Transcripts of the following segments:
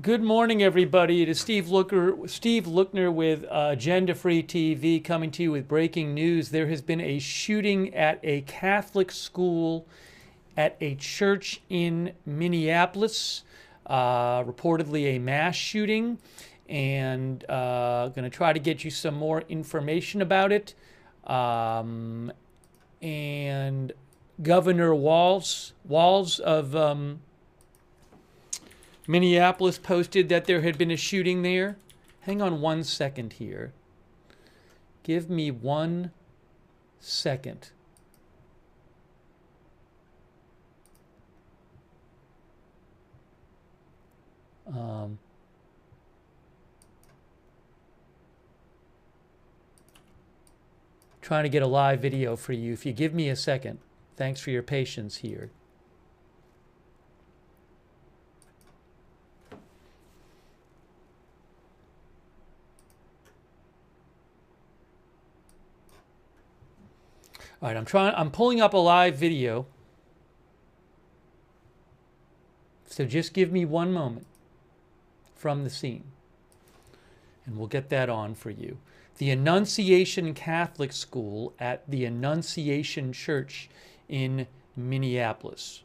Good morning, everybody. It is Steve Lookner with Agenda Free TV coming to you with breaking news. There has been a shooting at a Catholic school at a church in Minneapolis, reportedly a mass shooting, and going to try to get you some more information about it. And Governor Walz of Minneapolis posted that there had been a shooting there. Hang on 1 second here. Give me 1 second. Trying to get a live video for you. If you give me a second. Thanks for your patience here. All right, I'm pulling up a live video. So just give me 1 moment from the scene. And we'll get that on for you. The Annunciation Catholic School at the Annunciation Church in Minneapolis.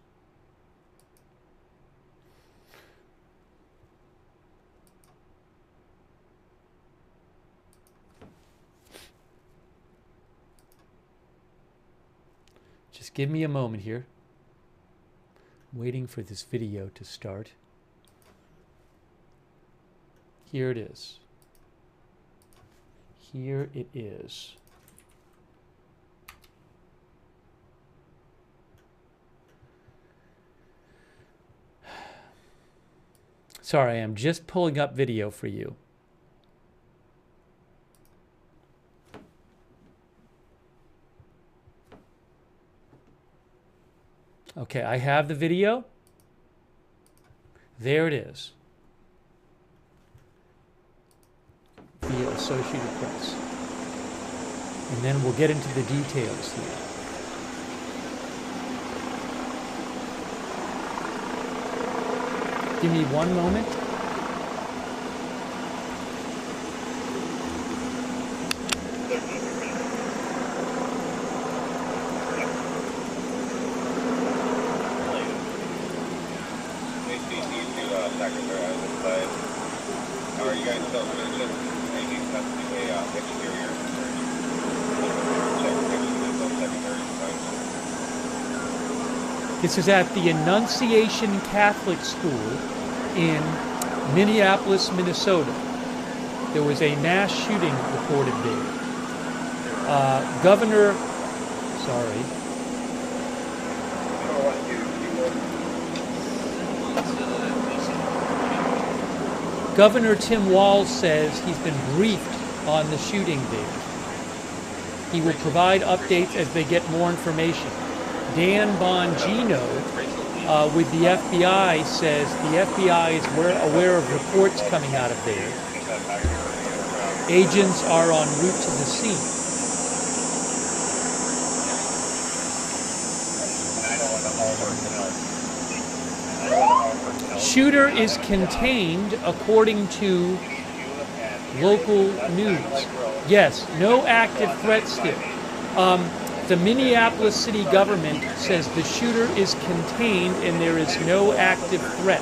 Just give me a moment here. I'm waiting for this video to start. Here it is. Here it is. Sorry, I'm just pulling up video for you. Okay, I have the video. There it is. Via Associated Press. And then we'll get into the details here. Give me 1 moment. This is at the Annunciation Catholic School in Minneapolis, Minnesota. There was a mass shooting reported there. Governor Tim Walz says he's been briefed on the shooting there. He will provide updates as they get more information. Dan Bongino with the FBI says the FBI is aware of reports coming out of there. Agents are en route to the scene. Shooter is contained according to local news. Yes, no active threat still. The Minneapolis city government says the shooter is contained and there is no active threat.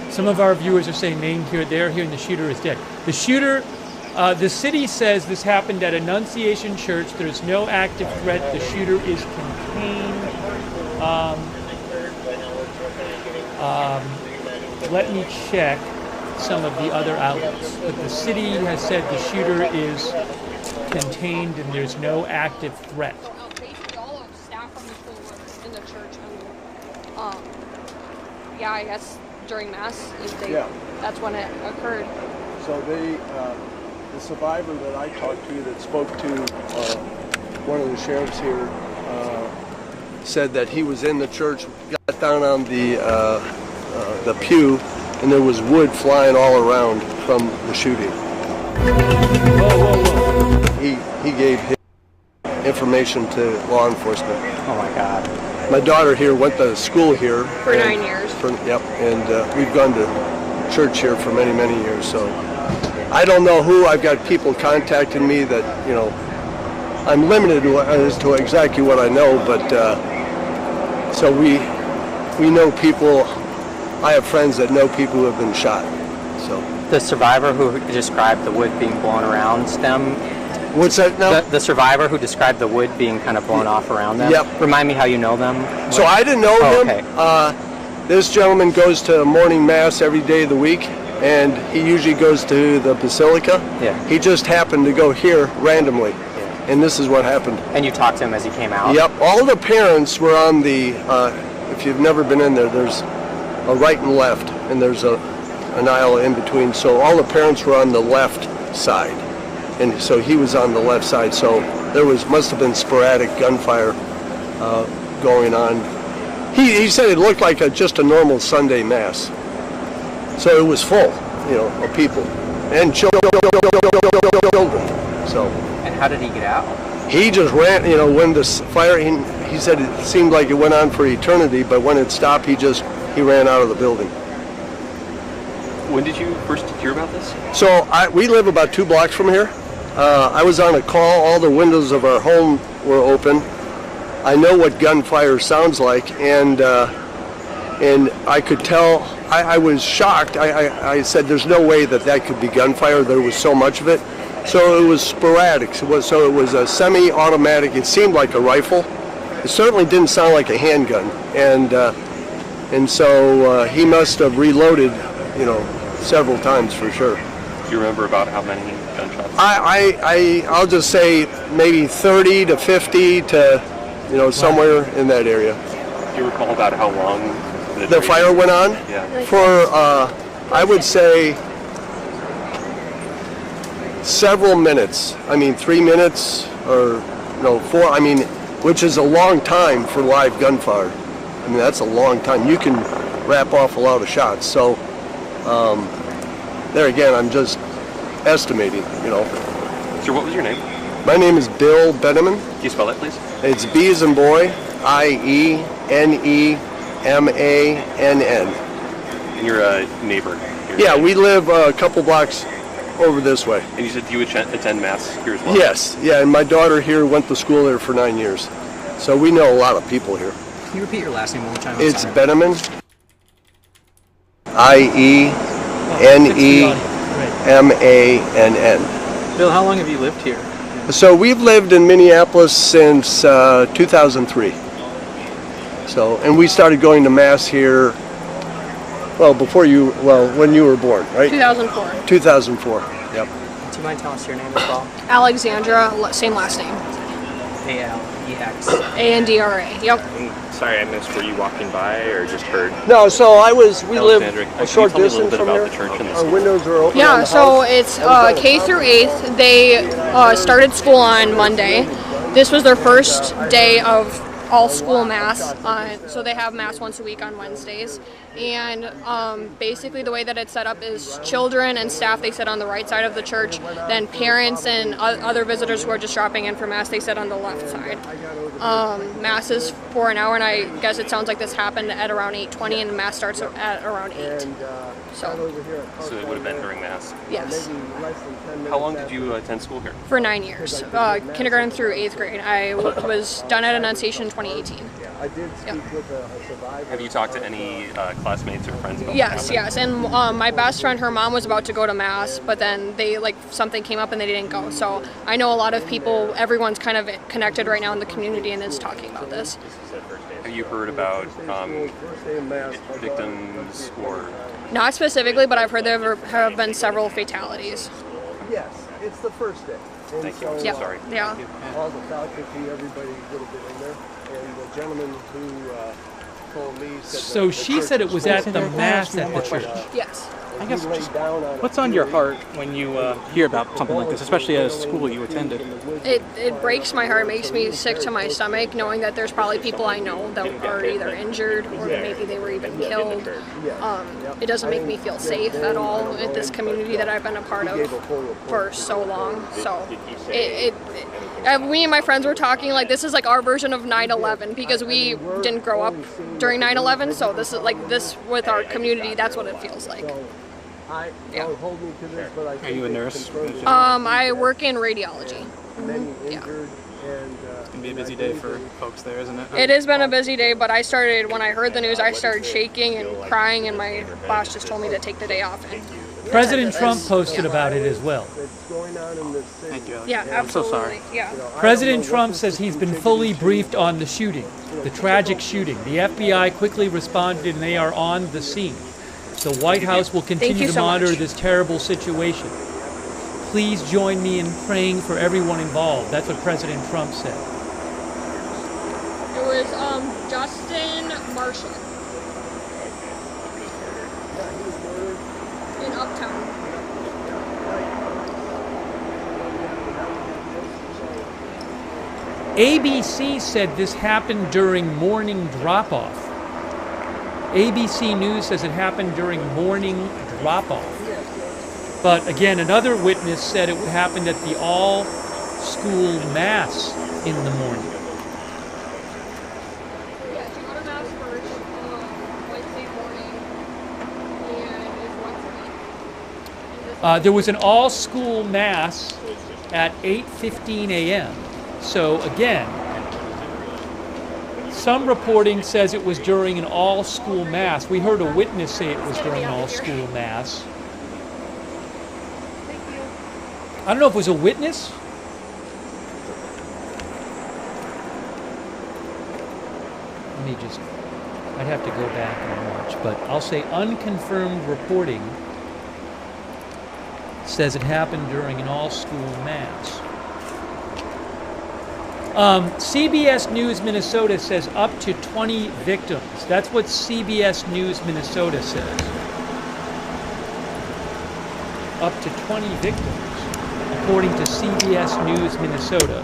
Some of our viewers are saying they're hearing the shooter is dead. The shooter, the city says this happened at Annunciation Church. There's no active threat. The shooter is contained. Let me check some of the other outlets. But the city has said the shooter is contained and there's no active threat. Basically, all of staff from the school were in the church. Yeah, I guess during Mass, that's when it occurred. So the survivor that I talked to that spoke to one of the sheriffs here said that he was in the church, got down on the pew, and there was wood flying all around from the shooting. He gave his information to law enforcement. Oh my God. My daughter here went to school here. For 9 years. Yep, and we've gone to church here for many, many years, so I don't know who. I've got people contacting me that, you know, I'm limited as to exactly what I know, but so we know people. I have friends that know people who have been shot. So The survivor who described the wood being blown around them. what's that now? The survivor who described the wood being kind of blown off around them. Yep. Remind me how you know them. So I didn't know him. Okay. This gentleman goes to morning mass every day of the week, and he usually goes to the basilica. Yeah. He just happened to go here randomly, and this is what happened. And you talked to him as he came out. Yep. All the parents were on the. If you've never been in there, there's a right and left, and there's an aisle in between. So all the parents were on the left side, and so he was on the left side. So there must have been sporadic gunfire going on. He said it looked like just a normal Sunday mass. So it was full, you know, of people and children. So. And how did he get out? He just ran, you know, when this fire, he said it seemed like it went on for eternity, but when it stopped, he ran out of the building. When did you first hear about this? So we live about 2 blocks from here. I was on a call. All the windows of our home were open. I know what gunfire sounds like, and I could tell. I was shocked. I said, "There's no way that could be gunfire." There was so much of it. So it was sporadic. So it was a semi-automatic. It seemed like a rifle. It certainly didn't sound like a handgun. And so he must have reloaded, you know, several times for sure. Do you remember about how many gunshots? I'll just say maybe 30 to 50 to, you know, somewhere in that area. Do you recall about how long The fire went on? Yeah. For, I would say, several minutes. I mean, 3 minutes or, no, 4, I mean, which is a long time for live gunfire. I mean, that's a long time. You can wrap off a lot of shots. So, there again, I'm just estimating, you know. Sir, what was your name? My name is Bill Benneman. Can you spell that, please? It's B as in boy, IENEMANN. And you're a neighbor. Yeah, we live a couple blocks over this way. And you said you would attend Mass here as well? Yes, yeah, and my daughter here went to school there for 9 years. So we know a lot of people here. Can you repeat your last name one more time? It's Benneman. IENEMANN. Bill, how long have you lived here? So we've lived in Minneapolis since 2003. So, and we started going to Mass here, well, when you were born, right? 2004. 2004, yep. Do you mind telling us your name as well? Alexandra, same last name. A-L-E-X. A-N-D-R-A. Yep. Sorry, I missed. Were you walking by or just heard? No, so we live Alexandra, a short can you tell me a little distance bit from about here. the church and the Our school? windows are open. Yeah, on the so house. it's K through 8th. They started school on Monday. This was their first day of all school mass. So they have mass once a week on Wednesdays. And basically the way that it's set up is children and staff, they sit on the right side of the church. Then parents and other visitors who are just dropping in for mass, they sit on the left side. Mass is for an hour, and I guess it sounds like this happened at around 8:20, and the mass starts at around 8. So it would have been during Mass. yes, How long did you attend school here? for 9 years, kindergarten through 8th grade. I was done at Annunciation in 2018. I did speak with a survivor. Have you talked to any classmates or friends about Yes, what yes, and my best friend, her mom was about to go to mass, but then something came up and they didn't go. So I know a lot of people. Everyone's kind of connected right now in the community and is talking about this. Have you heard about victims or? Not Not specifically, but I've heard there have been several fatalities. Yes, it's the first day. And Thank you. so, Yep. Sorry. Yeah. all the faculty, everybody would have been in there. And the gentleman who So she said it was at the Mass at the church. Yes. I guess just what's on your heart when you hear about something like this, especially at a school you attended? It breaks my heart, makes me sick to my stomach, knowing that there's probably people I know that are either injured or maybe they were even killed. It doesn't make me feel safe at all at this community that I've been a part of for so long. So me and my friends were talking like this is like our version of 9/11 because we didn't grow up during 9/11. So this is like this with our community. That's what it feels like. Yeah. Are you a nurse? I work in radiology. Yeah. It's gonna be a busy day for folks there, isn't it? It has been a busy day, but when I heard the news, I started shaking and crying, and my boss just told me to take the day off. And President Trump posted about it as well. Thank you. yeah, absolutely. I'm so sorry. Yeah. President Trump says he's been fully briefed on the shooting, the tragic shooting. The FBI quickly responded and they are on the scene. The White House will continue to monitor this terrible situation. Please join me in praying for everyone involved. That's what President Trump said. It was Justin Marshall in Uptown. ABC said this happened during morning drop-off. ABC News says it happened during morning drop-off. But again, another witness said it happened at the all-school mass in the morning. Yeah, she go to mass first Wednesday morning, and it's once a week. There was an all-school mass at 8:15 a.m. So again, some reporting says it was during an all-school mass. We heard a witness say it was during an all-school mass. I don't know if it was a witness. I'd have to go back and watch, but I'll say unconfirmed reporting says it happened during an all-school mass. CBS News Minnesota says up to 20 victims. That's what CBS News Minnesota says. Up to 20 victims, according to CBS News Minnesota.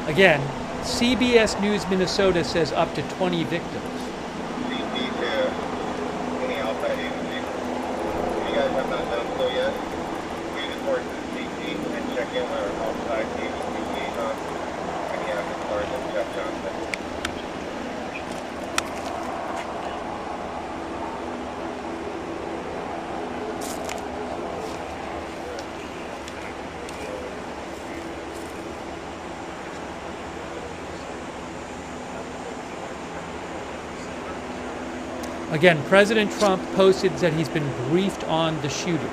Again, CBS News Minnesota says up to 20 victims. Again, President Trump posted that he's been briefed on the shooting.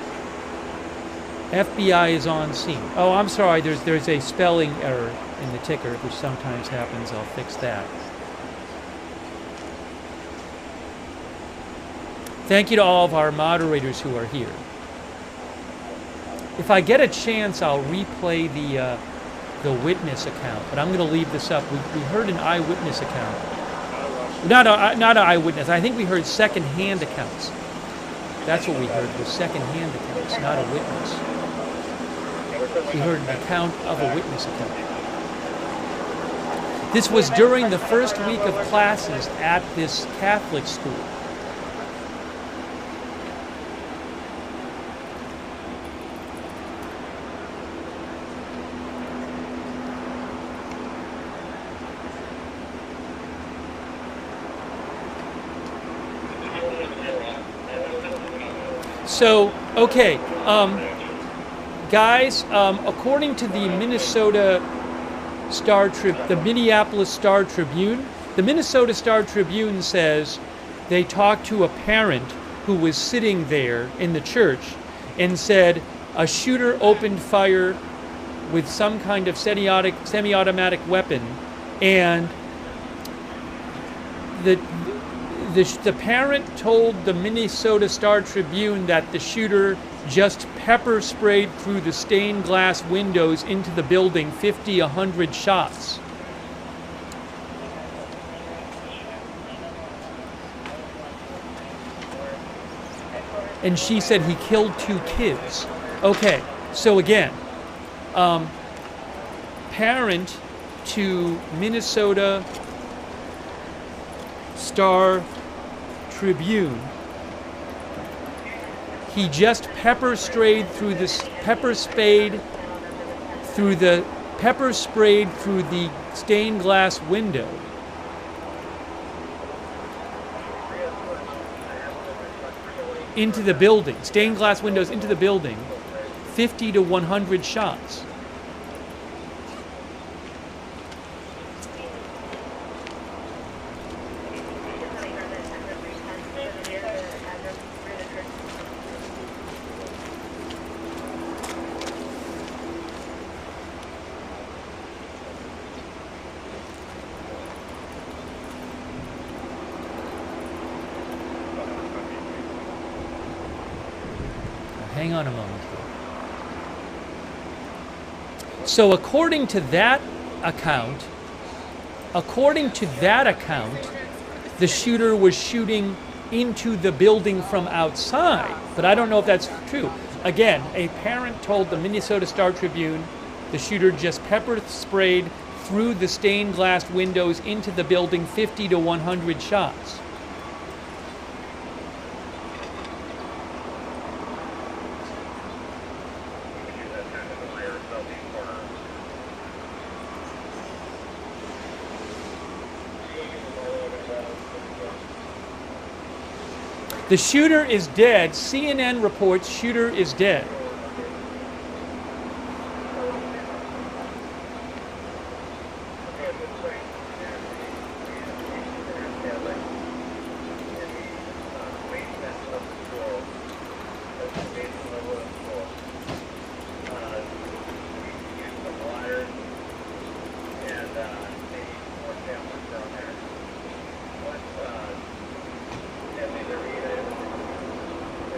FBI is on scene. Oh, I'm sorry, there's a spelling error in the ticker, which sometimes happens. I'll fix that. Thank you to all of our moderators who are here. If I get a chance, I'll replay the witness account, but I'm going to leave this up. We heard an eyewitness account. Not an eyewitness. I think we heard second-hand accounts. That's what we heard, was second-hand accounts, not a witness. We heard an account of a witness account. This was during the first week of classes at this Catholic school. So, okay, guys, according to the Minneapolis Star Tribune, the Minnesota Star Tribune says they talked to a parent who was sitting there in the church and said a shooter opened fire with some kind of semi-automatic weapon, and The parent told the Minnesota Star Tribune that the shooter just pepper sprayed through the stained glass windows into the building 50, 100 shots. And she said he killed 2 kids. Okay, so again, parent to Minnesota Star Tribune. He just pepper sprayed through the stained glass window. Into the building, stained glass windows into the building, 50 to 100 shots. Hang on a moment here. So according to that account, the shooter was shooting into the building from outside. But I don't know if that's true. Again, a parent told the Minnesota Star Tribune the shooter just pepper sprayed through the stained glass windows into the building 50 to 100 shots. The shooter is dead. CNN reports shooter is dead.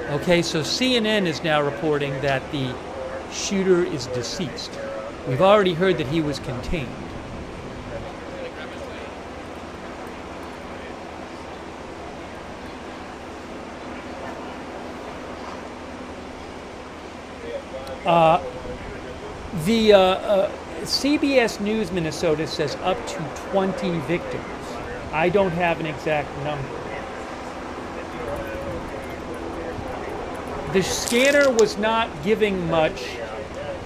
Okay, so CNN is now reporting that the shooter is deceased. We've already heard that he was contained. CBS News Minnesota says up to 20 victims. I don't have an exact number. The scanner was not giving much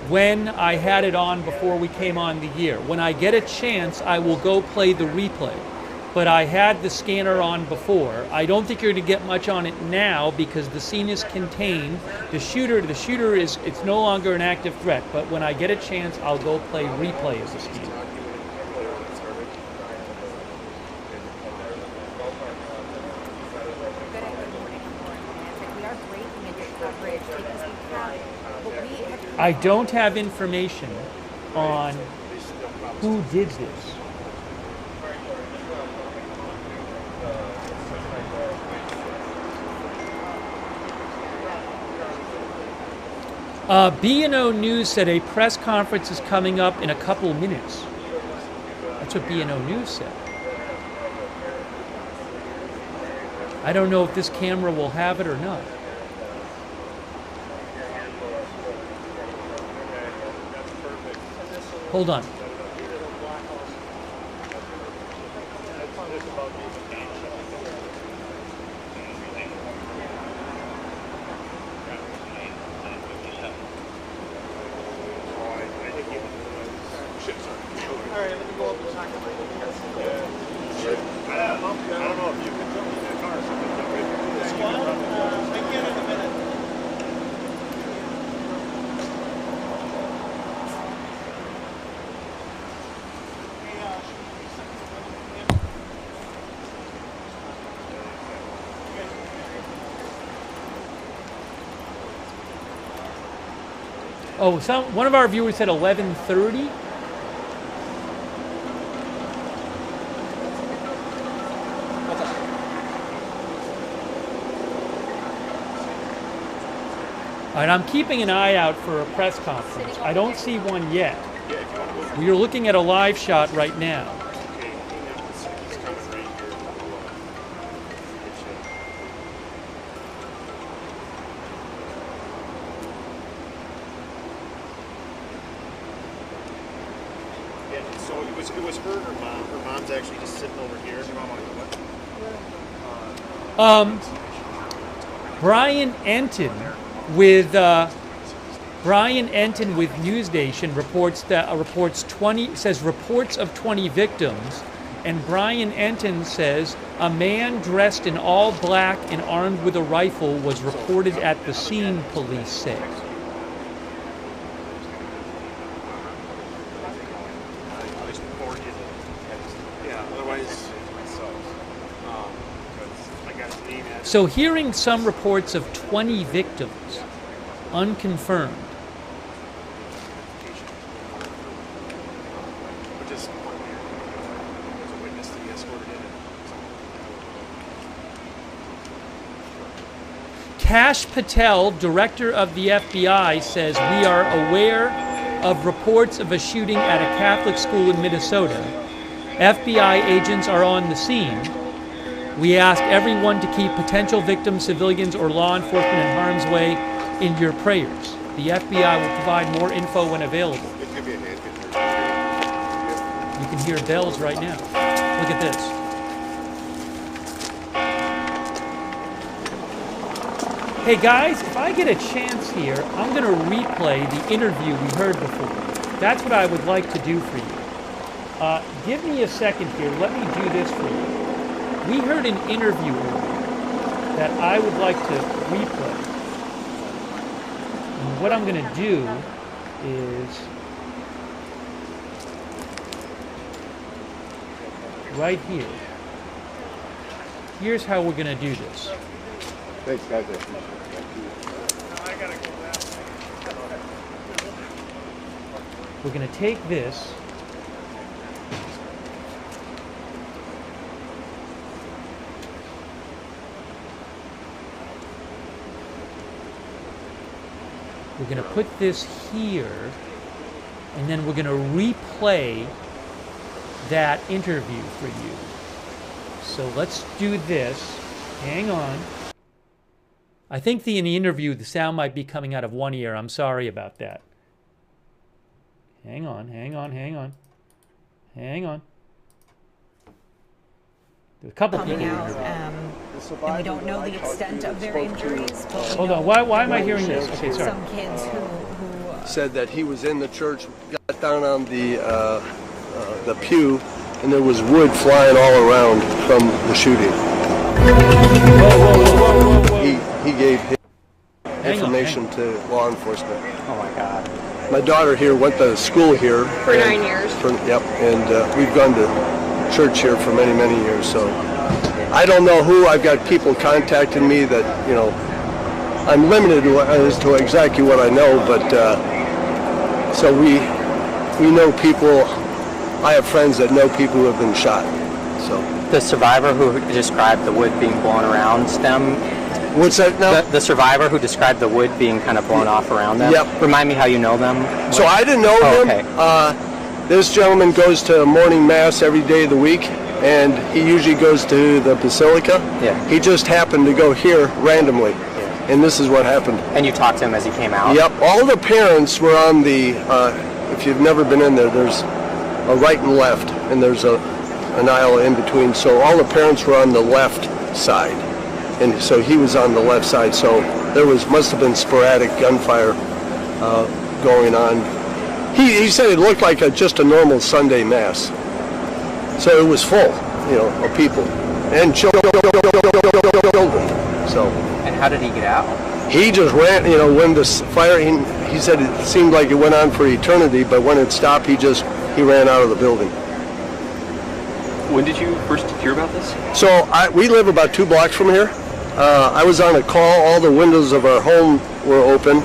when I had it on before we came on the air. When I get a chance, I will go play the replay. But I had the scanner on before. I don't think you're going to get much on it now because the scene is contained. The shooter is, it's no longer an active threat. But when I get a chance, I'll go play replay of the scene. I don't have information on who did this. B&O News said a press conference is coming up in a couple of minutes. That's what B&O News said. I don't know if this camera will have it or not. Hold on. Oh, one of our viewers said 11:30. All right, I'm keeping an eye out for a press conference. I don't see one yet. We are looking at a live shot right now. So it was her or mom. Her mom's actually just sitting over here. Brian Enton with Newsnation reports reports of 20 victims, and Brian Enton says a man dressed in all black and armed with a rifle was reported at the scene, police say. So hearing some reports of 20 victims, unconfirmed. Kash Patel, director of the FBI, says we are aware of reports of a shooting at a Catholic school in Minnesota. FBI agents are on the scene. We ask everyone to keep potential victims, civilians, or law enforcement in harm's way in your prayers. The FBI will provide more info when available. You can hear bells right now. Look at this. Hey guys, if I get a chance here, I'm going to replay the interview we heard before. That's what I would like to do for you. Give me a second here. Let me do this for you. We heard an interview that I would like to replay. And what I'm going to do is right here. Here's how we're going to do this. Thanks, guys. We're going to take this. We're going to put this here, and then we're going to replay that interview for you. So let's do this. Hang on. I think in the interview, the sound might be coming out of one ear. I'm sorry about that. Hang on. Hang on. There's a couple people out, and we don't know the extent of their injuries. But hold on, why am I hearing this? Okay, sorry. Some kids who said that he was in the church, got down on the pew, and there was wood flying all around from the shooting. Whoa. He gave information to law enforcement. Oh my God. My daughter here went to school here. For 9 years. And we've gone to church here for many, many years. So I don't know who. I've got people contacting me that, I'm limited as to exactly what I know, but so we know people. I have friends that know people who have been shot. So The survivor who described the wood being blown around them. What's that now? The survivor who described the wood being kind of blown off around them. Yep. Remind me how you know them. So I didn't know him. Okay. This gentleman goes to morning mass every day of the week, and he usually goes to the Basilica. Yeah. He just happened to go here randomly, and this is what happened. And you talked to him as he came out? Yep. All the parents were on the, if you've never been in there, there's a right and left, and there's an aisle in between. So all the parents were on the left side, and so he was on the left side. So there must have been sporadic gunfire going on. He said it looked like just a normal Sunday mass. So it was full, of people and children. So. And how did he get out? He just ran, when the fire, he said it seemed like it went on for eternity, but when it stopped, he ran out of the building. When did you first hear about this? So we live about 2 blocks from here. I was on a call. All the windows of our home were open.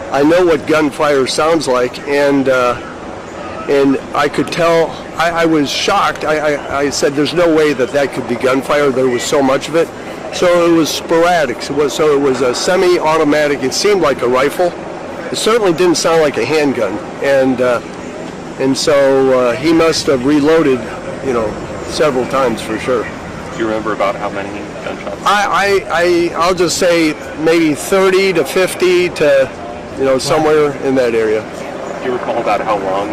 I know what gunfire sounds like, and I could tell. I was shocked. I said, "There's no way that could be gunfire." There was so much of it, So it was sporadic. So it was a semi-automatic. It seemed like a rifle. It certainly didn't sound like a handgun. And so he must have reloaded, several times for sure. Do you remember about how many gunshots? I'll just say maybe 30 to 50 to, somewhere in that area. Do you recall about how long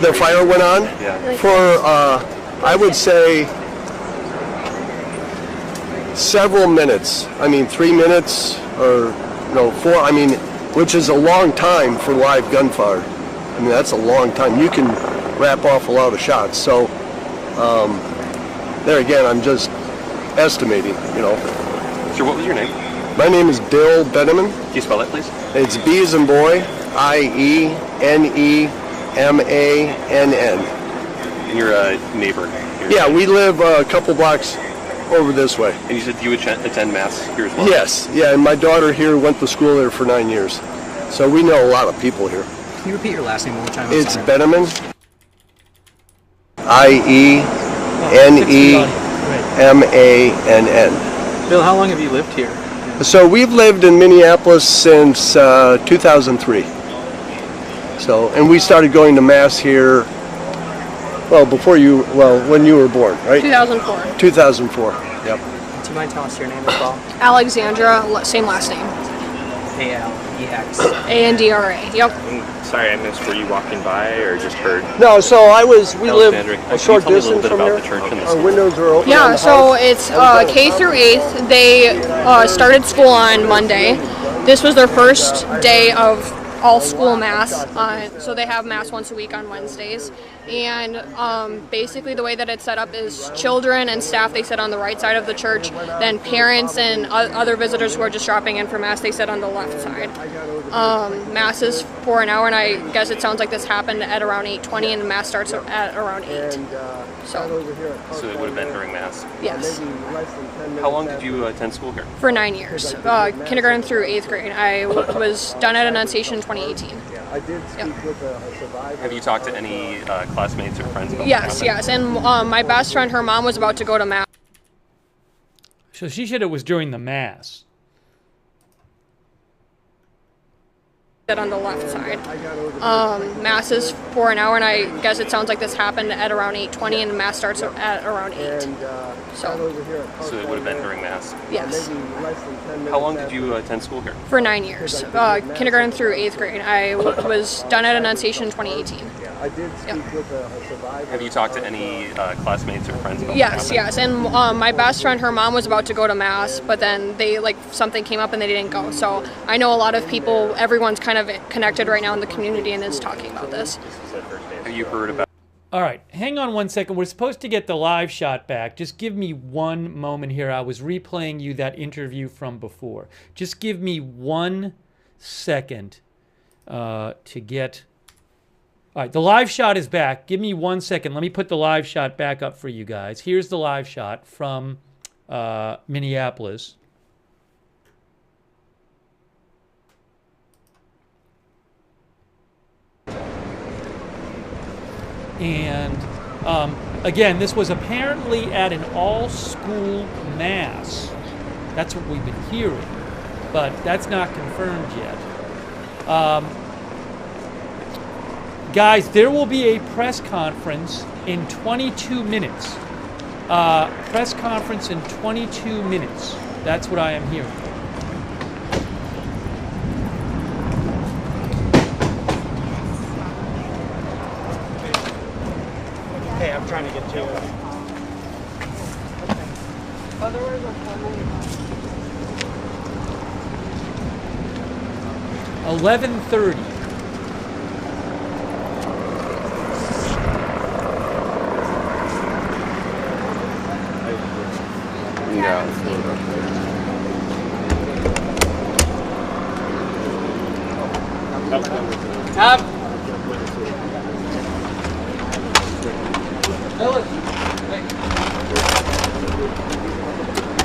the fire went on? Yeah. For, I would say, several minutes. 3 minutes or, 4, which is a long time for live gunfire. That's a long time. You can wrap off a lot of shots. So, there again, I'm just estimating, Sure, what was your name? My name is Bill Benneman. Can you spell it, please? It's B as in boy, Iennemann. And you're a neighbor here. Yeah, we live a couple blocks over this way. And you said you attend Mass here as well? Yes, yeah, and my daughter here went to school there for 9 years. So we know a lot of people here. Can you repeat your last name one more time? It's Benneman. Iennemann. Bill, how long have you lived here? So we've lived in Minneapolis since 2003. So, and we started going to Mass here, when you were born, right? 2004. 2004, yep. Do you mind telling us your name as well? Alexandra, same last name. A-L-E-X. A-N-D-R-A. Yep. Sorry, I missed. Were you walking by or just heard? No, so we live Alexandra, a short can you tell me a little distance bit from about here. the church and the Our school? windows are open. Yeah, on the so house. it's K through 8th. They started school on Monday. This was their first day of all school mass. So they have mass once a week on Wednesdays. And basically the way that it's set up is children and staff, they sit on the right side of the church. Then parents and other visitors who are just dropping in for mass, they sit on the left side. Mass is for an hour, and I guess it sounds like this happened at around 8:20, and the mass starts at around 8. So it would have been during Mass. Yes. How long did you attend school here? For 9 years, kindergarten through 8th grade. I was done at Annunciation in 2018. I did speak with a survivor. Have you talked to any classmates or friends about Yes, what happened? yes, and my best friend, her mom was about to go to mass. So she said it was during the Mass. On the left side. Mass is for an hour, and I guess it sounds like this happened at around 8:20, and the mass starts at around 8. So it would have been during Mass. Yes. How long did you attend school here? For 9 years, kindergarten through 8th grade. I was done at Annunciation in 2018. I did speak with a survivor. Have you talked to any classmates or friends about what Yes, happened? yes, and my best friend, her mom was about to go to mass, but then something came up and they didn't go. So I know a lot of people. Everyone's kind of connected right now in the community and is talking about this. Have you heard about? All right, hang on one second. We're supposed to get the live shot back. Just give me one moment here. I was replaying you that interview from before. Just give me 1 second to get... All right, the live shot is back. Give me 1 second. Let me put the live shot back up for you guys. Here's the live shot from Minneapolis. And again, this was apparently at an all-school mass. That's what we've been hearing, but that's not confirmed yet. Guys, there will be a press conference in 22 minutes. Press conference in 22 minutes. That's what I am hearing. Hey, I'm trying to get to it. Otherwise, I'll 11:30.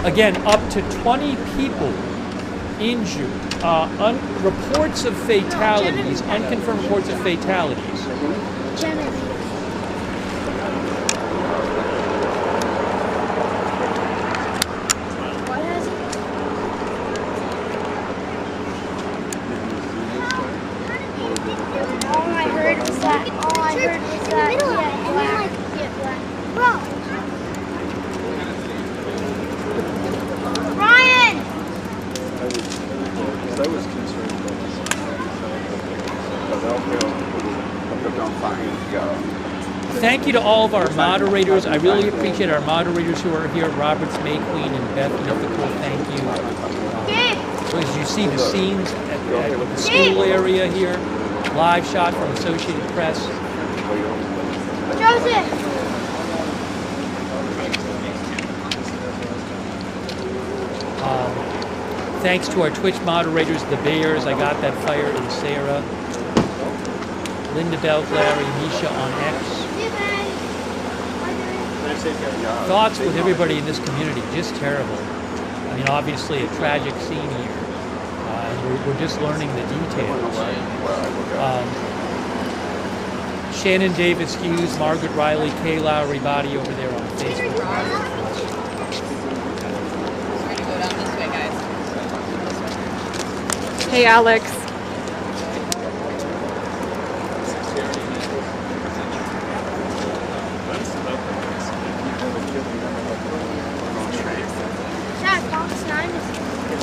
Again, up to 20 people injured. Reports of fatalities, unconfirmed reports of fatalities. What has thank you to all of our moderators. I really appreciate our moderators who are here, Roberts, May Queen, and Beth Mythical. Thank you. So as you see the scenes at the school area here, live shot from Associated Press. Joseph! Thanks to our Twitch moderators, the Bears. I got that fire in Sarah. Linda Belk, Larry, Misha on X. Thoughts with everybody in this community, just terrible. I mean, obviously a tragic scene here. And we're just learning the details. Shannon Davis Hughes, Margaret Riley, Kay everybody over there on Facebook. Hey, Alex.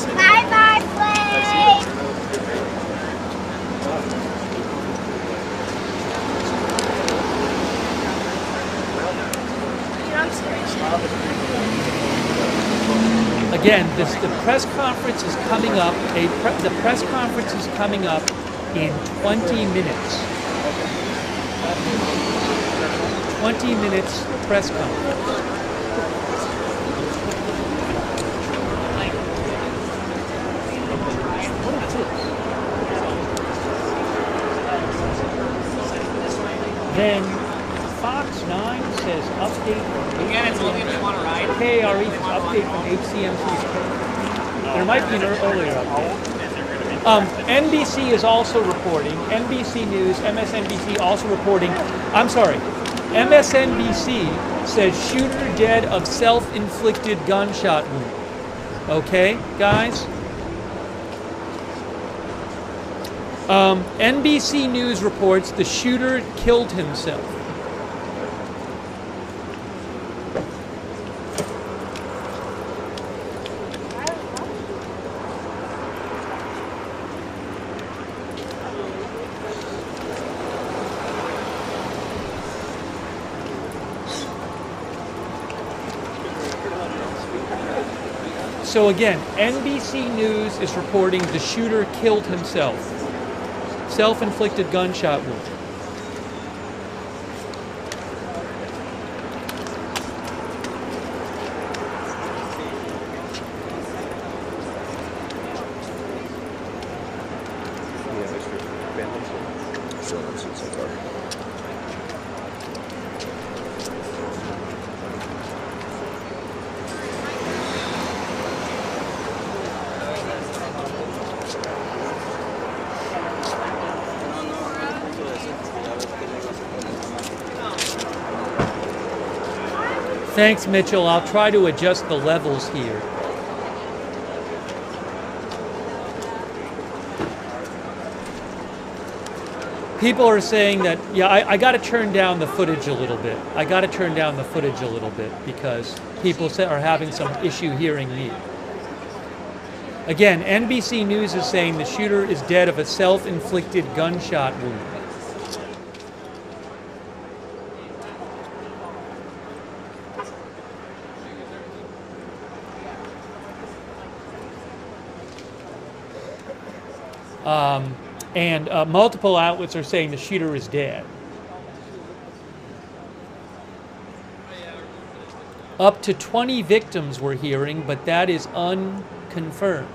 Bye-bye, play! Again, the press conference is coming up. The press conference is coming up in 20 minutes. 20 minutes press conference. Then Fox 9 says update from KRE update from HCMC's. There might be an earlier update. NBC is also reporting. NBC News, MSNBC also reporting. I'm sorry. MSNBC says shooter dead of self-inflicted gunshot wound. Okay, guys? NBC News reports the shooter killed himself. So again, NBC News is reporting the shooter killed himself. Self-inflicted gunshot wound. Thanks, Mitchell. I'll try to adjust the levels here. People are saying that, yeah, I got to turn down the footage a little bit. I got to turn down the footage a little bit because people are having some issue hearing me. Again, NBC News is saying the shooter is dead of a self-inflicted gunshot wound. And multiple outlets are saying the shooter is dead. Up to 20 victims we're hearing, but that is unconfirmed.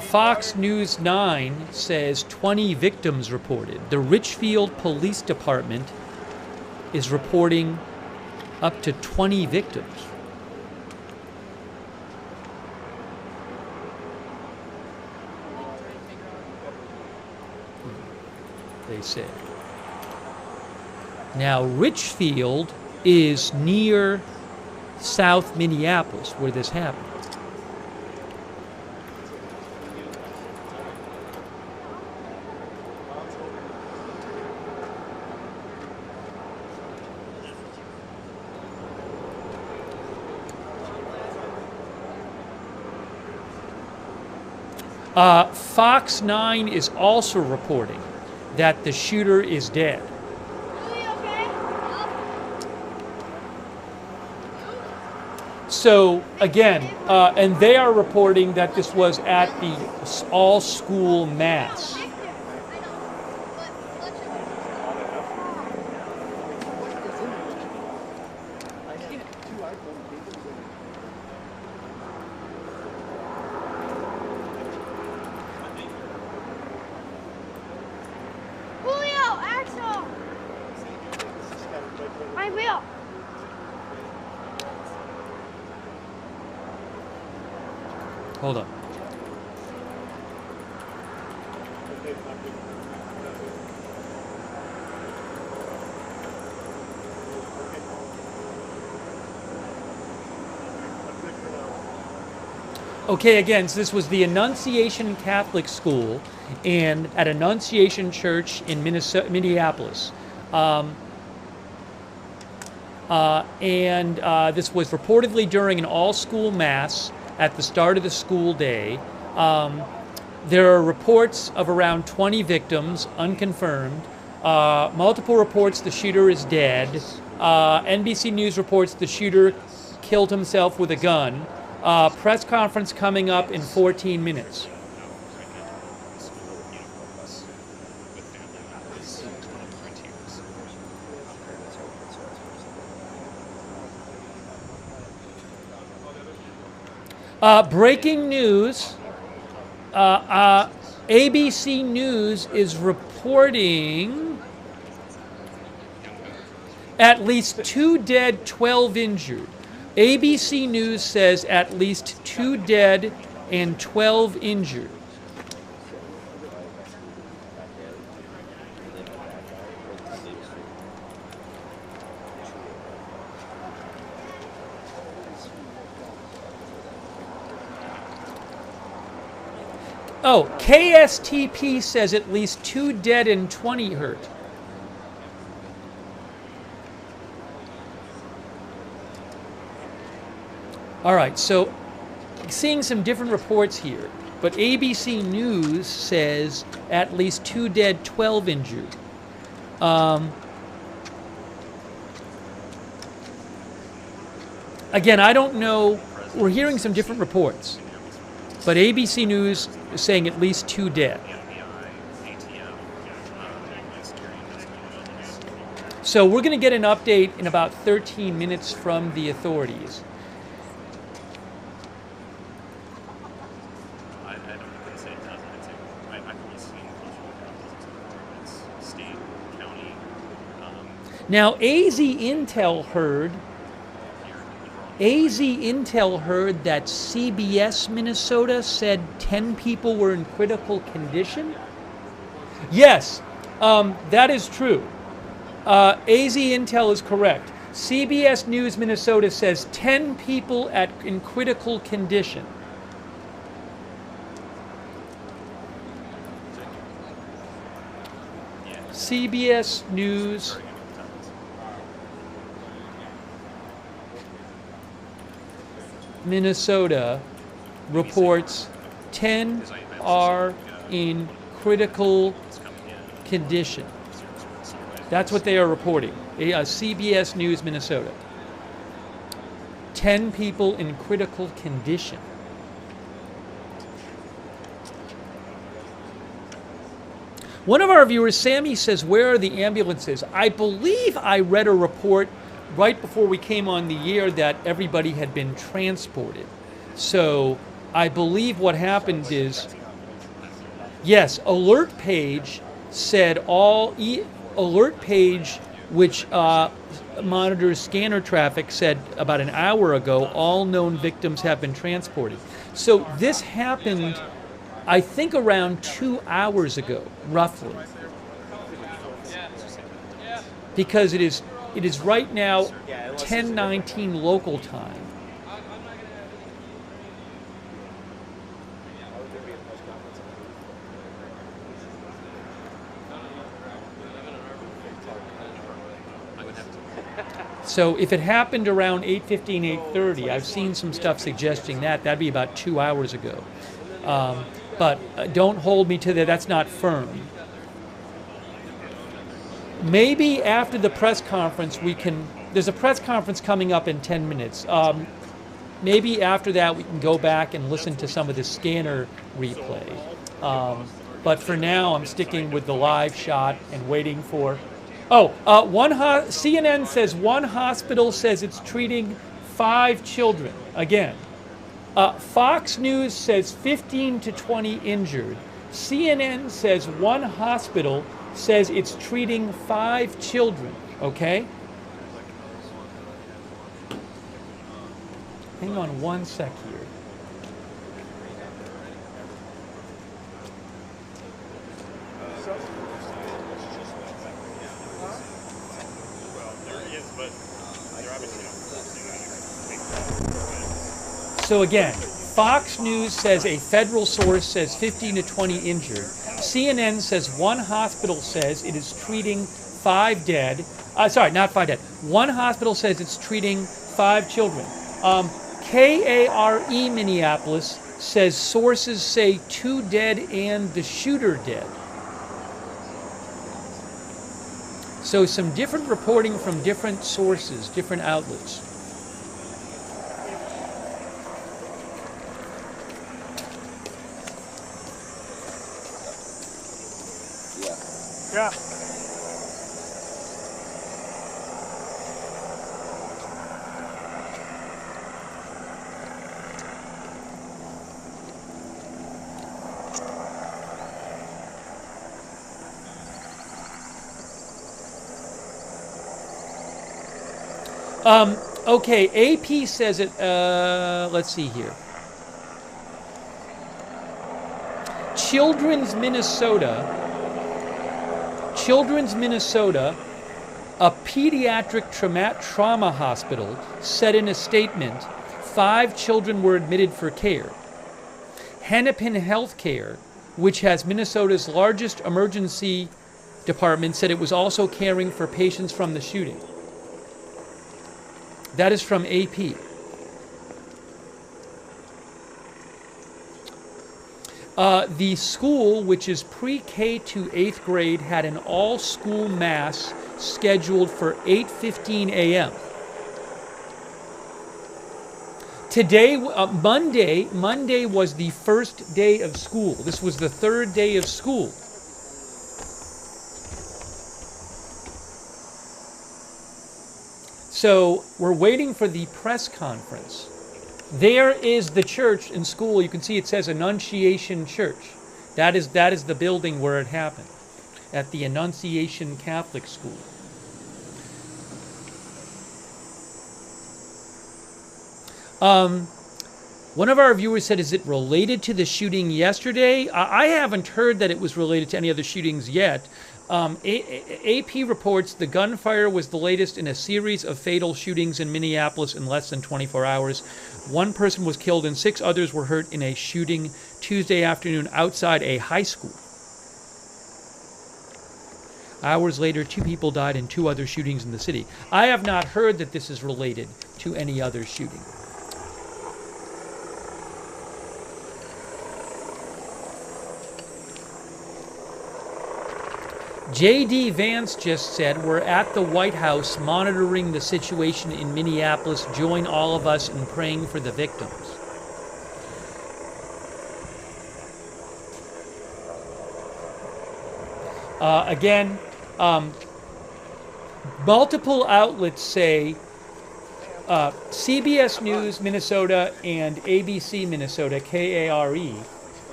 Fox News 9 says 20 victims reported. The Richfield Police Department is reporting up to 20 victims. They say. Now, Richfield is near South Minneapolis, where this happened. Fox 9 is also reporting that the shooter is dead. So again, and they are reporting that this was at the all-school mass. I will. Hold on. Okay, again, so this was the Annunciation Catholic School and at Annunciation Church in Minneapolis. This was reportedly during an all-school mass at the start of the school day. There are reports of around 20 victims, unconfirmed. Multiple reports the shooter is dead. NBC News reports the shooter killed himself with a gun. Press conference coming up in 14 minutes. Breaking news, ABC News is reporting at least 2 dead, 12 injured. ABC News says at least 2 dead and 12 injured. Oh, KSTP says at least 2 dead and 20 hurt. All right, so seeing some different reports here, but ABC News says at least 2 dead, 12 injured. Again, I don't know. We're hearing some different reports. But ABC News is saying at least 2 dead. So we're going to get an update in about 13 minutes from the authorities. Now, AZ Intel heard that CBS Minnesota said 10 people were in critical condition. Yes, that is true. AZ Intel is correct. CBS News Minnesota says 10 people in critical condition. CBS News Minnesota reports 10 are in critical condition. That's what they are reporting. CBS News Minnesota. 10 people in critical condition. One of our viewers, Sammy, says, where are the ambulances? I believe I read a report right before we came on the air that everybody had been transported. So I believe what happened is, yes, Alert Page said Alert Page, which monitors scanner traffic, said about an hour ago all known victims have been transported. So this happened, I think, around 2 hours ago, roughly. because it is right now 10:19 local time. So if it happened around 8:15, 8:30, I've seen some stuff suggesting that'd be about 2 hours ago. But don't hold me to that. That's not firm. Maybe after the press conference there's a press conference coming up in 10 minutes. Maybe after that we can go back and listen to some of the scanner replay. But for now I'm sticking with the live shot and waiting for... CNN says one hospital says it's treating 5 children. Again, Fox News says 15 to 20 injured. CNN says one hospital says it's treating 5 children. Okay? Hang on one sec here. So again, Fox News says a federal source says 15 to 20 injured. CNN says one hospital says it is treating 5 dead. Sorry, not 5 dead. One hospital says it's treating 5 children. KARE Minneapolis says sources say 2 dead and the shooter dead. So some different reporting from different sources, different outlets. Yeah. Okay, AP says it, let's see here. Children's Minnesota, a pediatric trauma hospital said in a statement, 5 children were admitted for care. Hennepin Healthcare, which has Minnesota's largest emergency department, said it was also caring for patients from the shooting. That is from AP. The school, which is pre-K to 8th grade, had an all-school mass scheduled for 8:15 a.m. Today, Monday was the first day of school. This was the 3rd day of school. So we're waiting for the press conference. There is the church in school. You can see it says Annunciation Church. That is the building where it happened, at the Annunciation Catholic School. One of our viewers said, is it related to the shooting yesterday? I haven't heard that it was related to any other shootings yet. AP reports the gunfire was the latest in a series of fatal shootings in Minneapolis in less than 24 hours. 1 person was killed and 6 others were hurt in a shooting Tuesday afternoon outside a high school. Hours later, 2 people died in 2 other shootings in the city. I have not heard that this is related to any other shooting. J.D. Vance just said, we're at the White House monitoring the situation in Minneapolis. Join all of us in praying for the victims. Again, multiple outlets say CBS News Minnesota and ABC Minnesota, KARE,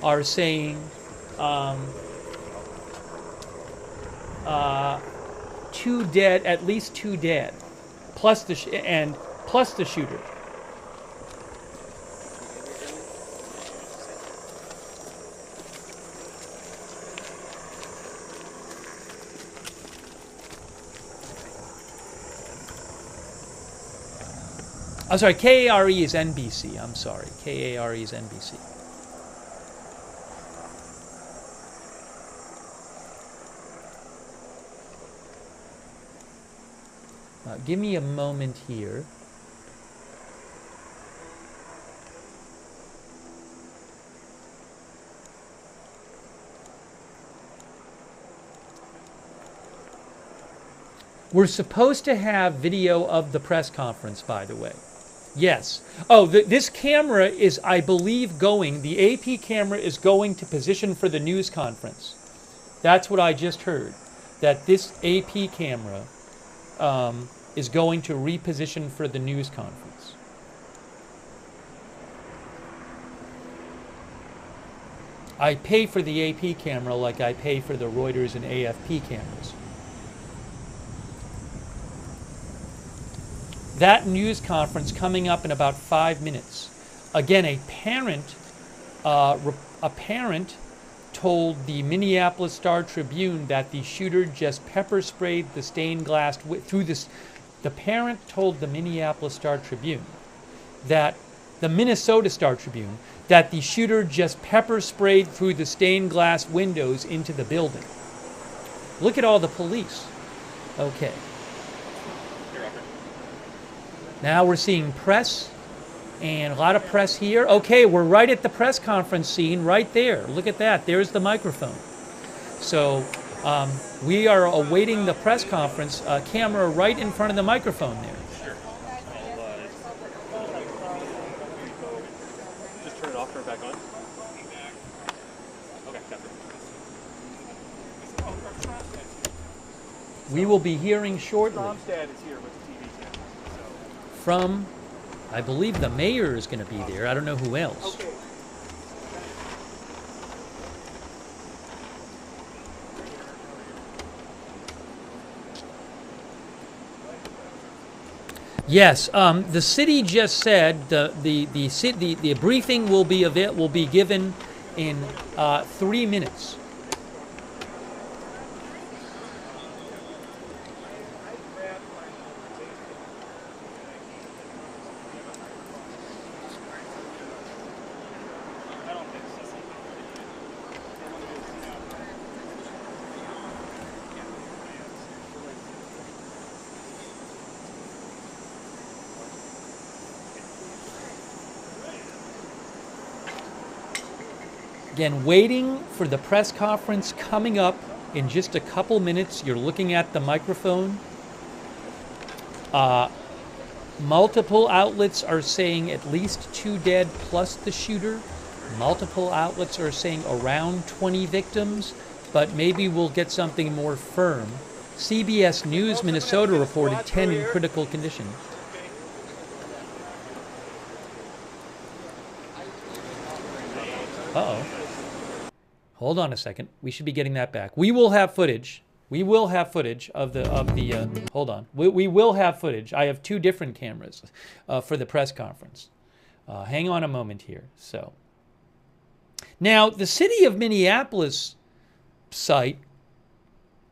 are saying 2 dead, at least 2 dead, plus the shooter. I'm sorry, KARE is NBC. I'm sorry, KARE is NBC. Give me a moment here. We're supposed to have video of the press conference, by the way. Yes. Oh, this camera is, I believe, the AP camera is going to position for the news conference. That's what I just heard, that this AP camera is going to reposition for the news conference. I pay for the AP camera like I pay for the Reuters and AFP cameras. That news conference coming up in about 5 minutes. Again, a parent told the Minneapolis Star-Tribune that the shooter just pepper sprayed the stained glass through this. The parent told the Minneapolis Star-Tribune that the Minnesota Star-Tribune that the shooter just pepper sprayed through the stained glass windows into the building. Look at all the police. Okay. Now we're seeing press, and a lot of press here. Okay, we're right at the press conference scene right there. Look at that. There's the microphone. So we are awaiting the press conference camera right in front of the microphone there. Sure. Just turn it off, turn it back on. Okay, got it. We will be hearing shortly from, I believe the mayor is going to be there. I don't know who else. Yes, the city just said the briefing will be given in 3 minutes. Again, waiting for the press conference coming up in just a couple minutes. You're looking at the microphone. Multiple outlets are saying at least 2 dead plus the shooter. Multiple outlets are saying around 20 victims, but maybe we'll get something more firm. CBS News Minnesota reported 10 in critical condition. Uh-oh. Hold on a second. We should be getting that back. We will have footage. We will have footage of the hold on. We will have footage. I have 2 different cameras for the press conference. Hang on a moment here. So now the city of Minneapolis site,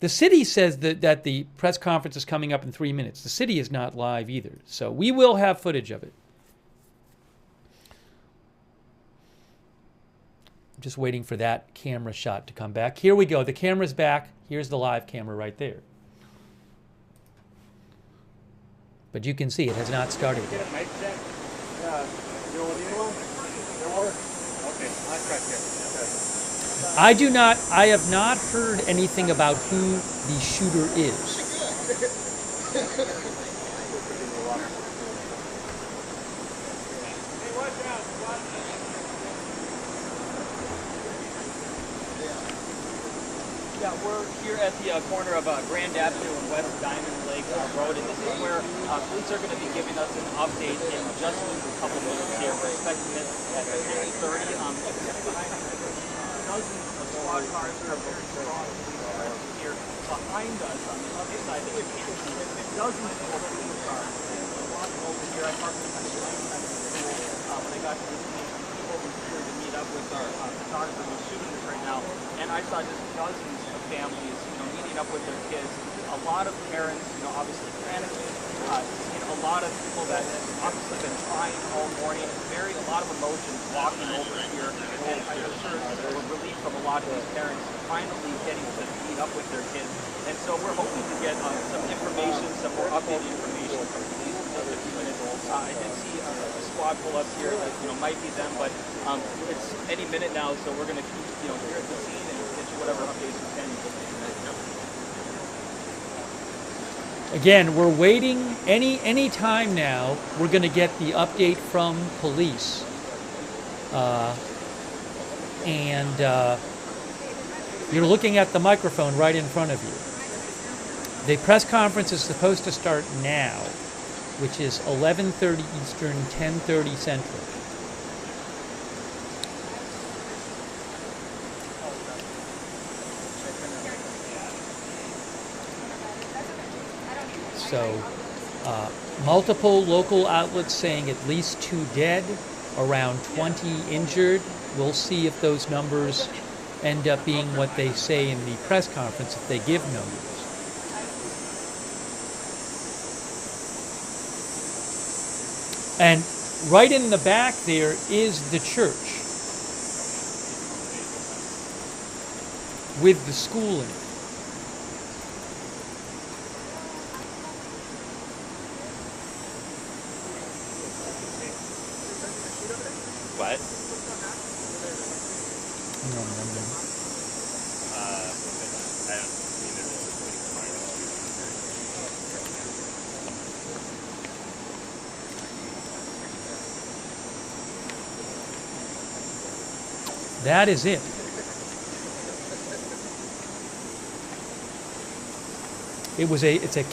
the city says that the press conference is coming up in 3 minutes. The city is not live either. So we will have footage of it. Just waiting for that camera shot to come back. Here we go. The camera's back. Here's the live camera right there. But you can see it has not started yet. I have not heard anything about who the shooter is. Yeah, we're here at the corner of Grand Avenue and West Diamond Lake Road, and this is where police are going to be giving us an update in just a couple minutes here. We're expecting this at 10:30. Dozens of squad cars are very strong here behind us on the other side that you can't see. Dozens of police cars. A lot of over here. I parked in the lane side of the school when I got to this place. People were here to meet up with our photographer who's shooting this right now, and I saw just dozens of families, meeting up with their kids. A lot of parents, obviously panicking. A lot of people that have obviously been crying all morning. A lot of emotions walking over here, and I'm sure we're relieved from a lot of these parents finally getting to meet up with their kids. And so we're hoping to get some information, some more updated information from police in just a few minutes. I did see a squad pull up here that might be them, but it's any minute now, so we're going to keep here at the scene and get you whatever updates we can. Again, we're waiting any time now. We're going to get the update from police, and you're looking at the microphone right in front of you. The press conference is supposed to start now, which is 11:30 Eastern, 10:30 Central. So, multiple local outlets saying at least 2 dead, around 20 injured. We'll see if those numbers end up being what they say in the press conference, if they give numbers. And right in the back there is the church with the school in it. What? Hang on one minute. I don't mean there's That is it. It's a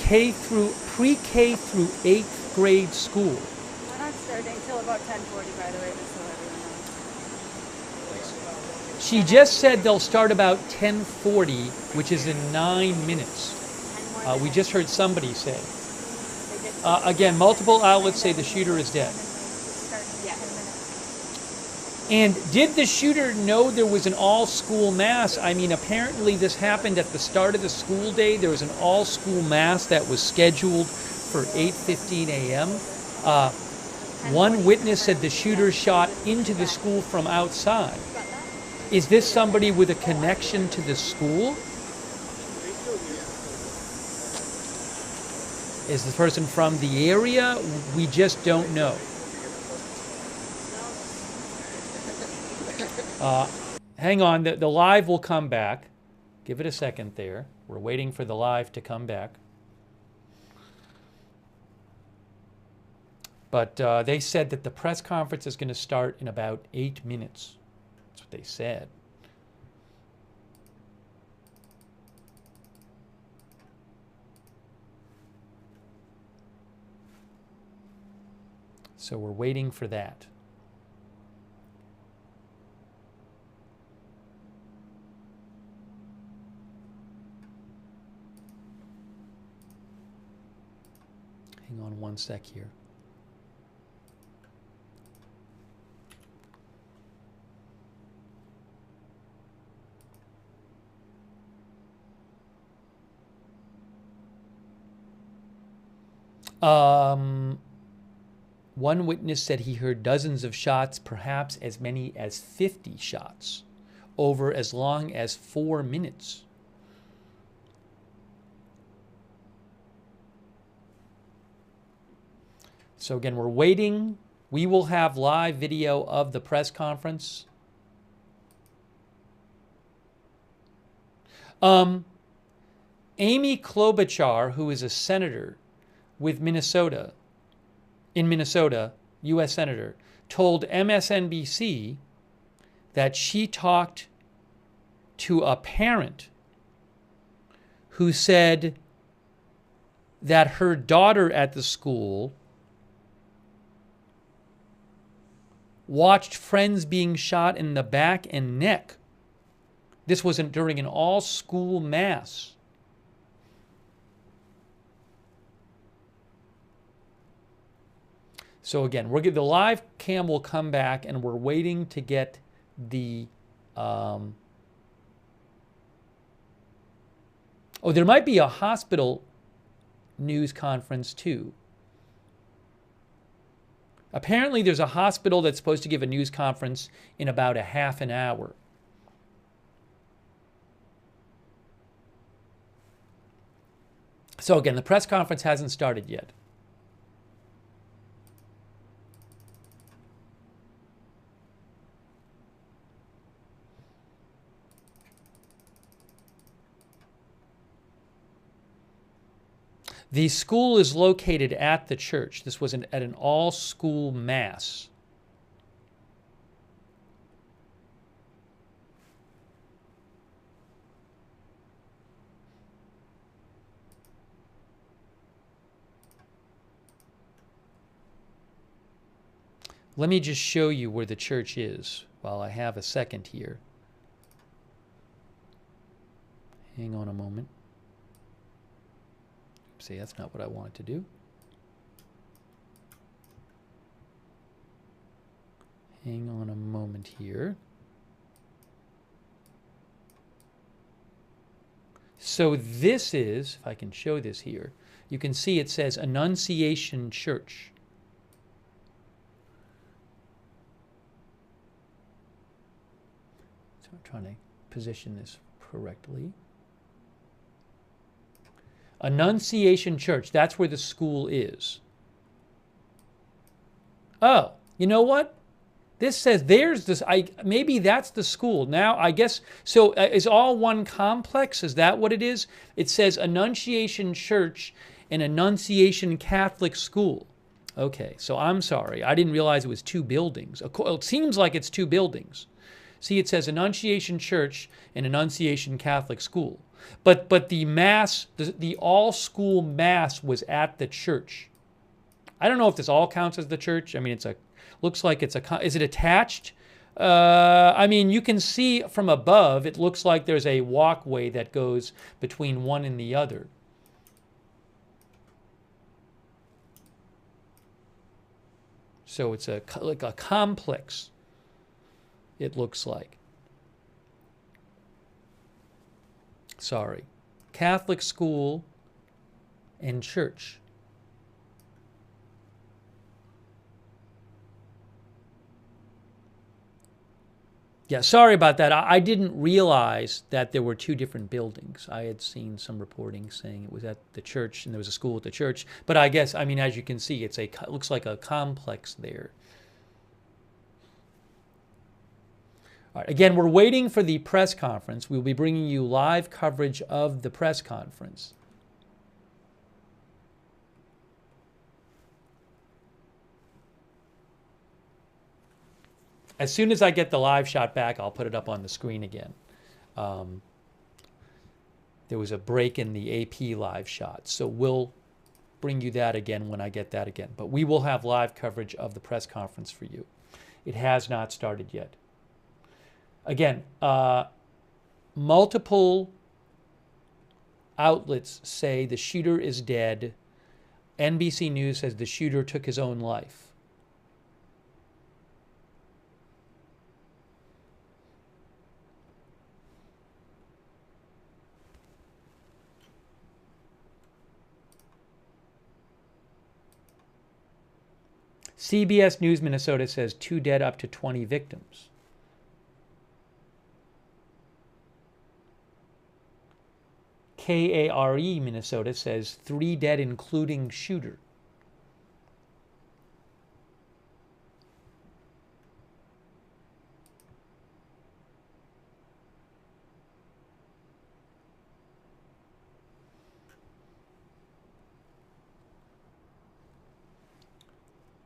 pre-K through 8th grade school. We're not starting until about 10:40, by the way, just so everyone knows. She just said they'll start about 10:40, which is in 9 minutes. We just heard somebody say. Again, multiple outlets say the shooter is dead. And did the shooter know there was an all-school mass? I mean, apparently this happened at the start of the school day. There was an all-school mass that was scheduled for 8:15 a.m. One witness said the shooter shot into the school from outside. Is this somebody with a connection to the school? Is the person from the area? We just don't know. Hang on, the live will come back. Give it a second there. We're waiting for the live to come back. But they said that the press conference is going to start in about 8 minutes. That's what they said. So we're waiting for that. Hang on one sec here. One witness said he heard dozens of shots, perhaps as many as 50 shots, over as long as 4 minutes. So again, we're waiting. We will have live video of the press conference. Amy Klobuchar, who is a senator with Minnesota, in Minnesota, U.S. Senator, told MSNBC that she talked to a parent who said that her daughter at the school watched friends being shot in the back and neck. This wasn't during an all-school mass. So again, the live cam will come back, and we're waiting to get the there might be a hospital news conference too. Apparently there's a hospital that's supposed to give a news conference in about a half an hour. So again, the press conference hasn't started yet. The school is located at the church. This was at an all-school mass. Let me just show you where the church is while I have a second here. Hang on a moment. See, that's not what I wanted to do. Hang on a moment here. So this is, if I can show this here, you can see it says Annunciation Church. So I'm trying to position this correctly. Annunciation Church, that's where the school is. Oh, you know what? This says there's this, maybe that's the school. Now, I guess, so is all one complex? Is that what it is? It says Annunciation Church and Annunciation Catholic School. Okay, so I'm sorry. I didn't realize it was two buildings. It seems like it's two buildings. See, it says Annunciation Church and Annunciation Catholic School. But the mass, the all-school mass was at the church. I don't know if this all counts as the church. I mean, looks like it's is it attached? I mean, you can see from above, it looks like there's a walkway that goes between one and the other. So it's like a complex, it looks like. Sorry. Catholic school and church. Yeah, sorry about that. I didn't realize that there were two different buildings. I had seen some reporting saying it was at the church and there was a school at the church. But I guess, I mean, as you can see, it looks like a complex there. All right, again, we're waiting for the press conference. We'll be bringing you live coverage of the press conference. As soon as I get the live shot back, I'll put it up on the screen again. There was a break in the AP live shot, so we'll bring you that again when I get that again. But we will have live coverage of the press conference for you. It has not started yet. Again, multiple outlets say the shooter is dead. NBC News says the shooter took his own life. CBS News Minnesota says 2 dead, up to 20 victims. KARE Minnesota says 3 dead, including shooter.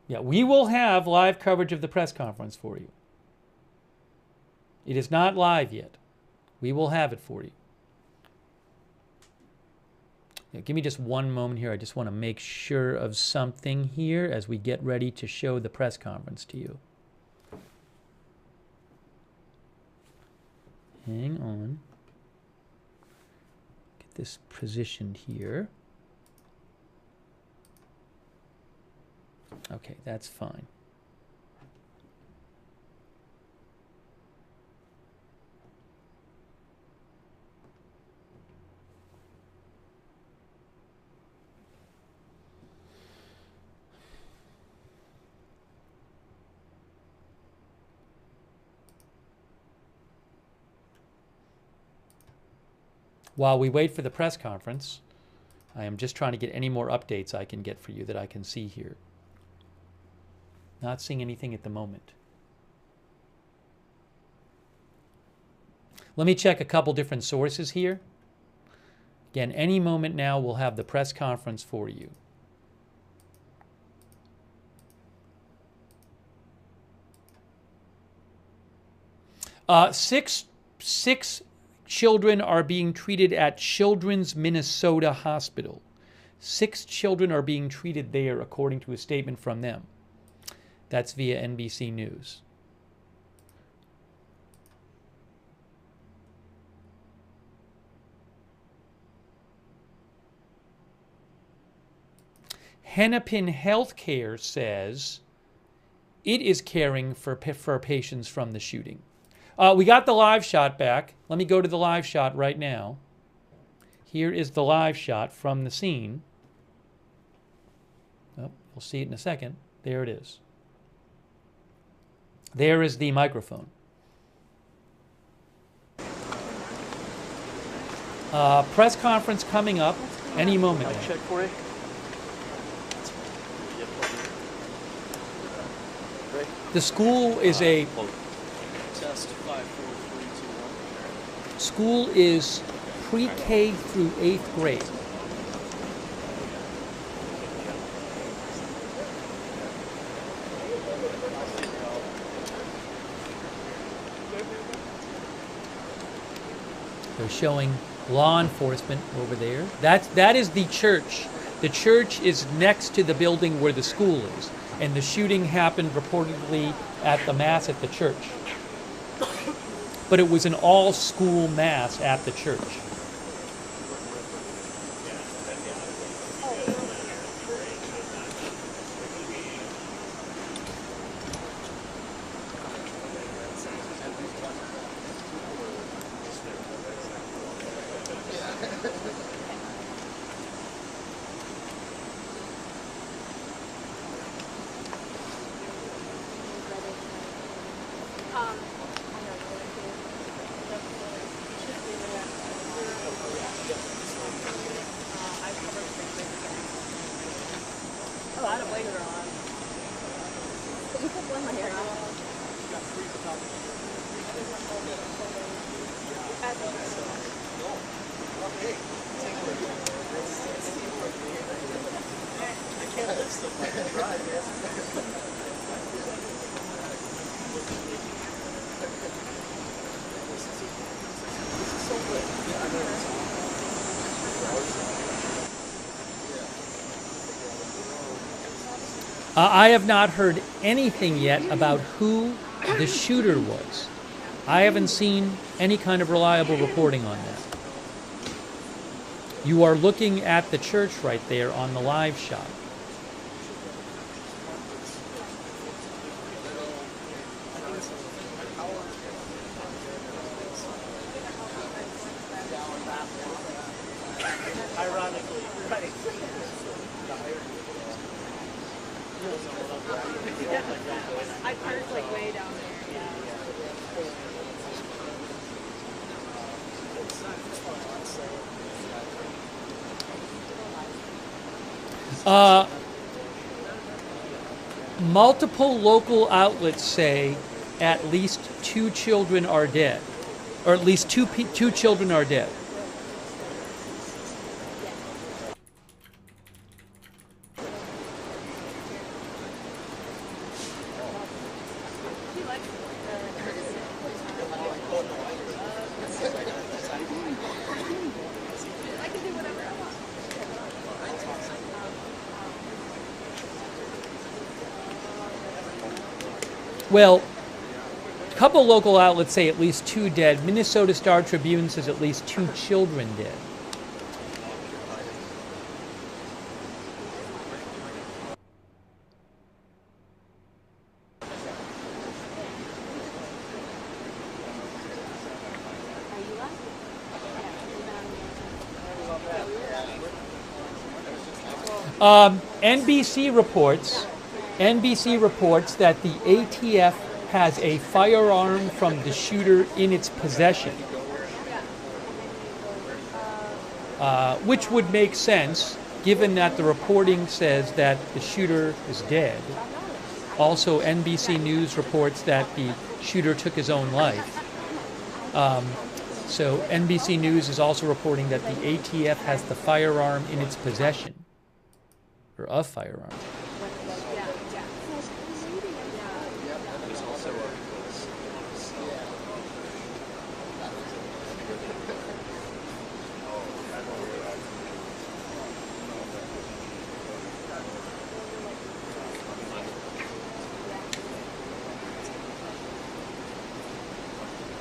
Yeah, we will have live coverage of the press conference for you. It is not live yet. We will have it for you. Yeah, give me just one moment here. I just want to make sure of something here as we get ready to show the press conference to you. Hang on. Get this positioned here. Okay, that's fine. While we wait for the press conference, I am just trying to get any more updates I can get for you that I can see here. Not seeing anything at the moment. Let me check a couple different sources here. Again, any moment now we'll have the press conference for you. Six children are being treated at Children's Minnesota Hospital. 6 children are being treated there, according to a statement from them. That's via NBC News. Hennepin Healthcare says it is caring for patients from the shooting. We got the live shot back. Let me go to the live shot right now. Here is the live shot from the scene. Oh, you'll see it in a second. There it is. There is the microphone. Press conference coming up any moment. Check for it. The school is a school is pre-K through 8th grade. They're showing law enforcement over there. That is the church. The church is next to the building where the school is. And the shooting happened reportedly at the mass at the church. But it was an all-school mass at the church. I have not heard anything yet about who the shooter was. I haven't seen any kind of reliable reporting on that. You are looking at the church right there on the live shot. I parked like way down there. Multiple local outlets say at least 2 children are dead, or at least two children are dead. Well, a couple local outlets say at least 2 dead. Minnesota Star Tribune says at least 2 children dead. NBC reports that the ATF has a firearm from the shooter in its possession. which would make sense given that the reporting says that the shooter is dead. Also, NBC News reports that the shooter took his own life. So NBC News is also reporting that the ATF has the firearm in its possession, or a firearm.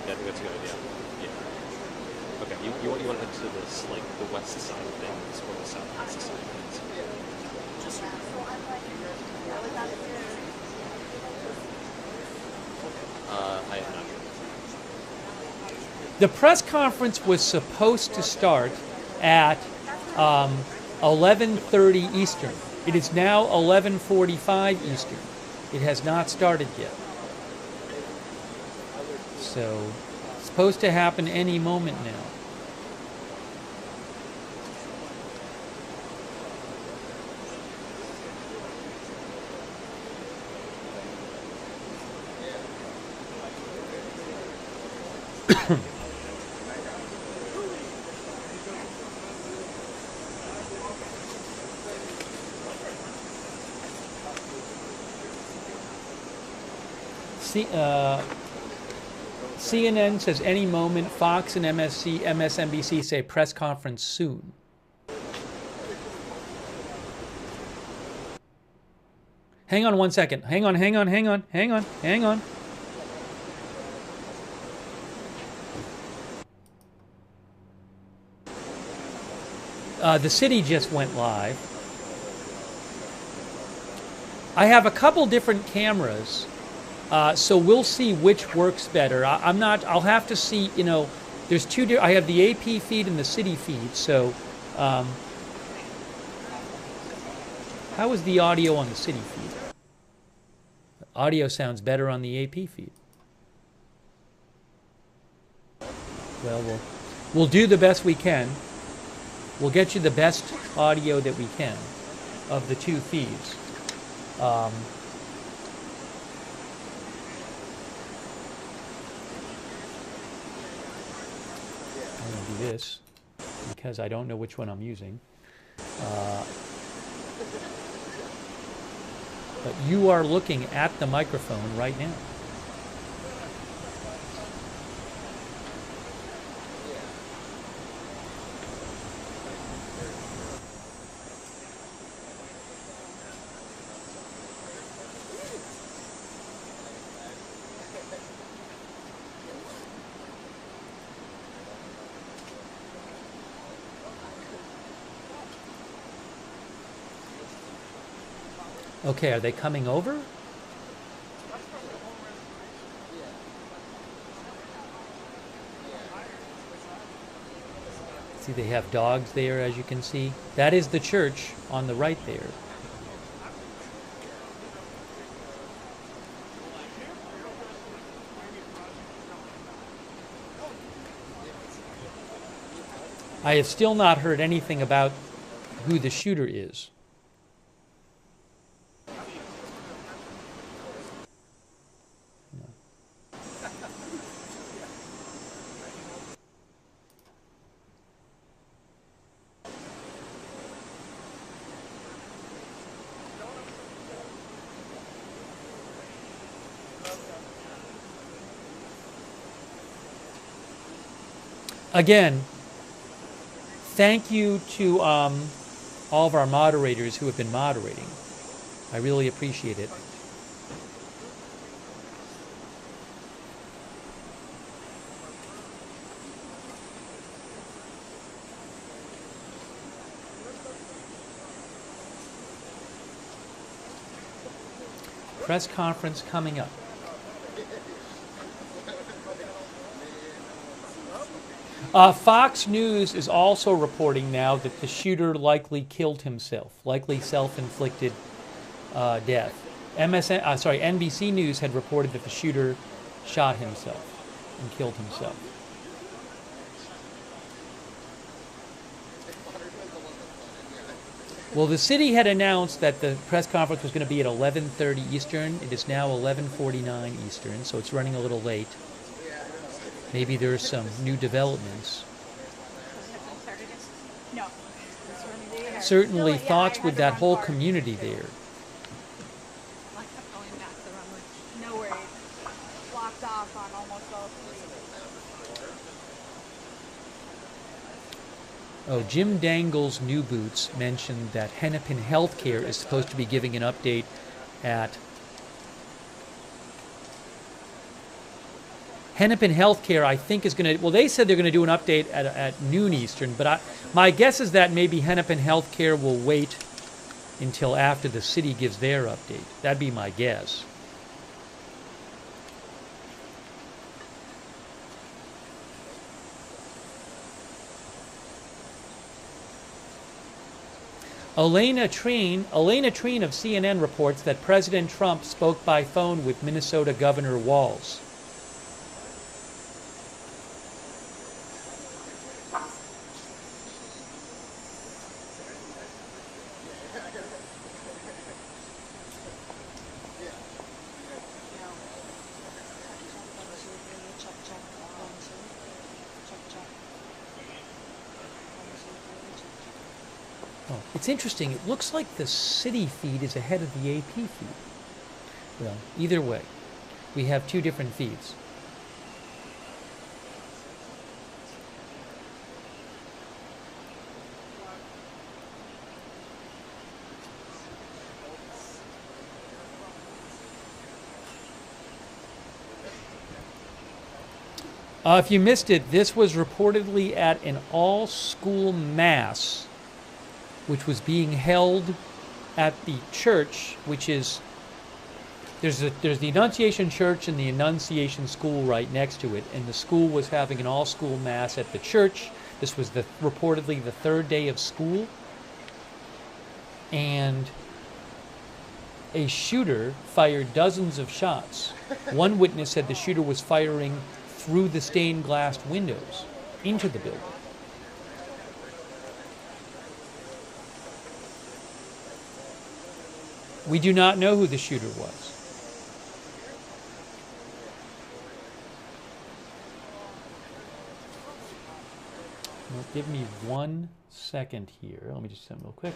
Yeah, I think that's a good idea. Yeah. Okay, you want to head to this, like, the west side of things, or the southwest side of things? I am not sure. The press conference was supposed to start at 11:30 Eastern. It is now 11:45 Eastern. It has not started yet. So, it's supposed to happen any moment now. CNN says any moment. Fox and MSNBC say press conference soon. Hang on one second. Hang on. The city just went live. I have a couple different cameras. So we'll see which works better. I'll have to see, there's two, I have the AP feed and the city feed, so, how is the audio on the city feed? The audio sounds better on the AP feed. Well, we'll do the best we can. We'll get you the best audio that we can of the two feeds. I'm going to do this because I don't know which one I'm using. But you are looking at the microphone right now. Okay, are they coming over? See, they have dogs there, as you can see. That is the church on the right there. I have still not heard anything about who the shooter is. Again, thank you to all of our moderators who have been moderating. I really appreciate it. Press conference coming up. Fox News is also reporting now that the shooter likely killed himself, likely self-inflicted death. NBC News had reported that the shooter shot himself and killed himself. Well, the city had announced that the press conference was going to be at 11:30 Eastern. It is now 11:49 Eastern, so it's running a little late. Maybe there's some new developments. No. Certainly thoughts with that whole community there. I kept going back there. I'm like, no way. Blocked off on almost all three. Oh, Jim Dangle's New Boots mentioned that Hennepin Healthcare is supposed to be giving an update at Hennepin Healthcare, I think, is going to, well, they said they're going to do an update at noon Eastern, but my guess is that maybe Hennepin Healthcare will wait until after the city gives their update. That'd be my guess. Elena Treen of CNN reports that President Trump spoke by phone with Minnesota Governor Walz. It's interesting. It looks like the city feed is ahead of the AP feed. Well, either way, we have two different feeds. If you missed it, this was reportedly at an all-school mass which was being held at the church, which is, there's the Annunciation Church and the Annunciation School right next to it, and the school was having an all-school mass at the church. This was reportedly the third day of school, and a shooter fired dozens of shots. One witness said the shooter was firing through the stained glass windows into the building. We do not know who the shooter was. Well, give me 1 second here. Let me just send real quick.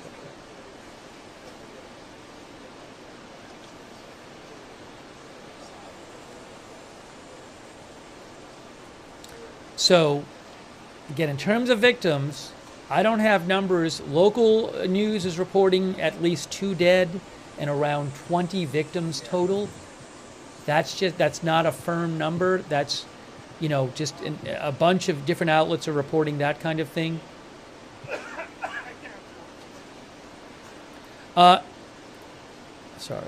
So, again, in terms of victims, I don't have numbers. Local news is reporting at least 2 dead and around 20 victims total. That's not a firm number. That's, you know, just a bunch of different outlets are reporting that kind of thing. Sorry.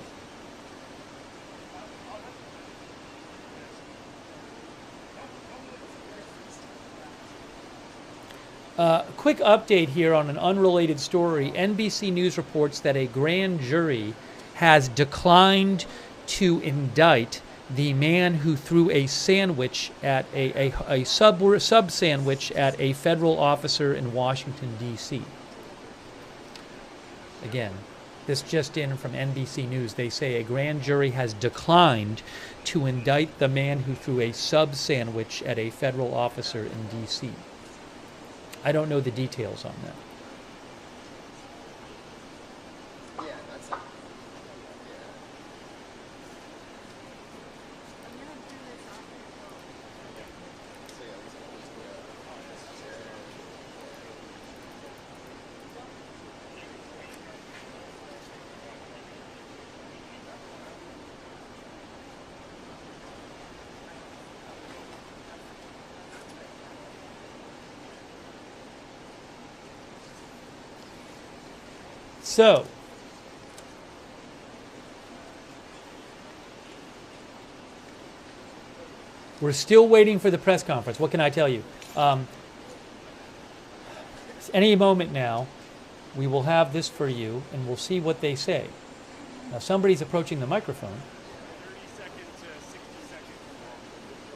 Quick update here on an unrelated story. NBC News reports that a grand jury has declined to indict the man who threw a sandwich at a sub sandwich at a federal officer in Washington, D.C. Again, this just in from NBC News. They say a grand jury has declined to indict the man who threw a sub sandwich at a federal officer in D.C. I don't know the details on that. So, we're still waiting for the press conference. What can I tell you? Any moment now, we will have this for you, and we'll see what they say. Now, somebody's approaching the microphone.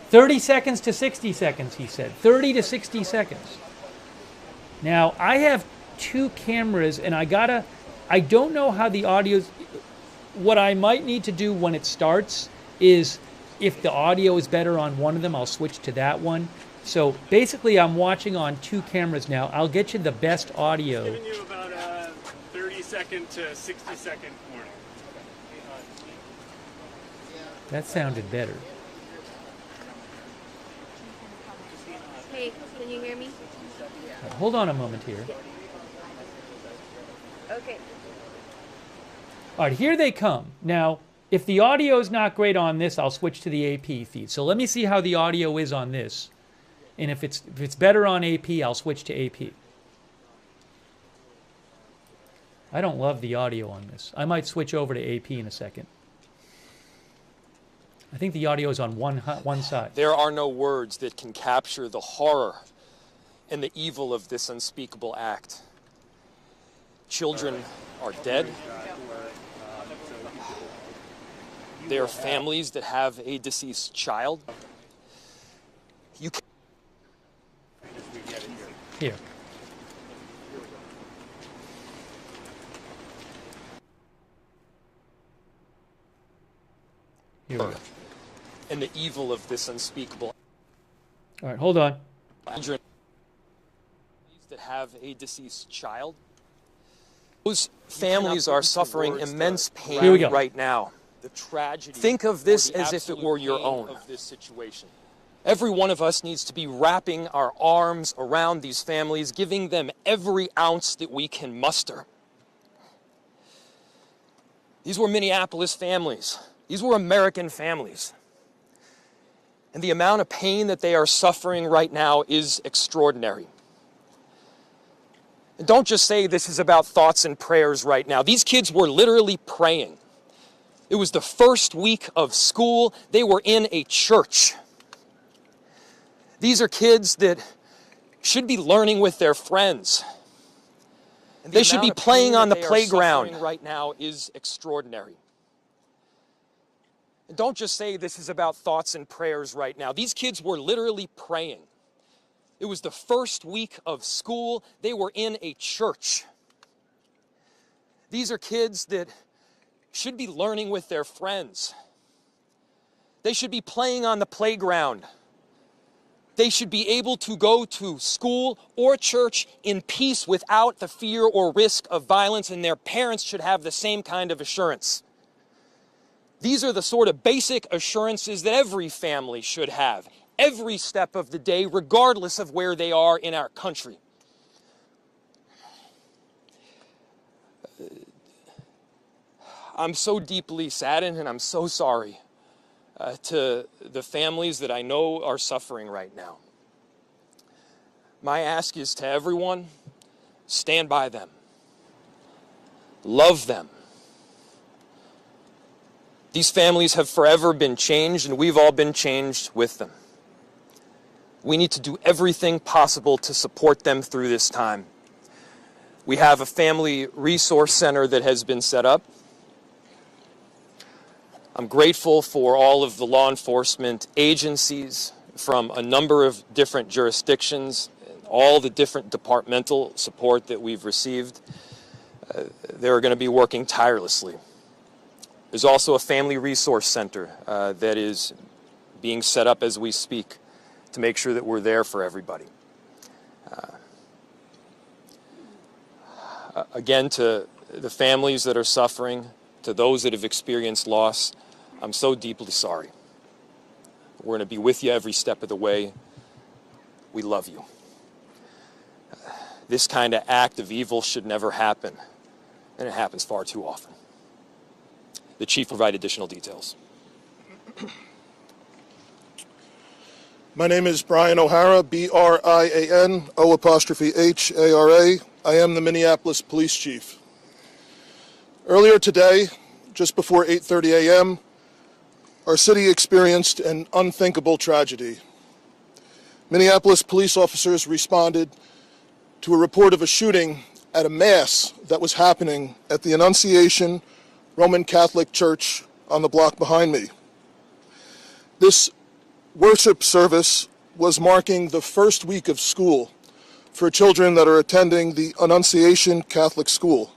30 seconds to 60 seconds, he said. 30 to 60 seconds. Now, I have 2 cameras, and I gotta I don't know how the audio's... What I might need to do when it starts is, if the audio is better on one of them, I'll switch to that one. So basically, I'm watching on 2 cameras now. I'll get you the best audio. Giving you about a 30-second to 60-second warning. That sounded better. Hey, can you hear me? Hold on a moment here. Okay. All right, here they come. Now, if the audio is not great on this, I'll switch to the AP feed. So let me see how the audio is on this. And if it's better on AP, I'll switch to AP. I don't love the audio on this. I might switch over to AP in a second. I think the audio is on one side. There are no words that can capture the horror and the evil of this unspeakable act. Children are dead. There are families that have a deceased child. You can... Here. Here we go. And the evil of this unspeakable. All right, hold on. Children that have a deceased child. Those families are suffering immense pain right now. The tragedy. Think of this as if it were your own. Of this situation. Every one of us needs to be wrapping our arms around these families, giving them every ounce that we can muster. These were Minneapolis families. These were American families. And the amount of pain that they are suffering right now is extraordinary. And don't just say this is about thoughts and prayers right now. These kids were literally praying. It was the first week of school. They were in a church. These are kids that should be learning with their friends. And they should be playing on the playground. Right now is extraordinary. And don't just say this is about thoughts and prayers right now. These kids were literally praying. It was the first week of school. They were in a church. These are kids that should be learning with their friends. They should be playing on the playground. They should be able to go to school or church in peace without the fear or risk of violence, and their parents should have the same kind of assurance. These are the sort of basic assurances that every family should have, every step of the day, regardless of where they are in our country. I'm so deeply saddened, and I'm so sorry to the families that I know are suffering right now. My ask is to everyone, stand by them. Love them. These families have forever been changed, and we've all been changed with them. We need to do everything possible to support them through this time. We have a family resource center that has been set up. I'm grateful for all of the law enforcement agencies from a number of different jurisdictions, and all the different departmental support that we've received. They're going to be working tirelessly. There's also a family resource center that is being set up as we speak to make sure that we're there for everybody. Again, to the families that are suffering, to those that have experienced loss, I'm so deeply sorry. We're going to be with you every step of the way. We love you. This kind of act of evil should never happen, and it happens far too often. The chief will provide additional details. My name is Brian O'Hara, B-R-I-A-N, O''H-A-R-A. I am the Minneapolis Police Chief. Earlier today, just before 8:30 a.m., our city experienced an unthinkable tragedy. Minneapolis police officers responded to a report of a shooting at a mass that was happening at the Annunciation Roman Catholic Church on the block behind me. This worship service was marking the first week of school for children that are attending the Annunciation Catholic School.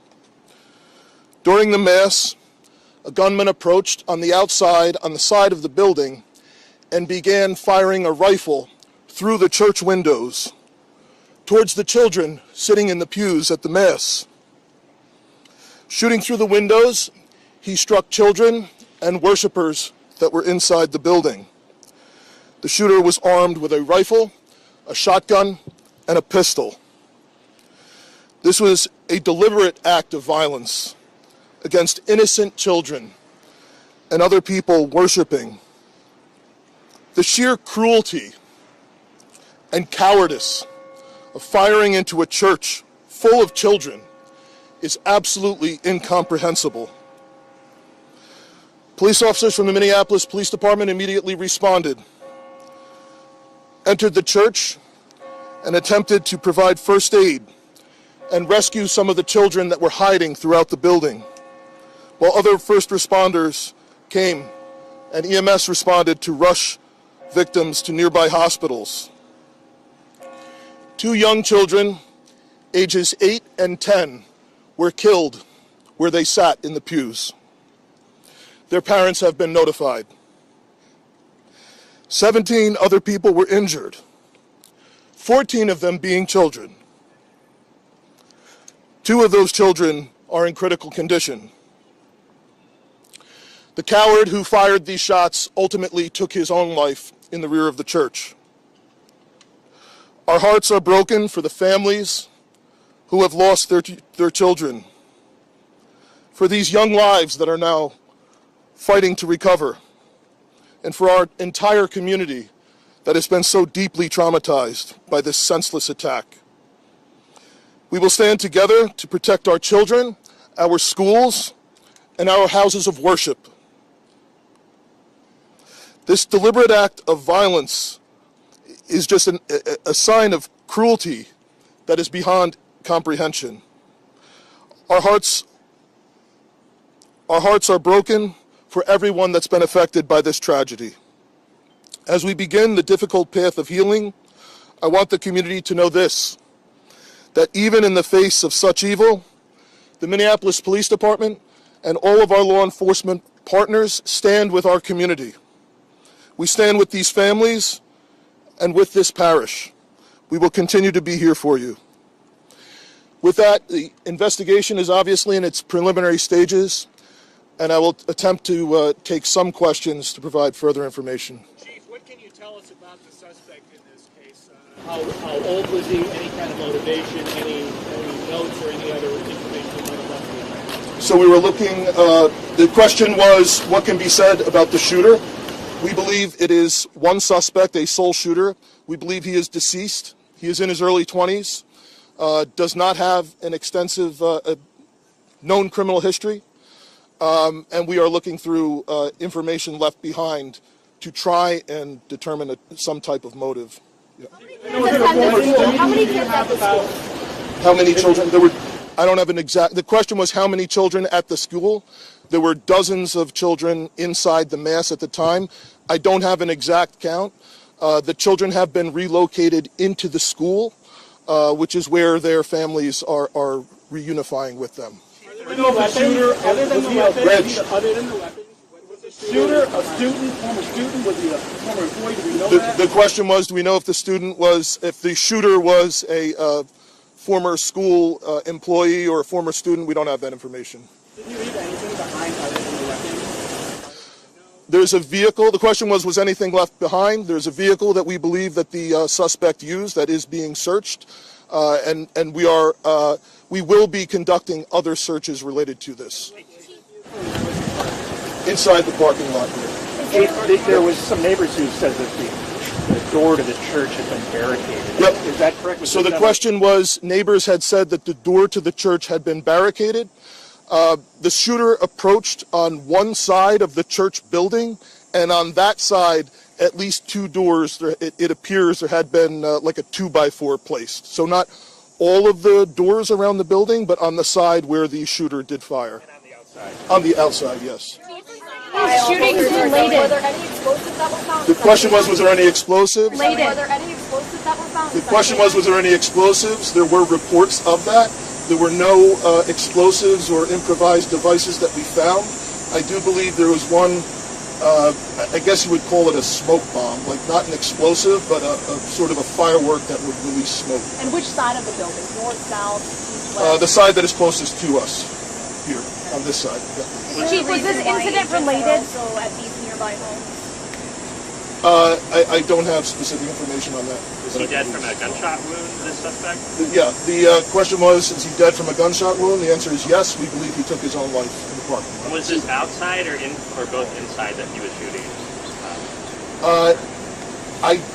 During the Mass, a gunman approached on the outside, on the side of the building, and began firing a rifle through the church windows towards the children sitting in the pews at the Mass. Shooting through the windows, he struck children and worshipers that were inside the building. The shooter was armed with a rifle, a shotgun, and a pistol. This was a deliberate act of violence against innocent children and other people worshiping. The sheer cruelty and cowardice of firing into a church full of children is absolutely incomprehensible. Police officers from the Minneapolis Police Department immediately responded, entered the church, and attempted to provide first aid and rescue some of the children that were hiding throughout the building, while other first responders came and EMS responded to rush victims to nearby hospitals. 2 young children, ages 8 and 10, were killed where they sat in the pews. Their parents have been notified. 17 other people were injured, 14 of them being children. 2 of those children are in critical condition. The coward who fired these shots ultimately took his own life in the rear of the church. Our hearts are broken for the families who have lost their children, for these young lives that are now fighting to recover, and for our entire community that has been so deeply traumatized by this senseless attack. We will stand together to protect our children, our schools, and our houses of worship. This deliberate act of violence is just a sign of cruelty that is beyond comprehension. Our hearts are broken for everyone that's been affected by this tragedy. As we begin the difficult path of healing, I want the community to know this, that even in the face of such evil, the Minneapolis Police Department and all of our law enforcement partners stand with our community. We stand with these families and with this parish. We will continue to be here for you. With that, the investigation is obviously in its preliminary stages, and I will attempt to take some questions to provide further information. Chief, what can you tell us about the suspect in this case? How old was he? Any kind of motivation? Any notes or any other information you might have left behind? So we were looking, the question was, what can be said about the shooter? We believe it is one suspect, a sole shooter. We believe he is deceased. He is in his early 20s, does not have an extensive known criminal history, and we are looking through information left behind to try and determine some type of motive. Yeah. How many kids at the school? How many children? There were. I don't have an exact. The question was how many children at the school. There were dozens of children inside the Mass at the time. I don't have an exact count. The children have been relocated into the school, which is where their families are reunifying with them. Other than the weapons, was the shooter a student, former student? Was he a former employee? Do we know that? The question was, do we know if the shooter was a former school employee or a former student? We don't have that information. Did you leave anything behind other than the weapons? There's a vehicle. The question was anything left behind? There's a vehicle that we believe that the suspect used that is being searched, and we will be conducting other searches related to this. Inside the parking lot here. There was some neighbors who said that the door to the church had been barricaded. Yep. Is that correct? So the question was, neighbors had said that the door to the church had been barricaded. The shooter approached on one side of the church building, and on that side, at least 2 doors, it appears there had been like a 2x4 placed. So not all of the doors around the building, but on the side where the shooter did fire. And on the outside? On the outside, yes. Shootings related. Were there any explosives that were found? The question was there any explosives? Were there any explosives that were found? The question was there any explosives? There were reports of that. There were no explosives or improvised devices that we found. I do believe there was one, I guess you would call it a smoke bomb, like not an explosive, but a sort of a firework that would release smoke. And which side of the building? North, south, east, west? The side that is closest to us, here, on this side. Yeah. Chief, was this incident related? So at these nearby homes? I don't have specific information on that. Was he dead from a gunshot wound, this suspect? Yeah, the question was, is he dead from a gunshot wound? The answer is yes. We believe he took his own life in the parking lot. Was this outside or both inside that he was shooting?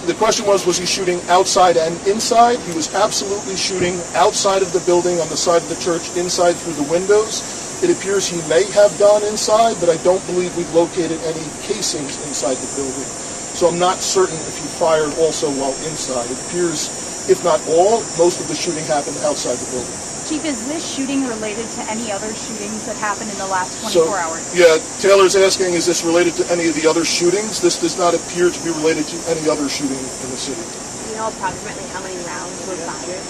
The question was he shooting outside and inside? He was absolutely shooting outside of the building, on the side of the church, inside through the windows. It appears he may have gone inside, but I don't believe we've located any casings inside the building. So I'm not certain if he fired also while inside. It appears, if not all, most of the shooting happened outside the building. Chief, is this shooting related to any other shootings that happened in the last 24 hours? Yeah, Taylor's asking, is this related to any of the other shootings? This does not appear to be related to any other shooting in the city. Do you know approximately how many rounds were fired?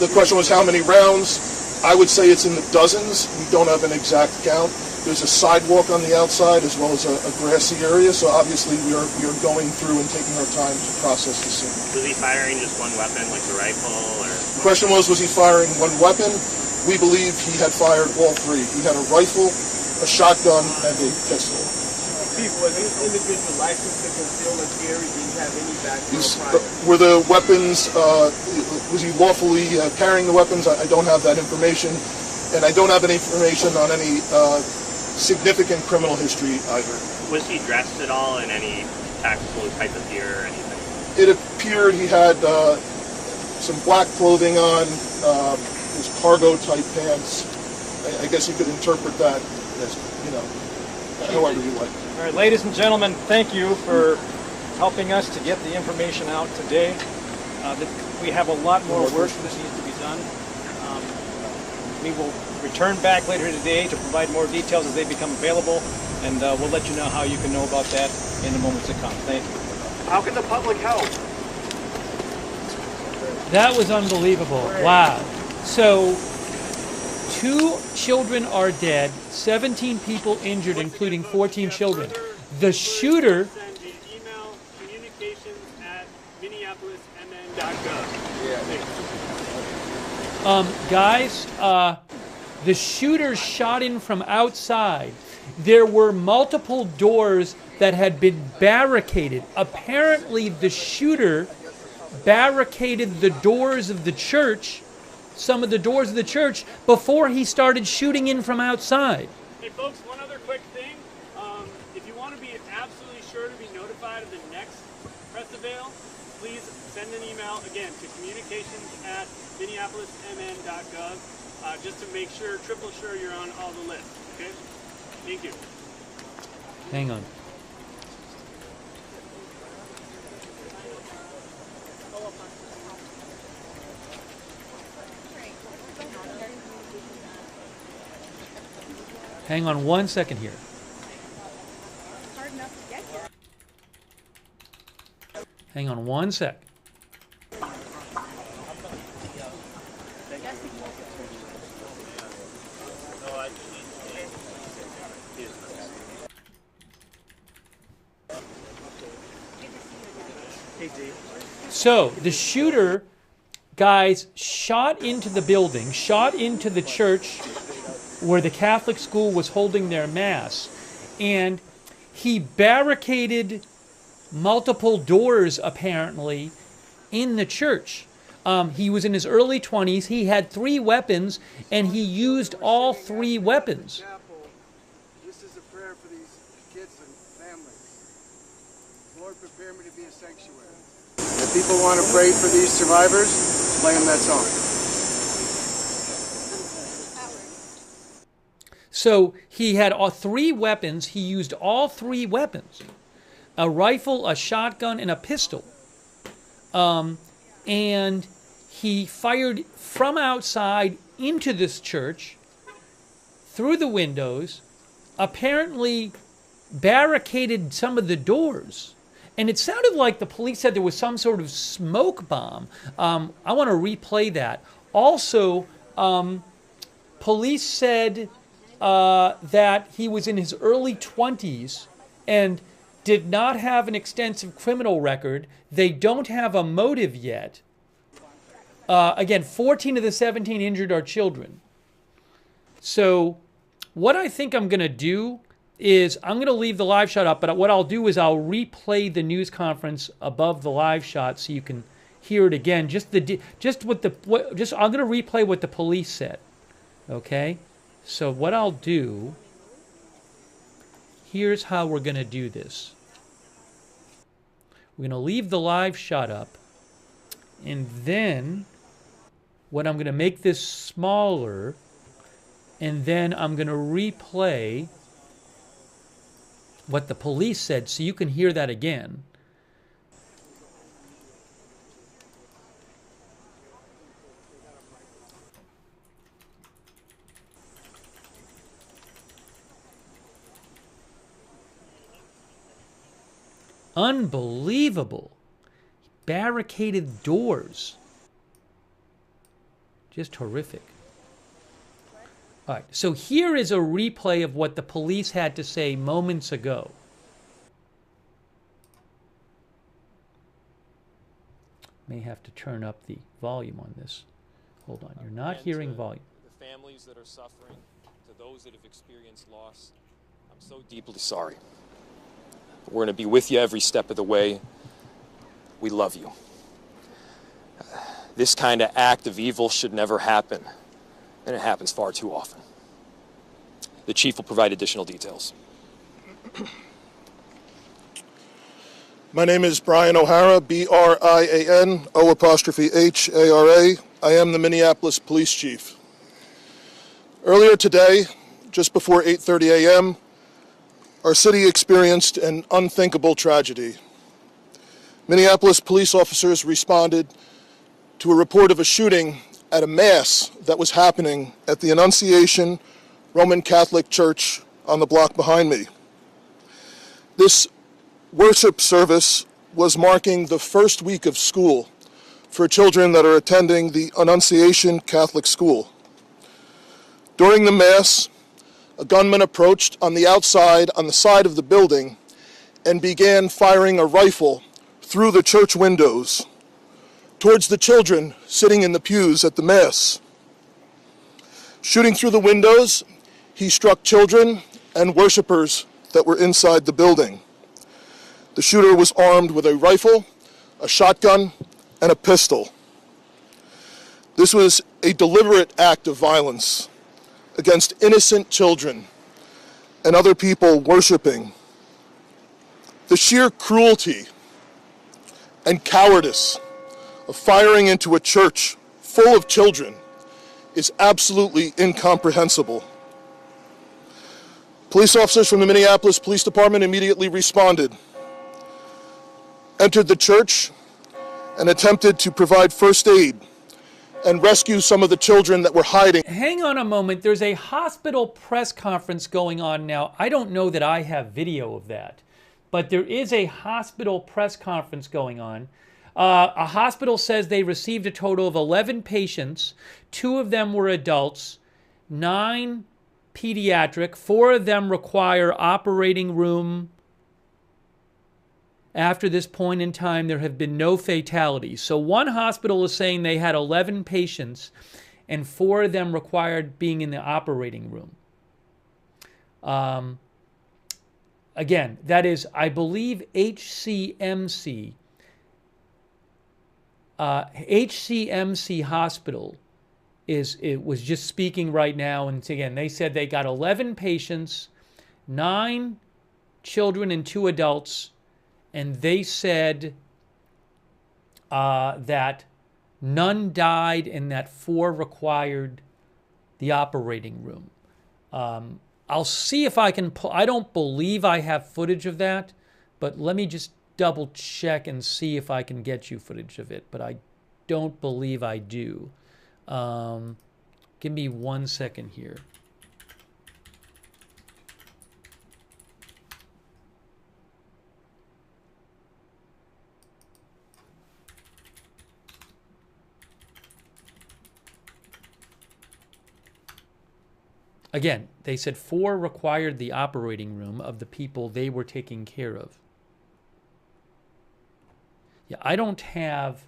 The question was how many rounds? I would say it's in the dozens. We don't have an exact count. There's a sidewalk on the outside as well as a grassy area, so obviously we are going through and taking our time to process the scene. Was he firing just one weapon, like the rifle, or? The question was he firing one weapon? We believe he had fired all three. He had a rifle, a shotgun, and a pistol. Chief, was this individual licensed to conceal or carry? Did he have any background prior? Were the weapons, was he lawfully carrying the weapons? I don't have that information, and I don't have any information on any significant criminal history either. Was he dressed at all in any tactical type of gear or anything? It appeared he had some black clothing on, his cargo type pants. I guess you could interpret that as, however you like. All right, ladies and gentlemen, thank you for helping us to get the information out today. We have a lot more work that needs to be done. We will return back later today to provide more details as they become available, and we'll let you know how you can know about that in the moments to come. Thank you. How can the public help? That was unbelievable. Wow. So, 2 children are dead, 17 people injured, including 14 children. The shooter... Send an email, communications@minneapolismn.gov. Guys, the shooter shot in from outside. There were multiple doors that had been barricaded. Apparently, the shooter barricaded the doors of the church, some of the doors of the church, before he started shooting in from outside. Hey folks, one other quick thing. If you want to be absolutely sure to be notified of the next press avail, please send an email, again, to communications@minneapolismn.gov, just to make sure, triple sure you're on all the lists, okay? Thank you. Hang on. Hang on 1 second here. Hang on 1 sec. So the shooter, guys, shot into the building, shot into the church where the Catholic school was holding their mass, and he barricaded multiple doors, apparently, in the church. He was in his early 20s. He had 3 weapons, and he used all 3 weapons. This is a prayer for these kids and families. Lord, prepare me to be a sanctuary. If people want to pray for these survivors, play them that song. So he had 3 weapons. He used all 3 weapons. A rifle, a shotgun, and a pistol. And he fired from outside into this church, through the windows, apparently barricaded some of the doors. And it sounded like the police said there was some sort of smoke bomb. I want to replay that. Also, Police said that he was in his early 20s and did not have an extensive criminal record. They don't have a motive yet. Again, 14 of the 17 injured are children. So what I think I'm going to do is I'm going to leave the live shot up, but what I'll do is I'll replay the news conference above the live shot so you can hear it again. I'm going to replay what the police said. Okay? So what I'll do, here's how we're going to do this. We're going to leave the live shot up, and then what I'm going to make this smaller, and then I'm going to replay what the police said so you can hear that again. Unbelievable. Barricaded doors. Just horrific. All right, so here is a replay of what the police had to say moments ago. May have to turn up the volume on this. Hold on, you're not hearing volume. The families that are suffering, to those that have experienced loss, I'm so deeply sorry. We're going to be with you every step of the way. We love you. This kind of act of evil should never happen, and it happens far too often. The chief will provide additional details. My name is Brian O'Hara, B-R-I-A-N, O''H-A-R-A. I am the Minneapolis Police Chief. Earlier today, just before 8:30 a.m., our city experienced an unthinkable tragedy. Minneapolis police officers responded to a report of a shooting at a mass that was happening at the Annunciation Roman Catholic Church on the block behind me. This worship service was marking the first week of school for children that are attending the Annunciation Catholic School. During the Mass, a gunman approached on the outside, on the side of the building, and began firing a rifle through the church windows towards the children sitting in the pews at the Mass. Shooting through the windows, he struck children and worshipers that were inside the building. The shooter was armed with a rifle, a shotgun, and a pistol. This was a deliberate act of violence against innocent children and other people worshiping. The sheer cruelty and cowardice of firing into a church full of children is absolutely incomprehensible. Police officers from the Minneapolis Police Department immediately responded, entered the church, and attempted to provide first aid and rescue some of the children that were hiding. Hang on a moment. There's a hospital press conference going on now. I don't know that I have video of that, but there is a hospital press conference going on. A hospital says they received a total of 11 patients. 2 of them were adults, 9 pediatric. 4 of them require operating room. After this point in time, there have been no fatalities. So one hospital is saying they had 11 patients, and 4 of them required being in the operating room. Again, that is, I believe, HCMC. HCMC Hospital was just speaking right now, and again, they said they got 11 patients, 9 children and 2 adults, and they said that none died and that 4 required the operating room. I'll see if I can pull. I don't believe I have footage of that, but let me just double check and see if I can get you footage of it, but I don't believe I do. Give me 1 second here. Again, they said 4 required the operating room of the people they were taking care of. Yeah, I don't have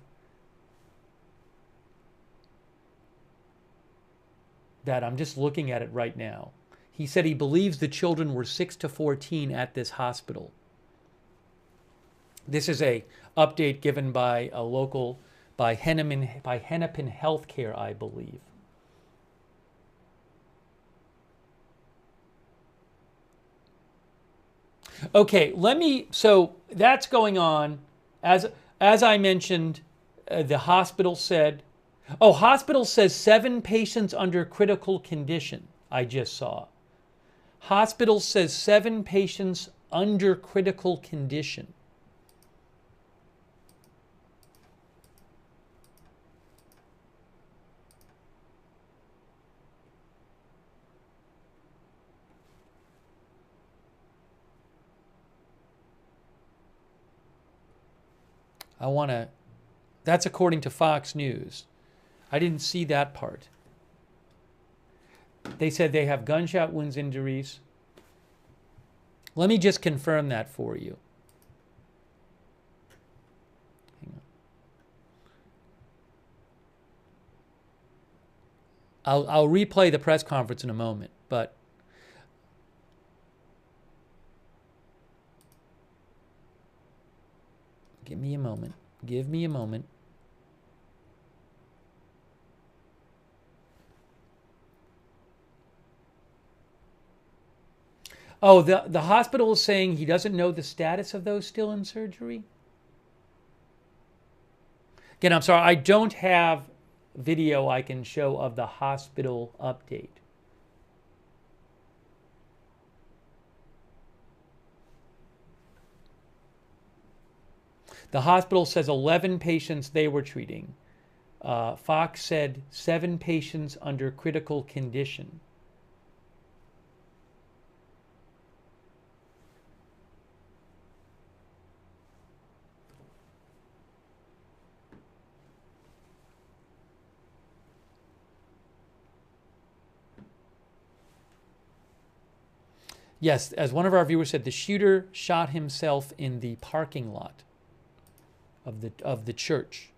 that. I'm just looking at it right now. He said he believes the children were 6 to 14 at this hospital. This is a update given by a local, by Hennepin Healthcare, I believe. Okay, so that's going on. As I mentioned, the hospital said, hospital says 7 patients under critical condition, I just saw. Hospital says 7 patients under critical condition. That's according to Fox News. I didn't see that part. They said they have gunshot wounds injuries. Let me just confirm that for you. Hang on. I'll replay the press conference in a moment, but give me a moment. Give me a moment. Oh, the hospital is saying he doesn't know the status of those still in surgery? Again, I'm sorry, I don't have video I can show of the hospital update. The hospital says 11 patients they were treating. Fox said 7 patients under critical condition. Yes, as one of our viewers said, the shooter shot himself in the parking lot of the church.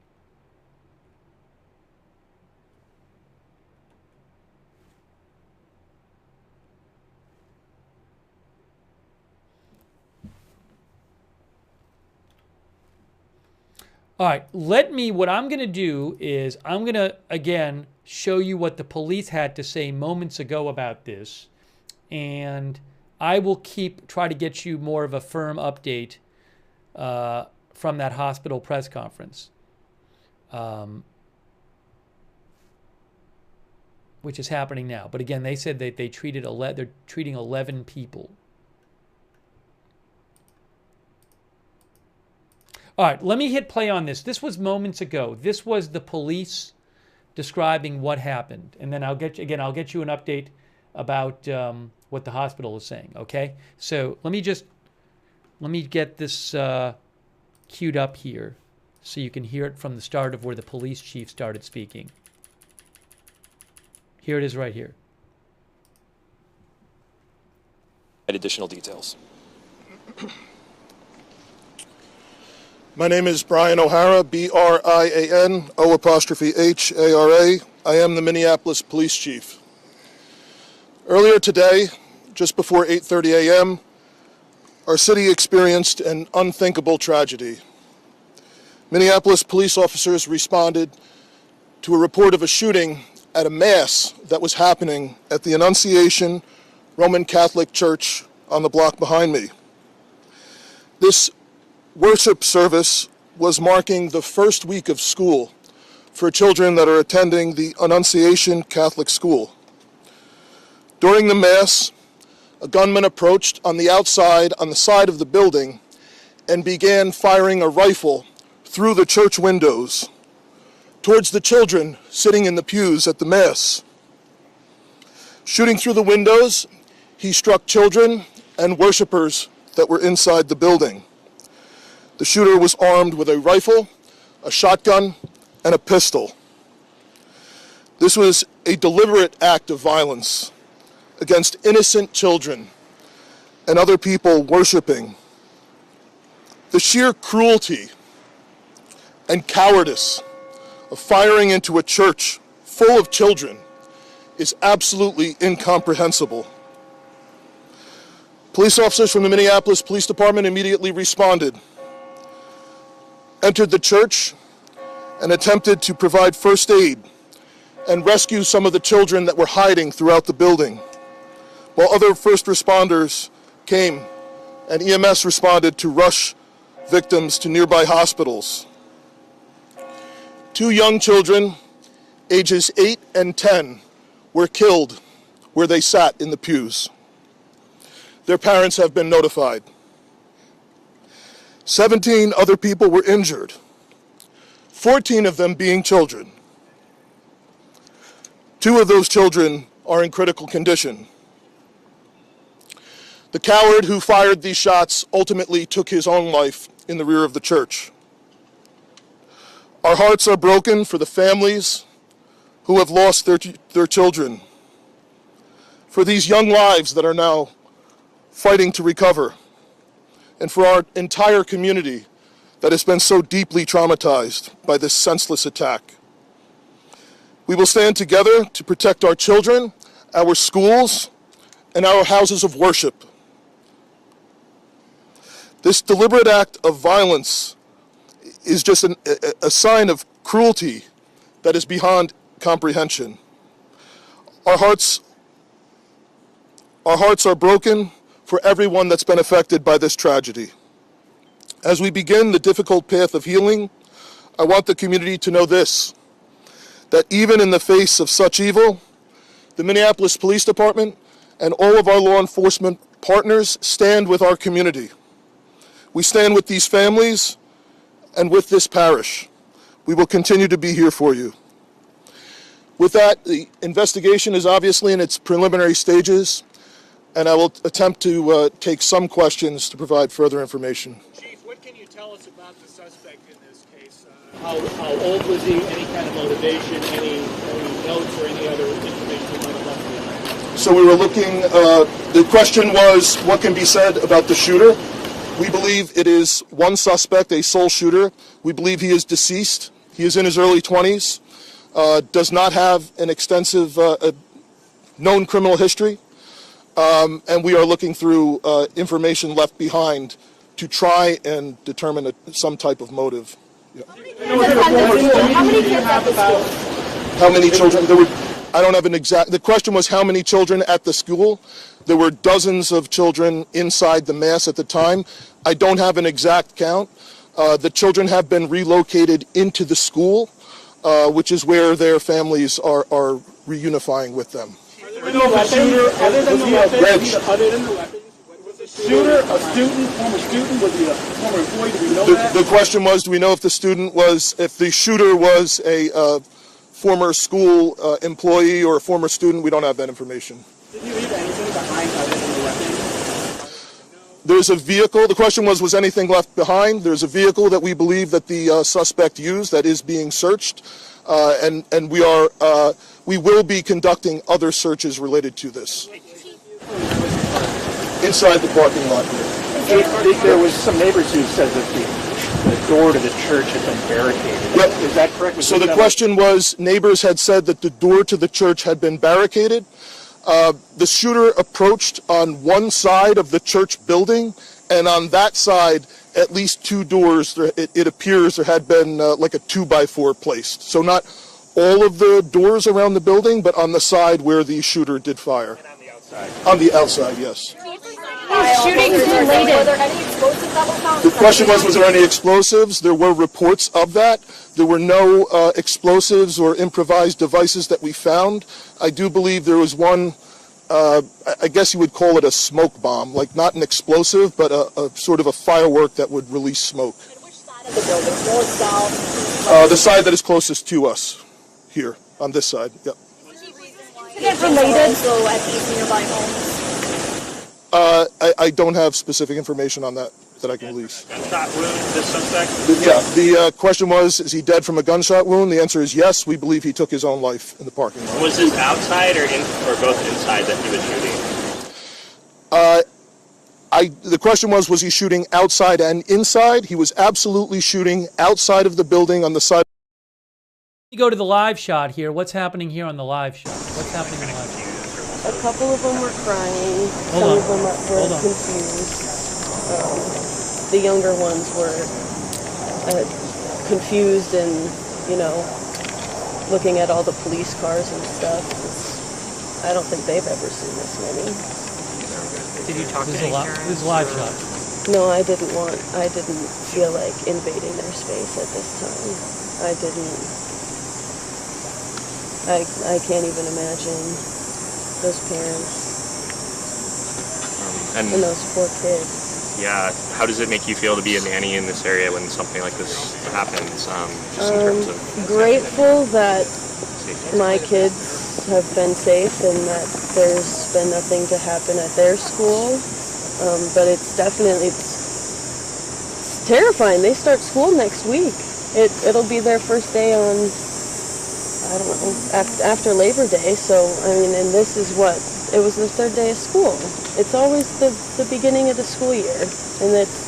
All right, what I'm going to do is I'm going to, again, show you what the police had to say moments ago about this, and I will try to get you more of a firm update from that hospital press conference, which is happening now. But again, they said that they're treating 11 people. All right, let me hit play on this. This was moments ago. This was the police describing what happened, and then I'll get you an update about what the hospital is saying. Okay, so let me get this queued up here so you can hear it from the start of where the police chief started speaking. Here it is right here. Additional details. My name is Brian O'Hara, B-R-I-A-N, O''H-A-R-A. I am the Minneapolis Police Chief. Earlier today, just before 8:30 a.m., our city experienced an unthinkable tragedy. Minneapolis police officers responded to a report of a shooting at a mass that was happening at the Annunciation Roman Catholic Church on the block behind me. This worship service was marking the first week of school for children that are attending the Annunciation Catholic School. During the Mass, a gunman approached on the outside, on the side of the building, and began firing a rifle through the church windows towards the children sitting in the pews at the Mass. Shooting through the windows, he struck children and worshipers that were inside the building. The shooter was armed with a rifle, a shotgun, and a pistol. This was a deliberate act of violence against innocent children and other people worshiping. The sheer cruelty and cowardice of firing into a church full of children is absolutely incomprehensible. Police officers from the Minneapolis Police Department immediately responded, entered the church, and attempted to provide first aid and rescue some of the children that were hiding throughout the building, while other first responders came and EMS responded to rush victims to nearby hospitals. 2 young children, ages 8 and 10, were killed where they sat in the pews. Their parents have been notified. 17 other people were injured, 14 of them being children. 2 of those children are in critical condition. The coward who fired these shots ultimately took his own life in the rear of the church. Our hearts are broken for the families who have lost their children, for these young lives that are now fighting to recover, and for our entire community that has been so deeply traumatized by this senseless attack. We will stand together to protect our children, our schools, and our houses of worship. This deliberate act of violence is just a sign of cruelty that is beyond comprehension. Our hearts are broken for everyone that's been affected by this tragedy. As we begin the difficult path of healing, I want the community to know this, that even in the face of such evil, the Minneapolis Police Department and all of our law enforcement partners stand with our community. We stand with these families and with this parish. We will continue to be here for you. With that, the investigation is obviously in its preliminary stages, and I will attempt to take some questions to provide further information. Chief, what can you tell us about the suspect in this case? How old was he? Any kind of motivation? Any notes or any other information you might have left behind? So we were looking, the question was, what can be said about the shooter? We believe it is one suspect, a sole shooter. We believe he is deceased. He is in his early 20s, does not have an extensive known criminal history, and we are looking through information left behind to try and determine some type of motive. Yeah. How many kids at the school? How many children? I don't have an exact, the question was how many children at the school. There were dozens of children inside the mass at the time. I don't have an exact count. The children have been relocated into the school, which is where their families are reunifying with them. Other than the weapons, was the shooter a student, former student? Was he a former employee? Do we know that? The question was, do we know if the shooter was a former school employee or a former student? We don't have that information. Did you leave anything behind other than the weapons? There's a vehicle. The question was anything left behind? There's a vehicle that we believe that the suspect used that is being searched, and we will be conducting other searches related to this. Inside the parking lot here. There was some neighbors who said that the door to the church had been barricaded. Yep. Is that correct? So the question was, neighbors had said that the door to the church had been barricaded. The shooter approached on one side of the church building, and on that side, at least 2 doors, it appears there had been like a 2x4 placed. So not all of the doors around the building, but on the side where the shooter did fire. And on the outside? On the outside, yes. Shootings related. Were there any explosives that were found? The question was there any explosives? There were reports of that. There were no explosives or improvised devices that we found. I do believe there was one, I guess you would call it a smoke bomb, like not an explosive, but a sort of a firework that would release smoke. And which side of the building? North, south? The side that is closest to us, here, on this side, yep. Incident related? Also at these nearby homes? I don't have specific information on that. that I can release. Gunshot wound, this suspect? The question was, is he dead from a gunshot wound? The answer is yes. We believe he took his own life in the parking lot. Was this outside or both inside that he was shooting? The question was he shooting outside and inside? He was absolutely shooting outside of the building on the side. You go to the live shot here. What's happening here on the live shot? What's happening in the live shot? A couple of them were crying. Some of them were confused. The younger ones were confused and, looking at all the police cars and stuff. I don't think they've ever seen this many. Did you talk to any parents? This is a live shot. No, I didn't feel like invading their space at this time. I can't even imagine those parents and those poor kids. Yeah, how does it make you feel to be a nanny in this area when something like this happens? Just in terms of grateful that my kids have been safe and that there's been nothing to happen at their school. But it's definitely it's terrifying. They start school next week. It'll be their first day on, I don't know, after Labor Day. So, and this is it was the third day of school. It's always the beginning of the school year, and it's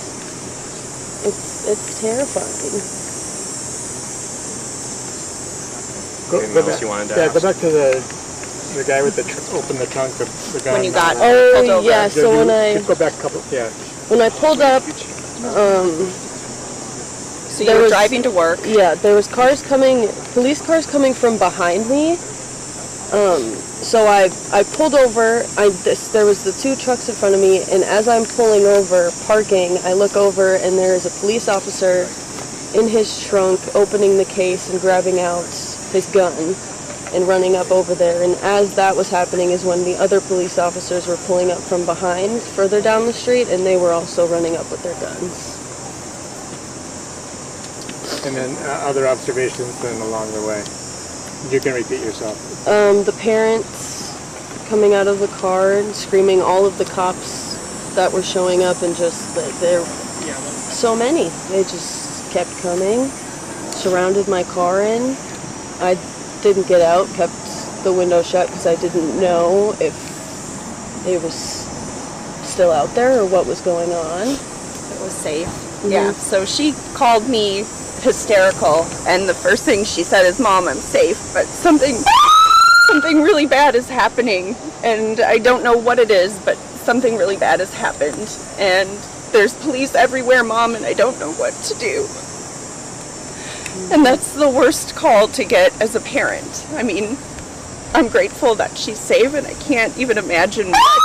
terrifying. Go back to the guy with open the trunk, the gun. When you got pulled over. Yeah. So when I go back a couple, when I pulled up, so you were driving to work. Yeah, there was police cars coming from behind me. So I pulled over. There was the two trucks in front of me, and as I'm pulling over, parking, I look over, and there is a police officer in his trunk, opening the case and grabbing out his gun and running up over there. And as that was happening is when the other police officers were pulling up from behind, further down the street, and they were also running up with their guns. And then other observations then along the way. You can repeat yourself. The parents coming out of the car and screaming, all of the cops that were showing up, and just there so many. They just kept coming, surrounded my car in. I didn't get out, kept the window shut because I didn't know if it was still out there or what was going on. It was safe. Mm-hmm. Yeah. So she called me hysterical, and the first thing she said is, "Mom, I'm safe, but something really bad is happening, and I don't know what it is, but something really bad has happened, and there's police everywhere, Mom, and I don't know what to do." And that's the worst call to get as a parent. I mean, I'm grateful that she's safe, and I can't even imagine what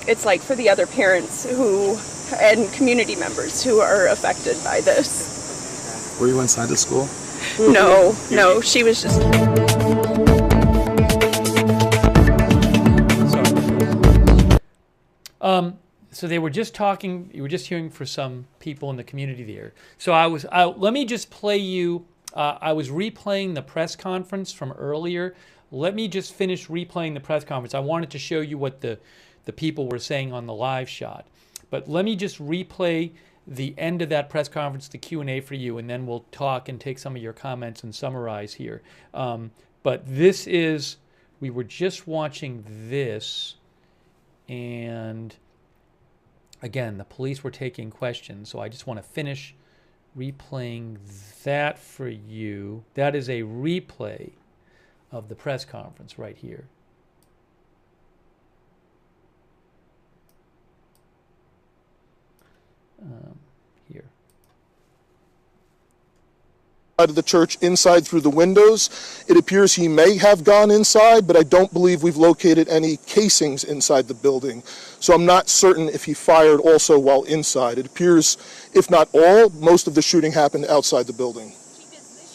it's like for the other parents and community members who are affected by this. Were you inside the school? No, she was just... So they were just talking, you were just hearing for some people in the community there. So let me just play you, I was replaying the press conference from earlier. Let me just finish replaying the press conference. I wanted to show you what the people were saying on the live shot. But let me just replay the end of that press conference, the Q&A for you, and then we'll talk and take some of your comments and summarize here. But this is, we were just watching this, and again, the police were taking questions, so I just want to finish replaying that for you. That is a replay of the press conference right here. Here. Out of the church inside through the windows. It appears he may have gone inside, but I don't believe we've located any casings inside the building. So I'm not certain if he fired also while inside. It appears, if not all, most of the shooting happened outside the building.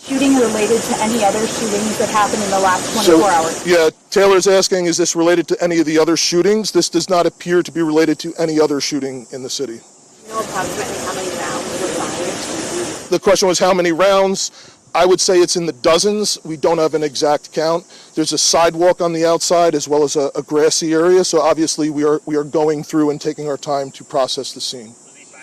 Shooting related to any other shootings that happened in the last 24 hours? Yeah, Taylor's asking, is this related to any of the other shootings? This does not appear to be related to any other shooting in the city. Know approximately how many rounds were fired? The question was how many rounds. I would say it's in the dozens. We don't have an exact count. There's a sidewalk on the outside as well as a grassy area, so obviously we are going through and taking our time to process the scene.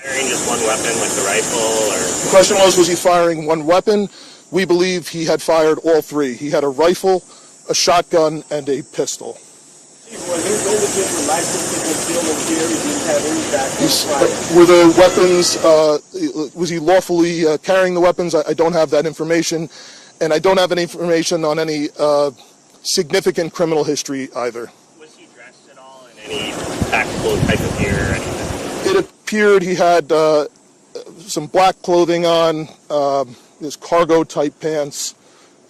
Firing just one weapon, like the rifle, or? The question was he firing one weapon? We believe he had fired all three. He had a rifle, a shotgun, and a pistol. Were the weapons, was he lawfully carrying the weapons? I don't have that information, and I don't have any information on any significant criminal history either. Was he dressed at all in any tactical type of gear or anything? It appeared he had some black clothing on, his cargo-type pants.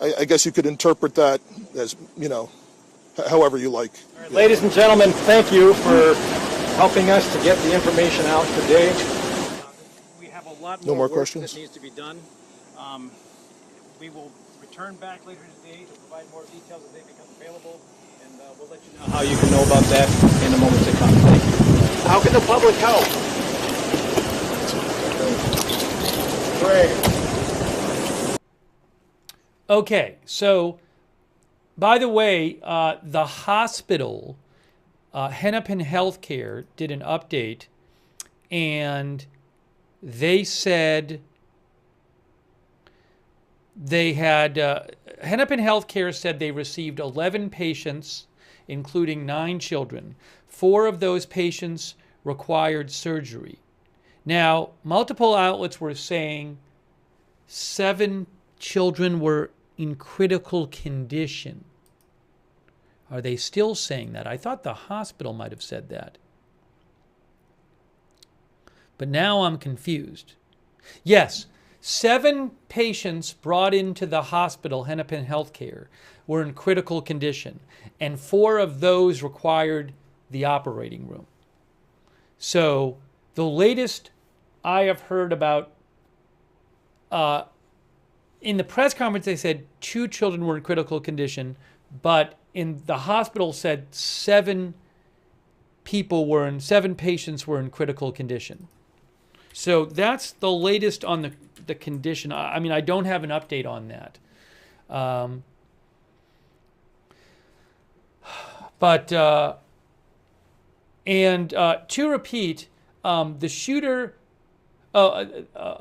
I guess you could interpret that as, you know, however you like. Right, ladies and gentlemen, thank you for helping us to get the information out today. We have a lot more, work that needs to be done. We will return back later today to provide more details as they become available, and we'll let you know how you can know about that in the moments to come. Thank you. How can the public help? Great. Okay, so by the way, the hospital, Hennepin Healthcare, did an update, and they said they had, Hennepin Healthcare said they received 11 patients, including 9 children. 4 of those patients required surgery. Now, multiple outlets were saying 7 children were in critical condition. Are they still saying that? I thought the hospital might have said that. But now I'm confused. Yes, 7 patients brought into the hospital, Hennepin Healthcare, were in critical condition, and 4 of those required the operating room. So the latest I have heard about, in the press conference they said 2 children were in critical condition, but in the hospital said 7 patients were in critical condition. So that's the latest on the condition. I mean, I don't have an update on that. To repeat, the shooter,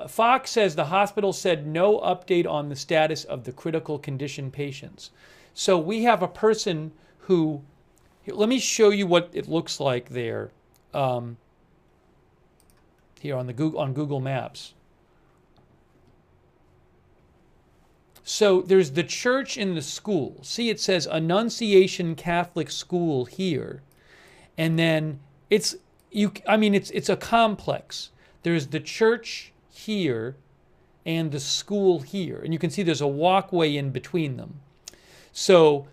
Fox says the hospital said no update on the status of the critical condition patients. So we have a person who, let me show you what it looks like there, here on Google Maps. So there's the church and the school. See, it says Annunciation Catholic School here, and then it's a complex. There's the church here and the school here, and you can see there's a walkway in between them. So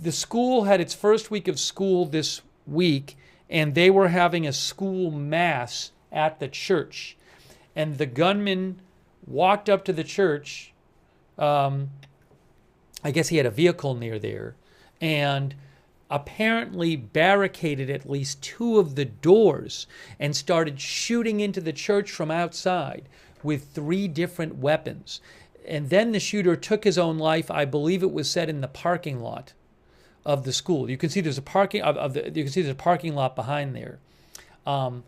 the school had its first week of school this week, and they were having a school mass at the church. And the gunman walked up to the church. I guess he had a vehicle near there, and apparently barricaded at least 2 of the doors and started shooting into the church from outside with 3 different weapons. And then the shooter took his own life. I believe it was set in the parking lot of the school. You can see there's a parking lot behind there. An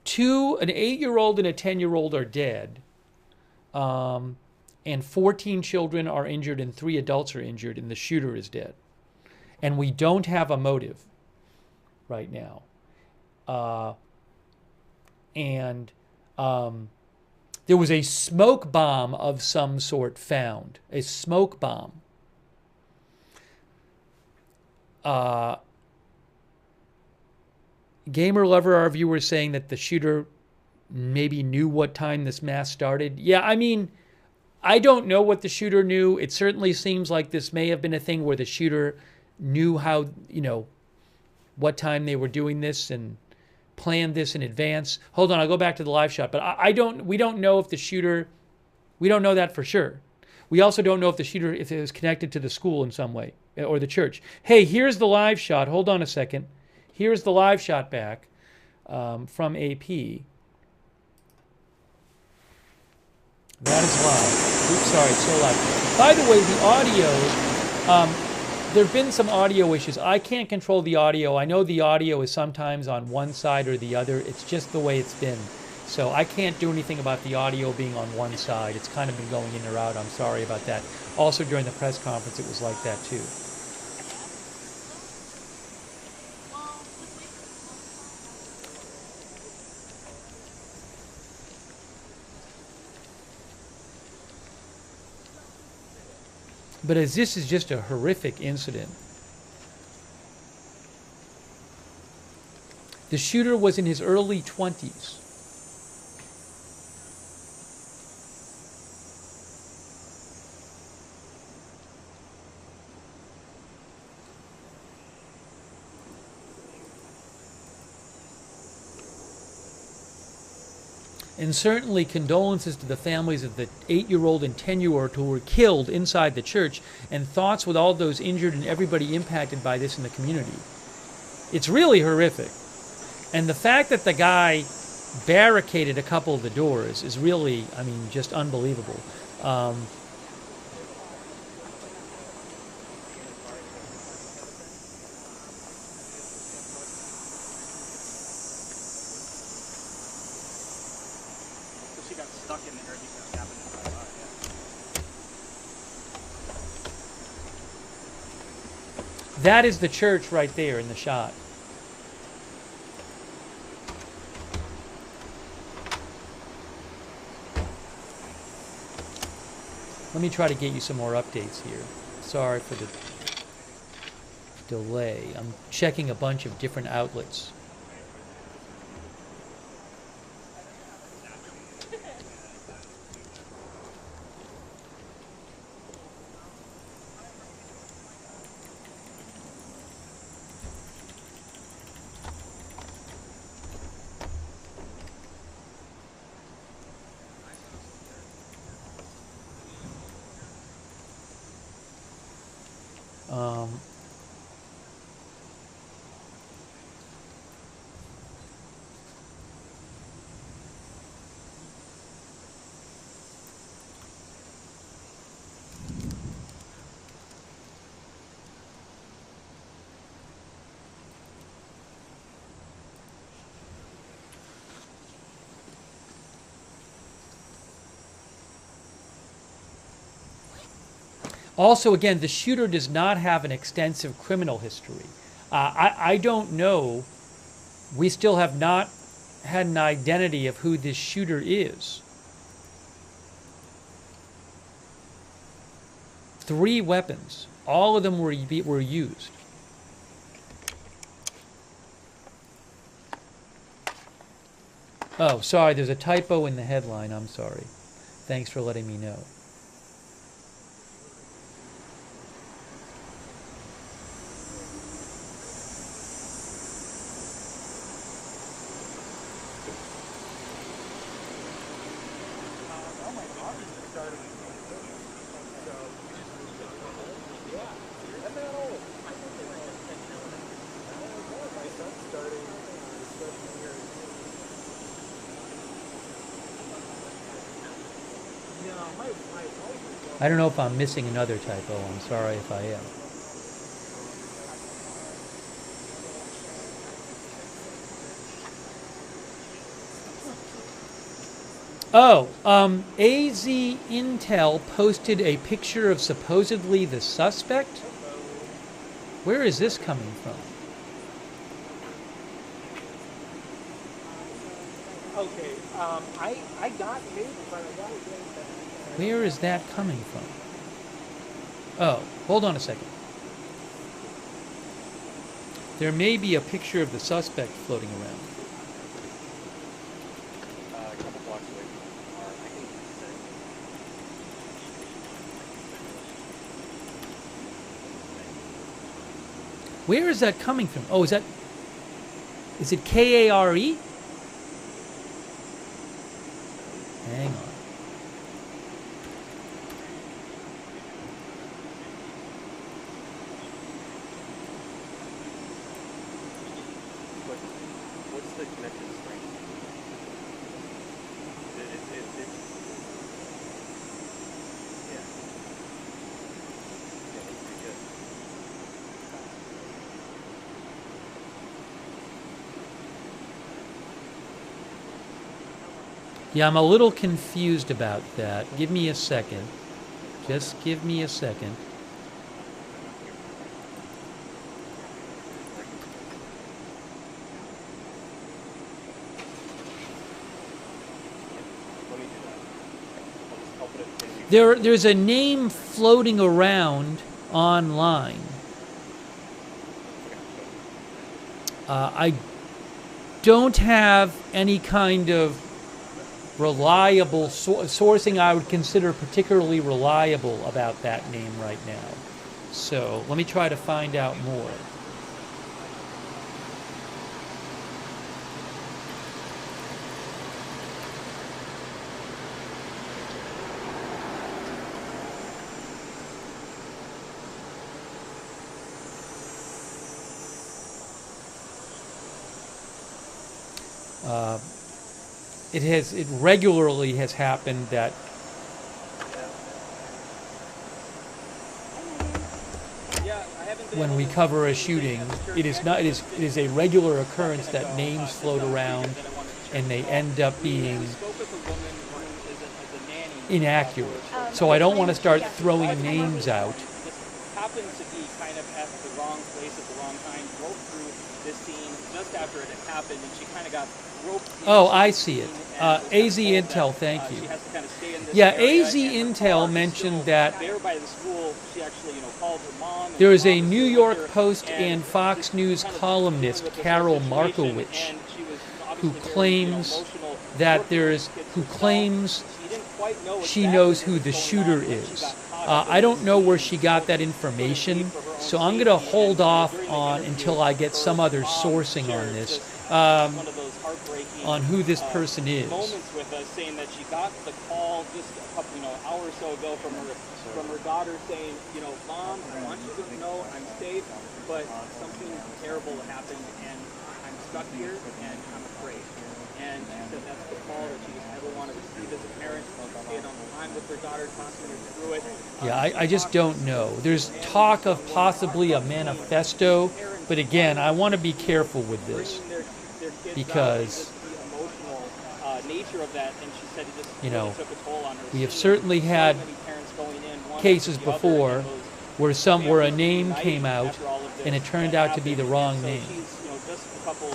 8-year-old and a 10-year-old are dead. And 14 children are injured and 3 adults are injured, and the shooter is dead. And we don't have a motive right now. There was a smoke bomb of some sort found. A smoke bomb. Gamer Lover, our viewer, is saying that the shooter maybe knew what time this mass started. Yeah, I mean, I don't know what the shooter knew. It certainly seems like this may have been a thing where the shooter knew how, what time they were doing this and planned this in advance. Hold on, I'll go back to the live shot. But we don't know if the shooter, we don't know that for sure. We also don't know if the shooter, if it was connected to the school in some way or the church. Hey, here's the live shot. Hold on a second. Here's the live shot back from AP. That is live. Oops, sorry, it's so loud. By the way, the audio, There have been some audio issues. I can't control the audio. I know the audio is sometimes on one side or the other. It's just the way it's been. So I can't do anything about the audio being on one side. It's kind of been going in or out. I'm sorry about that. Also, during the press conference, it was like that too. But as this is just a horrific incident, the shooter was in his early 20s. And certainly condolences to the families of the 8-year-old and 10-year-old who were killed inside the church, and thoughts with all those injured and everybody impacted by this in the community. It's really horrific. And the fact that the guy barricaded a couple of the doors is really, I mean, just unbelievable. She got stuck in there because it happened to drive by, yeah. That is the church right there in the shot. Let me try to get you some more updates here. Sorry for the delay. I'm checking a bunch of different outlets. Also, again, the shooter does not have an extensive criminal history. I don't know. We still have not had an identity of who this shooter is. 3 weapons. All of them were used. Oh, sorry, there's a typo in the headline. I'm sorry. Thanks for letting me know. I don't know if I'm missing another typo. I'm sorry if I am. Oh, AZ Intel posted a picture of supposedly the suspect. Where is this coming from? Okay, I got it, but I got it. Where is that coming from? Oh, hold on a second. There may be a picture of the suspect floating around. A couple blocks away from our, I think Where is that coming from? Oh, is it K-A-R-E? Hang on. what's the connection string? Yeah. Yeah, that's pretty good. Yeah, I'm a little confused about that. Give me a second. Just give me a second. There's a name floating around online. I don't have any kind of reliable sourcing I would consider particularly reliable about that name right now. So let me try to find out more. It regularly has happened that when we cover a shooting, it is a regular occurrence that names float around and they end up being inaccurate. So I don't want to start throwing names out. Happened to be kind of at the wrong place at the wrong time, drove through this scene just after it had happened, and she kind of got roped in. Oh, I see it. AZ Intel, thank you. She has to kind of stay in this Yeah, area, AZ and Intel mentioned that there by the school, she actually, called her mom. there is a New York Post and Fox News columnist, Carol Markowitz, who claims that she knows who the shooter is. I don't know where she got that information, so I'm going to hold off on until I get some other sourcing on this, on who this person is. Moments with us saying that she got the call just a couple, hour or so ago from her daughter saying, Mom, I want you to know I'm safe, but something terrible happened and I'm stuck here and I'm afraid. And she said that's the call that she just never wanted to receive as a parent. Stayed on the line with her daughter, talking her through it. Yeah, I just don't know. There's talk of possibly a manifesto, but again, I want to be careful with this because, nature of that, and she said it just took a toll on her. We have certainly had cases before where a name came out and it turned out to be the wrong name. Just a couple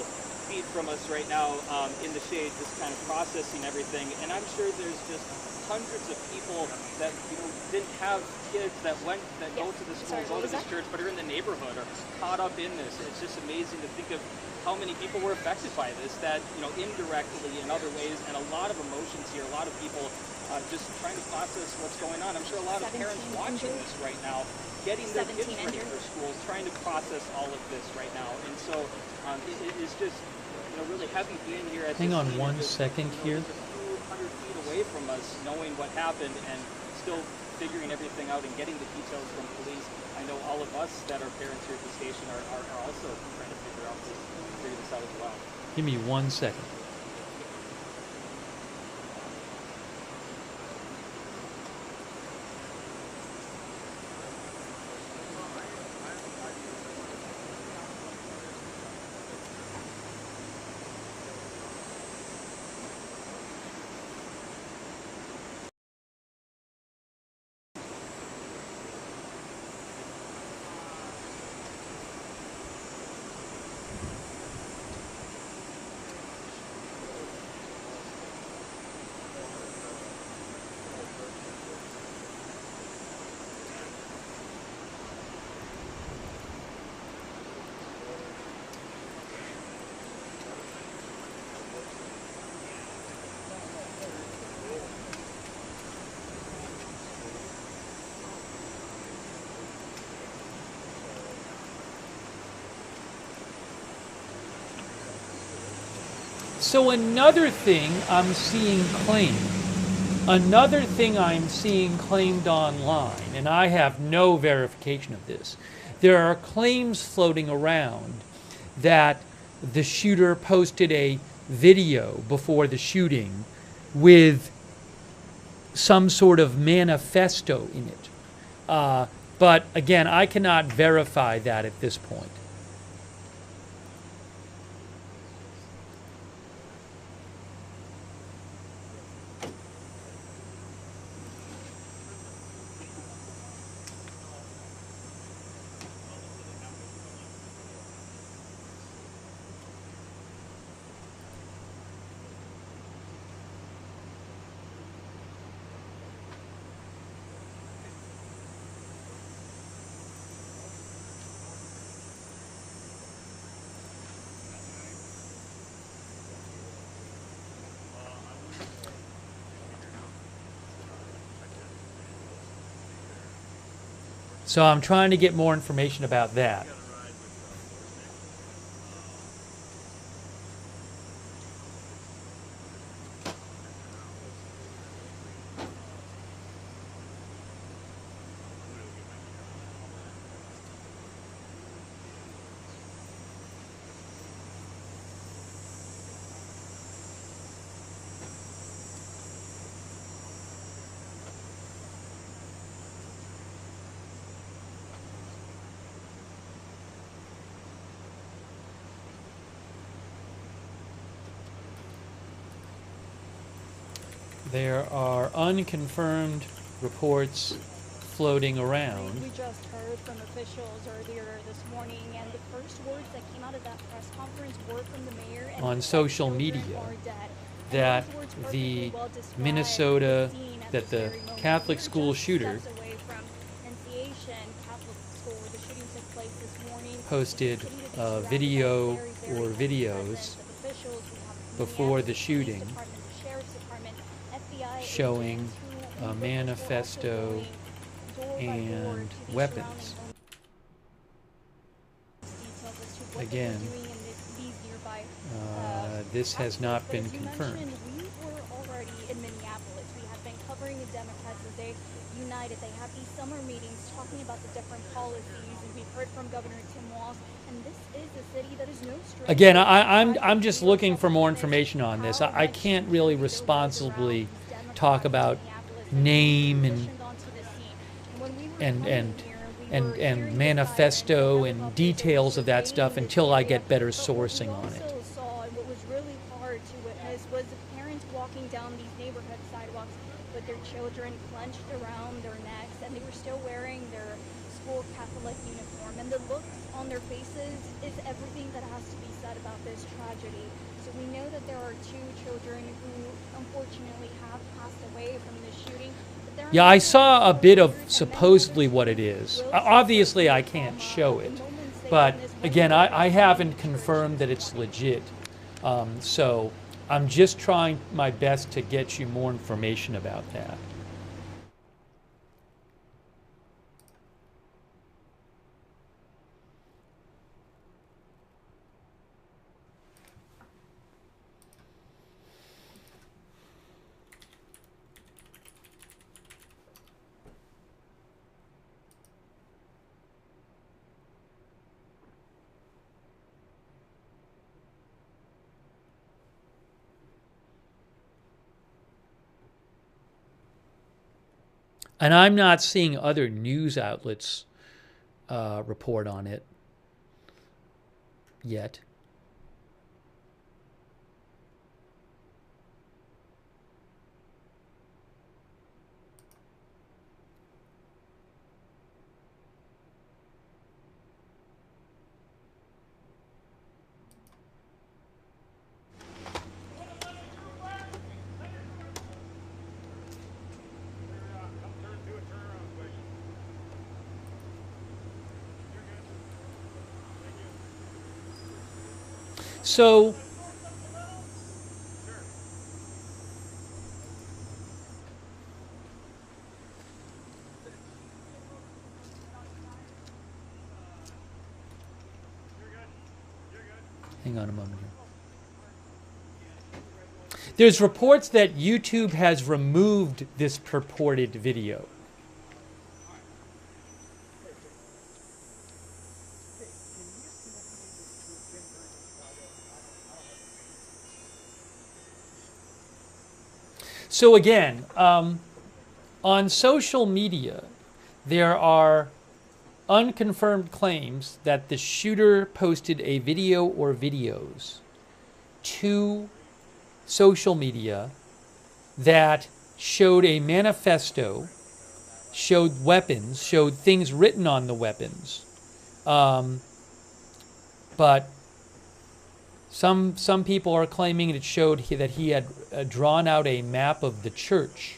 feet from us right now in the shade, just kind of processing everything, and I'm sure there's just hundreds of people that didn't have kids that go to the school, go to this church, but are in the neighborhood or caught up in this. It's just amazing to think of how many people were affected by this, that indirectly in other ways, and a lot of emotions here, a lot of people just trying to process what's going on. I'm sure a lot of parents watching this right now, getting their kids ready for schools, trying to process all of this right now, and so it is just really heavy being here at Hang on one second here. Just a few hundred feet away from us, knowing what happened and still figuring everything out and getting the details from police. I know all of us that are parents here at the station are also trying to figure this out as well. Give me 1 second. So another thing I'm seeing claimed online, and I have no verification of this, there are claims floating around that the shooter posted a video before the shooting with some sort of manifesto in it. But again, I cannot verify that at this point. So I'm trying to get more information about that. There are unconfirmed reports floating around We just heard from officials earlier this morning, and the first words that came out of that press conference were from the mayor and on social media that the Minnesota, that the Catholic school shooter Annunciation Catholic School, where the shooting took place this morning, posted a video or videos before the shooting showing a manifesto and weapons. Again, this has not been confirmed. We were already in Minneapolis. We have been covering the Democrats as they united. They have these summer meetings talking about the different policies, and we've heard from Governor Tim Walz. And this is a city that is no stranger. Again, I'm just looking for more information on this. I can't really responsibly talk about name and manifesto and details of that stuff until I get better sourcing on it. And what was really hard to witness was parents walking down these neighborhood sidewalks with their children clenched around their necks, and they were still wearing their school Catholic uniform. And the looks on their faces is everything that has to be said about this tragedy. So we know that there are 2 children who unfortunately have passed away from this shooting. Yeah, I saw a bit of supposedly what it is. Obviously, I can't show it. But again, I haven't confirmed that it's legit. So I'm just trying my best to get you more information about that. And I'm not seeing other news outlets report on it yet. So hang on a moment here. There's reports that YouTube has removed this purported video. So again, on social media, there are unconfirmed claims that the shooter posted a video or videos to social media that showed a manifesto, showed weapons, showed things written on the weapons. But some people are claiming it showed that he had drawn out a map of the church.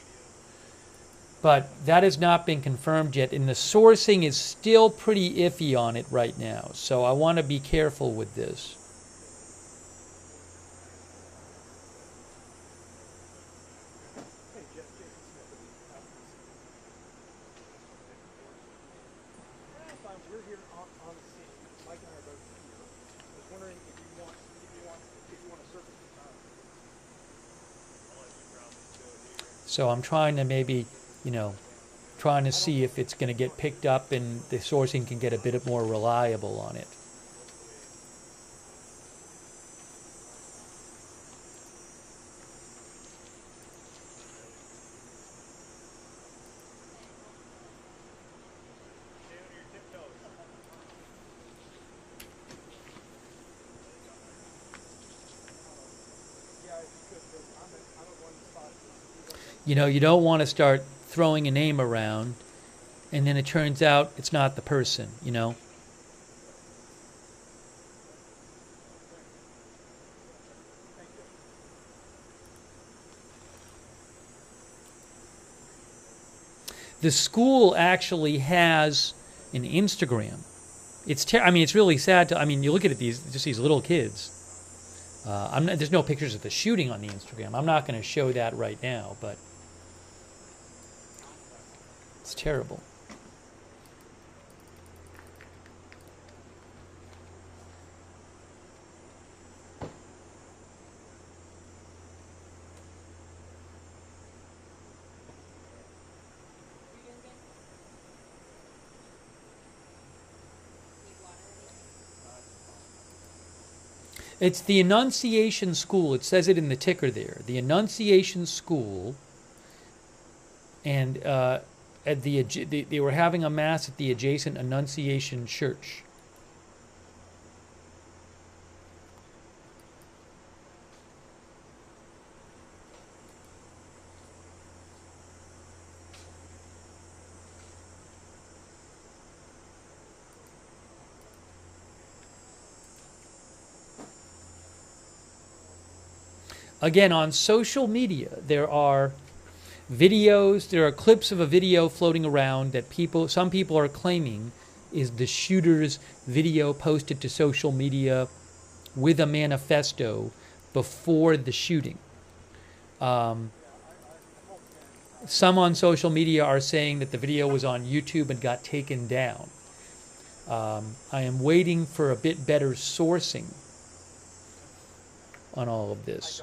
But that has not been confirmed yet, and the sourcing is still pretty iffy on it right now. So I want to be careful with this. we're here on the scene. Mike and I are both here. I was wondering if you want to surface the time. So I'm trying to maybe, trying to see if it's going to get picked up and the sourcing can get a bit more reliable on it. You don't want to start throwing a name around and then it turns out it's not the person, The school actually has an Instagram. It's really sad you look at just these little kids. There's no pictures of the shooting on the Instagram. I'm not going to show that right now, but it's terrible. It's the Annunciation School. It says it in the ticker there. The Annunciation School, and they were having a mass at the adjacent Annunciation Church. Again, on social media, there are videos, there are clips of a video floating around that some people are claiming is the shooter's video posted to social media with a manifesto before the shooting. Some on social media are saying that the video was on YouTube and got taken down. I am waiting for a bit better sourcing on all of this.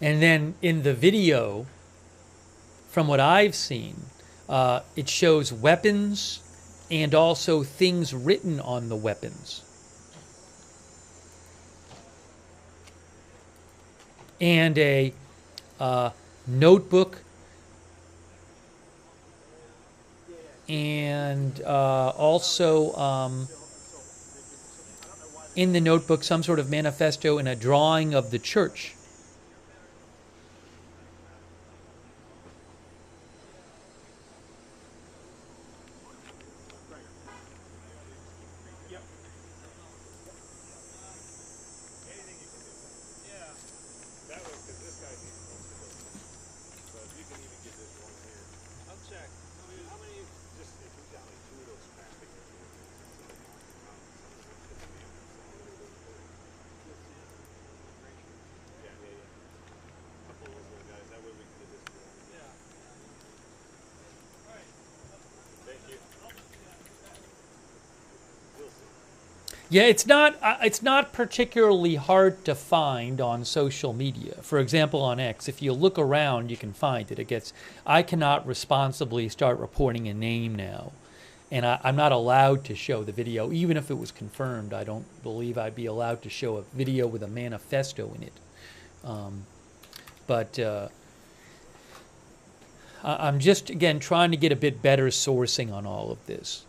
And then in the video, from what I've seen, it shows weapons and also things written on the weapons. And a notebook and also in the notebook some sort of manifesto and a drawing of the church. Yeah, it's not particularly hard to find on social media. For example, on X, if you look around, you can find it. I cannot responsibly start reporting a name now, and I'm not allowed to show the video, even if it was confirmed. I don't believe I'd be allowed to show a video with a manifesto in it. I'm just, again, trying to get a bit better sourcing on all of this.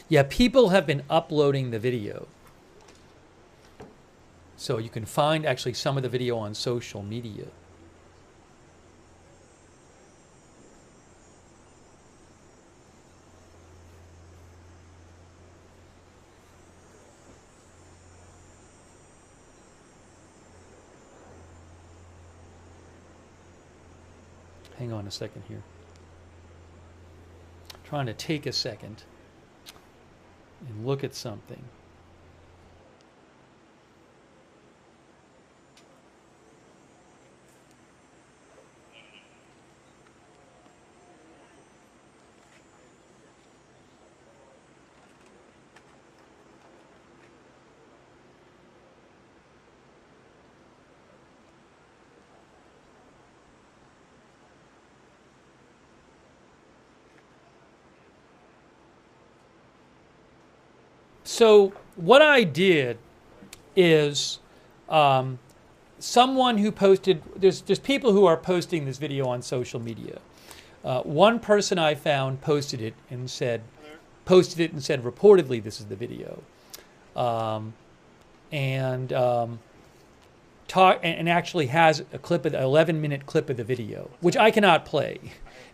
Yeah, people have been uploading the video. So you can find actually some of the video on social media. Hang on a second here. Trying to take a second and look at something. So what I did is someone who posted, there's people who are posting this video on social media. One person I found posted it and said reportedly this is the video. And actually has a clip of the 11-minute clip of the video, which I cannot play,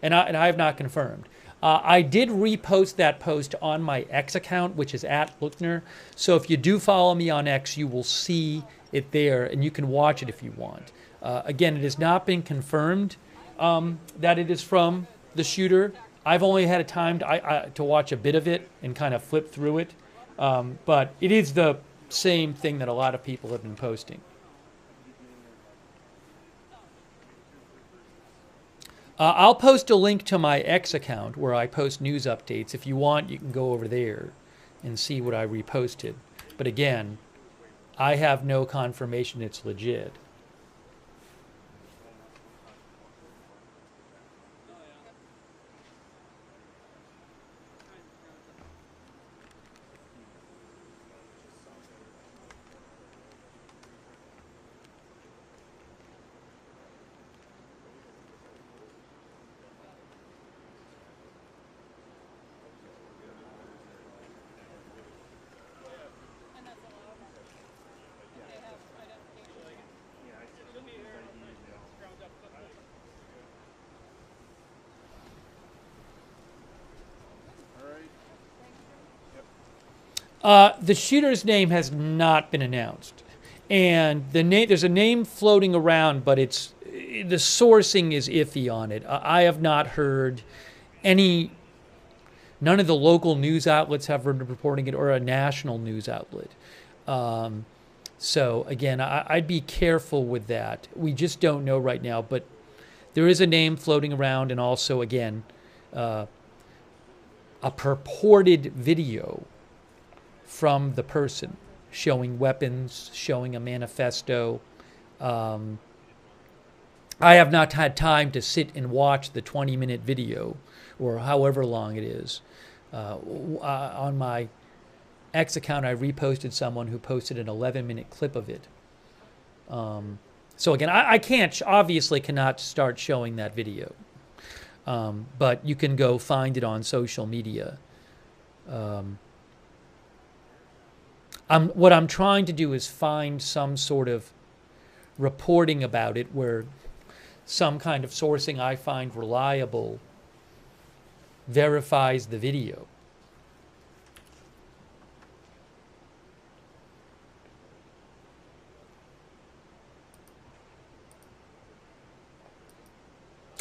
and I have not confirmed. I did repost that post on my X account, which is @Lookner. So if you do follow me on X, you will see it there, and you can watch it if you want. Again, it has not been confirmed that it is from the shooter. I've only had a time to watch a bit of it and kind of flip through it, but it is the same thing that a lot of people have been posting. I'll post a link to my X account where I post news updates. If you want, you can go over there and see what I reposted. But again, I have no confirmation it's legit. The shooter's name has not been announced, and there's a name floating around, but the sourcing is iffy on it. I have not heard none of the local news outlets have been reporting it, or a national news outlet. So again, I'd be careful with that. We just don't know right now, but there is a name floating around, and also again, a purported video from the person showing weapons, showing a manifesto. I have not had time to sit and watch the 20-minute video, or however long it is. On my X account, I reposted someone who posted an 11-minute clip of it. So again, I obviously cannot start showing that video. But you can go find it on social media. What I'm trying to do is find some sort of reporting about it where some kind of sourcing I find reliable verifies the video.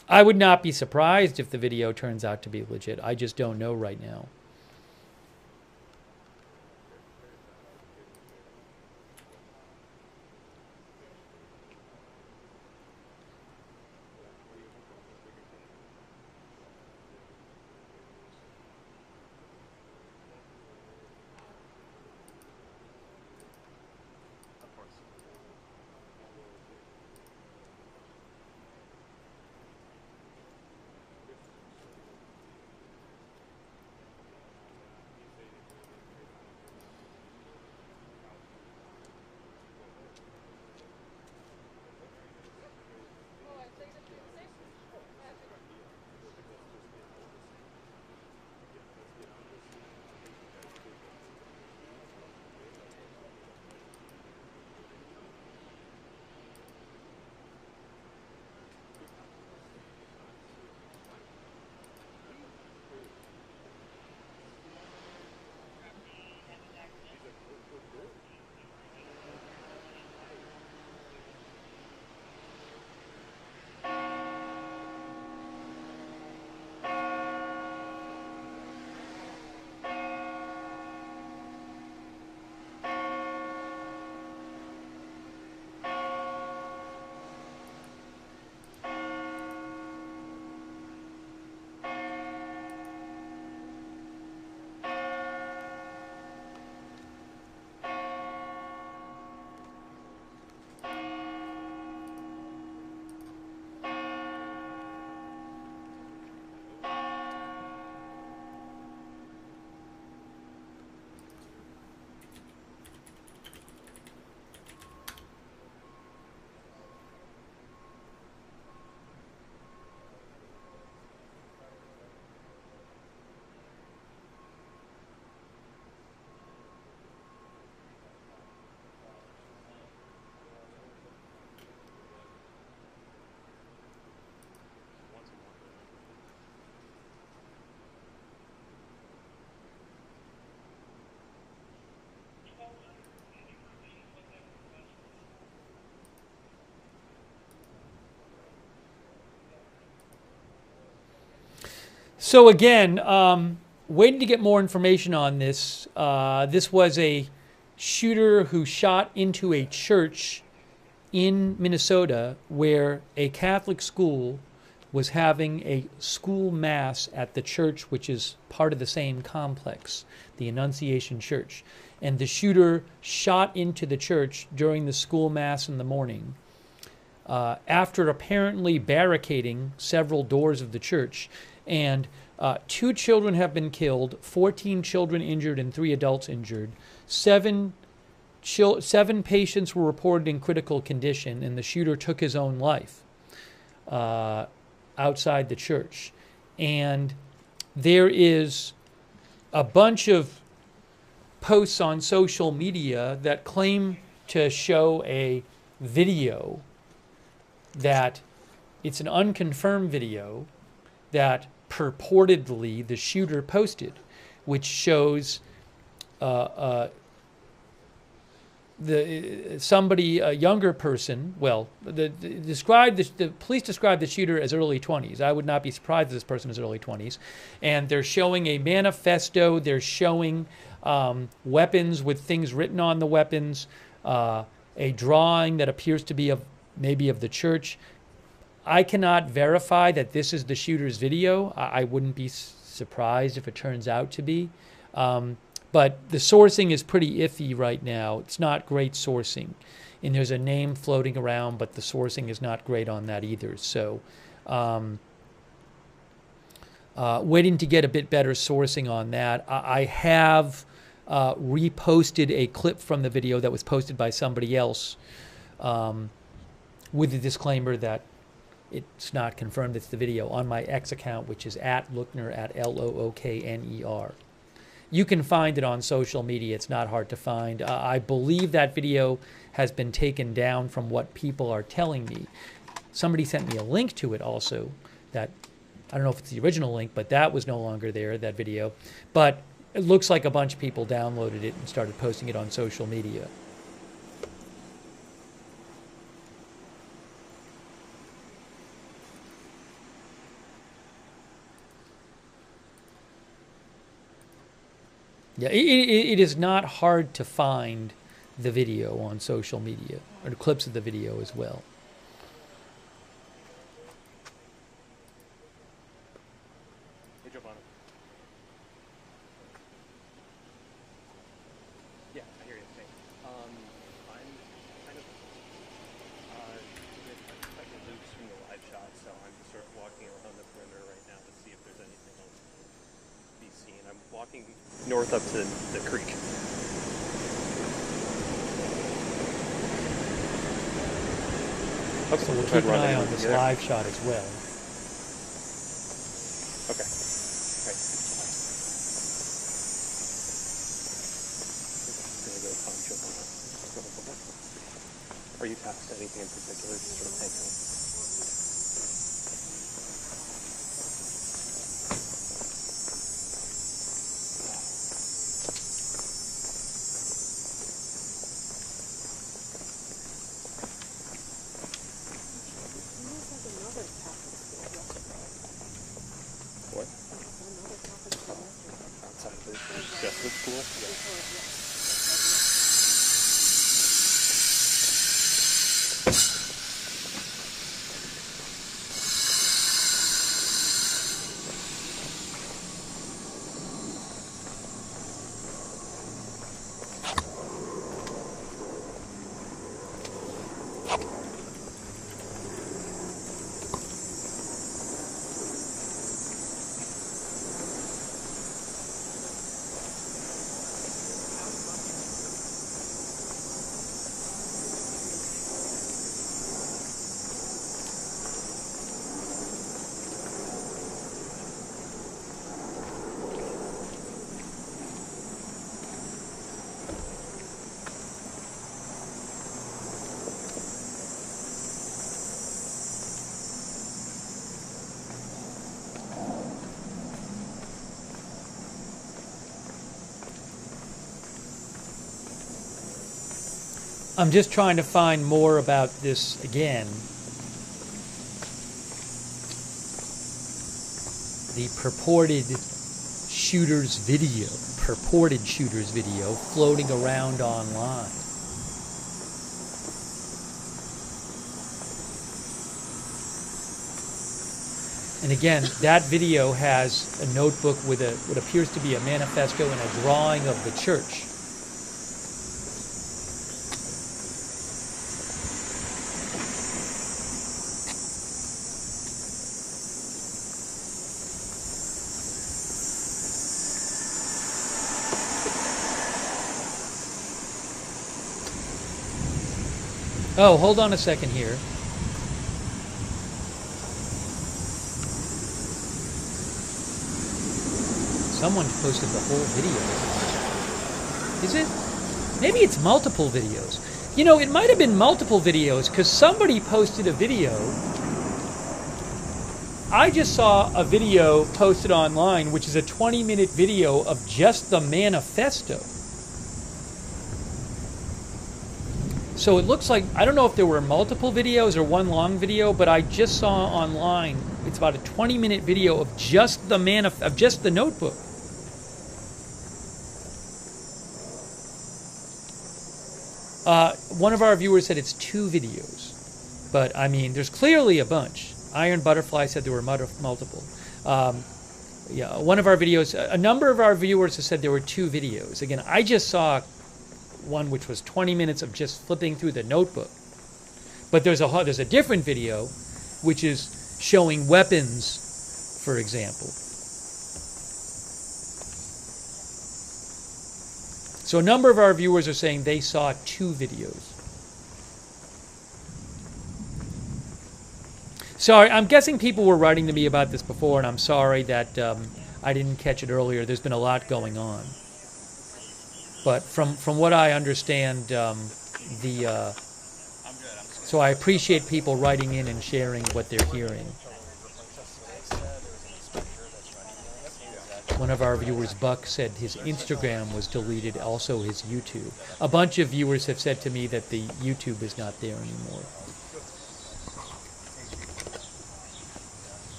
I would not be surprised if the video turns out to be legit. I just don't know right now. So again, waiting to get more information on this. This was a shooter who shot into a church in Minnesota where a Catholic school was having a school mass at the church, which is part of the same complex, the Annunciation Church. And the shooter shot into the church during the school mass in the morning. After apparently barricading several doors of the church, and 2 children have been killed, 14 children injured, and 3 adults injured. 7 patients were reported in critical condition, and the shooter took his own life outside the church. And there is a bunch of posts on social media that claim to show a video that it's an unconfirmed video that purportedly the shooter posted, which shows a younger person. Well, the police described the shooter as early 20s. I would not be surprised if this person is early 20s. And they're showing a manifesto. They're showing weapons with things written on the weapons. A drawing that appears to be maybe of the church. I cannot verify that this is the shooter's video. I wouldn't be surprised if it turns out to be. But the sourcing is pretty iffy right now. It's not great sourcing. And there's a name floating around, but the sourcing is not great on that either. So waiting to get a bit better sourcing on that. I have reposted a clip from the video that was posted by somebody else with the disclaimer that it's not confirmed it's the video on my X account, which is @Lookner, @LOOKNER. You can find it on social media. It's not hard to find. I believe that video has been taken down from what people are telling me. Somebody sent me a link to it also. That I don't know if it's the original link, but that was no longer there, that video. But it looks like a bunch of people downloaded it and started posting it on social media. Yeah, it is not hard to find the video on social media, or clips of the video as well. Hey, Giovanni. Yeah, I hear you. Okay. I'm kind of expecting loops from the live shot, so I'm just sort of walking around the perimeter right now to see if there's anything else to be seen. I'm walking north up to the creek. Okay, so we'll keep an eye on this live shot as well. Okay. Right. Are you tasked to anything in particular? Just sort of hang out. What? Outside of the Catholic school? Yeah. I'm just trying to find more about this again. the purported shooter's video floating around online. And again, that video has a notebook with what appears to be a manifesto and a drawing of the church. Oh, hold on a second here. Someone posted the whole video. Is it? Maybe it's multiple videos. You know, it might have been multiple videos because somebody posted a video. I just saw a video posted online, which is a 20-minute video of just the manifesto. So it looks like, I don't know if there were multiple videos or one long video, but I just saw online, it's about a 20-minute video of just the notebook. One of our viewers said it's 2 videos, but I mean, there's clearly a bunch. Iron Butterfly said there were multiple. Yeah, one of our videos, a number of our viewers have said there were 2 videos. Again, I just saw one which was 20 minutes of just flipping through the notebook. But there's a different video which is showing weapons, for example. So a number of our viewers are saying they saw 2 videos. Sorry, I'm guessing people were writing to me about this before, and I'm sorry that I didn't catch it earlier. There's been a lot going on. But from what I understand, so I appreciate people writing in and sharing what they're hearing. One of our viewers, Buck, said his Instagram was deleted, also his YouTube. A bunch of viewers have said to me that the YouTube is not there anymore.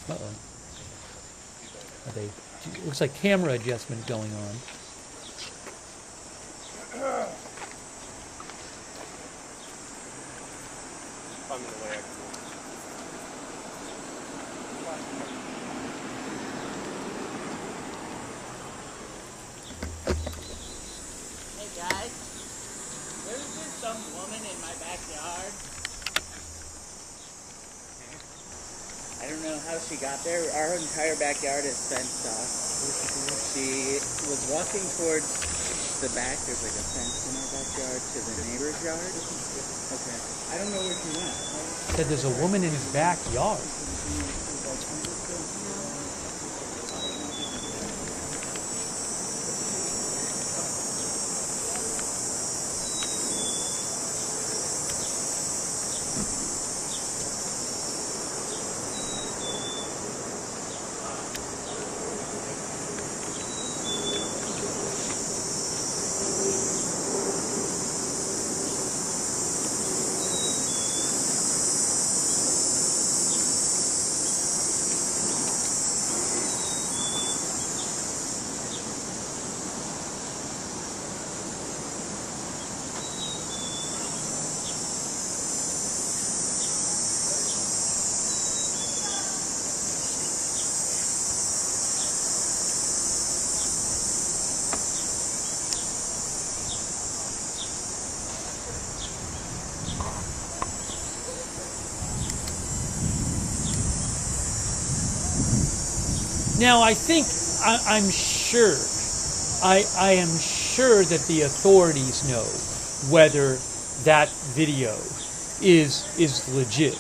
Uh-oh. It looks like camera adjustment going on. Hey guys, there's been some woman in my backyard. I don't know how she got there. Our entire backyard is fenced off. She was walking towards the back. There's like a fence in our backyard to the neighbor's yard. Okay. I don't know where she went. Said there's a woman in his backyard. Now, I think, I'm sure, I am sure that the authorities know whether that video is legit.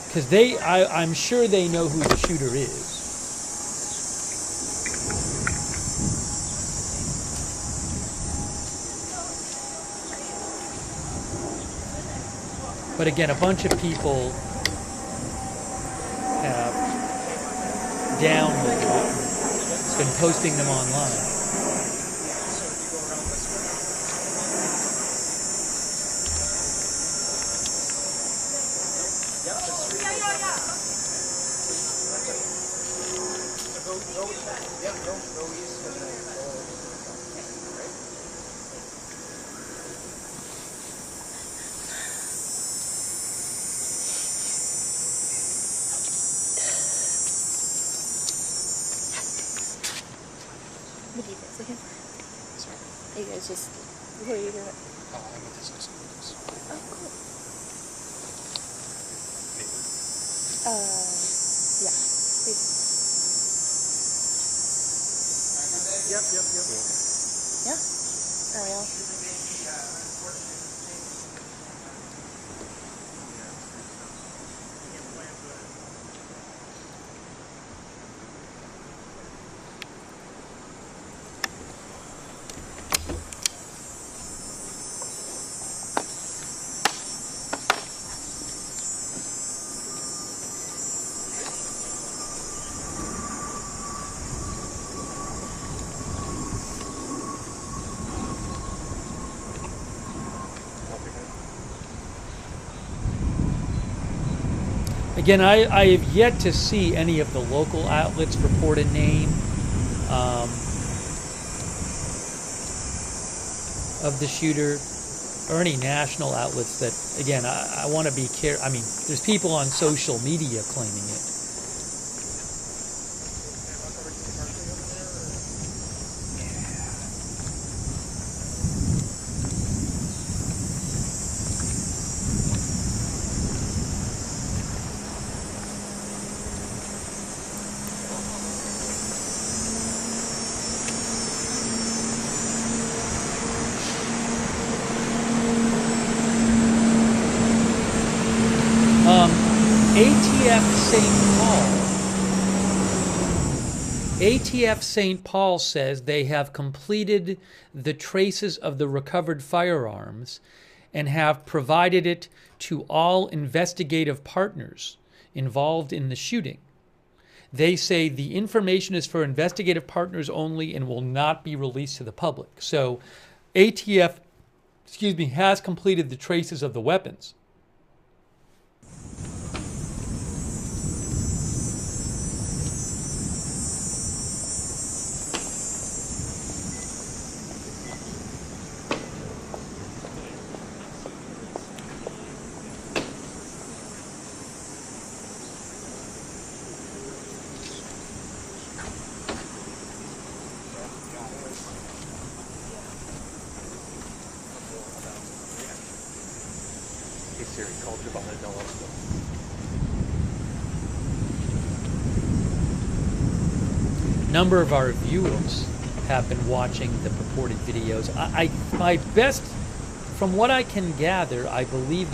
Because I'm sure they know who the shooter is. But again, a bunch of people have downloaded it, been posting them online. What do you guys looking for? Sorry. You guys just, who are you doing? I'm with his school. Oh, cool. Yeah. Please. Yep. Yeah. Ariel. Again, I have yet to see any of the local outlets report a name of the shooter, or any national outlets that, again, I want to be careful. I mean, there's people on social media claiming it. ATF St. Paul says they have completed the traces of the recovered firearms and have provided it to all investigative partners involved in the shooting. They say the information is for investigative partners only and will not be released to the public. So ATF, has completed the traces of the weapons. Number of our viewers have been watching the purported videos. My best, from what I can gather, I believe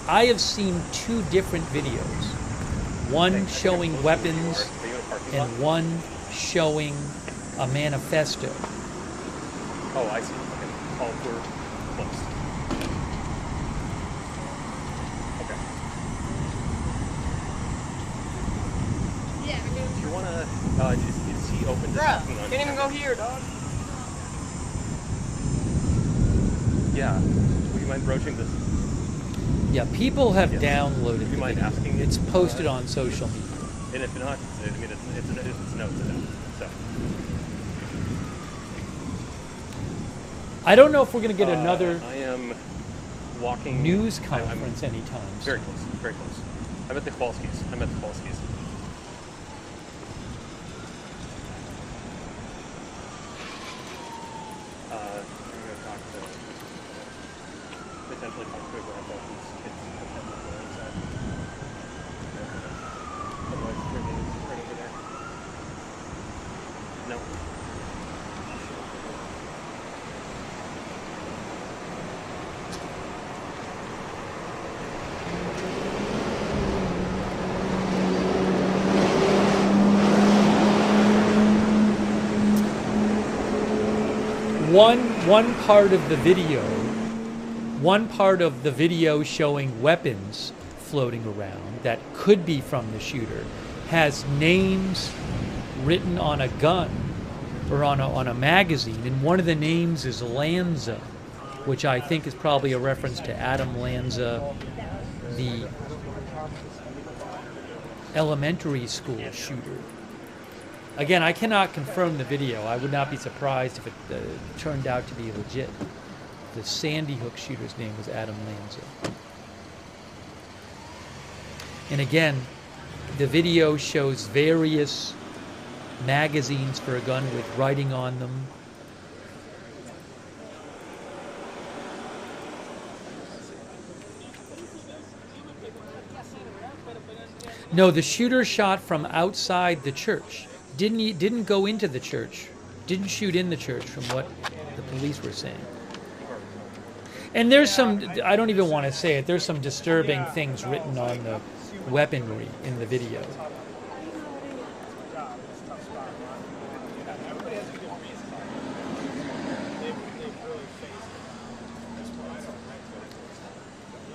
I have seen two different videos. One showing weapons and one showing a manifesto. Oh, I see. Okay. Oh, we're close. Okay. Yeah. Do you want to, is he open to talking on Can't even go here, dog. Yeah. Would you mind broaching this? Yeah, people have downloaded Would you mind asking? It's posted on social media. And if not, I mean, it's a note to them. So. I don't know if we're going to get another I am walking news conference anytime soon. Very close, very close. I'm at the Kowalski's. I'm going to talk to, potentially talk to a grandpa whose kids have had nothing inside. Otherwise, everything's right over there. No. One part of the video showing weapons floating around that could be from the shooter has names written on a gun or on a magazine, and one of the names is Lanza, which I think is probably a reference to Adam Lanza, the elementary school shooter. Again, I cannot confirm the video. I would not be surprised if it turned out to be legit. The Sandy Hook shooter's name was Adam Lanza. And again, the video shows various magazines for a gun with writing on them. No, the shooter shot from outside the church. Didn't go into the church. Didn't shoot in the church, from what the police were saying. And there's some, I don't even want to say it, there's some disturbing things written on the weaponry in the video.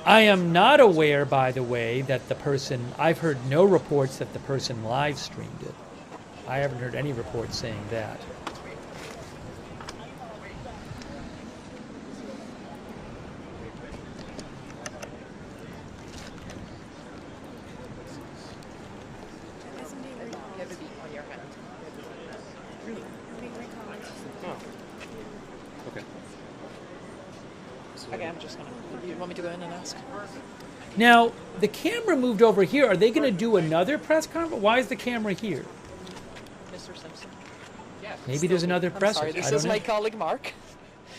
I am not aware, by the way, that the person, I've heard no reports that the person live streamed it. I haven't heard any reports saying that. Okay. Okay, I'm just gonna. You want me to go in and ask? Now, the camera moved over here. Are they going to do another press conference? Why is the camera here? Mr. Simpson? Maybe there's another press. Sorry, this I don't is know. my colleague Mark.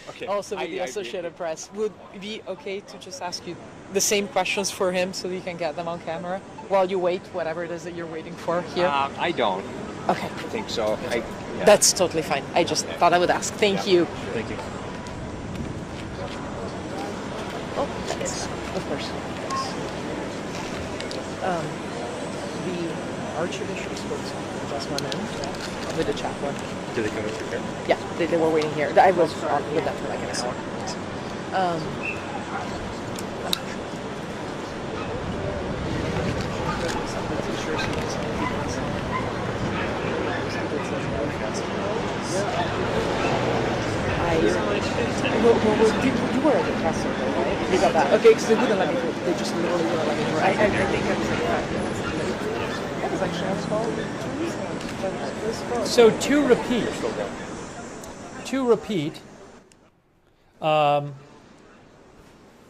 Okay. Also with the Associated Press. Would it be okay to just ask you the same questions for him so you can get them on camera while you wait, whatever it is that you're waiting for here? I don't. Okay. Think so. Yeah. That's totally fine. I just thought I would ask. Thank you. Thank you. Oh, yes, of course. The Archbishop spoke just went in with the chaplain. Did they come in through here? Yeah, they were waiting here. I was on with them for like an hour. You were at the press circle, right? You got that. Okay, because they wouldn't let me through. They just literally wouldn't let me through. I think I was like 5 minutes. That was actually on phone. So to repeat,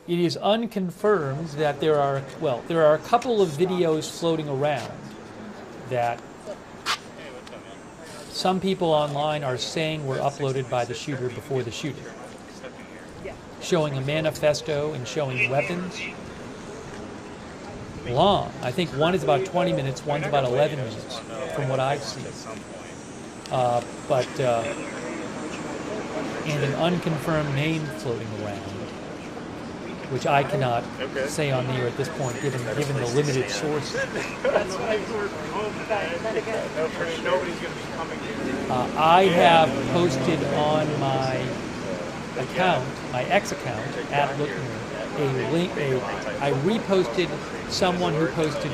it is unconfirmed that there are a couple of videos floating around that some people online are saying were uploaded by the shooter before the shooting, showing a manifesto and showing weapons. Long. I think one is about 20 minutes, one's about 11 minutes, from what I've seen. And an unconfirmed name floating around, which I cannot say on the air at this point, given the limited sources. That's why we're home today. Nobody's going to be coming here. I have posted on my account, my X account, at Lookner, a link. I reposted someone who posted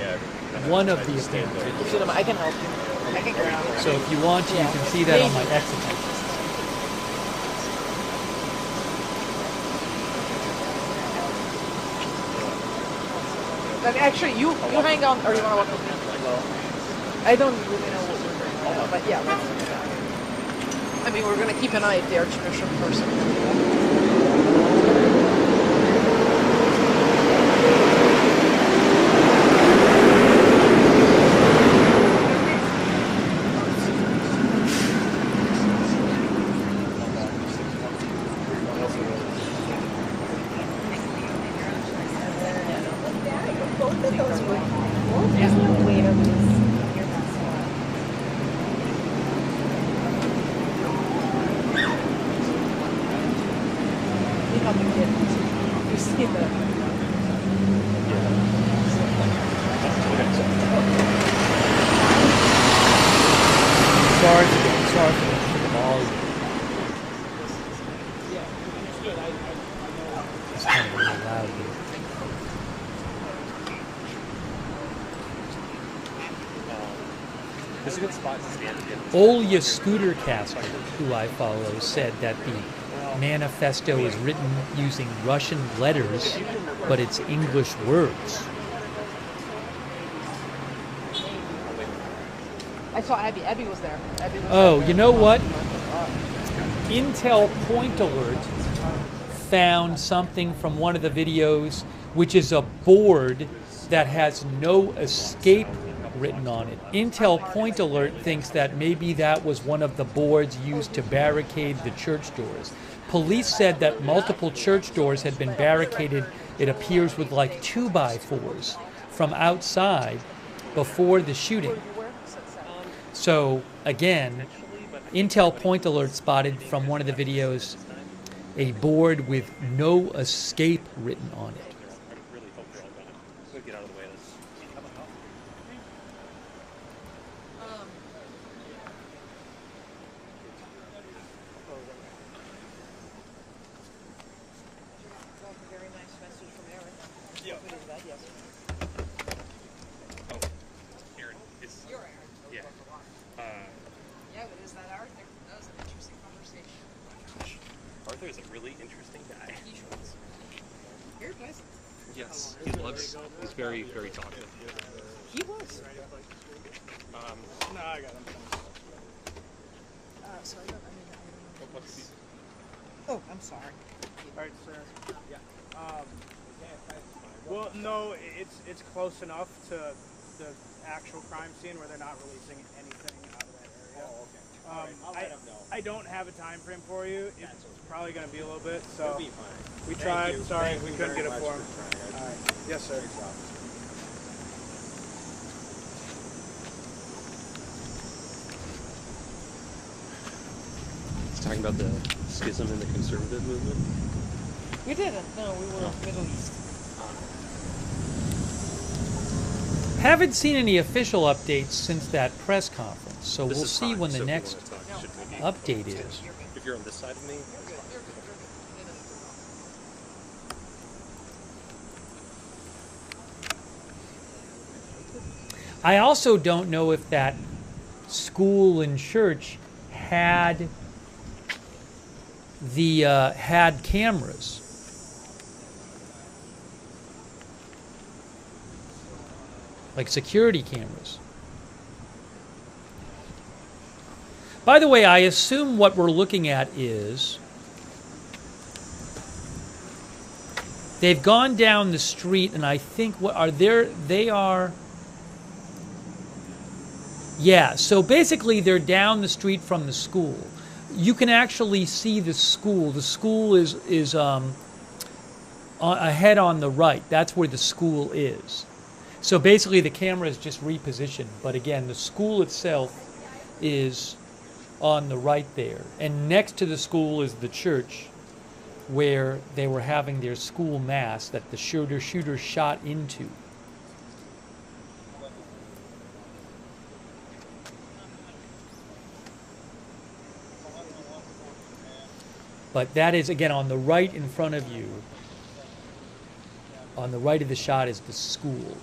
one of the appearances. I can help you. I can go. So if you want to, you can see that on my X account. Actually, you hang on, or you want to walk over here? I don't really know what we're doing now, but yeah, let's do that. I mean, we're going to keep an eye at the Archbishop person. Sorry for the ball. It's kind of really loud here. This is a good spot to stand again. Olya Scootercaster, who I follow, said that the manifesto is written using Russian letters, but it's English words. I saw Abby. Abby was there. Oh, you know what? Intel Point Alert found something from one of the videos, which is a board that has no escape written on it. Intel Point Alert thinks that maybe that was one of the boards used to barricade the church doors. Police said that multiple church doors had been barricaded, it appears, with like 2x4s from outside before the shooting. So, again, Intel Point Alert spotted from one of the videos a board with "No Escape" written on it. Arthur is a really interesting guy. Very pleasant. Yes, he loves. He's very, very talkative. He was. No, I got him. Sorry, Oh, I'm sorry. All right, sir. Yeah. Well, no, it's close enough to the actual crime scene where they're not releasing anything out of that area. Oh, okay. I'll let him know. I don't have a time frame for you. It's probably going to be a little bit. So It'll be fine. We Thank tried. you. Sorry, Thank we you couldn't get very it for him. much for trying. All right. Yes, sir. He's talking about the schism in the conservative movement. We didn't. No, we were Middle East. Haven't seen any official updates since that press conference, so This we'll is see fine, when so the if you next wanna talk, should we- update is. If you're on this side of me, I also don't know if that school and church had had cameras. Like security cameras. By the way, I assume what we're looking at is they've gone down the street, and I think yeah, so basically they're down the street from the school. You can actually see the school. The school is ahead on the right. That's where the school is. So basically the camera is just repositioned. But again, the school itself is on the right there. And next to the school is the church where they were having their school mass that the shooter shot into. But that is, again, on the right in front of you. On the right of the shot is the school.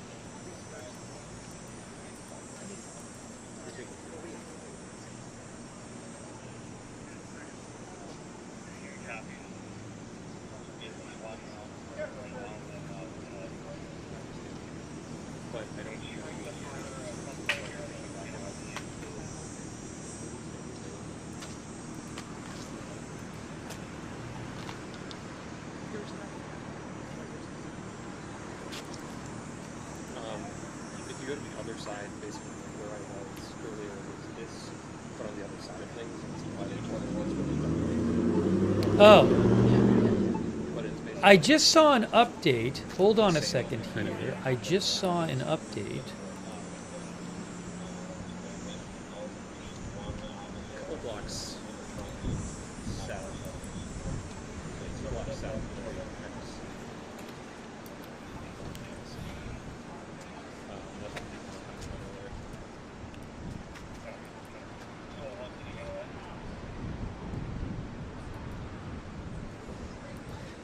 if you go to the other side, basically like where I was earlier, was this, but on the other side of things, it's why they told Oh. I just saw an update. Hold on a second here. I just saw an update. A couple blocks south. 2 blocks south.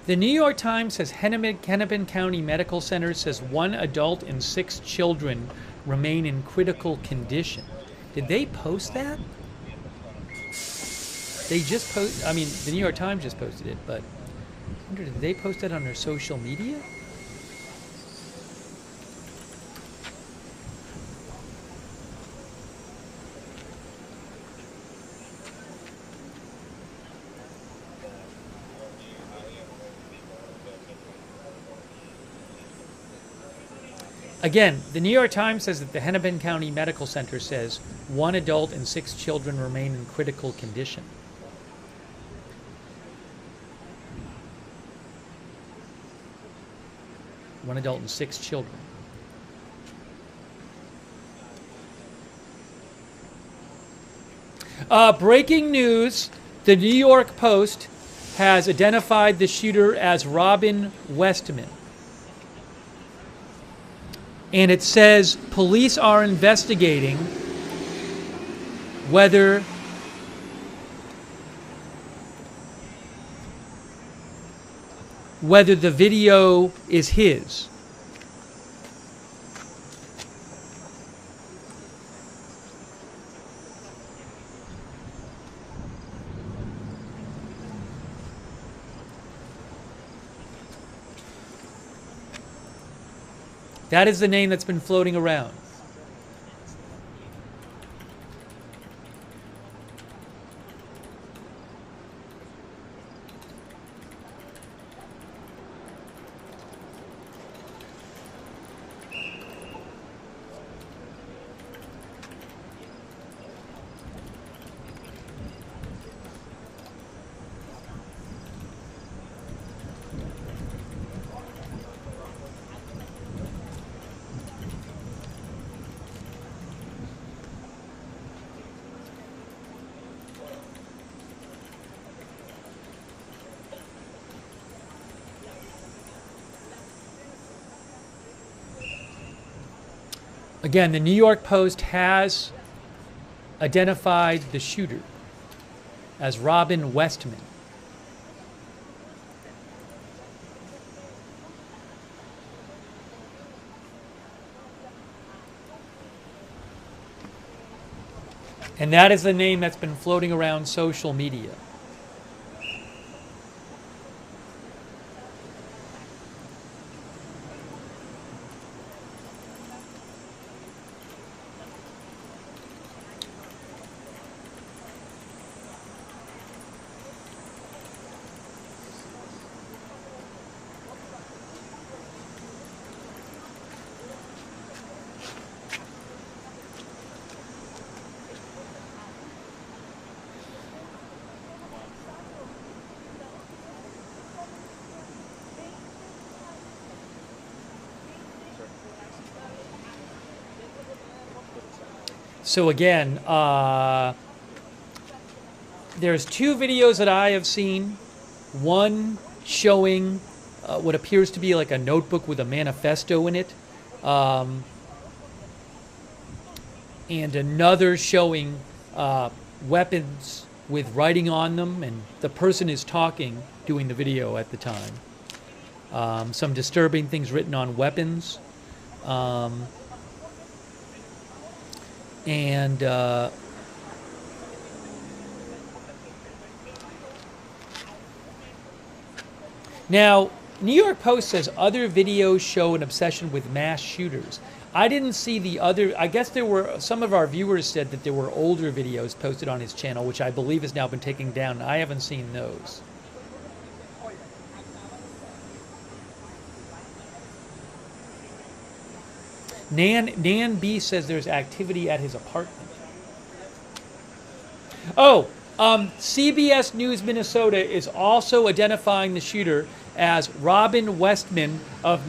The New York Times says Hennepin County Medical Center says 1 adult and 6 children remain in critical condition. Did they post that? They just post. I mean, the New York Times just posted it, but I wonder, did they post that on their social media? Again, the New York Times says that the Hennepin County Medical Center says 1 adult and 6 children remain in critical condition. One adult and 6 children. Breaking news, the New York Post has identified the shooter as Robin Westman. And it says police are investigating whether the video is his. That is the name that's been floating around. Again, the New York Post has identified the shooter as Robin Westman. And that is the name that's been floating around social media. So again, there's 2 videos that I have seen. One showing what appears to be like a notebook with a manifesto in it. And another showing weapons with writing on them, and the person is talking, doing the video at the time. Some disturbing things written on weapons. Now, New York Post says other videos show an obsession with mass shooters. I didn't see the other. I guess there were, some of our viewers said that there were older videos posted on his channel, which I believe has now been taken down. I haven't seen those. Nan B says there's activity at his apartment. Oh, CBS News Minnesota is also identifying the shooter as Robin Westman of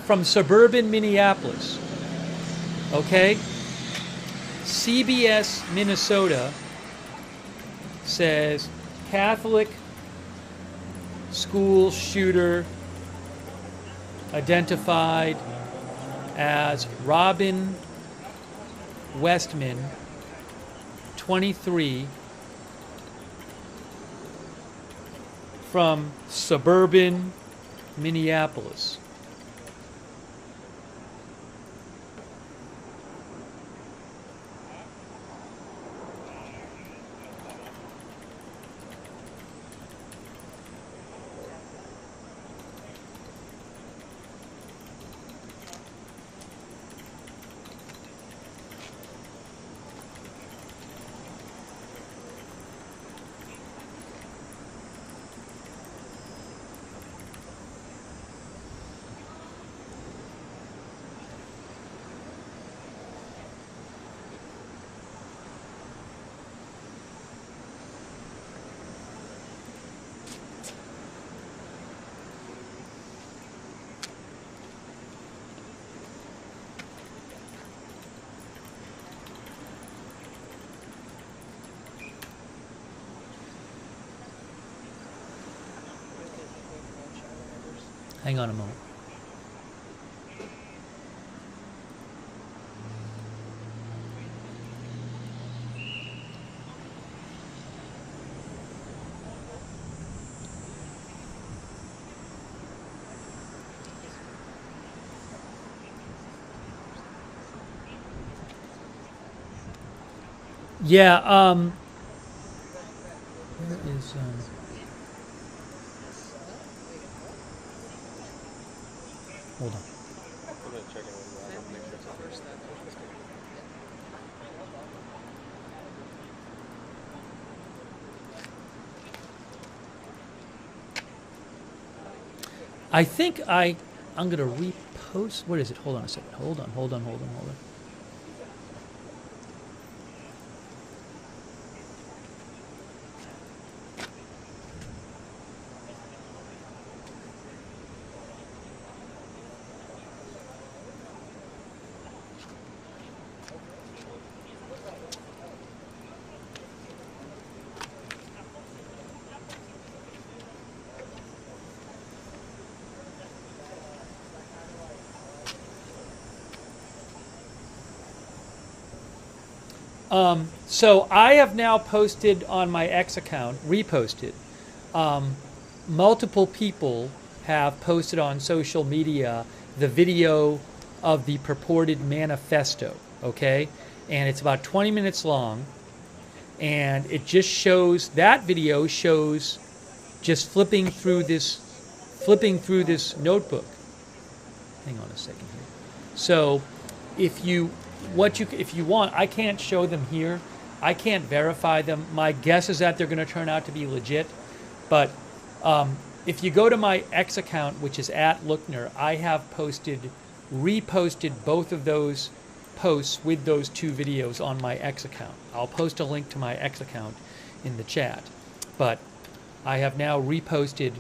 from suburban Minneapolis. Okay? CBS Minnesota says Catholic school shooter identified as Robin Westman, 23, from suburban Minneapolis. Hang on a moment. Yeah, where is, hold on. I'm gonna check it with make sure it's not first. I think I'm going to repost. What is it? Hold on a second. Hold on. So I have now posted on my X account, reposted. Multiple people have posted on social media the video of the purported manifesto, okay? And it's about 20 minutes long, and it just shows, that video shows just flipping through this notebook. Hang on a second here. So if you want, I can't show them here. I can't verify them. My guess is that they're going to turn out to be legit. But if you go to my X account, which is @Lookner, I have reposted both of those posts with those two videos on my X account. I'll post a link to my X account in the chat. But I have now reposted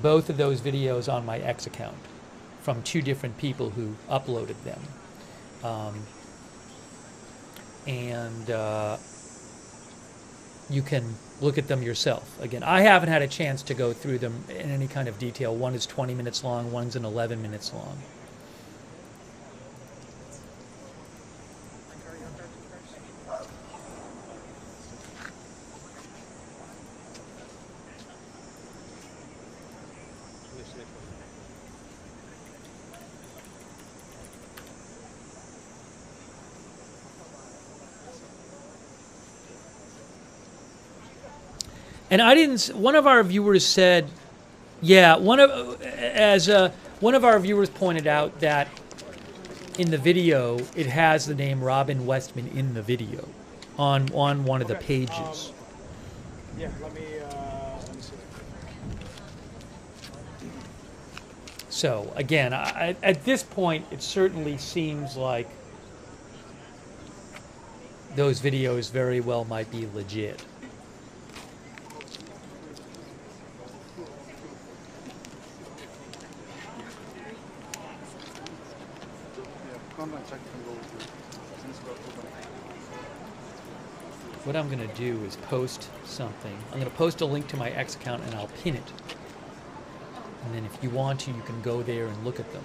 both of those videos on my X account from two different people who uploaded them. And you can look at them yourself. Again, I haven't had a chance to go through them in any kind of detail. One is 20 minutes long, one's 11 minutes long. And I didn't. One of our viewers said, "Yeah." One of our viewers pointed out that in the video it has the name Robin Westman in the video, on one of the pages. Yeah, let me see. So again, at this point, it certainly seems like those videos very well might be legit. What I'm going to do is post something. I'm going to post a link to my X account and I'll pin it. And then if you want to, you can go there and look at them.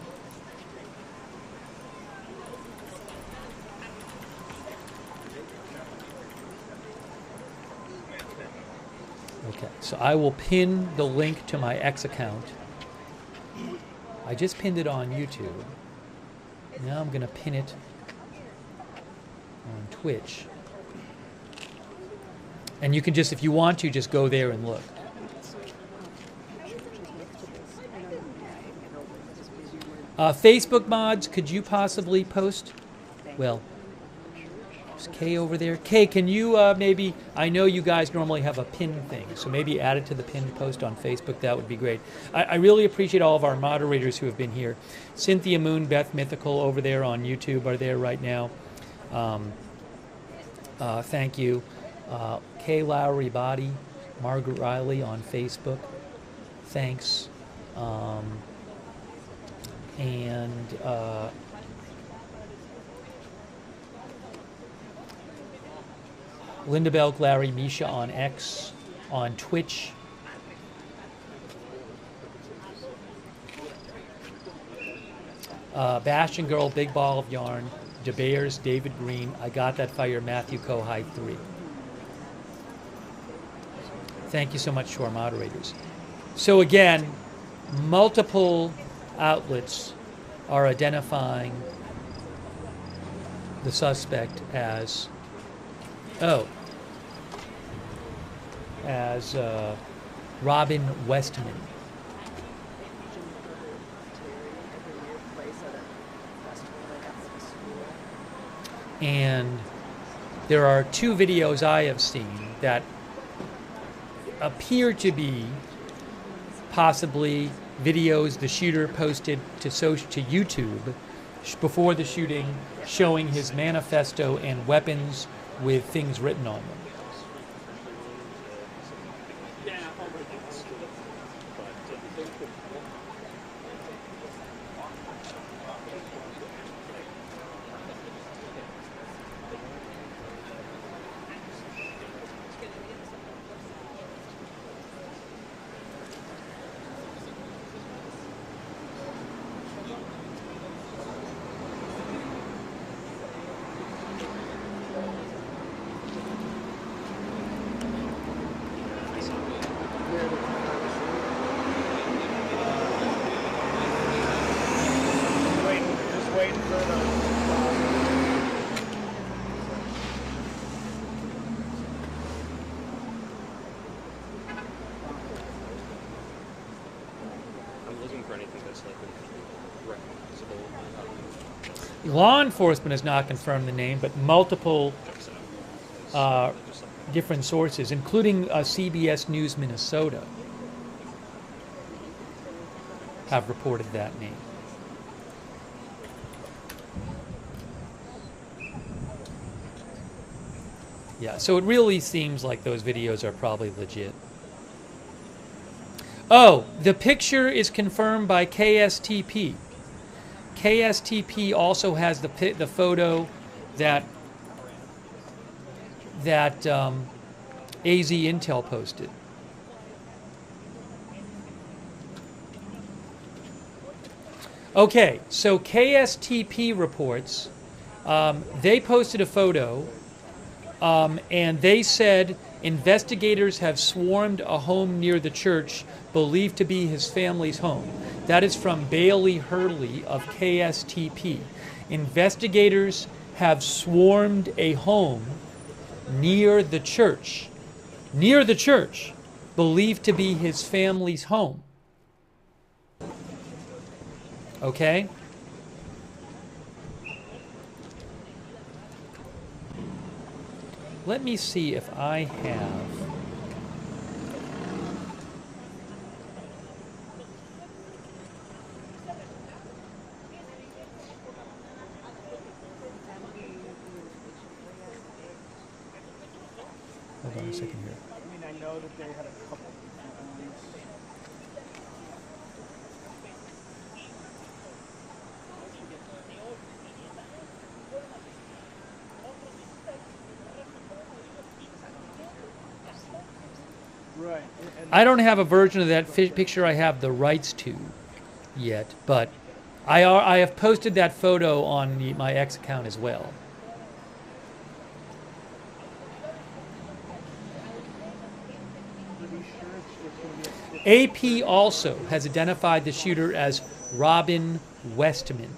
Okay, so I will pin the link to my X account. I just pinned it on YouTube. Now I'm going to pin it on Twitch. And you can just, if you want to, just go there and look. Facebook mods, could you possibly post? Well, is Kay over there? Kay, can you maybe, I know you guys normally have a pin thing, so maybe add it to the pinned post on Facebook. That would be great. I really appreciate all of our moderators who have been here. Cynthia Moon, Beth Mythical over there on YouTube are there right now. Thank you. Kay Lowry Body, Margaret Riley on Facebook. Thanks. Linda Belk, Larry, Misha on X, on Twitch. Bastion Girl, Big Ball of Yarn, DeBears, David Green, I Got That Fire, Matthew Kohai 3. Thank you so much to our moderators. So again, multiple outlets are identifying the suspect as, Robin Westman. And there are two videos I have seen that appear to be possibly videos the shooter posted to YouTube before the shooting, showing his manifesto and weapons with things written on them. Law enforcement has not confirmed the name, but multiple different sources, including CBS News Minnesota, have reported that name. Yeah, so it really seems like those videos are probably legit. Oh, the picture is confirmed by KSTP. KSTP also has the photo that AZ Intel posted. Okay, so KSTP reports, they posted a photo, and they said investigators have swarmed a home near the church believed to be his family's home. That is from Bailey Hurley of KSTP. Investigators have swarmed a home near the church, believed to be his family's home. Okay? Let me see if I have... Hold on a second here. I mean, I know that they had a couple. Right. I don't have a version of that picture I have the rights to yet, but I have posted that photo on my X account as well. AP also has identified the shooter as Robin Westman.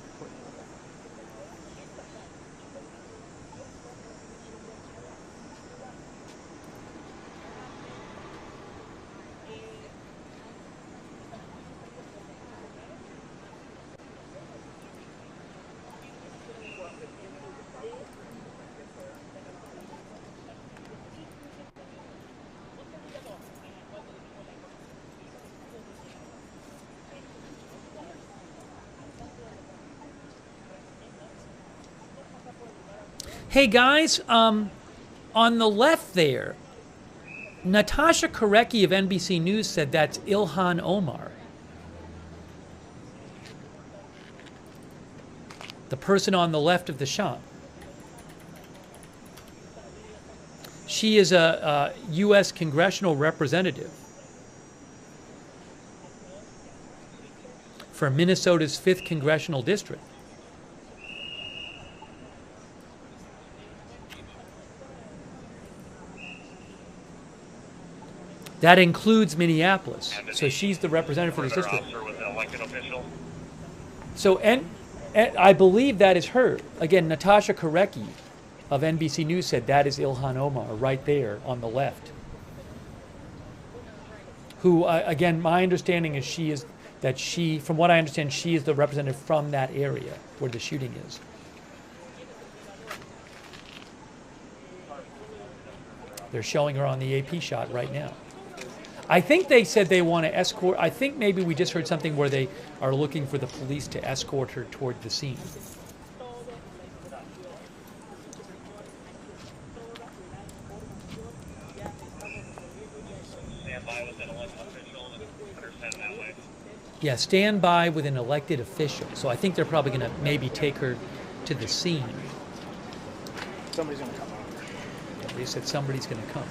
Hey guys, on the left there, Natasha Korecki of NBC News said that's Ilhan Omar. The person on the left of the shot. She is a U.S. congressional representative for Minnesota's 5th congressional district. That includes Minneapolis. So she's the representative for this district. So, and I believe that is her. Again, Natasha Korecki of NBC News said that is Ilhan Omar right there on the left. Who, again, my understanding is from what I understand, she is the representative from that area where the shooting is. They're showing her on the AP shot right now. I think they said they want to escort. I think maybe we just heard something where they are looking for the police to escort her toward the scene. Yeah, stand by with an elected official. So I think they're probably going to maybe take her to the scene. Somebody's going to come. They said somebody's going to come.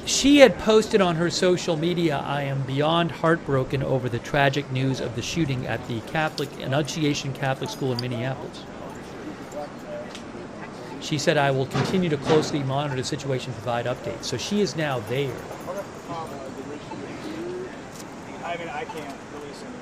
She had posted on her social media, "I am beyond heartbroken over the tragic news of the shooting at the Annunciation Catholic School in Minneapolis." She said, "I will continue to closely monitor the situation and provide updates." So she is now there. I mean, I can't release any.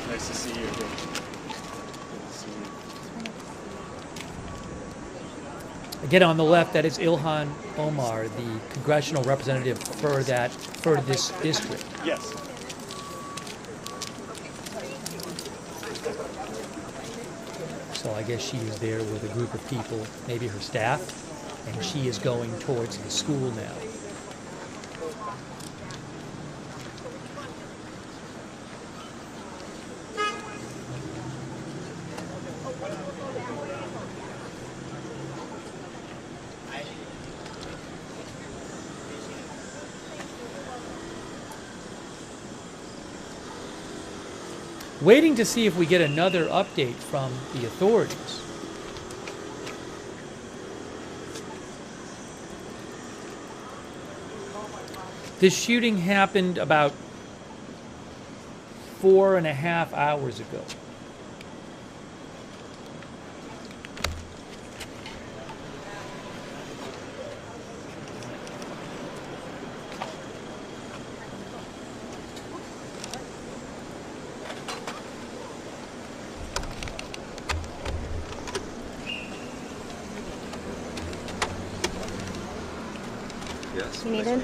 Nice to see you again. Good to see you. Again, on the left, that is Ilhan Omar, the congressional representative for this district. Yes. So I guess she is there with a group of people, maybe her staff, and she is going towards the school now. Waiting to see if we get another update from the authorities. This shooting happened about 4.5 hours ago. Yes. You need it?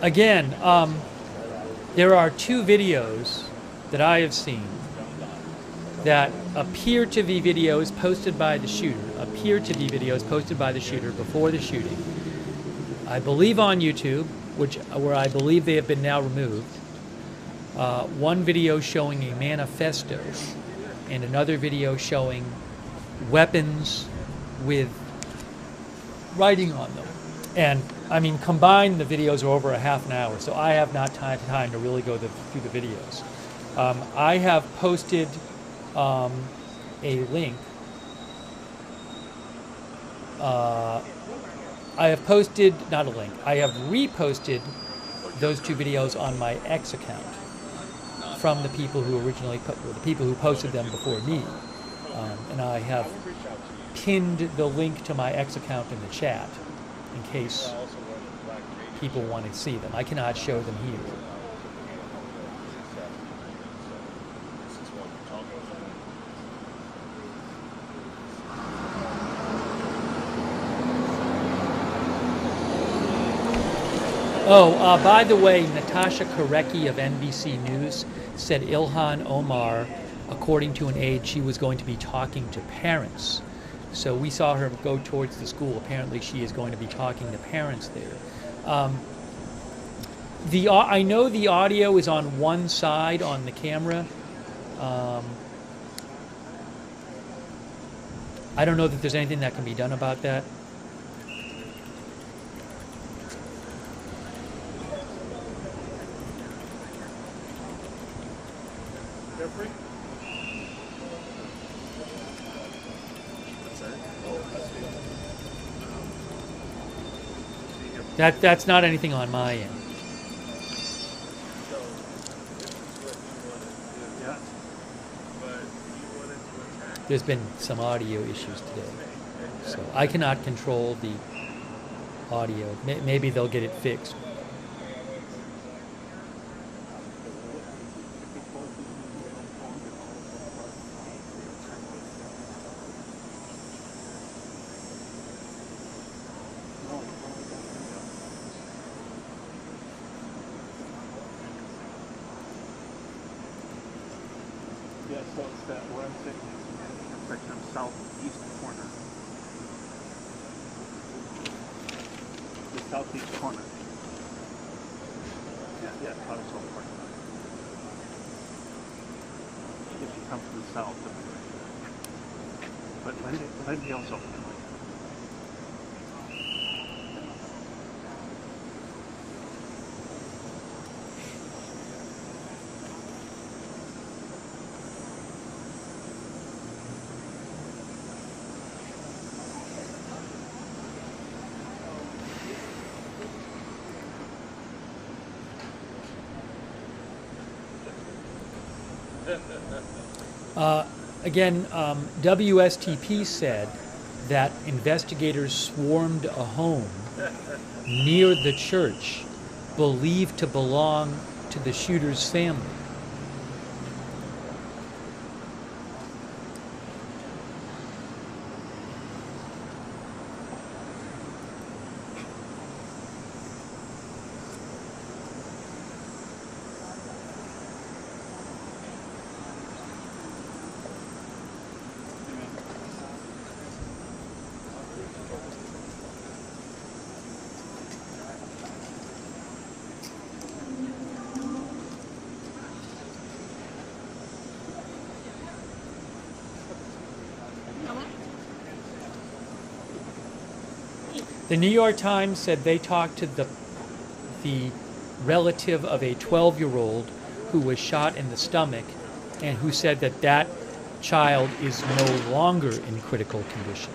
again, there are two videos that I have seen that appear to be videos posted by the shooter, before the shooting. I believe on YouTube, where I believe they have been now removed. One video showing a manifesto and another video showing weapons with writing on them. And I mean, combined, the videos are over a half an hour, so I have not time to really go through the videos. I have posted a link. I have posted, not a link, I have reposted those two videos on my X account from the people who posted them before me. And I have pinned the link to my X account in the chat in case people want to see them. I cannot show them here. Oh, by the way, Natasha Korecki of NBC News said Ilhan Omar, according to an aide, she was going to be talking to parents. So we saw her go towards the school. Apparently she is going to be talking to parents there. I know the audio is on one side on the camera. I don't know that there's anything that can be done about that. That's not anything on my end. There's been some audio issues today, so I cannot control the audio. Maybe they'll get it fixed. Yeah, so it's that where I'm sitting, section of southeast corner. The southeast corner. Yeah, probably so far. If you come from the south. But Lindy also. Again, WSTP said that investigators swarmed a home near the church believed to belong to the shooter's family. The New York Times said they talked to the relative of a 12-year-old who was shot in the stomach and who said that that child is no longer in critical condition.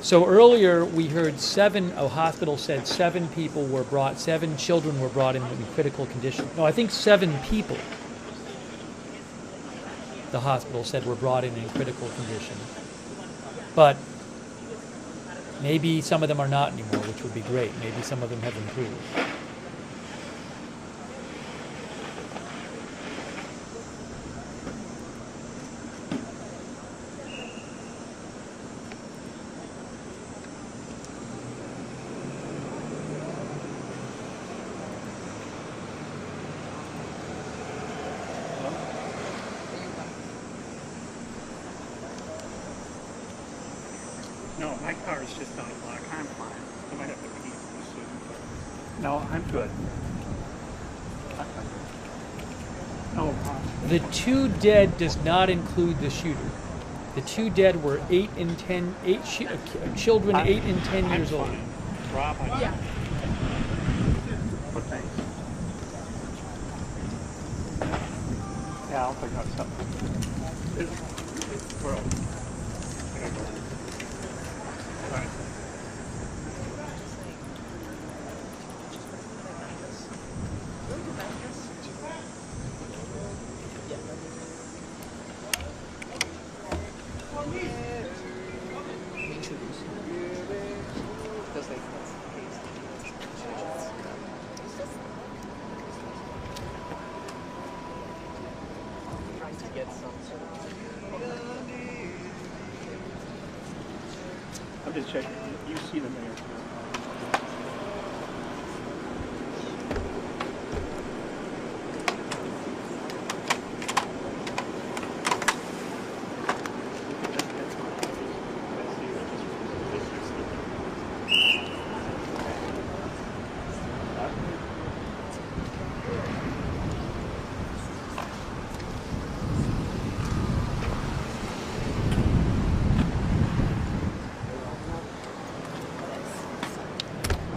So earlier we heard a hospital said 7 children were brought in critical condition. No, I think 7 people, the hospital said, were brought in critical condition. But maybe some of them are not anymore, which would be great. Maybe some of them have improved. No, my car is just down the block. I'm fine. I might have to pee soon. No, I'm good. Oh, The 2 dead does not include the shooter. The 2 dead were 8 and 10, children 8 and 10 years old. Rob, Yeah. What thanks? Yeah, I'll figure out something. We're over. I gotta go. All right. I'm just checking. You see the mayor.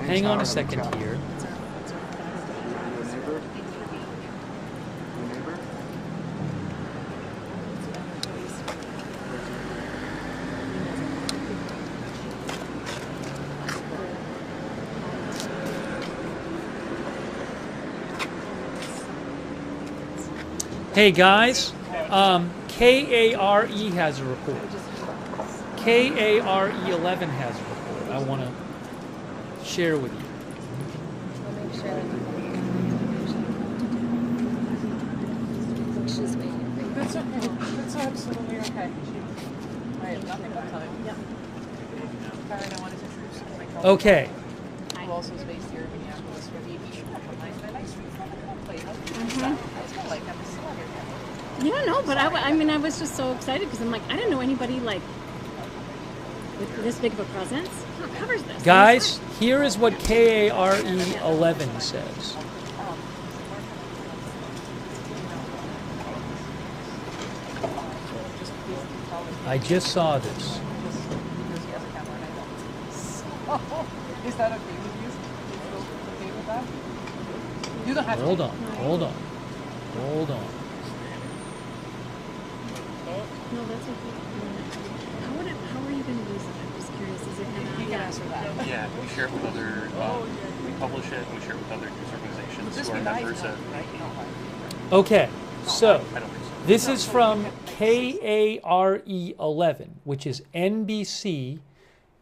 Hang on a second here. Hey guys, KARE has a report. KARE 11 has a report. I want to share with you. That's okay. That's absolutely okay. I have nothing but time. Yeah. Karen, I wanted to introduce you to my colleague. Okay. Who also is based here in Minneapolis for the Yeah, no, but I mean, I was just so excited because I'm like, I didn't know anybody like with this big of a presence covers this. Guys, here is what KARE 11 says. I just saw this. Is that okay with you? Okay with that? You don't have Hold to. on, hold on, hold on. No, that's okay. How are you going to use it? I'm just curious. Is it going to? You can answer that. Yeah, we share it with other. We publish it. We share it with other news organizations who are members of. Okay, so this is from KARE 11, which is NBC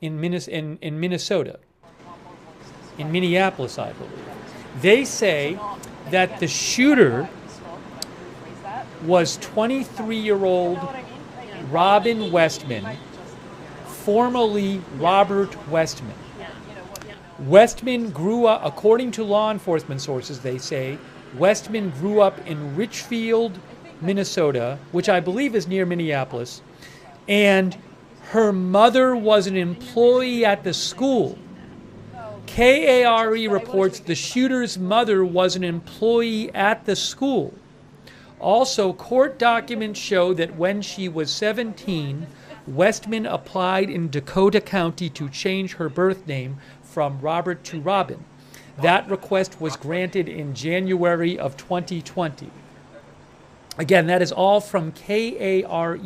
in Minnesota, in Minneapolis, I believe. They say that the shooter was 23-year-old Robin Westman, formerly Robert Westman. Westman grew up, according to law enforcement sources, they say, Westman grew up in Richfield, Minnesota, which I believe is near Minneapolis, and her mother was an employee at the school. KARE reports the shooter's mother was an employee at the school. Also, court documents show that when she was 17, Westman applied in Dakota County to change her birth name from Robert to Robin. That request was granted in January of 2020. Again, that is all from KARE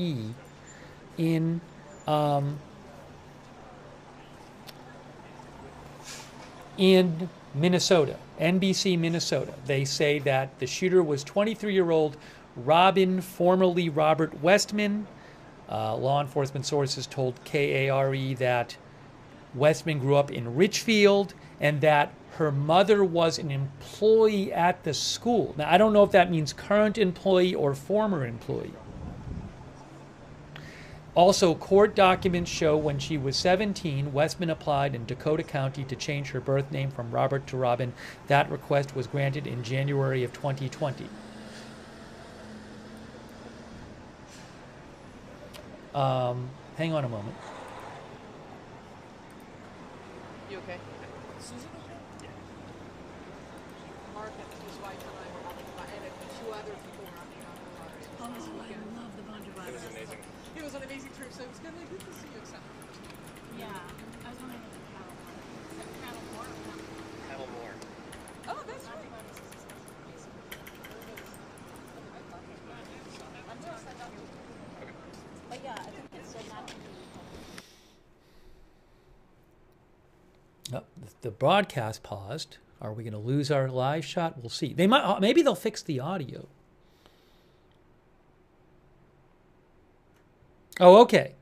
in Minnesota, NBC Minnesota. They say that the shooter was 23-year-old Robin, formerly Robert Westman. Law enforcement sources told KARE that Westman grew up in Richfield and that her mother was an employee at the school. Now, I don't know if that means current employee or former employee. Also, court documents show when she was 17, Westman applied in Dakota County to change her birth name from Robert to Robin. That request was granted in January of 2020. Hang on a moment. You okay? Susan okay? Yeah. Mark and his wife and I were on the and two other people were on the It was amazing. It was an amazing trip, so it was kind of like good to see you, Sam. Yeah. I was wondering if the Paddlemore. Oh, that's right. But yeah, I think it's still not. Oh, the broadcast paused. Are we going to lose our live shot? We'll see. They might. Maybe they'll fix the audio. Oh, okay.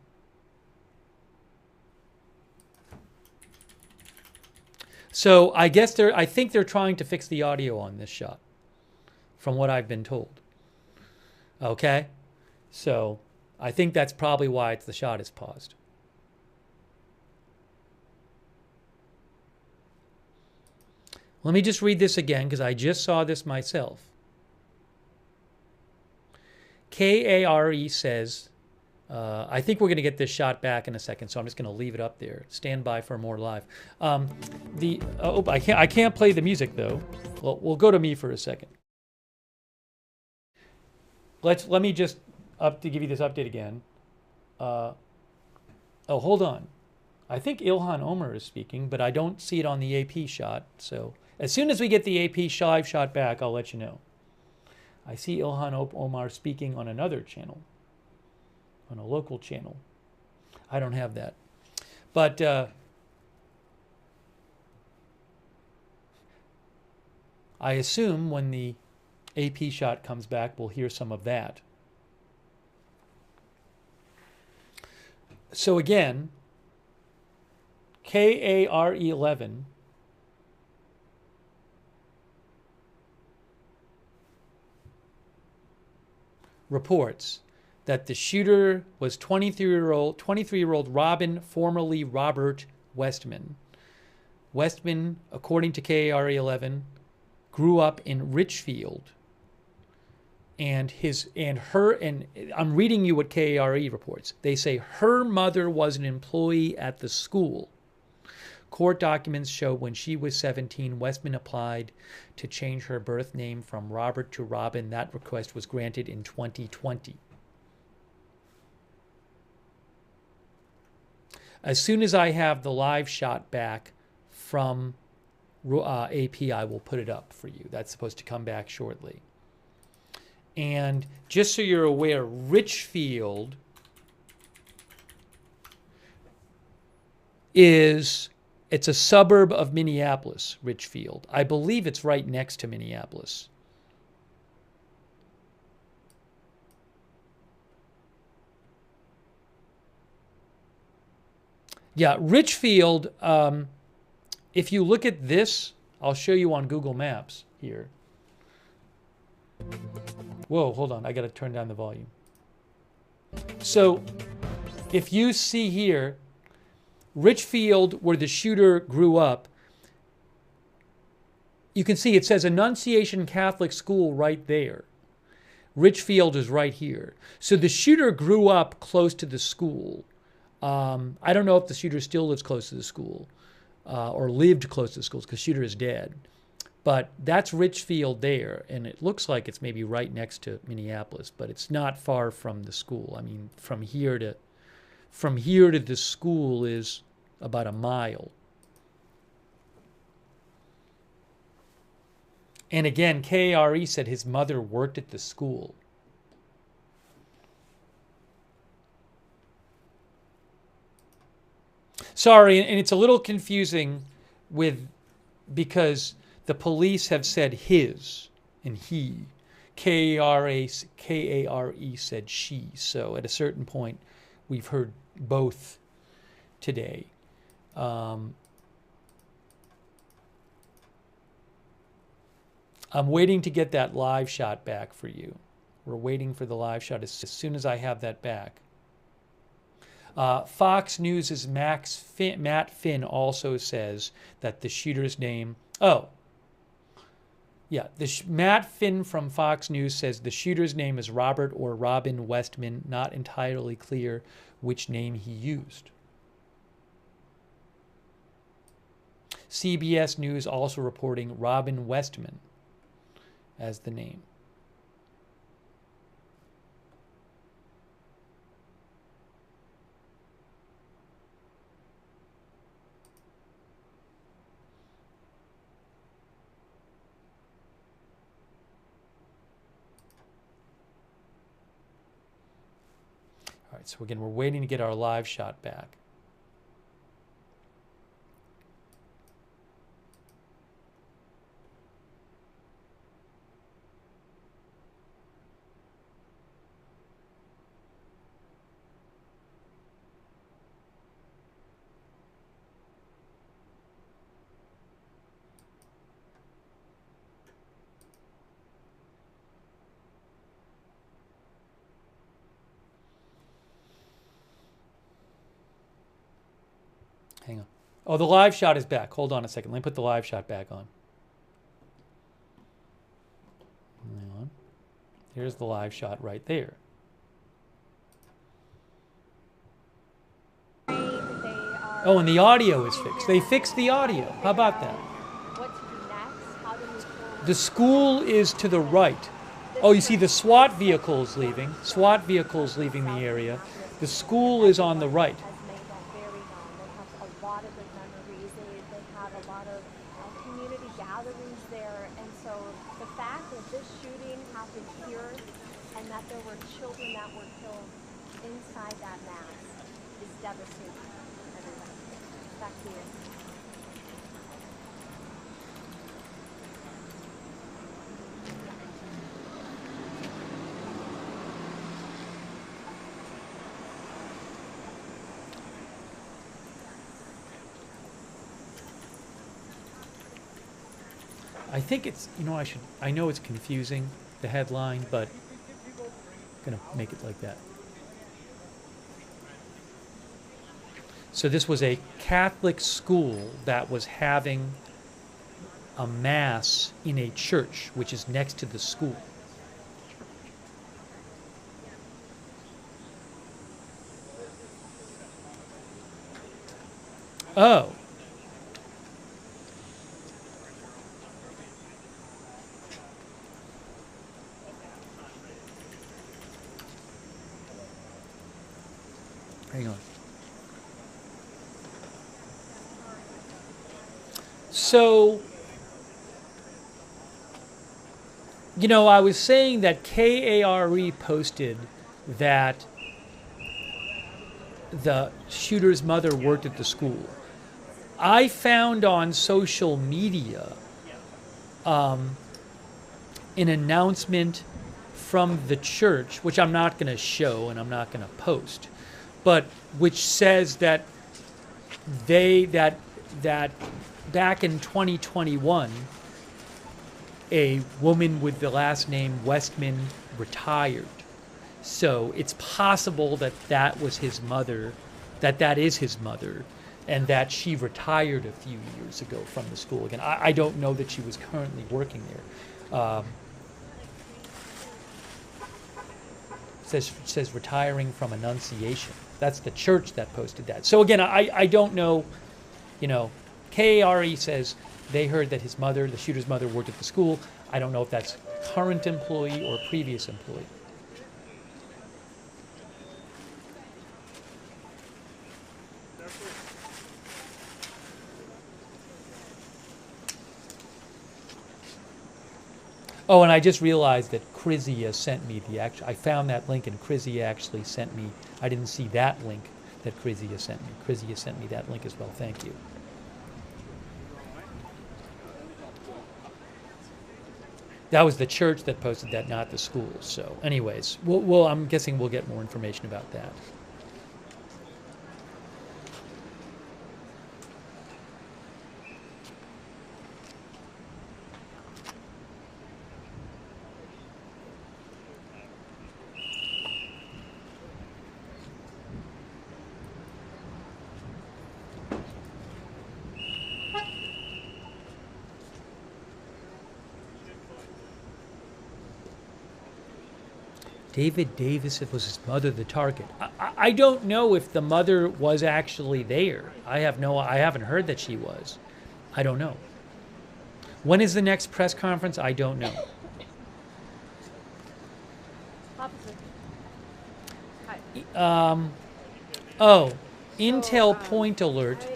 So I guess I think they're trying to fix the audio on this shot, from what I've been told. Okay, so I think that's probably why the shot is paused. Let me just read this again because I just saw this myself. KARE says, I think we're going to get this shot back in a second, so I'm just going to leave it up there. Stand by for more live. I can't play the music though. Well, we'll go to me for a second. Let me just to give you this update again. Oh, hold on. I think Ilhan Omar is speaking, but I don't see it on the AP shot. So as soon as we get the AP live shot back, I'll let you know. I see Ilhan Omar speaking on another channel, on a local channel. I don't have that. But I assume when the AP shot comes back, we'll hear some of that. So again, KARE11 reports that the shooter was 23-year-old Robin, formerly Robert Westman. Westman, according to KARE11, grew up in Richfield. And I'm reading you what KARE reports. They say her mother was an employee at the school. Court documents show when she was 17, Westman applied to change her birth name from Robert to Robin. That request was granted in 2020. As soon as I have the live shot back from AP, I will put it up for you. That's supposed to come back shortly. And just so you're aware, Richfield it's a suburb of Minneapolis, Richfield. I believe it's right next to Minneapolis. Yeah, Richfield, if you look at this, I'll show you on Google Maps here. Whoa, hold on. I got to turn down the volume. So if you see here, Richfield, where the shooter grew up, you can see it says Annunciation Catholic School right there. Richfield is right here. So the shooter grew up close to the school. I don't know if the shooter still lives close to the school or lived close to the schools because the shooter is dead. But that's Richfield there, and it looks like it's maybe right next to Minneapolis, but it's not far from the school. I mean, from here to the school is about a mile. And again, KARE said his mother worked at the school. Sorry, and it's a little confusing because the police have said his and he. KARE said she. So at a certain point, we've heard both today. I'm waiting to get that live shot back for you. We're waiting for the live shot as soon as I have that back. Fox News' Matt Finn also says that the shooter's name... Oh, yeah. Matt Finn from Fox News says the shooter's name is Robert or Robin Westman. Not entirely clear which name he used. CBS News also reporting Robin Westman as the name. All right, so again, we're waiting to get our live shot back. Hang on. Oh, the live shot is back. Hold on a second. Let me put the live shot back on. Hang on. Here's the live shot right there. Oh, and the audio is fixed. They fixed the audio. How about that? The school is to the right. Oh, you see the SWAT vehicles leaving. SWAT vehicles leaving the area. The school is on the right. I think it's, I know it's confusing, the headline, but I'm going to make it like that. So this was a Catholic school that was having a mass in a church, which is next to the school. Oh. Hang on. So, I was saying that KARE posted that the shooter's mother worked at the school. I found on social media an announcement from the church, which I'm not going to show and I'm not going to post, but which says that that back in 2021, a woman with the last name Westman retired. So it's possible that that was his mother, that is his mother, and that she retired a few years ago from the school. Again, I don't know that she was currently working there. Says retiring from Annunciation. That's the church that posted that. So again, I don't know, KARE says they heard that his mother, the shooter's mother, worked at the school. I don't know if that's current employee or previous employee. Oh, and I just realized that Krizia sent me I found that link, and Krizia actually sent me, I didn't see that link that Krizia sent me. Krizia sent me that link as well. Thank you. That was the church that posted that, not the school. So anyways, I'm guessing we'll get more information about that. David Davis, it was his mother the target. I don't know if the mother was actually there. I haven't heard that she was. I don't know. When is the next press conference? I don't know. Intel Point Alert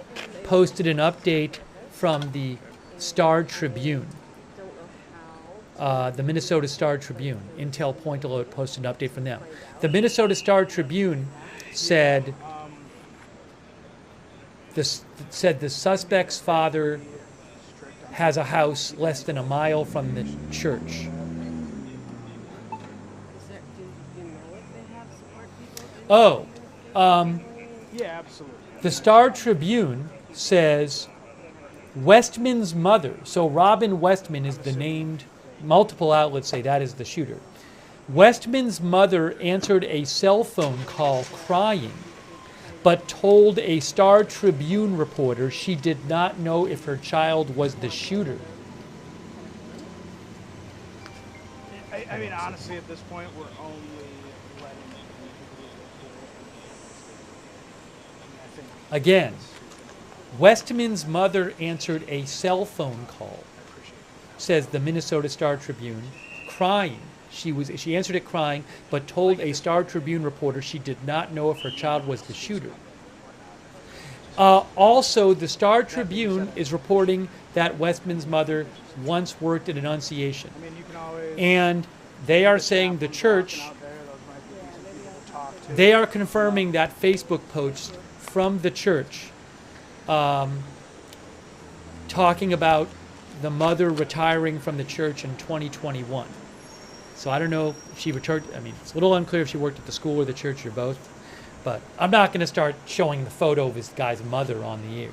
posted an update from the Star Tribune. The Minnesota Star Tribune. Intel Point Alert posted an update from them. The Minnesota Star Tribune said the suspect's father has a house less than a mile from the church. Yeah, absolutely. The Star Tribune says Westman's mother, so Robin Westman is the named, multiple outlets say that is the shooter. Westman's mother answered a cell phone call crying, but told a Star Tribune reporter she did not know if her child was the shooter. I mean, honestly, at this point, we're only letting Again, Westman's mother answered a cell phone call, says the Minnesota Star Tribune, crying. She answered it crying, but told a Star Tribune reporter she did not know if her child was the shooter. Also, the Star Tribune is reporting that Westman's mother once worked at Annunciation. And they are saying the church, they are confirming that Facebook post from the church talking about the mother retiring from the church in 2021. So I don't know if she returned. I mean, it's a little unclear if she worked at the school or the church or both. But I'm not going to start showing the photo of this guy's mother on the air.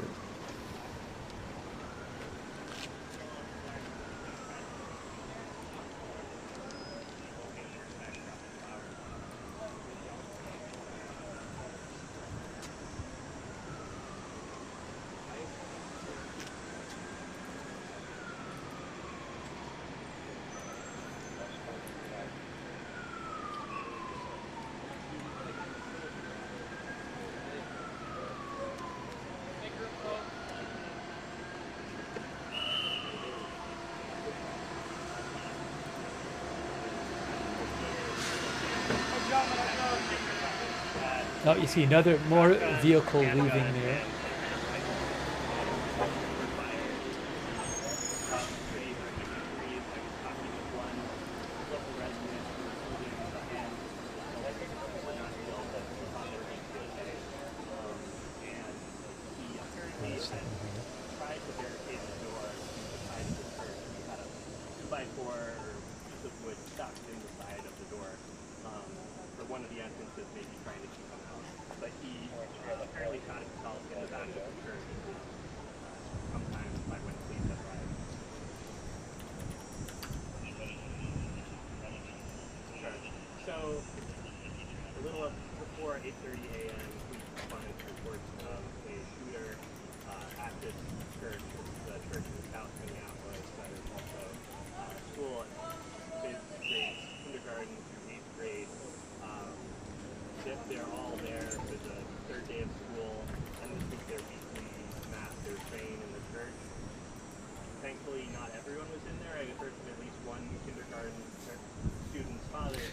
Oh, you see another more vehicle leaving there.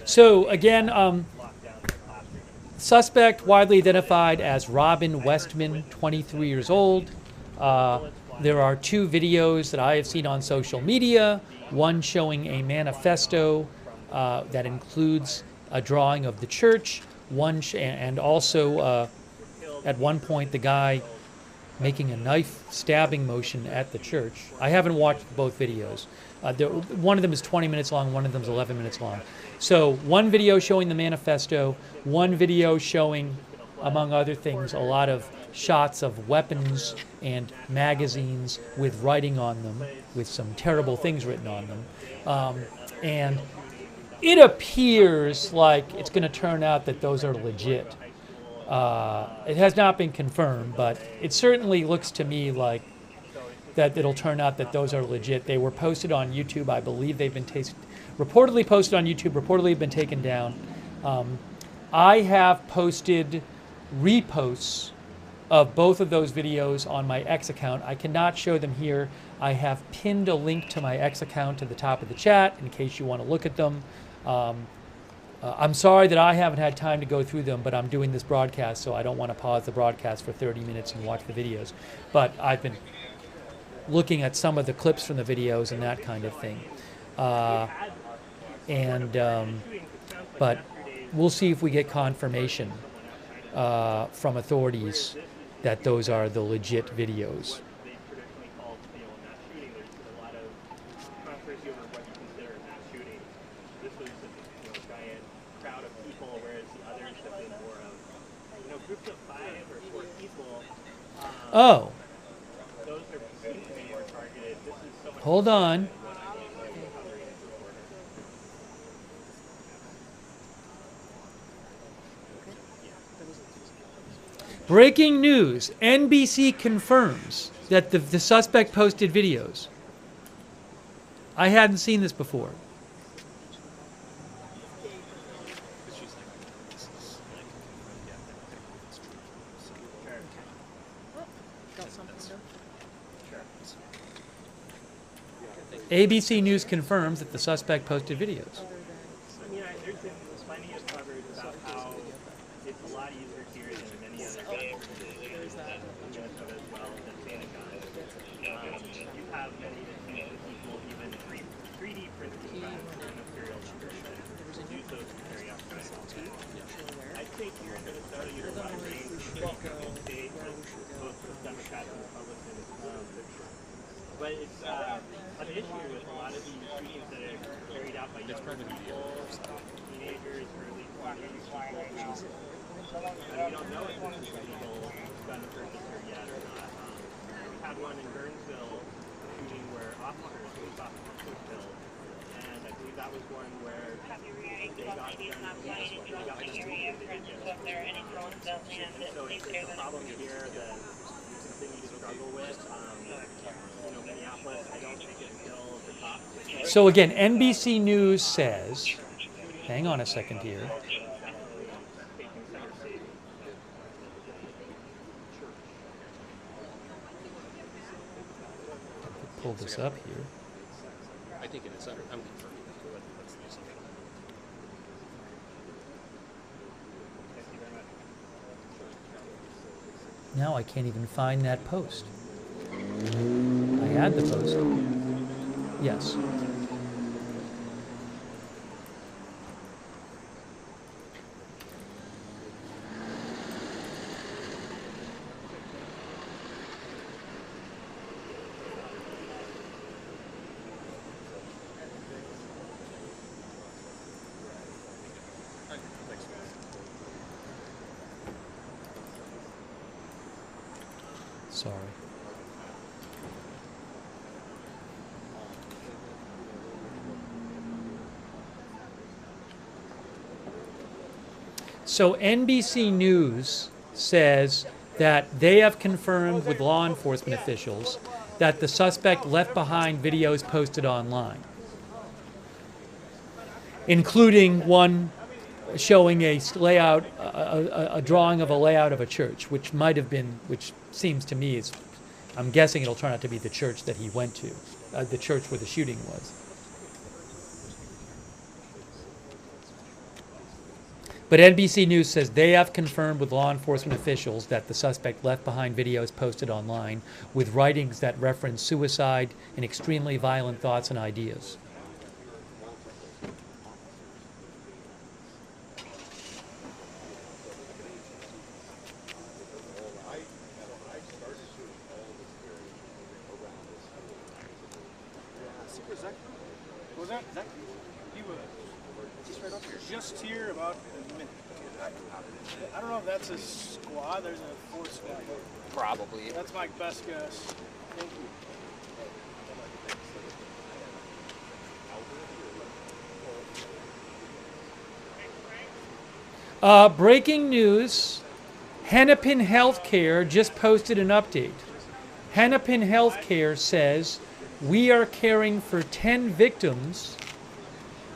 So again, suspect widely identified as Robin Westman, 23 years old. There are two videos that I have seen on social media, one showing a manifesto that includes a drawing of the church, and also at one point the guy making a knife stabbing motion at the church. I haven't watched both videos. One of them is 20 minutes long, one of them is 11 minutes long. So one video showing the manifesto, one video showing, among other things, a lot of shots of weapons and magazines with writing on them, with some terrible things written on them. And it appears like it's going to turn out that those are legit. It has not been confirmed, but it certainly looks to me like that it'll turn out that those are legit. They were posted on YouTube. I believe they've been reportedly posted on YouTube, reportedly been taken down. I have posted reposts of both of those videos on my X account. I cannot show them here. I have pinned a link to my X account to the top of the chat in case you want to look at them. I'm sorry that I haven't had time to go through them, but I'm doing this broadcast, so I don't want to pause the broadcast for 30 minutes and watch the videos. But I've been looking at some of the clips from the videos and that kind of thing. But we'll see if we get confirmation from authorities that those are the legit videos. Oh. Hold on. Breaking news. NBC confirms that the suspect posted videos. I hadn't seen this before. ABC News confirms that the suspect posted videos. I mean, there's been plenty of coverage about how it's a lot easier here than many other games as well than sanitize. You have many people even 3D printing an imperial tradition to do so to carry out crimes. I think here in Minnesota, you're watching state both the Democrats and Republicans. But it's an issue with a lot of these shootings that are carried out by younger people, teenagers, early 20s, and we don't know if this is a legal gun purchaser yet or not. We had one in Burnsville shooting where police officers were killed, and I believe that was one where they got so it's a problem here that we continue to struggle with. Minneapolis, I don't think it's still the top. So again, NBC News says, hang on a second here. Pull this up here. I think it is under. I'm confirming that. That's the assumption. Now I can't even find that post. I had the post. Yes. Sorry. So NBC News says that they have confirmed with law enforcement officials that the suspect left behind videos posted online, including one showing a layout, a drawing of a layout of a church, which might have been, which seems to me is, I'm guessing it'll turn out to be the church that he went to, the church where the shooting was. But NBC News says they have confirmed with law enforcement officials that the suspect left behind videos posted online with writings that reference suicide and extremely violent thoughts and ideas. Was that? He was just right up here. Just here about a minute. I don't know if that's a squad. There's a 4 squad. Probably. That's my best guess. Thank you. Breaking news, Hennepin Healthcare just posted an update. Hennepin Healthcare says, we are caring for 10 victims.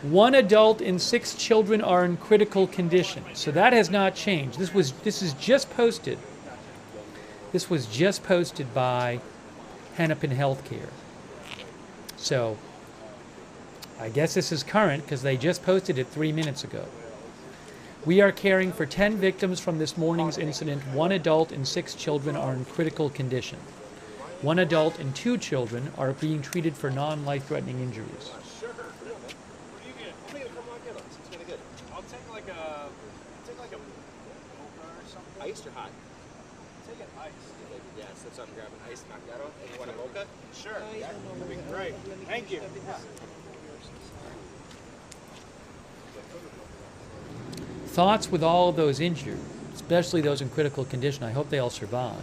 1 adult and 6 children are in critical condition. So that has not changed. This is just posted. This was just posted by Hennepin Healthcare. So I guess this is current because they just posted it 3 minutes ago. We are caring for 10 victims from this morning's incident. 1 adult and 6 children are in critical condition. 1 adult and 2 children are being treated for non-life-threatening injuries. Iced or hot? Take it iced. Yes, that's what I'm grabbing. Iced macchiato. And you want a mocha? Sure. Yeah. That'd be great. Thank you. Thoughts with all of those injured, especially those in critical condition. I hope they all survive.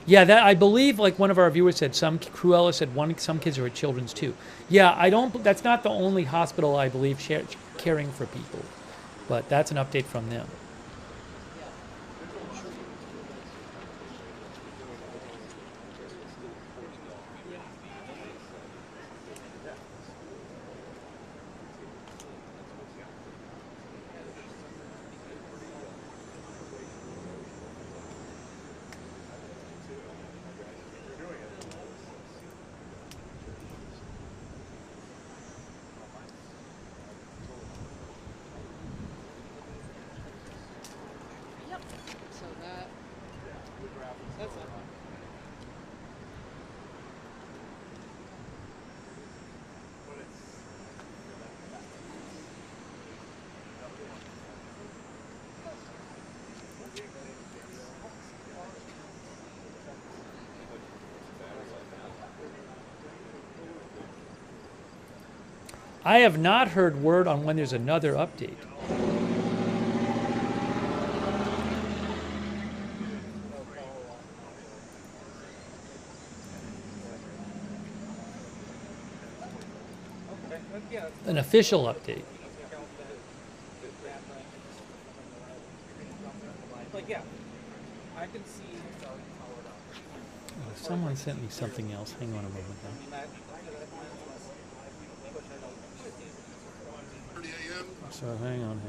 Yeah, that I believe, like one of our viewers said, Cruella said some kids are at Children's too. Yeah, that's not the only hospital I believe caring for people, but that's an update from them. I have not heard word on when there's another update. An official update. Oh, someone sent me something else. Hang on a moment now. So hang on.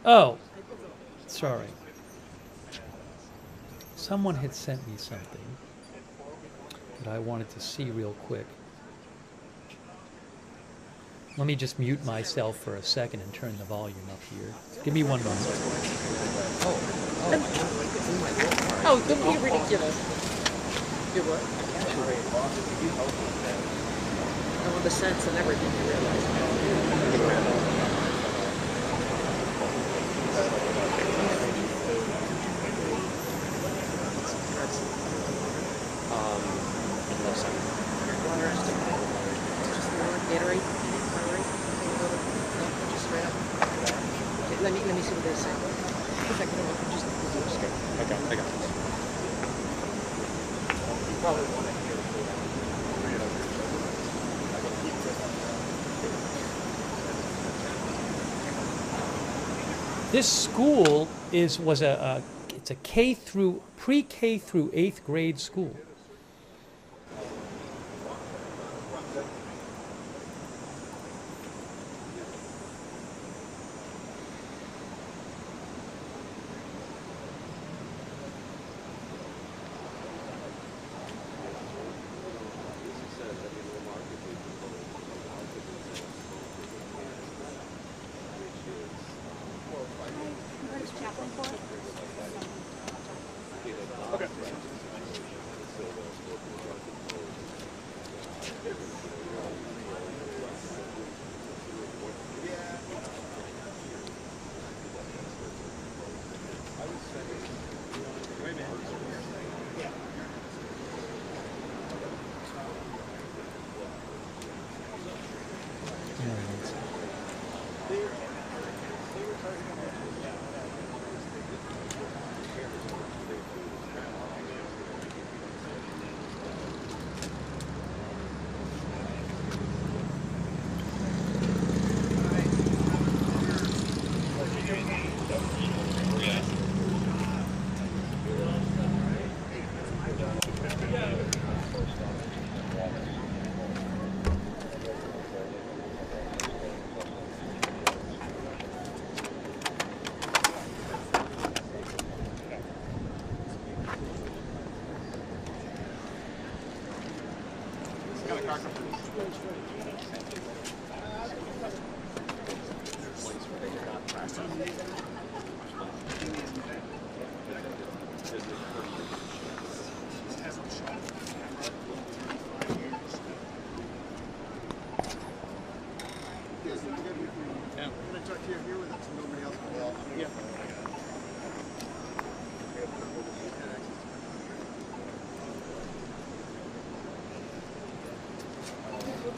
Oh, sorry. Someone had sent me something that I wanted to see real quick. Let me just mute myself for a second and turn the volume up here. Give me 1 moment. Oh, don't be ridiculous. Do what? I want the sense and everything to realize. Gatorade? Let me see what they say. Okay, I got this. This school was a pre-K through 8th grade school.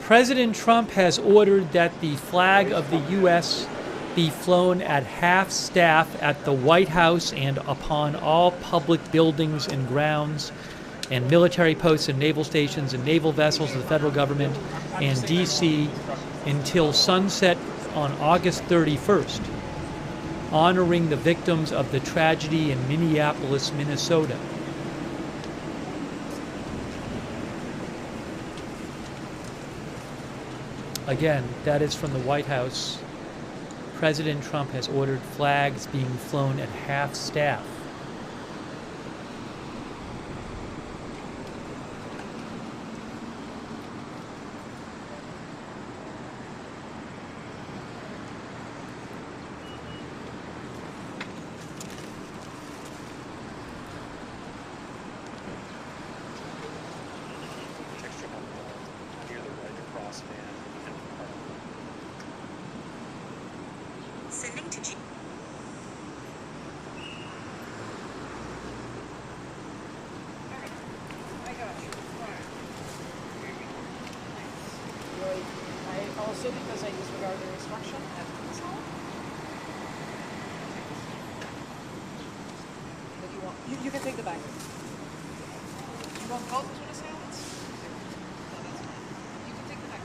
President Trump has ordered that the flag of the U.S. be flown at half-staff at the White House and upon all public buildings and grounds and military posts and naval stations and naval vessels of the federal government and D.C. until sunset on August 31st, honoring the victims of the tragedy in Minneapolis, Minnesota. Again, that is from the White House. President Trump has ordered flags being flown at half-staff. Sending to G. I got you. I also, because I disregard the instruction, have to install. But you want, you can take the bag. You want both tuna salads? No, that's fine. You can take the bag.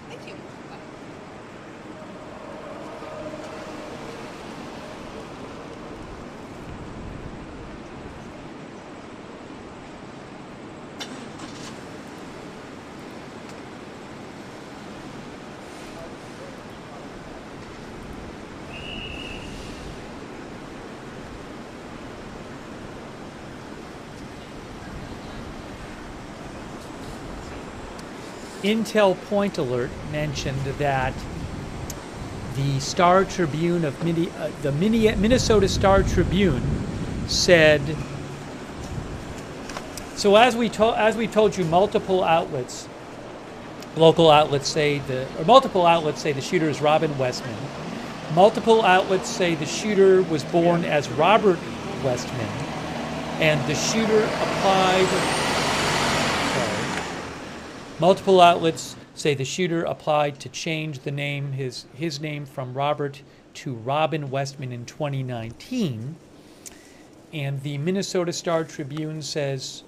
Thank you. Intel Point Alert mentioned that the Star Tribune of Minnesota Star Tribune said. So as we told you, multiple outlets, local outlets say multiple outlets say the shooter is Robin Westman. Multiple outlets say the shooter was born as Robert Westman, and the shooter applied. Multiple outlets say the shooter applied to change the name, his name from Robert to Robin Westman in 2019. And the Minnesota Star Tribune says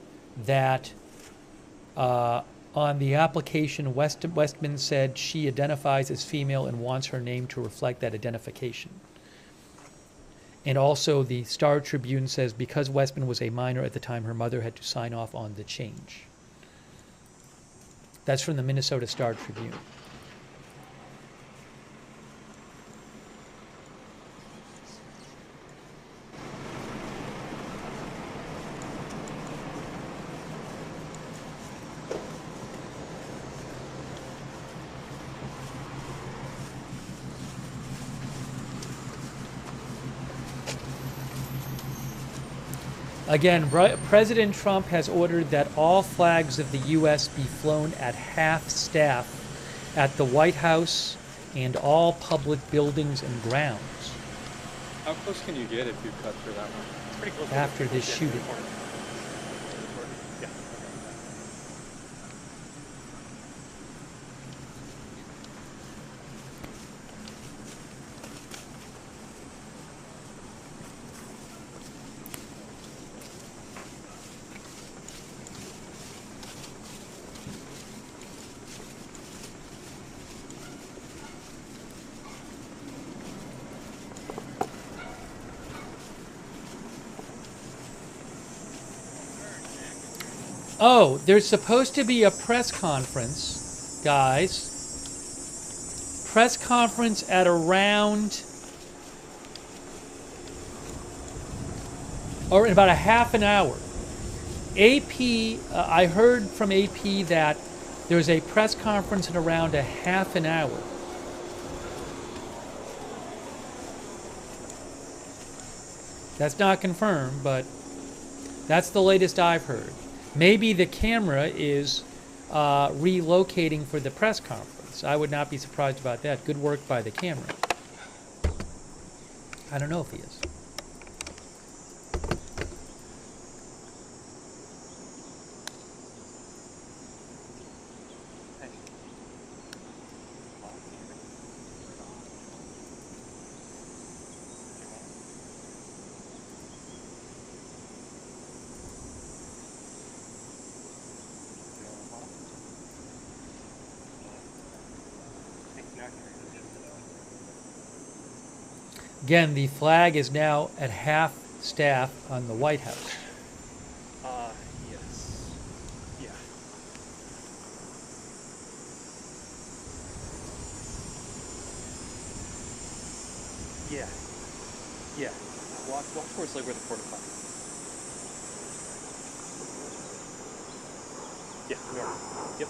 that on the application, Westman said she identifies as female and wants her name to reflect that identification. And also the Star Tribune says because Westman was a minor at the time, her mother had to sign off on the change. That's from the Minnesota Star Tribune. Again, President Trump has ordered that all flags of the U.S. be flown at half-staff at the White House and all public buildings and grounds. How close can you get if you cut through that one? It's pretty close. After this shooting. Yeah. Oh, there's supposed to be a press conference, guys. Press conference at around, or in about a half an hour. AP, I heard from AP that there's a press conference in around a half an hour. That's not confirmed, but That's the latest I've heard. Maybe the camera is relocating for the press conference. I would not be surprised about that. Good work by the camera. I don't know if he is. Again, the flag is now at half staff on the White House. Yes. Yeah. Yeah. Yeah. Walk towards like where the porta potty. Yeah. Normal. Yep.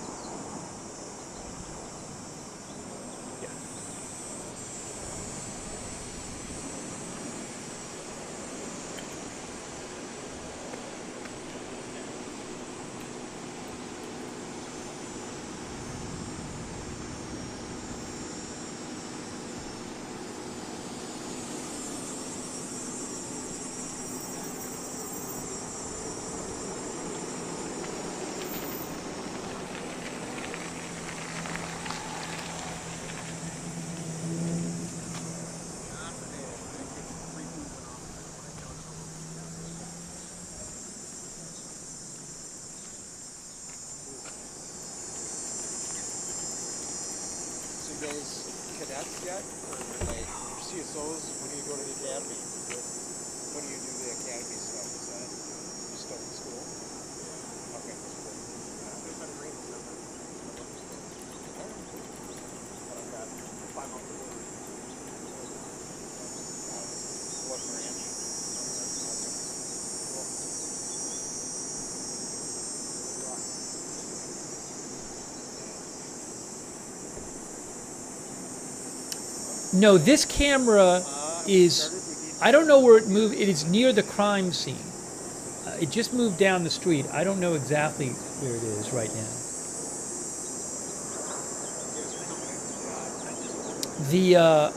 Cadets yet, or like CSOs when you go to the academy? When do you do the academy stuff? Is that you start in school? Okay, cool. I've got 5 months ago. What branch? No, this camera is, I don't know where it moved. It is near the crime scene. It just moved down the street. I don't know exactly where it is right now.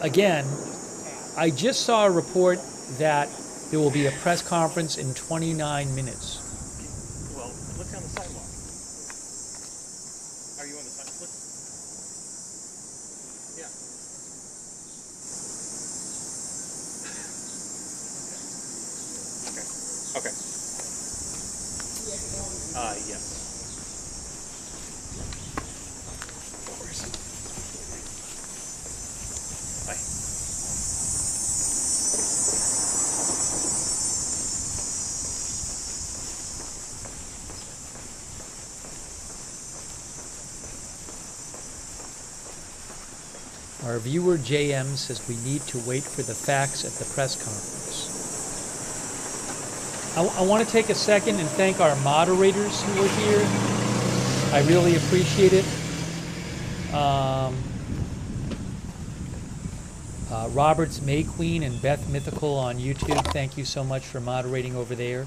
Again, I just saw a report that there will be a press conference in 29 minutes. Well, look on the sidewalk. Are you on the sidewalk? Yeah. Okay. Yes. No worries. Bye. Our viewer JM says we need to wait for the facts at the press conference. I want to take a second and thank our moderators who are here. I really appreciate it. Roberts May Queen and Beth Mythical on YouTube, thank you so much for moderating over there.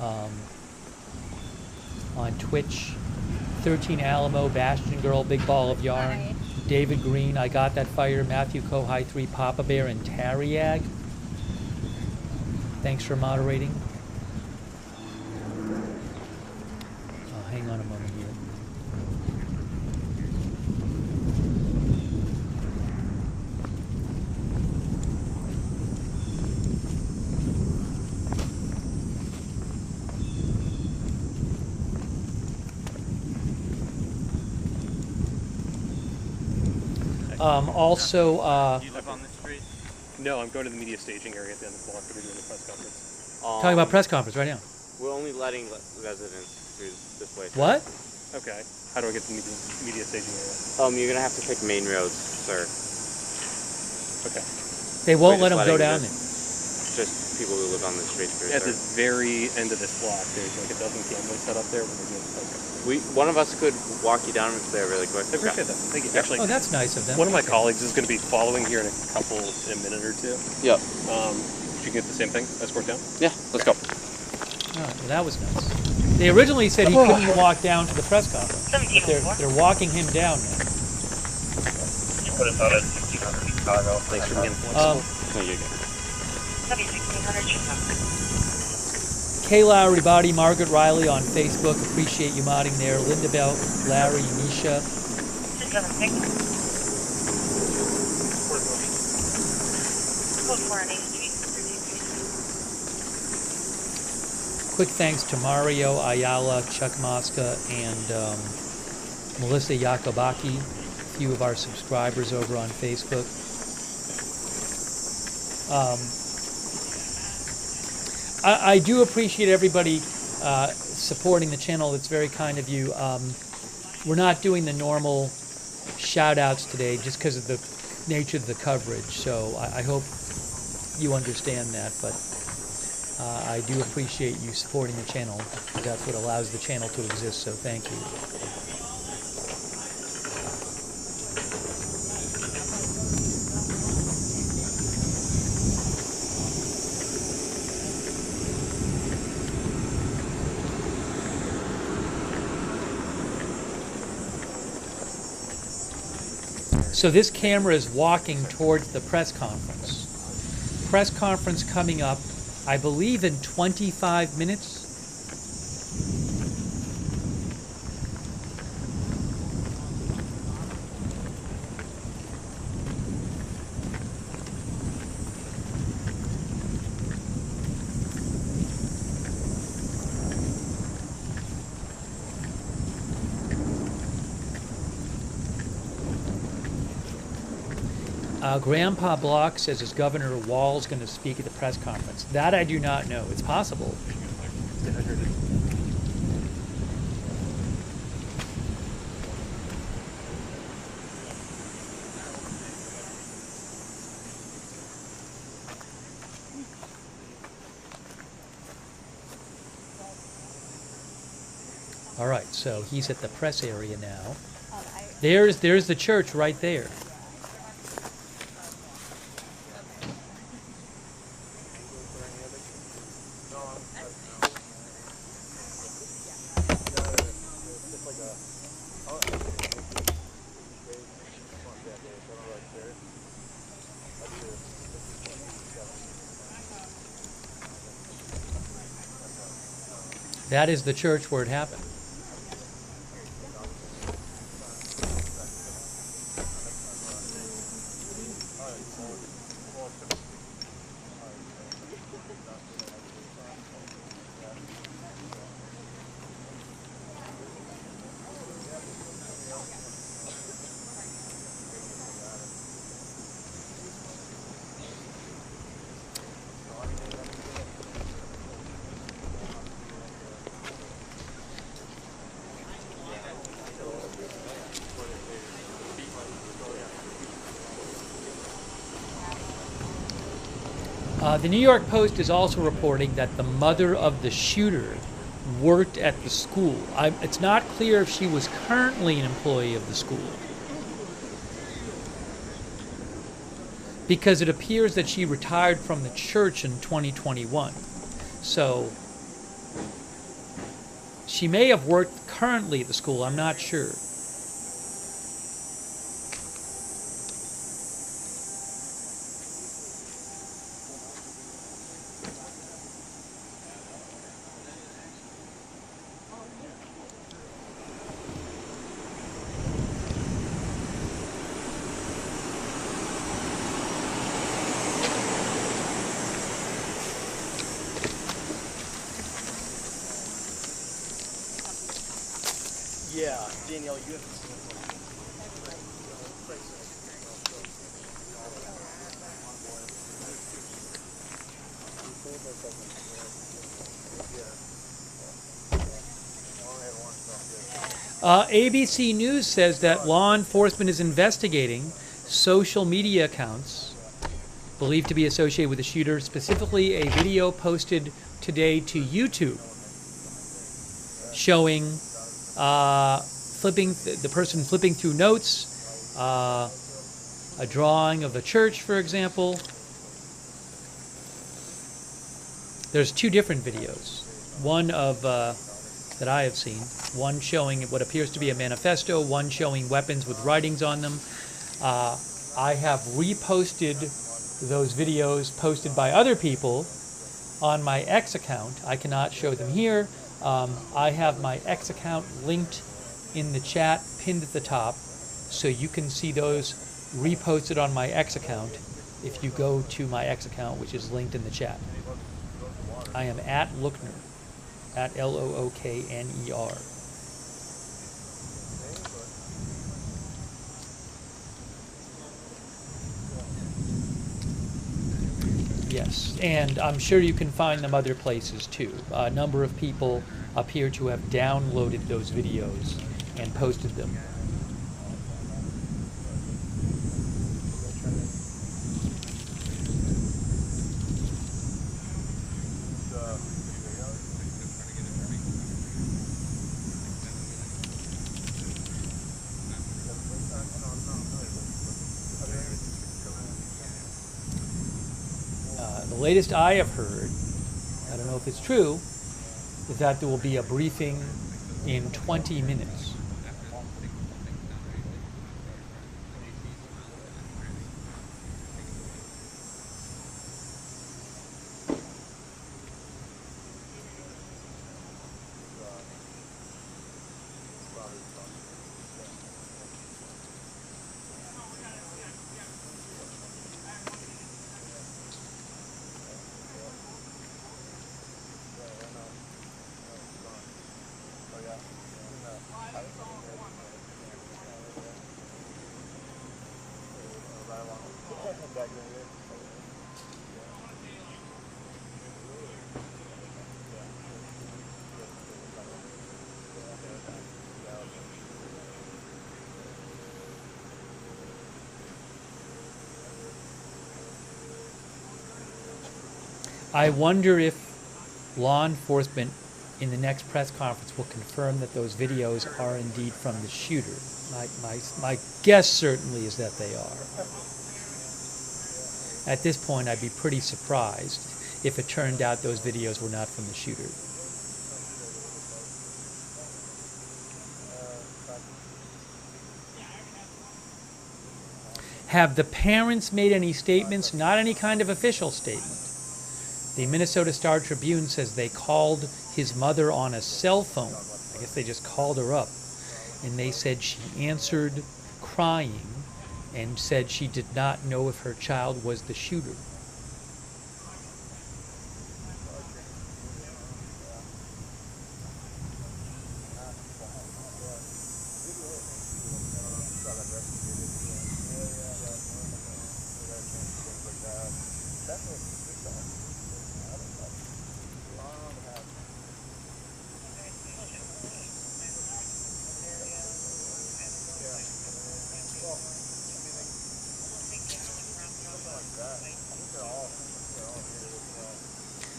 On Twitch, 13 Alamo, Bastion Girl, Big Ball of Yarn, Hi. David Green, I Got That Fire, Matthew Kohai 3, Papa Bear, and Tariag. Thanks for moderating. Hang on a moment here. Also, you live on this street? No, I'm going to the media staging area at the end of the block that we're doing the press conference. talking about press conference right now. We're only letting residents through this way. What? Okay. How do I get to the media staging area? You're gonna have to take main roads, sir. Okay. They won't let them go down there. Just people who live on the street through. At the very end of this block, there's like a dozen cameras set up there when we're doing the press conference. One of us could walk you down there really quick. I appreciate that. Thank you. Actually, oh, that's nice of them. One of my colleagues is going to be following here in a minute or two. Yep. You can get the same thing, escort down? Yeah, let's go. well, that was nice. They originally said he couldn't walk down to the press conference, but they're walking him down now. You put us out at 1600 Chicago. Thanks for being Um, flexible. No, you're good. 1600 Chicago. Kayla, everybody, Margaret Riley on Facebook. Appreciate you modding there. Linda Bell, Larry, Nisha. Quick thanks to Mario, Ayala, Chuck Mosca, and Melissa Yakobaki, a few of our subscribers over on Facebook. I do appreciate everybody supporting the channel. It's very kind of you. We're not doing the normal shout-outs today just because of the nature of the coverage, so I hope you understand that, but I do appreciate you supporting the channel. That's what allows the channel to exist, so thank you. So this camera is walking towards the press conference. Press conference coming up, I believe, in 25 minutes. Grandpa Block says his Governor Wall's going to speak at the press conference. That I do not know. It's possible. All right, so he's at the press area now. There's the church right there. That is the church where it happened. The New York Post is also reporting that the mother of the shooter worked at the school. It's not clear if she was currently an employee of the school, because it appears that she retired from the church in 2021. So she may have worked currently at the school, I'm not sure. Yeah, Danielle, you have ABC News says that law enforcement is investigating social media accounts believed to be associated with the shooter, specifically a video posted today to YouTube showing the person flipping through notes, a drawing of the church, for example. There's two different videos. One of that I have seen. One showing what appears to be a manifesto. One showing weapons with writings on them. I have reposted those videos posted by other people on my X account. I cannot show them here. I have my X account linked in the chat, pinned at the top, so you can see those reposted on my X account if you go to my X account, which is linked in the chat. I am at Lookner, at Lookner. Yes, and I'm sure you can find them other places too. A number of people appear to have downloaded those videos and posted them. The latest I have heard, I don't know if it's true, is that there will be a briefing in 20 minutes. I wonder if law enforcement in the next press conference will confirm that those videos are indeed from the shooter. My guess certainly is that they are. At this point, I'd be pretty surprised if it turned out those videos were not from the shooter. Have the parents made any statements? Not any kind of official statement. The Minnesota Star Tribune says they called his mother on a cell phone. I guess they just called her up. And they said she answered crying and said she did not know if her child was the shooter.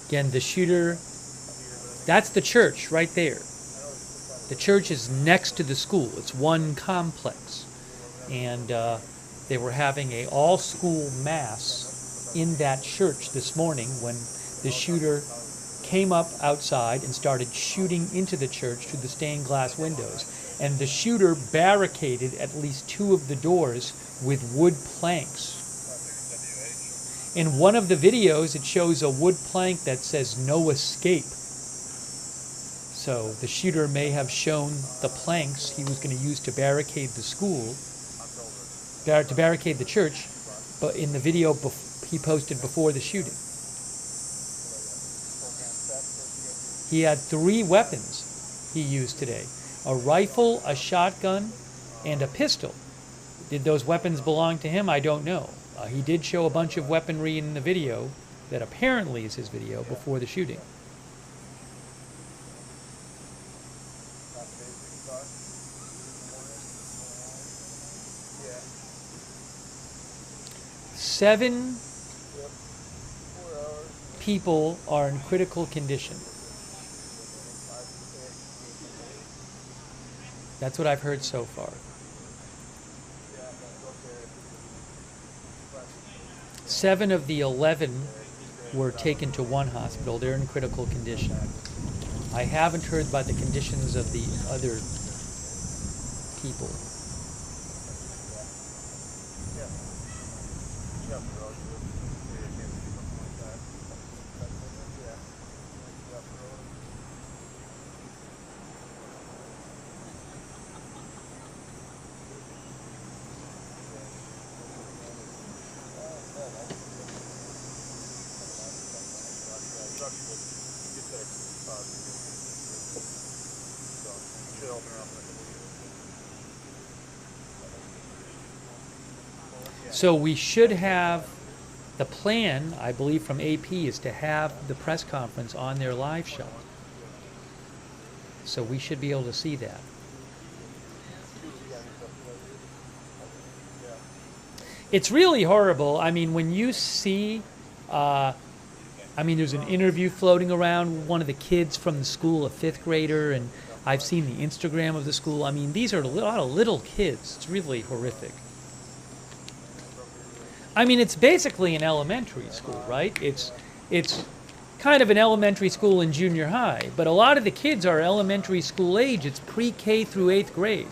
Again, the shooter, that's the church right there. The church is next to the school. It's one complex. And they were having an all-school mass in that church this morning when the shooter came up outside and started shooting into the church through the stained glass windows. And the shooter barricaded at least 2 of the doors with wood planks. In one of the videos, it shows a wood plank that says "no escape." So the shooter may have shown the planks he was going to use to barricade the school, to barricade the church, but in the video he posted before the shooting. He had 3 weapons he used today: a rifle, a shotgun, and a pistol. Did those weapons belong to him? I don't know. He did show a bunch of weaponry in the video that apparently is his video before the shooting. Seven people are in critical condition. That's what I've heard so far. 7 of the 11 were taken to one hospital. They're in critical condition. I haven't heard about the conditions of the other people. So we should have, the plan, I believe, from AP is to have the press conference on their live show. So we should be able to see that. It's really horrible. I mean, when you see, I mean, there's an interview floating around with one of the kids from the school, a 5th grader, and I've seen the Instagram of the school. I mean, these are a lot of little kids. It's really horrific. I mean, it's basically an elementary school, right? It's kind of an elementary school and junior high, but a lot of the kids are elementary school age. It's pre-K through 8th grade.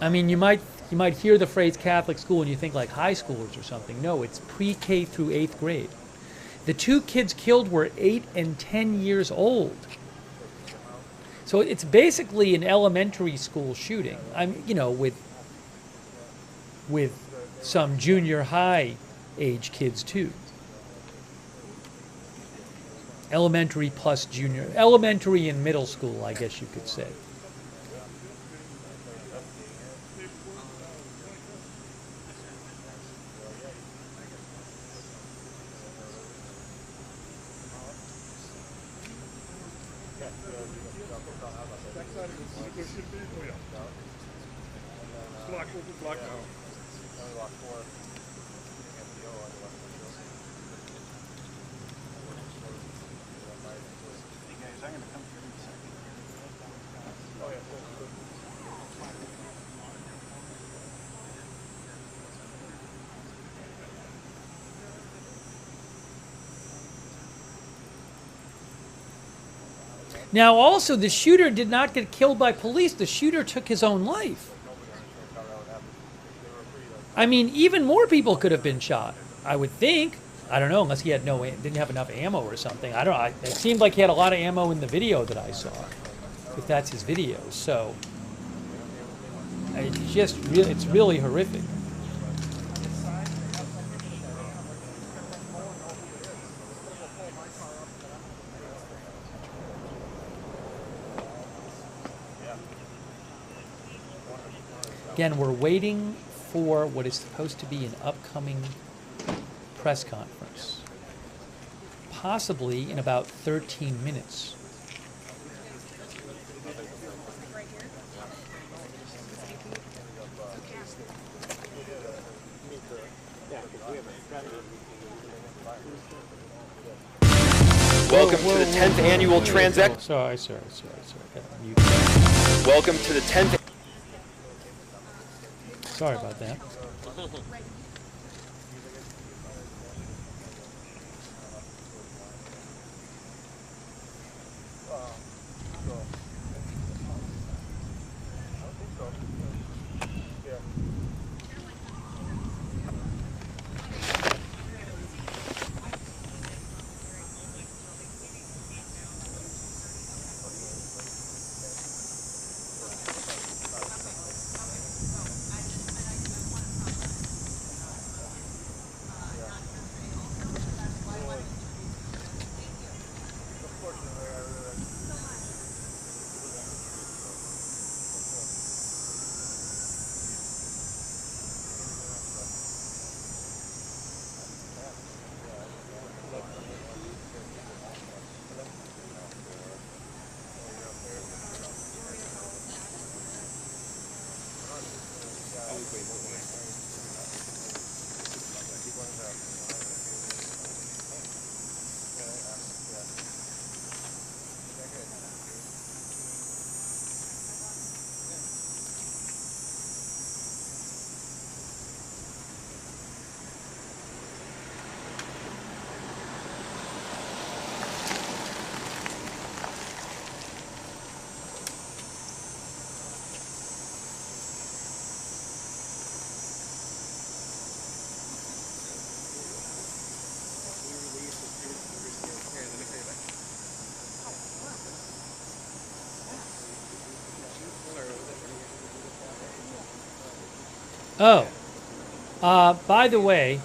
I mean, you might hear the phrase Catholic school and you think like high schoolers or something. No, it's pre-K through 8th grade. The 2 kids killed were 8 and 10 years old. So it's basically an elementary school shooting. You know, with some junior high age kids too. Elementary plus junior, elementary and middle school, I guess you could say. Now, also, the shooter did not get killed by police. The shooter took his own life. I mean, even more people could have been shot, I would think. I don't know, unless he had didn't have enough ammo or something. I don't know. It seemed like he had a lot of ammo in the video that I saw, if that's his video. So, it's really horrific. Again, we're waiting for what is supposed to be an upcoming press conference, possibly in about 13 minutes. Welcome to the 10th annual Transact. Sorry. Welcome to the 10th. Sorry about that. Oh, by the way,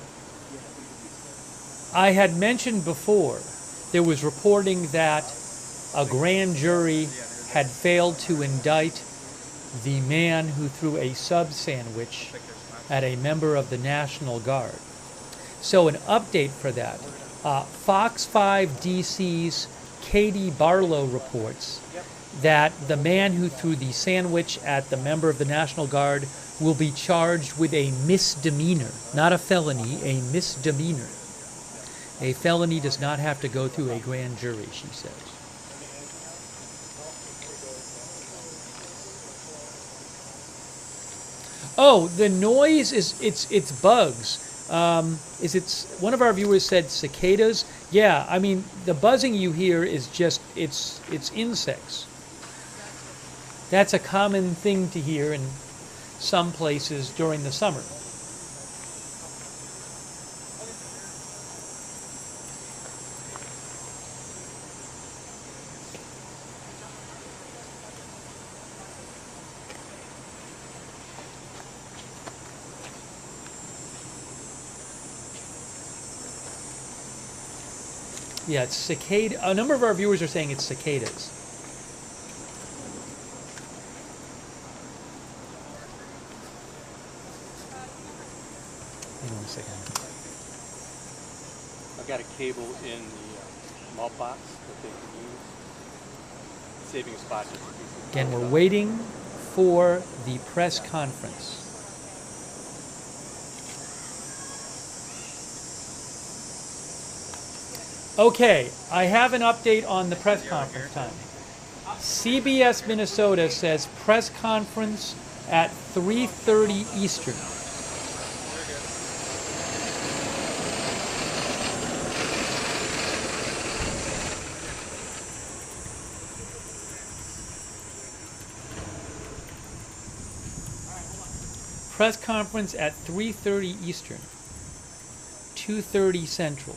I had mentioned before there was reporting that a grand jury had failed to indict the man who threw a sub sandwich at a member of the National Guard. So an update for that. Fox 5 DC's Katie Barlow reports that the man who threw the sandwich at the member of the National Guard will be charged with a misdemeanor, not a felony, a misdemeanor. A felony does not have to go through a grand jury, she says. Oh, the noise is it's bugs. Is it one of our viewers said cicadas? Yeah, I mean the buzzing you hear is just it's insects. That's a common thing to hear in some places during the summer. Yeah, it's cicada. A number of our viewers are saying it's cicadas. Hang on a second. I've got a cable in the malt box that they can use, saving a spot. Again, we're waiting for the press conference. Okay, I have an update on the press conference time. CBS Minnesota says press conference at 3:30 Eastern. Press conference at 3:30 Eastern, 2:30 Central.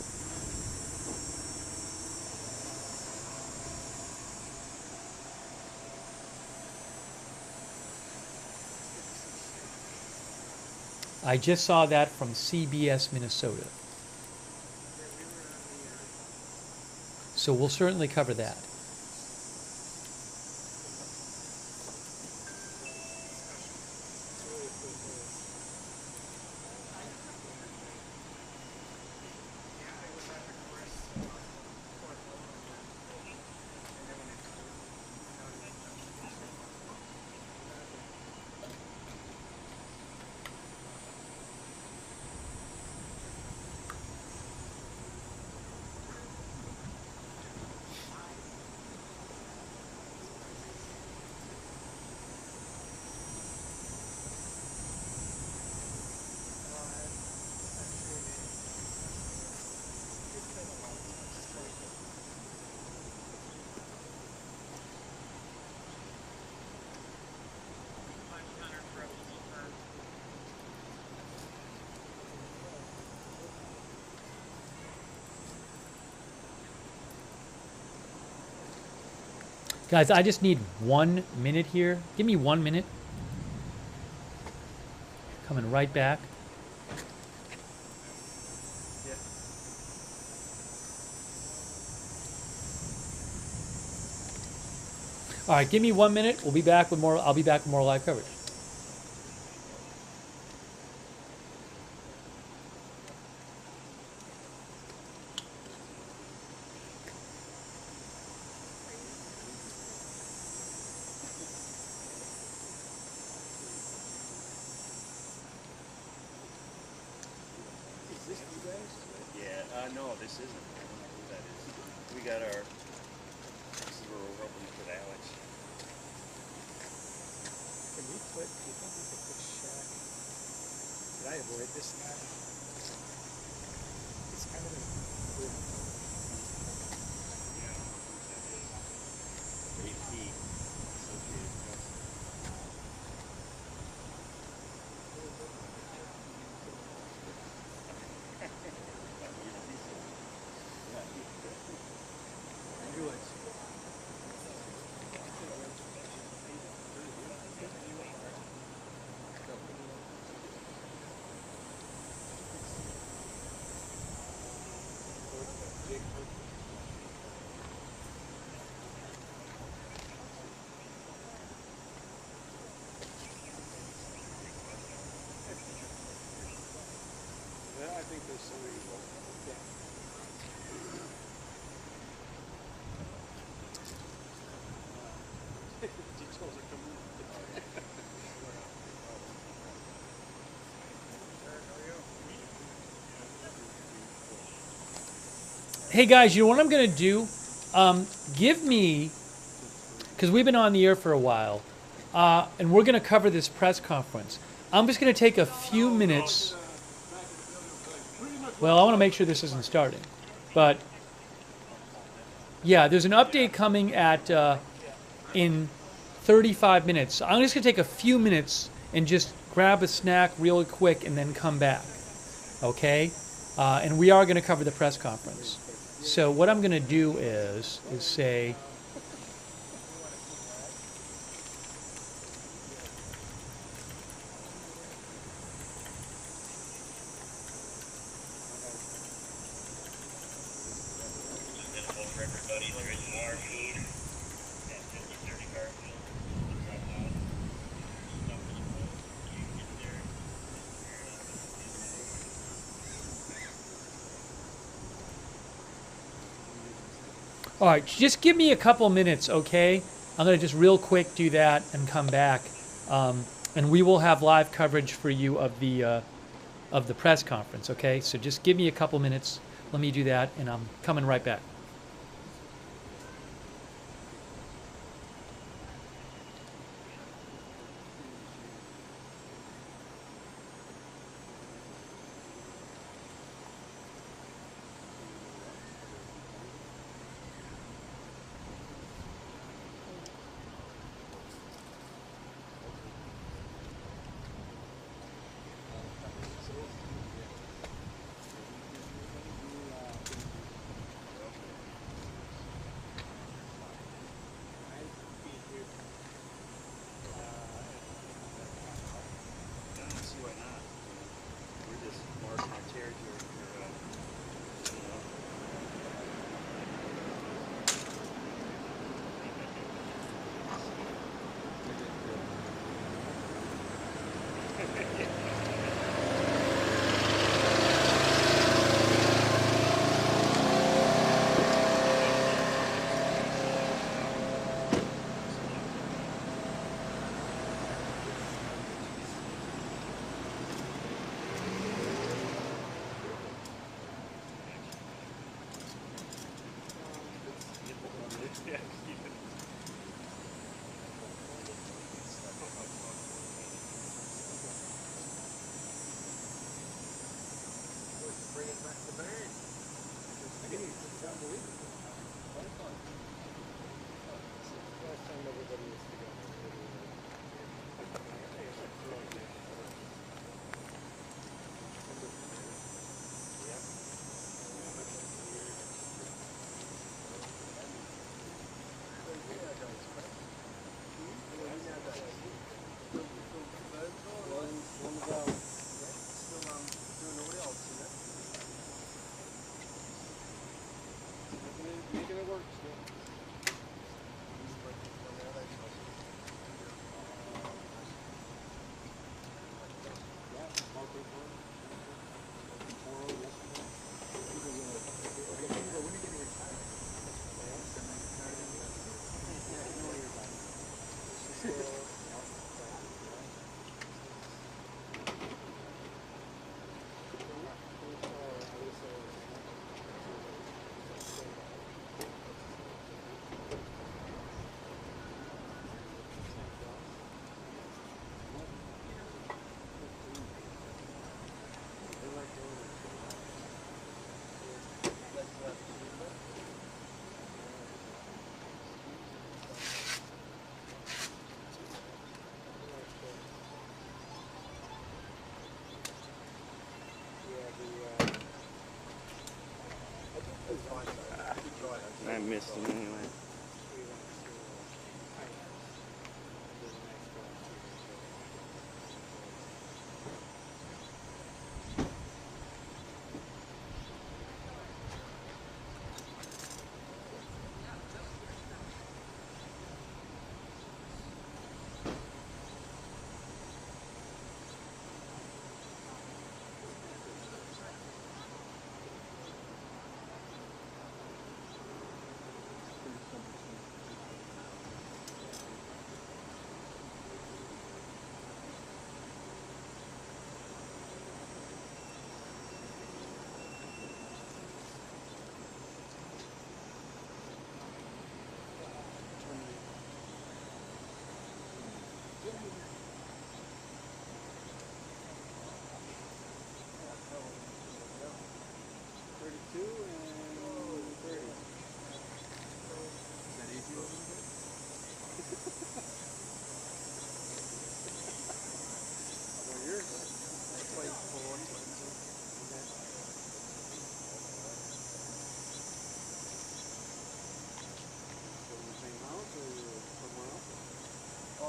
I just saw that from CBS Minnesota. So we'll certainly cover that. Guys, I just need 1 minute here. Give me 1 minute. Coming right back. All right, give me 1 minute. We'll be back with more. I'll be back with more live coverage. No, this isn't. I don't know who that is. We got our. This is where we're hoping to put Alex. Can we put? Do you think we could put Shaq? Did I avoid this guy? It's kind of good. Hey guys, you know what I'm going to do? Give me, because we've been on the air for a while, and we're going to cover this press conference. I'm just going to take a few minutes. Well, I want to make sure this isn't starting. But, yeah, there's an update coming at in 35 minutes. I'm just going to take a few minutes and just grab a snack real quick and then come back. Okay? And we are going to cover the press conference. So what I'm going to do is say, all right, just give me a couple minutes, okay? I'm going to just real quick do that and come back. And we will have live coverage for you of the press conference, okay? So just give me a couple minutes. Let me do that, and I'm coming right back.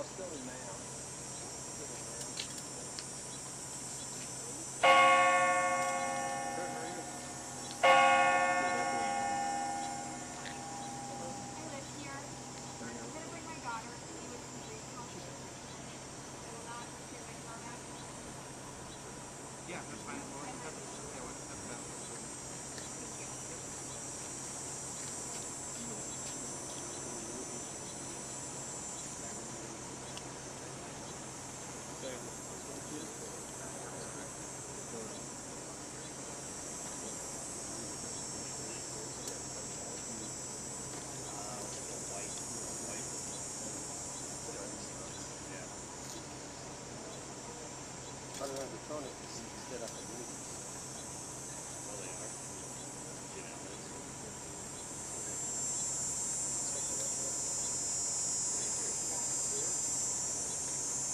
still in mail. Yeah, that's fine. We'll just have the bathroom.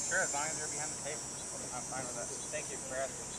Sure, as long as you're behind the table. I'm fine with that. Thank you for asking.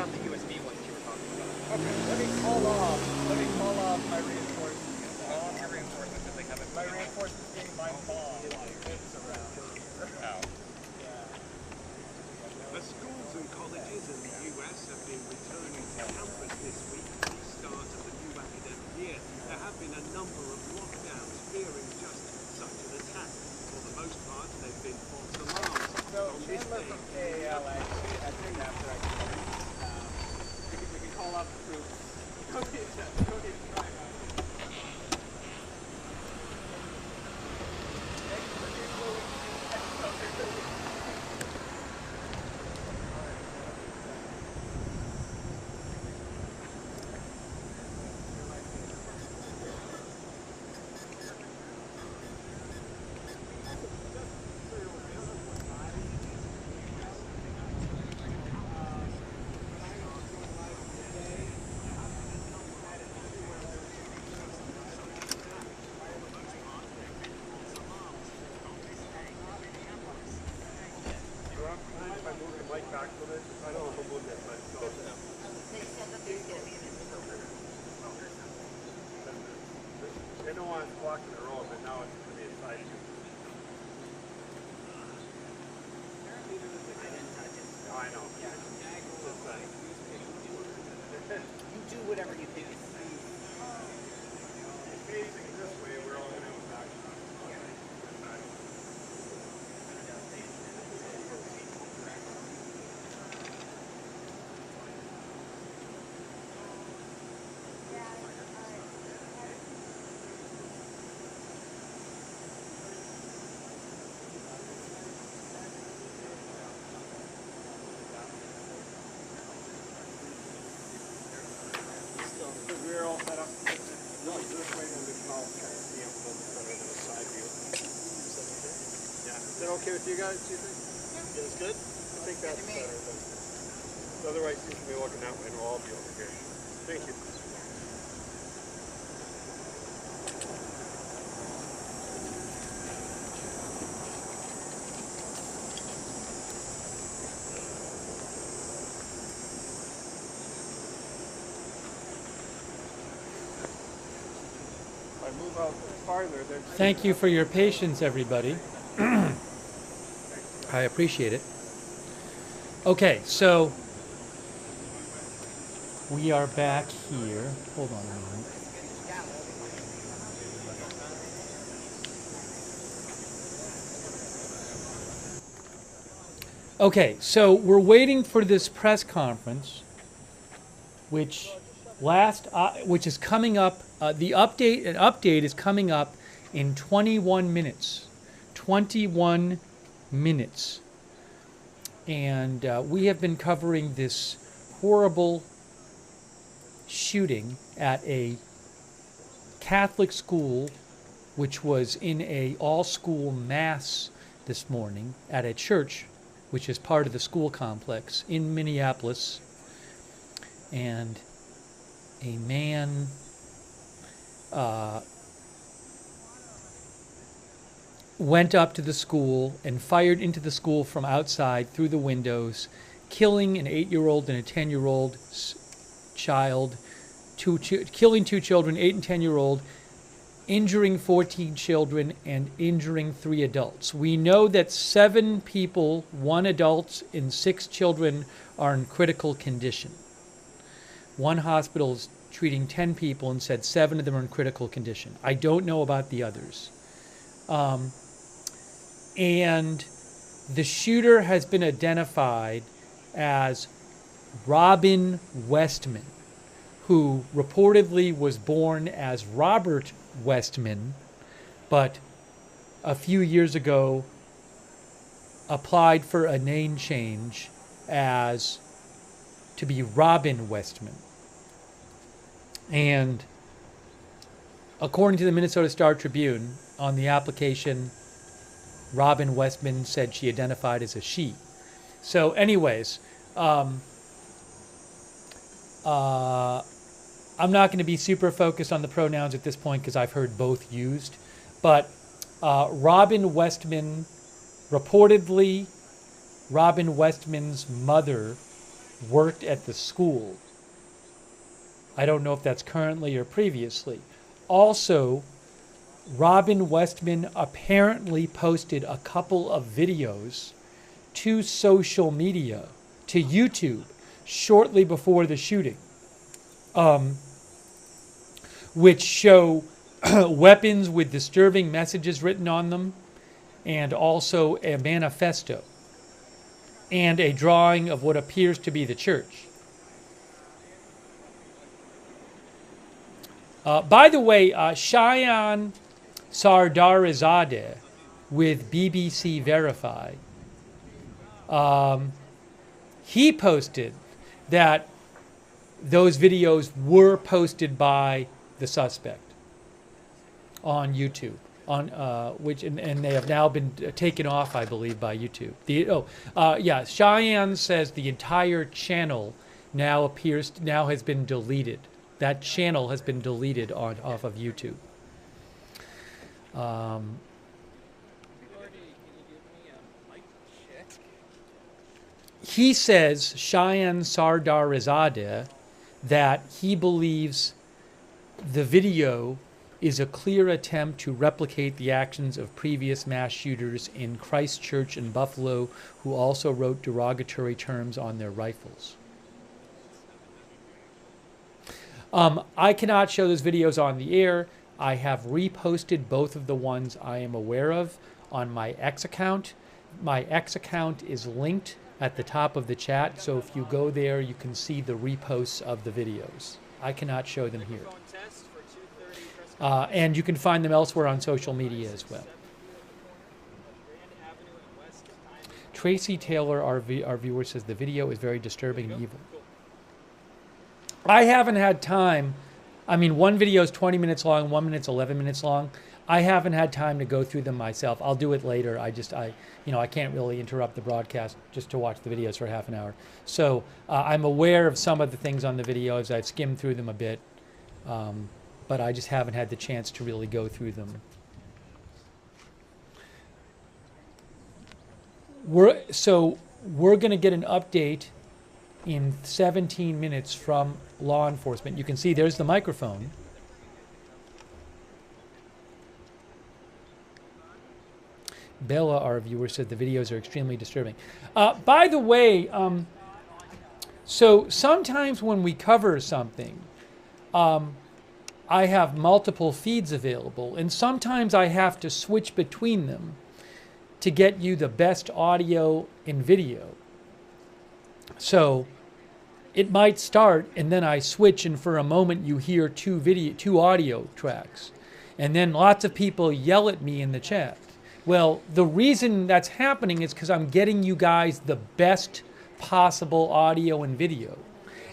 got the USB one that you were talking about. Okay, let me call off my reinforcements. Call off your reinforcements if they haven't. My reinforcements being my mom. It's around here. The schools and colleges in the US have been returning to campus this week at the start of the new academic year. There have been a number of lockdowns fearing just such an attack. For the most part, they've been false alarms. So, Chandler from KAL, I think after I We can call off the troops. Go get try out. They don't want us blocking the road, but now it's going to be a side issue. Oh, I know. You do whatever you think is Facing this way, we're all going to attack. We're all set up. No, this way, and we can all kind of see them a little bit better than a side view. Yeah. Is that okay with you guys, do you think? Yeah. It's good? I think that's better. Otherwise, you can be looking that way, and we'll all be over here. Thank you. Move out farther. Thank you for your patience, everybody. I appreciate it. Okay, so we are back here. Hold on a moment. Okay, so we're waiting for this press conference, which is coming up. An update is coming up in 21 minutes. 21 minutes. And we have been covering this horrible shooting at a Catholic school, which was in a all-school mass this morning at a church, which is part of the school complex in Minneapolis. And a man went up to the school and fired into the school from outside through the windows, killing an 8-year-old and a 10-year-old child, killing 2 children, 8 and 10-year-old, injuring 14 children, and injuring 3 adults. We know that 7 people, 1 adult and 6 children, are in critical condition. One hospital is treating 10 people and said 7 of them are in critical condition. I don't know about the others. And the shooter has been identified as Robin Westman, who reportedly was born as Robert Westman, but a few years ago applied for a name change as to be Robin Westman. And according to the Minnesota Star Tribune, on the application, Robin Westman said she identified as a she. So anyways, I'm not going to be super focused on the pronouns at this point because I've heard both used. But Robin Westman, reportedly, Robin Westman's mother worked at the school. I don't know if that's currently or previously. Also, Robin Westman apparently posted a couple of videos to social media, to YouTube, shortly before the shooting, which show weapons with disturbing messages written on them, and also a manifesto, and a drawing of what appears to be the church. By the way, Shayan Sardarizadeh with BBC Verify, he posted that those videos were posted by the suspect on YouTube, on and they have now been taken off, I believe, by YouTube. Cheyenne says the entire channel now has been deleted. That channel has been deleted off of YouTube. He says, Cheyenne Sardarizadeh, that he believes the video is a clear attempt to replicate the actions of previous mass shooters in Christchurch and Buffalo, who also wrote derogatory terms on their rifles. I cannot show those videos on the air. I have reposted both of the ones I am aware of on my X account. My X account is linked at the top of the chat, so if you go there, you can see the reposts of the videos. I cannot show them here. And you can find them elsewhere on social media as well. Tracy Taylor, our viewer, says the video is very disturbing and evil. I haven't had time. I mean, one video is 20 minutes long, 1 minute's 11 minutes long. I haven't had time to go through them myself. I'll do it later. I can't really interrupt the broadcast just to watch the videos for half an hour. So I'm aware of some of the things on the videos. I've skimmed through them a bit, but I just haven't had the chance to really go through them. We're going to get an update in 17 minutes from law enforcement. You can see there's the microphone. Bella, our viewer, said the videos are extremely disturbing. By the way, so sometimes when we cover something, I have multiple feeds available, and sometimes I have to switch between them to get you the best audio and video. So it might start, and then I switch, and for a moment you hear two audio tracks, and then lots of people yell at me in the chat. Well, the reason that's happening is because I'm getting you guys the best possible audio and video,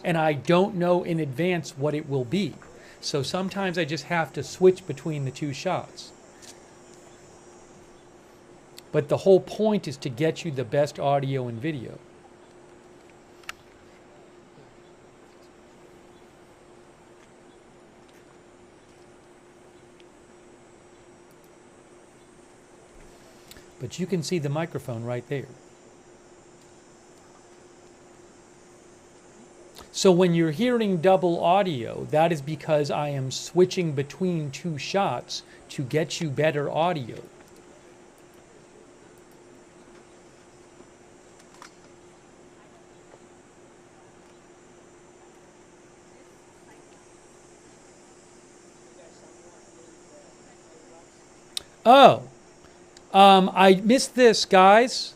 and I don't know in advance what it will be. So sometimes I just have to switch between the two shots. But the whole point is to get you the best audio and video. But you can see the microphone right there. So when you're hearing double audio, that is because I am switching between two shots to get you better audio. Oh. I missed this, guys.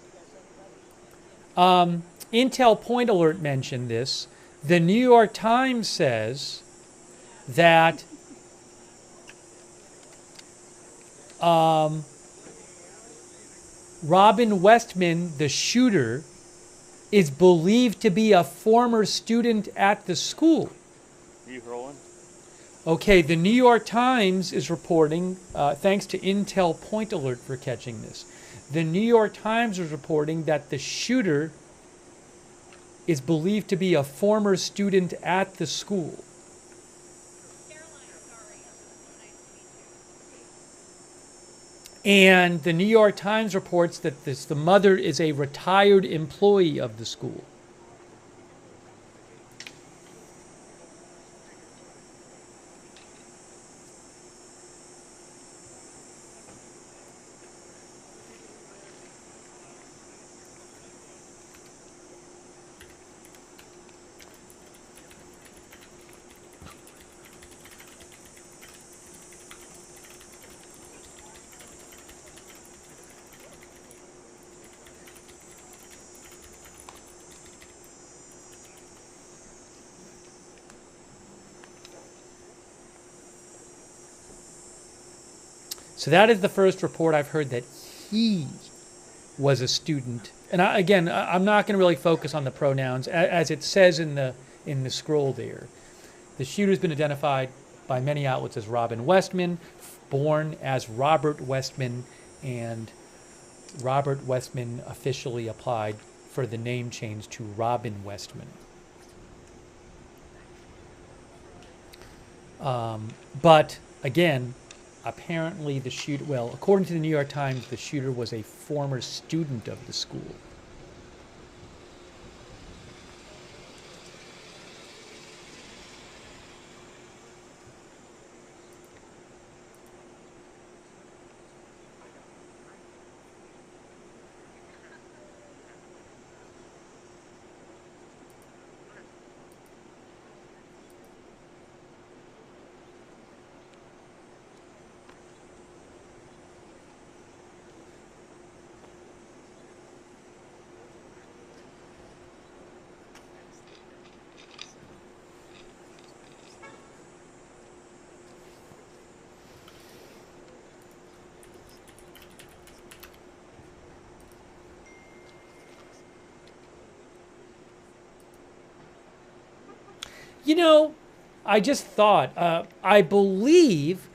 Intel Point Alert mentioned this. The New York Times says that Robin Westman, the shooter, is believed to be a former student at the school. Are you rolling? Okay, the New York Times is reporting, thanks to Intel Point Alert for catching this. The New York Times is reporting that the shooter is believed to be a former student at the school. And the New York Times reports that the mother is a retired employee of the school. So that is the first report I've heard that he was a student. And I'm not going to really focus on the pronouns as it says in the scroll there. The shooter's been identified by many outlets as Robin Westman, born as Robert Westman, and Robert Westman officially applied for the name change to Robin Westman. But again, apparently the shooter, well, according to the New York Times, the shooter was a former student of the school. You know, I just thought, I believe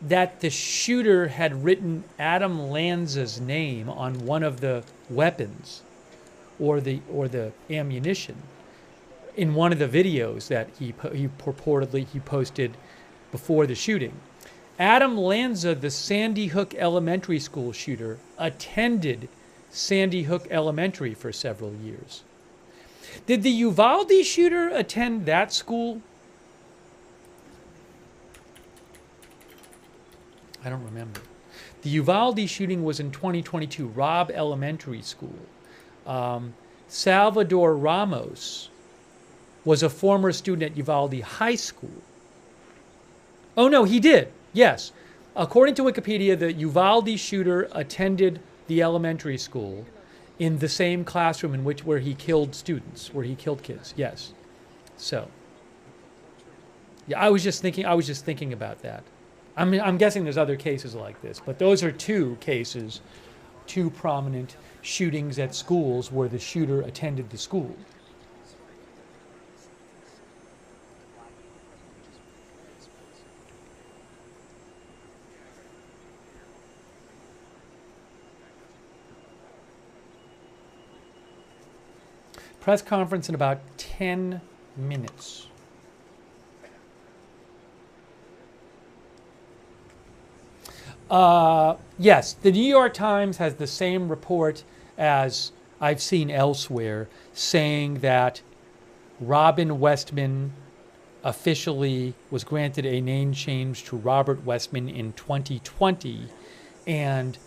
that the shooter had written Adam Lanza's name on one of the weapons or the ammunition in one of the videos that he purportedly posted before the shooting. Adam Lanza, the Sandy Hook Elementary School shooter, attended Sandy Hook Elementary for several years. Did the Uvalde shooter attend that school? I don't remember. The Uvalde shooting was in 2022, Robb Elementary School. Salvador Ramos was a former student at Uvalde High School. Oh no, he did. Yes. According to Wikipedia, the Uvalde shooter attended the elementary school in the same classroom where he killed students, where he killed kids. Yes. So, yeah, I was just thinking about that. I'm guessing there's other cases like this, but those are two cases, two prominent shootings at schools where the shooter attended the school. Press conference in about 10 minutes. Yes, the New York Times has the same report as I've seen elsewhere, saying that Robin Westman officially was granted a name change to Robert Westman in 2020, and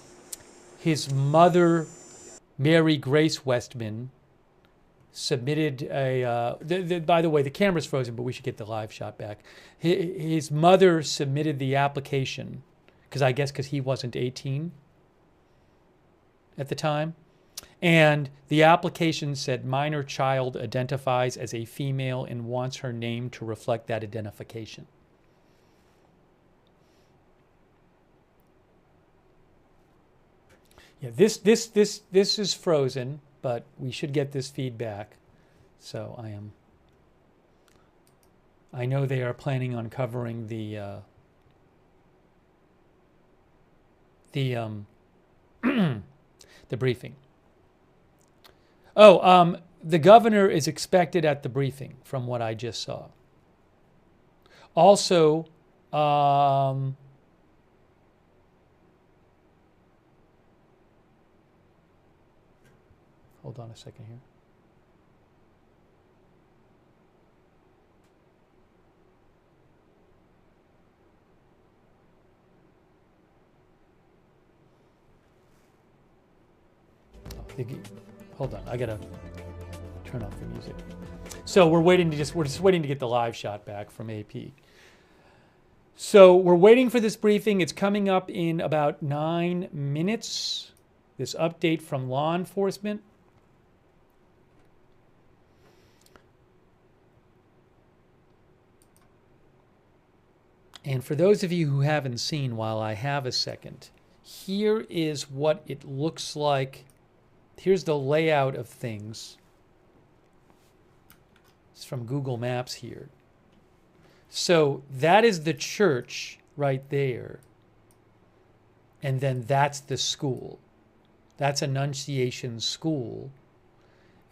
his mother, Mary Grace Westman, submitted a, by the way, the camera's frozen, but we should get the live shot back. His mother submitted the application, because he wasn't 18 at the time. And the application said minor child identifies as a female and wants her name to reflect that identification. Yeah, this is frozen, but we should get this feedback. So I know they are planning on covering the briefing. Oh, the governor is expected at the briefing, from what I just saw. Also, hold on a second here. Hold on, I gotta turn off the music. So we're just waiting to get the live shot back from AP. So we're waiting for this briefing. It's coming up in about 9 minutes. This update from law enforcement. And for those of you who haven't seen, while I have a second, here is what it looks like. Here's the layout of things. It's from Google Maps here. So that is the church right there. And then that's the school. That's Annunciation School.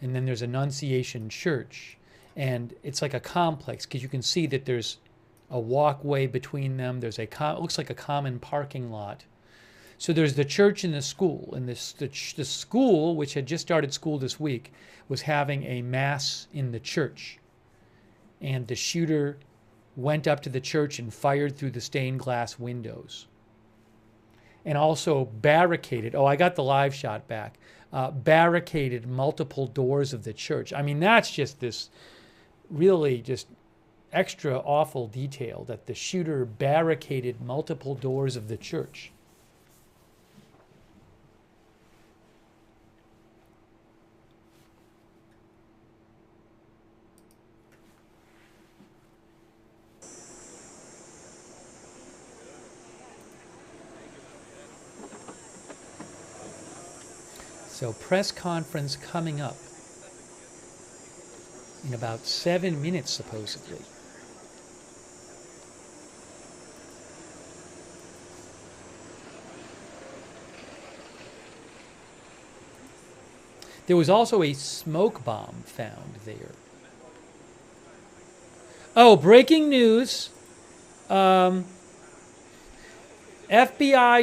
And then there's Annunciation Church. And it's like a complex because you can see that there's a walkway between them. There's it looks like a common parking lot. So there's the church and the school. And the school, which had just started school this week, was having a mass in the church. And the shooter went up to the church and fired through the stained glass windows. And also barricaded, I got the live shot back, barricaded multiple doors of the church. I mean, that's just this really just extra awful detail that the shooter barricaded multiple doors of the church. So press conference coming up in about 7 minutes, supposedly. There was also a smoke bomb found there. Oh, breaking news. FBI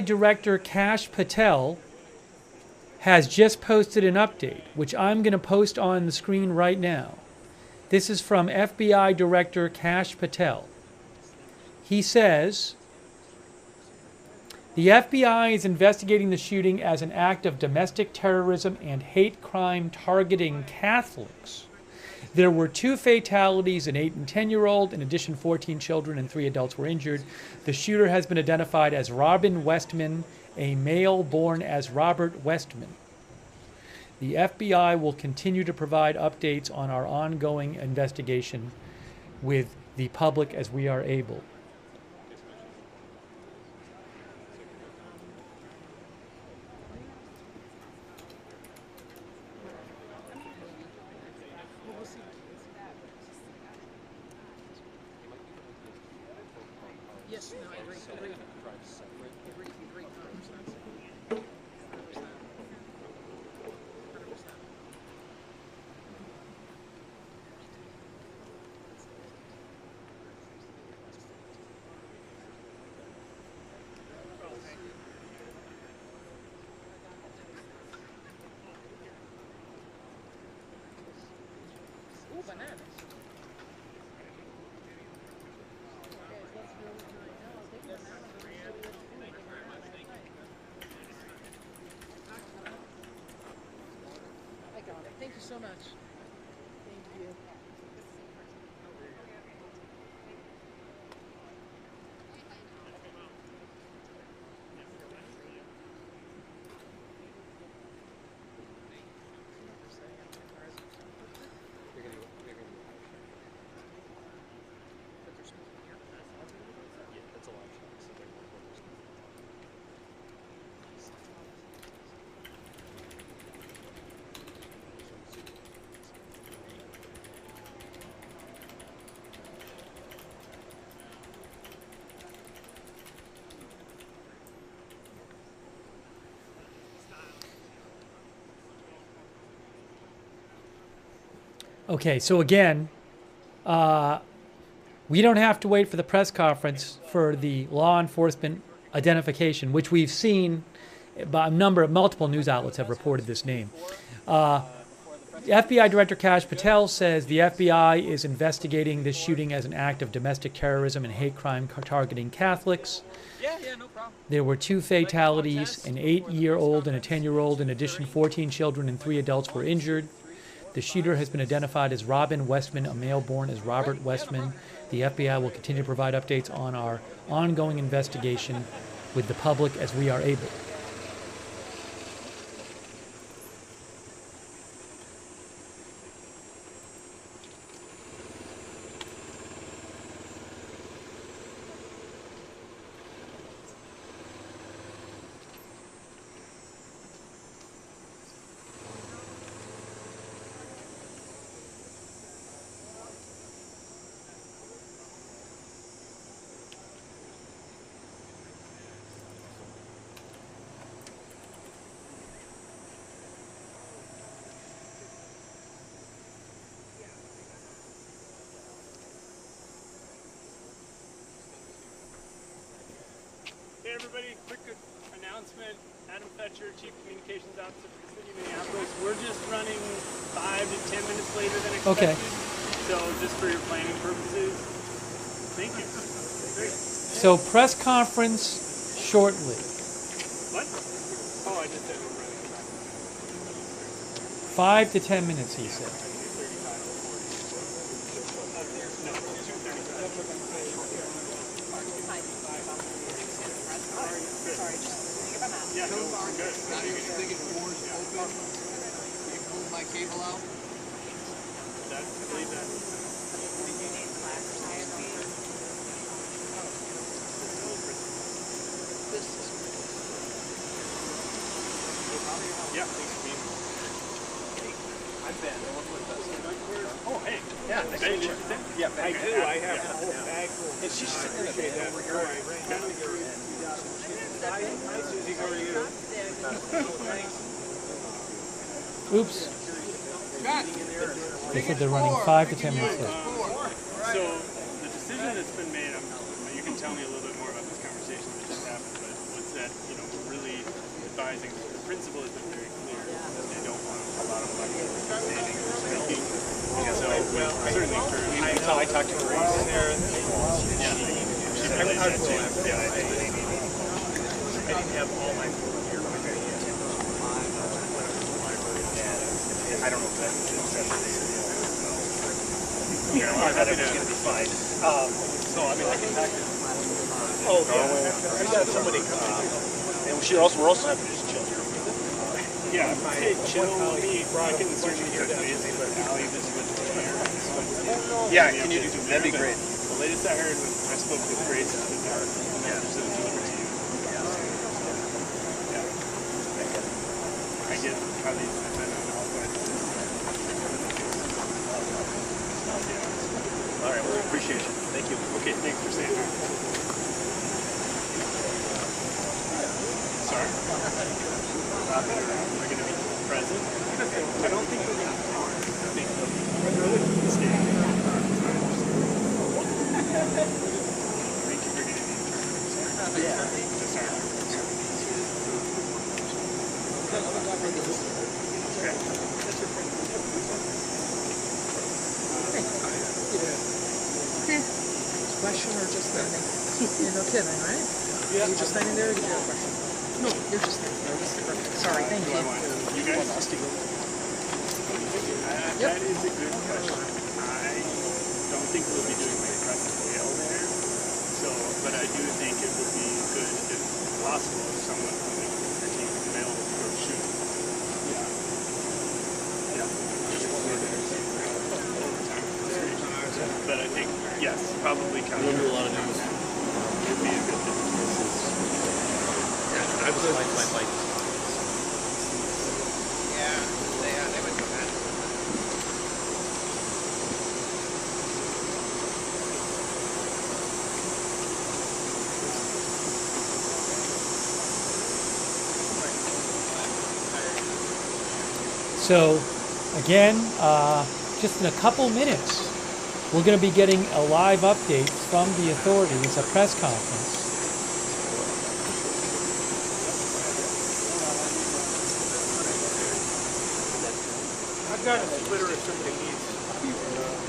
Director Kash Patel has just posted an update, which I'm going to post on the screen right now. This is from FBI Director Kash Patel. He says, the FBI is investigating the shooting as an act of domestic terrorism and hate crime targeting Catholics. There were 2 fatalities, an 8 and 10-year-old. In addition, 14 children and 3 adults were injured. The shooter has been identified as Robin Westman, a male born as Robert Westman. The FBI will continue to provide updates on our ongoing investigation with the public as we are able. Yes, no, I agree. Ooh, bananas. I got it. Thank you so much. Thank you. Okay, so again, we don't have to wait for the press conference for the law enforcement identification, which we've seen by multiple news outlets have reported this name. FBI Director Kash Patel says the FBI is investigating this shooting as an act of domestic terrorism and hate crime targeting Catholics. No problem. There were 2 fatalities, an 8-year-old and a 10-year-old. In addition, 14 children and 3 adults were injured. The shooter has been identified as Robin Westman, a male born as Robert Westman. The FBI will continue to provide updates on our ongoing investigation with the public as we are able. Hey everybody, quick announcement. Adam Fetcher, Chief Communications Officer for the City of Minneapolis. We're just running 5 to 10 minutes later than expected. Okay. So just for your planning purposes, thank you. Great. So press conference shortly. What? Oh, I just said we're running 5 to 10 minutes, he said. No, 2:35. Yeah, no, we're good. Now you're thinking doors open. You can move my cable out. I believe that. Yeah, thanks for being here. I'm Ben. I work with us. Oh, hey. Yeah, nice to meet you. Yeah, I do. I have a whole bag full. And she's appreciate that. Over here, I ran down here and hi, Susie. How are you? Thanks. Oops. They said they're running 5 to 10 minutes late. So the decision that's been made, you can tell me a little bit more about this conversation that just happened, but what's that, we're really advising, the principle has been very clear. They don't want a lot of money standing or speaking. So, certainly I talked to Grace there. Yeah. She realized that too. Yeah, I didn't have all my food here. I don't know if that was necessary. I thought it was going to be fine. So, I mean, I can talk to Oh, yeah. We got somebody coming. And we're also having to just chill here. Yeah, hey, chill with me. I can certainly hear that busy, but Allie is with the parents. Yeah, can you do that? That'd be great. The latest I heard when I spoke with Grace is that the message that was delivered to you. Yeah. I get how these have been on all but all right, well, appreciate you. Thank you. Okay, thanks for staying here. Sorry. Are we going to be present? I don't think we're going to be. I think they'll be staying. Thank you for getting the insurance. Yeah. Question or just standing? You're no kidding, right? Yeah. You're just standing there or did you have a question? No, you're just standing there. Sorry, thank you. You guys? That is a good question. I don't think we'll be doing like press scale there. So, but I do think it would be good if possible if someone from the team is available to go shoot. Yeah. Yeah. But I think, yes, probably kind of. A lot of news. Would be a good thing. Yeah, I was like my bike. Yeah, they would do that. So, again, just in a couple minutes, we're going to be getting a live update from the authorities, a press conference. I've got a splitter if somebody needs.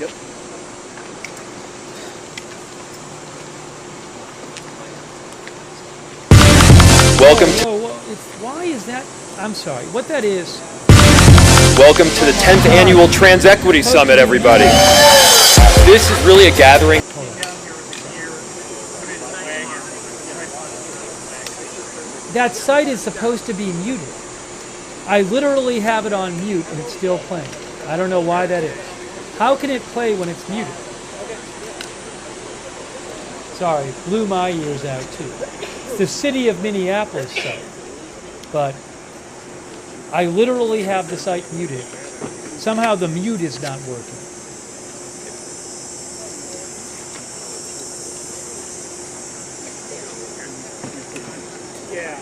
Yep. Welcome Why is that? I'm sorry. What that is? Welcome to the 10th Annual Trans Equity Summit, everybody. This is really a gathering. That site is supposed to be muted. I literally have it on mute and it's still playing. I don't know why that is. How can it play when it's muted? Sorry, it blew my ears out too. It's the City of Minneapolis site. But I literally have the site muted. Somehow the mute is not working. Yeah.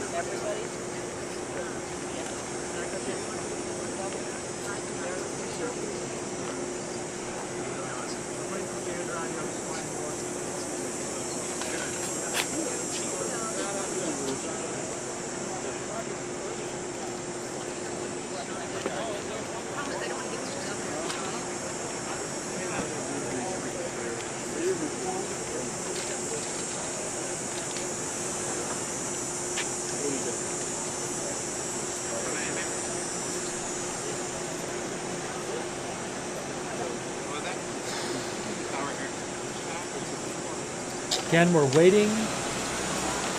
Again, we're waiting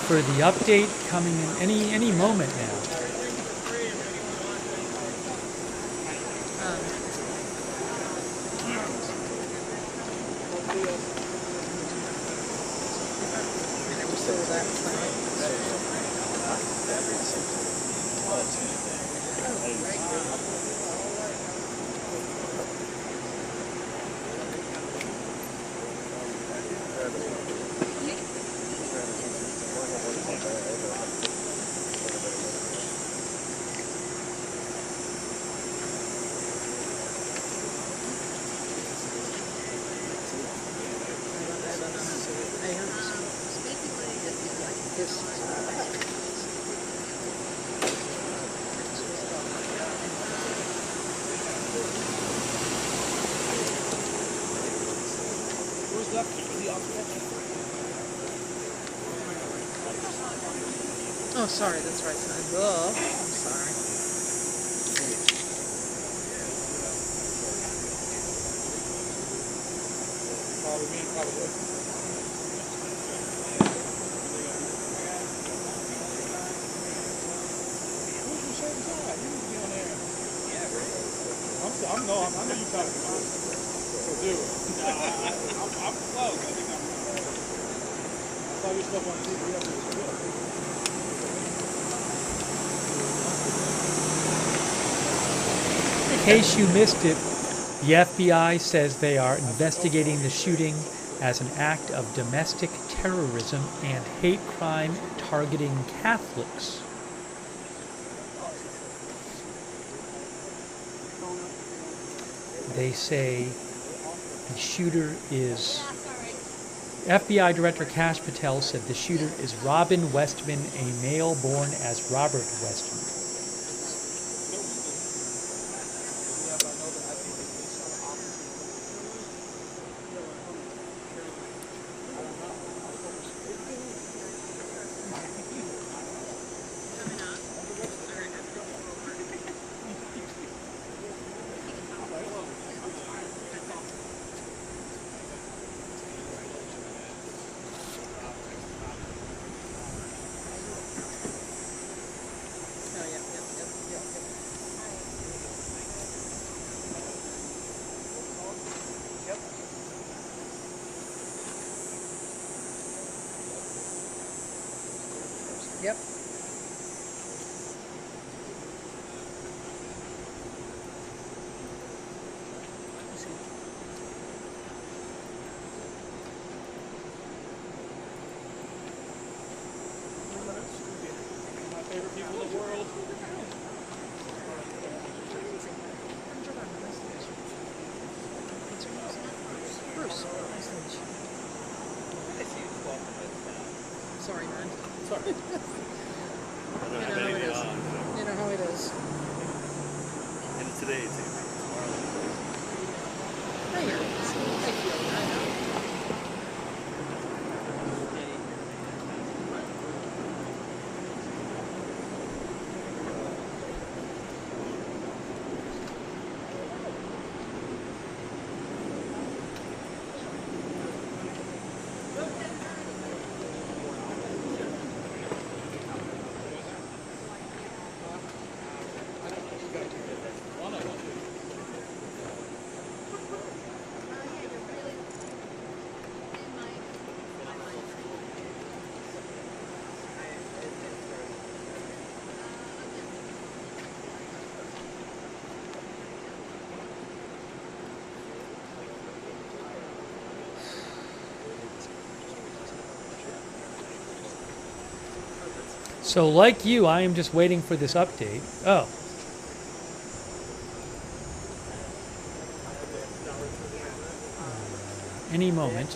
for the update coming in any moment now. Oh, sorry, that's right side. Oh, I'm sorry. I know you talking about it. So do it. I'm close. I think I saw your stuff on TV. In case you missed it, the FBI says they are investigating the shooting as an act of domestic terrorism and hate crime targeting Catholics. They say the shooter is... FBI Director Kash Patel said the shooter is Robin Westman, a male born as Robert Westman. Yep. My favorite people in the world. Bruce, nice to meet you. Sorry, man. Sorry. You know how it is. You know how it is. And today, too. I hear it. I feel it. I know. So like you, I am just waiting for this update. Oh. Any moment.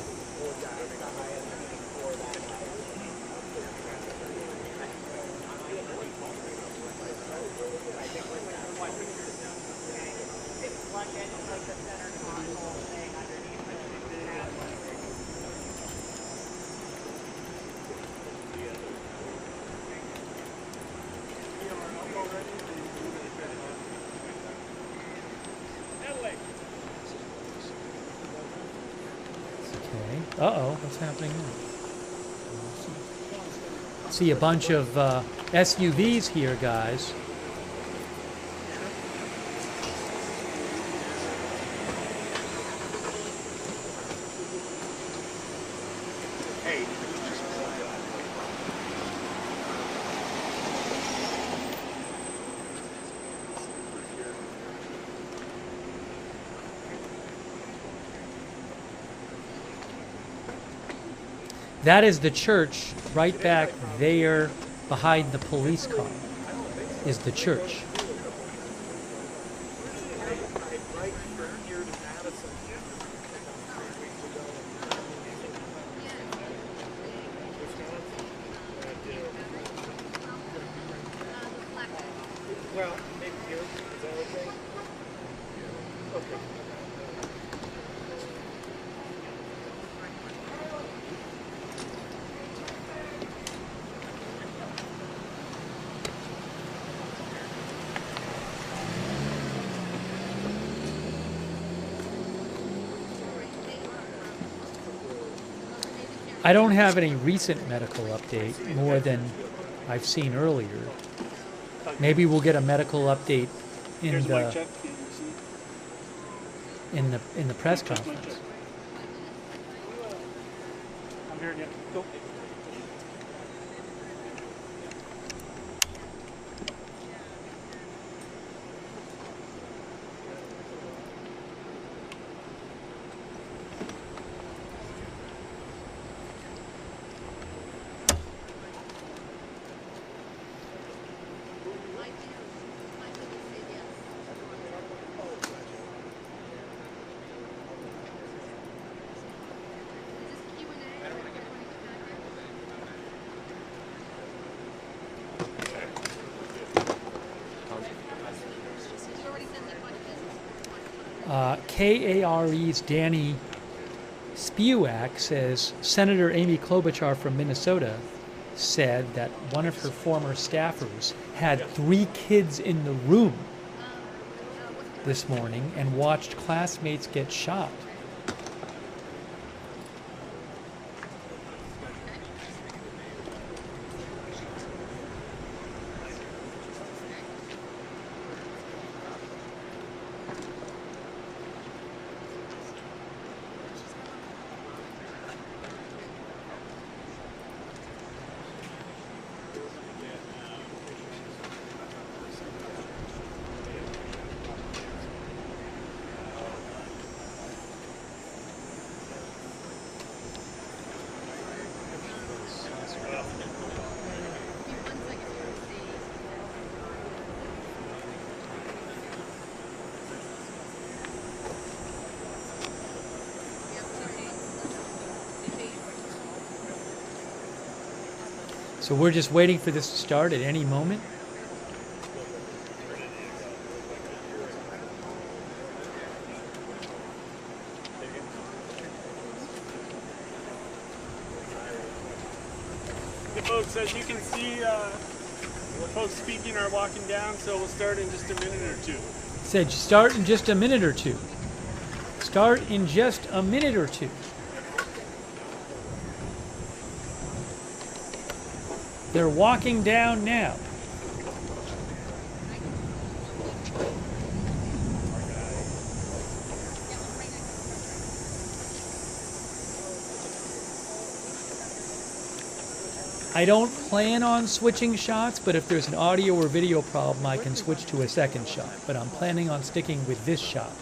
Okay. Uh-oh, what's happening now? See a bunch of SUVs here, guys. That is the church right back there behind the police car is the church. Well, maybe here. Is that okay? Okay. I don't have any recent medical update more than I've seen earlier. Maybe we'll get a medical update in the press conference. I'm hearing you. Go. KARE's Danny Spewak says Senator Amy Klobuchar from Minnesota said that one of her former staffers had 3 kids in the room this morning and watched classmates get shot. So we're just waiting for this to start at any moment. Okay, folks, as you can see, folks speaking are walking down, so we'll start in just a minute or two. Said start in just a minute or two. Start in just a minute or two. They're walking down now. I don't plan on switching shots, but if there's an audio or video problem, I can switch to a second shot. But I'm planning on sticking with this shot.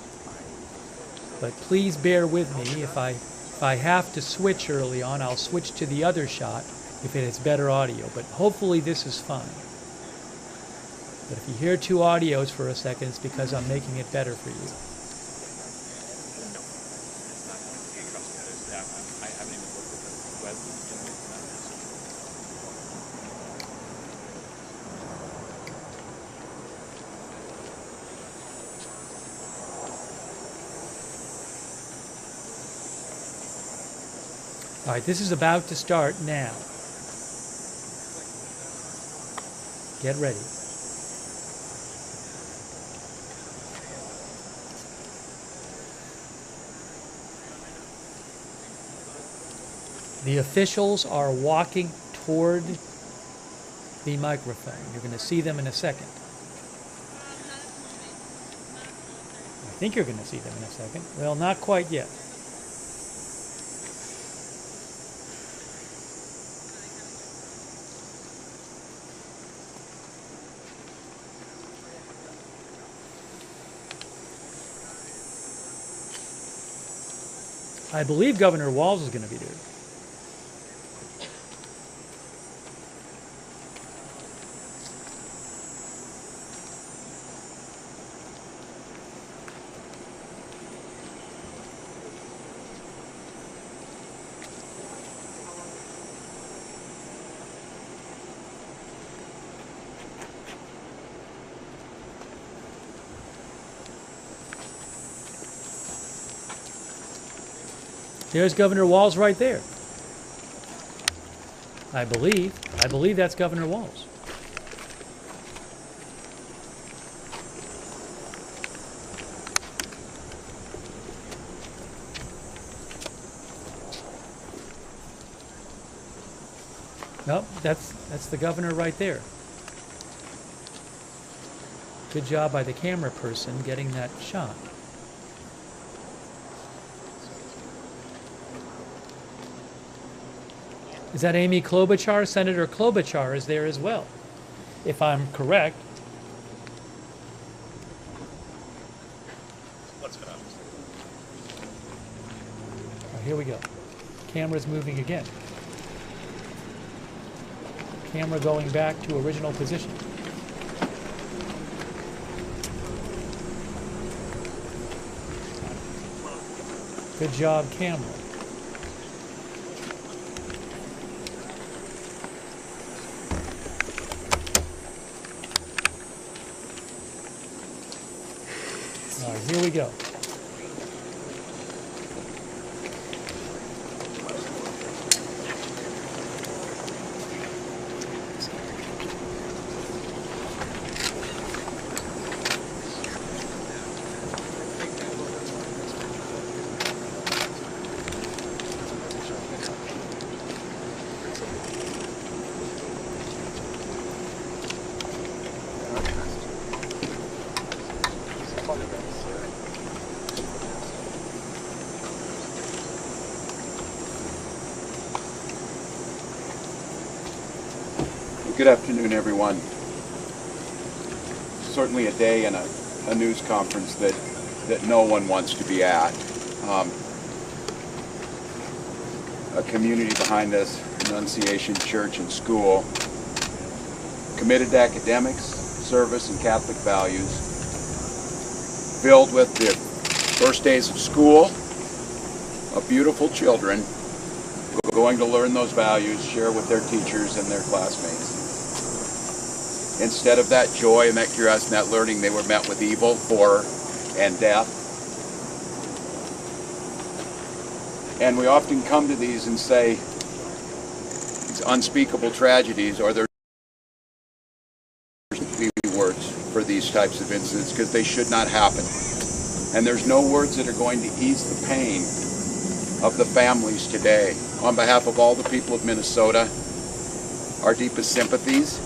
But please bear with me. If I have to switch early on, I'll switch to the other shot if it has better audio, but hopefully this is fine. But if you hear 2 audios for a second, it's because I'm making it better for you. All right, this is about to start now. Get ready. The officials are walking toward the microphone. You're going to see them in a second. I think you're going to see them in a second. Well, not quite yet. I believe Governor Walz is going to be there. There's Governor Walz right there. I believe that's Governor Walz. Nope, that's the governor right there. Good job by the camera person getting that shot. Is that Amy Klobuchar? Senator Klobuchar is there as well, if I'm correct. Let's get out. Here we go. Camera's moving again. Camera going back to original position. Good job, camera. All right, here we go. Good afternoon, everyone. Certainly a day and a news conference that no one wants to be at. A community behind us, Annunciation Church and School, committed to academics, service, and Catholic values, filled with the first days of school of beautiful children going to learn those values, share with their teachers and their classmates. Instead of that joy and that curiosity and that learning, they were met with evil, horror, and death. And we often come to these and say, these unspeakable tragedies, or there should be words for these types of incidents, because they should not happen. And there's no words that are going to ease the pain of the families today. On behalf of all the people of Minnesota, our deepest sympathies.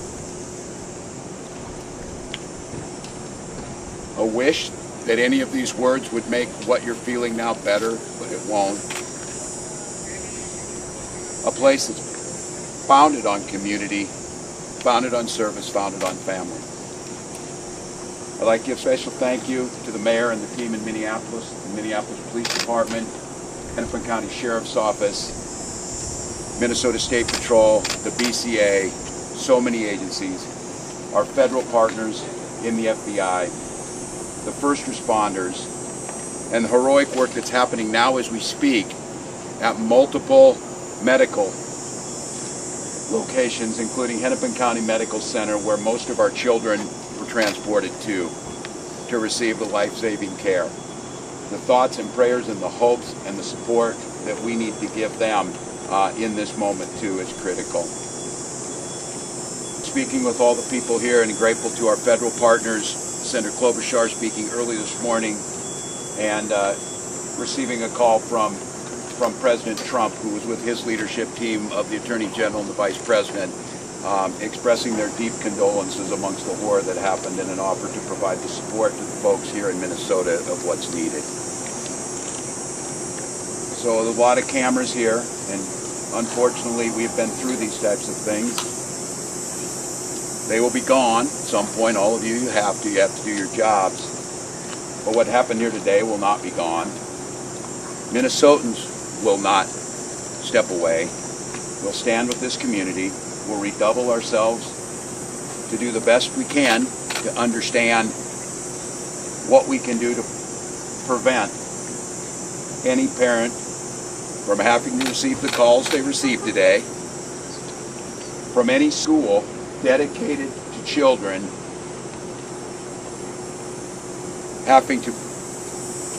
A wish that any of these words would make what you're feeling now better, but it won't. A place that's founded on community, founded on service, founded on family. I'd like to give a special thank you to the mayor and the team in Minneapolis, the Minneapolis Police Department, Hennepin County Sheriff's Office, Minnesota State Patrol, the BCA, so many agencies, our federal partners in the FBI, the first responders, and the heroic work that's happening now as we speak at multiple medical locations, including Hennepin County Medical Center, where most of our children were transported to receive the life-saving care. The thoughts and prayers and the hopes and the support that we need to give them in this moment too is critical. Speaking with all the people here and grateful to our federal partners, Senator Klobuchar speaking early this morning and receiving a call from from President Trump, who was with his leadership team of the Attorney General and the Vice President, expressing their deep condolences amongst the horror that happened and an offer to provide the support to the folks here in Minnesota of what's needed. So there's a lot of cameras here, and unfortunately we've been through these types of things. They will be gone at some point. All of you have to do your jobs. But what happened here today will not be gone. Minnesotans will not step away. We'll stand with this community. We'll redouble ourselves to do the best we can to understand what we can do to prevent any parent from having to receive the calls they received today, from any school dedicated to children having to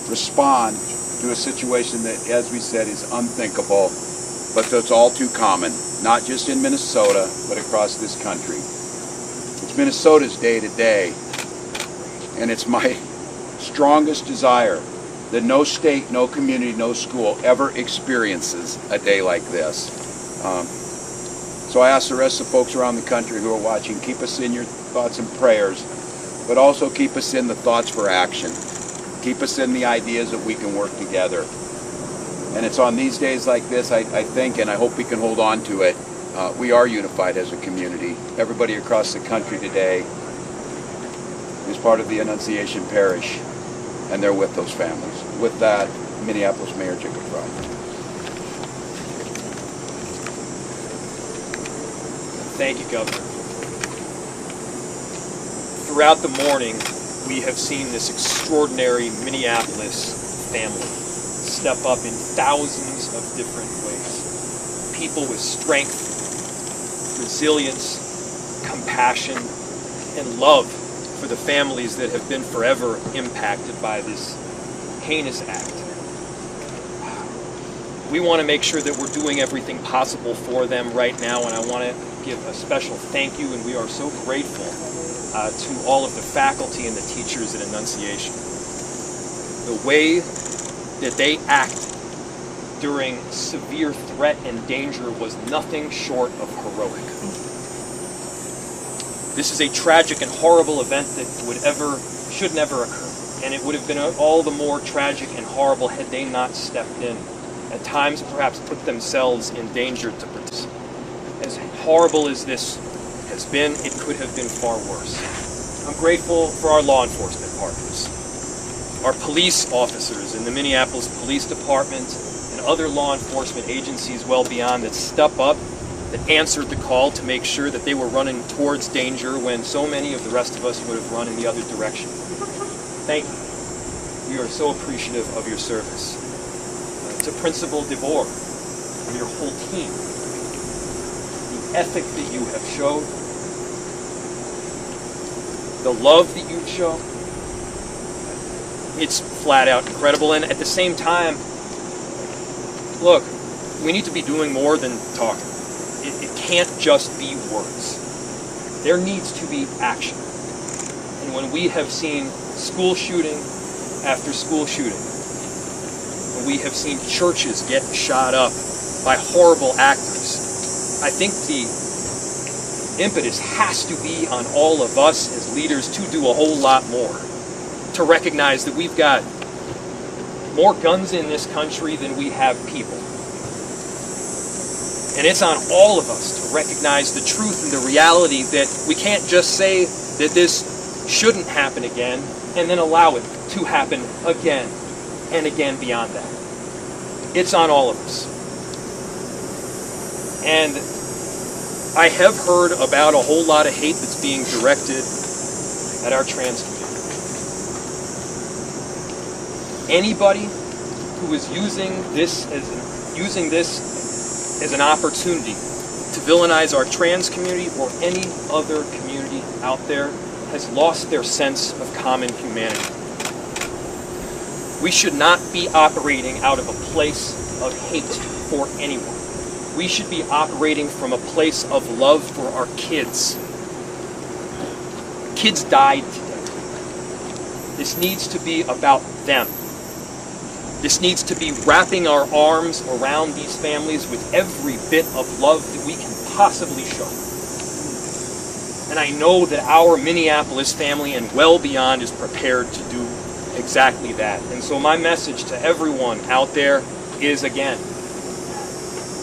respond to a situation that, as we said, is unthinkable, but that's all too common, not just in Minnesota, but across this country. It's Minnesota's day to day, and it's my strongest desire that no state, no community, no school ever experiences a day like this. So I ask the rest of the folks around the country who are watching, keep us in your thoughts and prayers, but also keep us in the thoughts for action. Keep us in the ideas that we can work together. And it's on these days like this, I think, and I hope we can hold on to it. We are unified as a community. Everybody across the country today is part of the Annunciation Parish, and they're with those families. With that, Minneapolis Mayor Jacob Fry. Thank you, Governor. Throughout the morning, we have seen this extraordinary Minneapolis family step up in thousands of different ways. People with strength, resilience, compassion, and love for the families that have been forever impacted by this heinous act. We want to make sure that we're doing everything possible for them right now, and I want to give a special thank you, and we are so grateful to all of the faculty and the teachers at Annunciation. The way that they act during severe threat and danger was nothing short of heroic. This is a tragic and horrible event that should never occur, and it would have been all the more tragic and horrible had they not stepped in, at times perhaps put themselves in danger to protect. As horrible as this has been, it could have been far worse. I'm grateful for our law enforcement partners, our police officers in the Minneapolis Police Department and other law enforcement agencies well beyond that step up, that answered the call to make sure that they were running towards danger when so many of the rest of us would have run in the other direction. Thank you. We are so appreciative of your service. To Principal DeVore and your whole team, the ethic that you have showed, the love that you show, it's flat out incredible. And at the same time, look, we need to be doing more than talking. It can't just be words. There needs to be action. And when we have seen school shooting after school shooting, when we have seen churches get shot up by horrible actors, I think the impetus has to be on all of us as leaders to do a whole lot more, to recognize that we've got more guns in this country than we have people. And it's on all of us to recognize the truth and the reality that we can't just say that this shouldn't happen again and then allow it to happen again and again beyond that. It's on all of us. And I have heard about a whole lot of hate that's being directed at our trans community. Anybody who is using this as an opportunity to villainize our trans community or any other community out there has lost their sense of common humanity. We should not be operating out of a place of hate for anyone. We should be operating from a place of love for our kids. Kids died today. This needs to be about them. This needs to be wrapping our arms around these families with every bit of love that we can possibly show. And I know that our Minneapolis family and well beyond is prepared to do exactly that. And so my message to everyone out there is, again,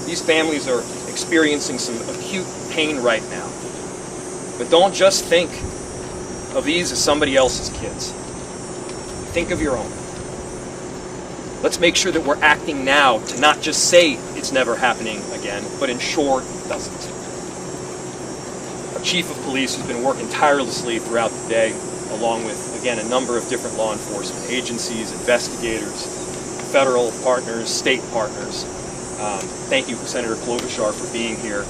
these families are experiencing some acute pain right now. But don't just think of these as somebody else's kids. Think of your own. Let's make sure that we're acting now to not just say it's never happening again, but ensure it doesn't. Our chief of police has been working tirelessly throughout the day, along with, again, a number of different law enforcement agencies, investigators, federal partners, state partners. Thank you, Senator Klobuchar, for being here.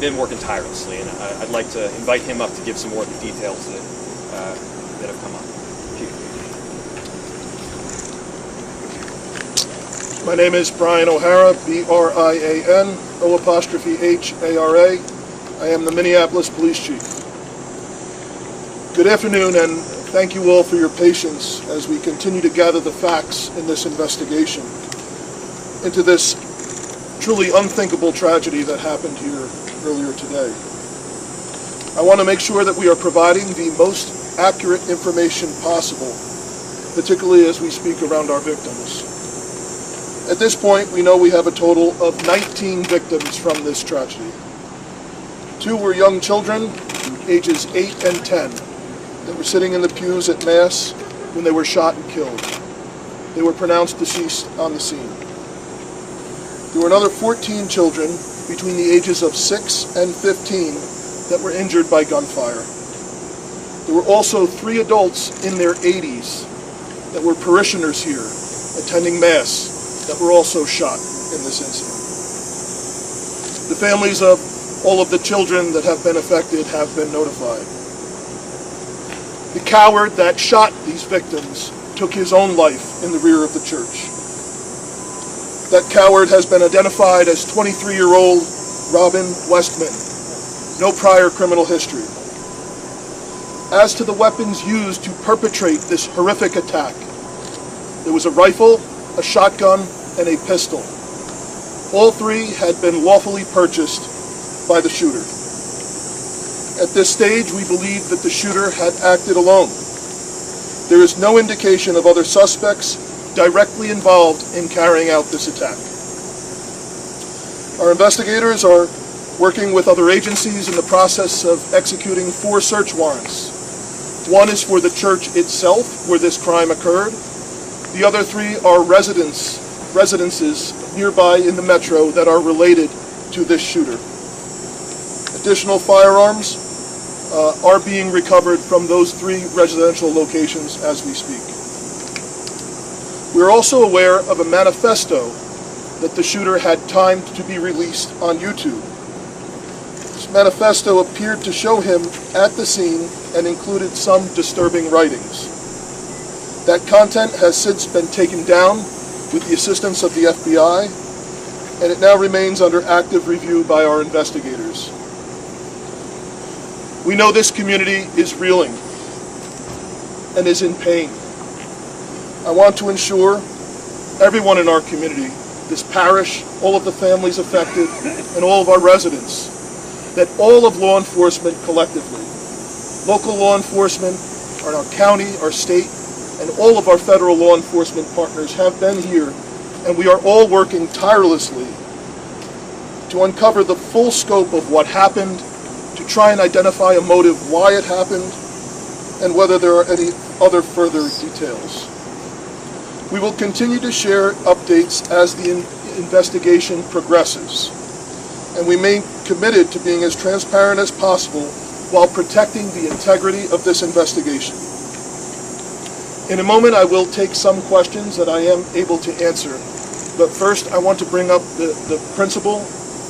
Been working tirelessly, and I'd like to invite him up to give some more of the details that have come up. Chief. My name is Brian O'Hara, B-R-I-A-N, O''H-A-R-A. I am the Minneapolis Police Chief. Good afternoon, and thank you all for your patience as we continue to gather the facts in this investigation into this truly unthinkable tragedy that happened here earlier today. I want to make sure that we are providing the most accurate information possible, particularly as we speak around our victims. At this point, we know we have a total of 19 victims from this tragedy. 2 were young children, ages 8 and 10, that were sitting in the pews at Mass when they were shot and killed. They were pronounced deceased on the scene. There were another 14 children between the ages of 6 and 15 that were injured by gunfire. There were also 3 adults in their 80s that were parishioners here attending Mass that were also shot in this incident. The families of all of the children that have been affected have been notified. The coward that shot these victims took his own life in the rear of the church. That coward has been identified as 23-year-old Robin Westman. No prior criminal history. As to the weapons used to perpetrate this horrific attack, there was a rifle, a shotgun, and a pistol. All 3 had been lawfully purchased by the shooter. At this stage, we believe that the shooter had acted alone. There is no indication of other suspects directly involved in carrying out this attack. Our investigators are working with other agencies in the process of executing 4 search warrants. 1 is for the church itself, where this crime occurred. The other 3 are residences nearby in the metro that are related to this shooter. Additional firearms are being recovered from those 3 residential locations as we speak. We are also aware of a manifesto that the shooter had timed to be released on YouTube. This manifesto appeared to show him at the scene and included some disturbing writings. That content has since been taken down with the assistance of the FBI, and it now remains under active review by our investigators. We know this community is reeling and is in pain. I want to ensure everyone in our community, this parish, all of the families affected, and all of our residents, that all of law enforcement collectively, local law enforcement, our county, our state, and all of our federal law enforcement partners have been here, and we are all working tirelessly to uncover the full scope of what happened, to try and identify a motive why it happened, and whether there are any other further details. We will continue to share updates as the investigation progresses, and we remain committed to being as transparent as possible while protecting the integrity of this investigation. In a moment, I will take some questions that I am able to answer, but first I want to bring up the principal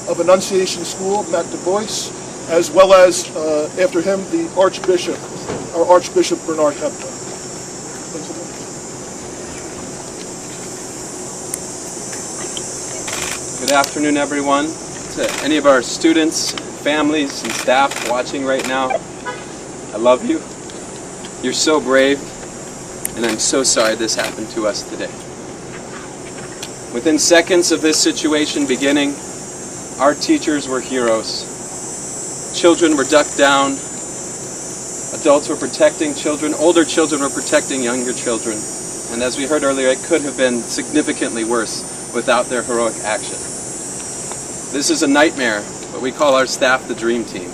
of Annunciation School, Matt Du Bois, as well as, after him, the Archbishop, our Archbishop Bernard Hepburn. Good afternoon, everyone. To any of our students, families, and staff watching right now, I love you. You're so brave, and I'm so sorry this happened to us today. Within seconds of this situation beginning, our teachers were heroes. Children were ducked down. Adults were protecting children. Older children were protecting younger children. And as we heard earlier, it could have been significantly worse without their heroic action. This is a nightmare, but we call our staff the Dream Team.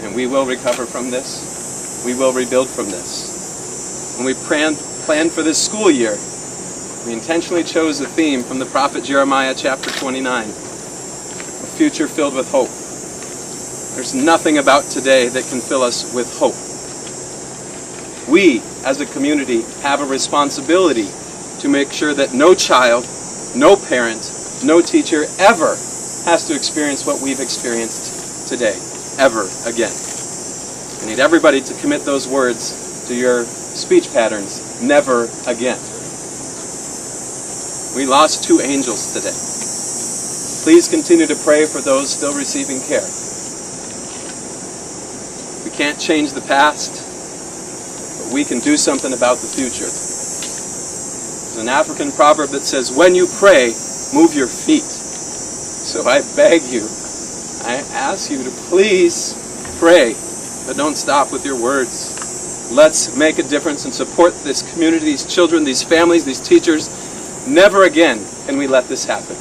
And we will recover from this. We will rebuild from this. When we planned for this school year, we intentionally chose a theme from the prophet Jeremiah chapter 29, a future filled with hope. There's nothing about today that can fill us with hope. We, as a community, have a responsibility to make sure that no child, no parent, no teacher ever has to experience what we've experienced today, ever again. I need everybody to commit those words to your speech patterns, never again. We lost 2 angels today. Please continue to pray for those still receiving care. We can't change the past, but we can do something about the future. There's an African proverb that says, when you pray, move your feet. So I beg you, I ask you to please pray, but don't stop with your words. Let's make a difference and support this community, these children, these families, these teachers. Never again can we let this happen.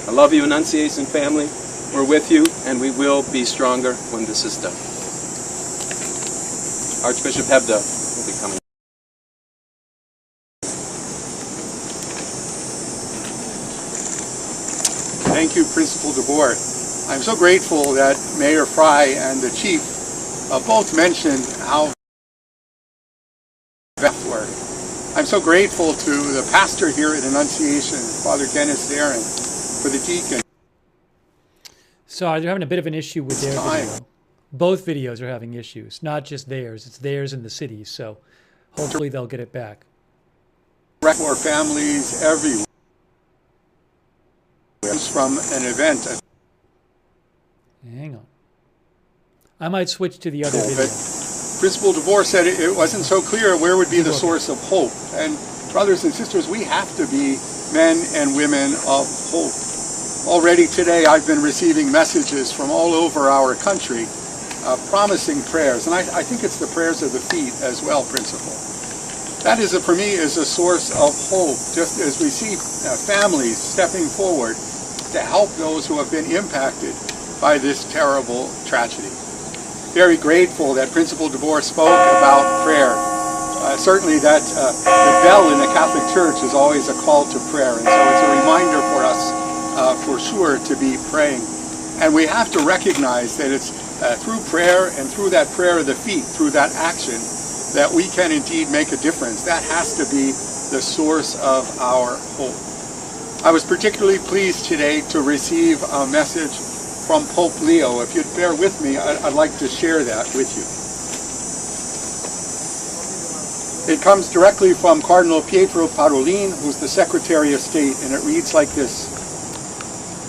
I love you, Annunciation family. We're with you, and we will be stronger when this is done. Archbishop Hebda will be coming. Thank you, Principal DeBoer. I'm so grateful that Mayor Fry and the Chief both mentioned how were. I'm so grateful to the pastor here at Annunciation, Father Dennis Darren, for the deacon. So they're having a bit of an issue with their video. Both videos are having issues, not just theirs. It's theirs and the city's, so hopefully they'll get it back. For families everywhere. From an event. Hang on. I might switch to the other video. Principal DeBoer said it wasn't so clear where would be the source of hope. And brothers and sisters, we have to be men and women of hope. Already today I've been receiving messages from all over our country promising prayers. And I think it's the prayers of the feet as well, Principal. That is, for me, is a source of hope, just as we see families stepping forward to help those who have been impacted by this terrible tragedy. Very grateful that Principal DeBoer spoke about prayer. Certainly that the bell in the Catholic Church is always a call to prayer, and so it's a reminder for us for sure to be praying. And we have to recognize that it's through prayer and through that prayer of the feet, through that action, that we can indeed make a difference. That has to be the source of our hope. I was particularly pleased today to receive a message from Pope Leo. If you'd bear with me, I'd like to share that with you. It comes directly from Cardinal Pietro Parolin, who's the Secretary of State, and it reads like this.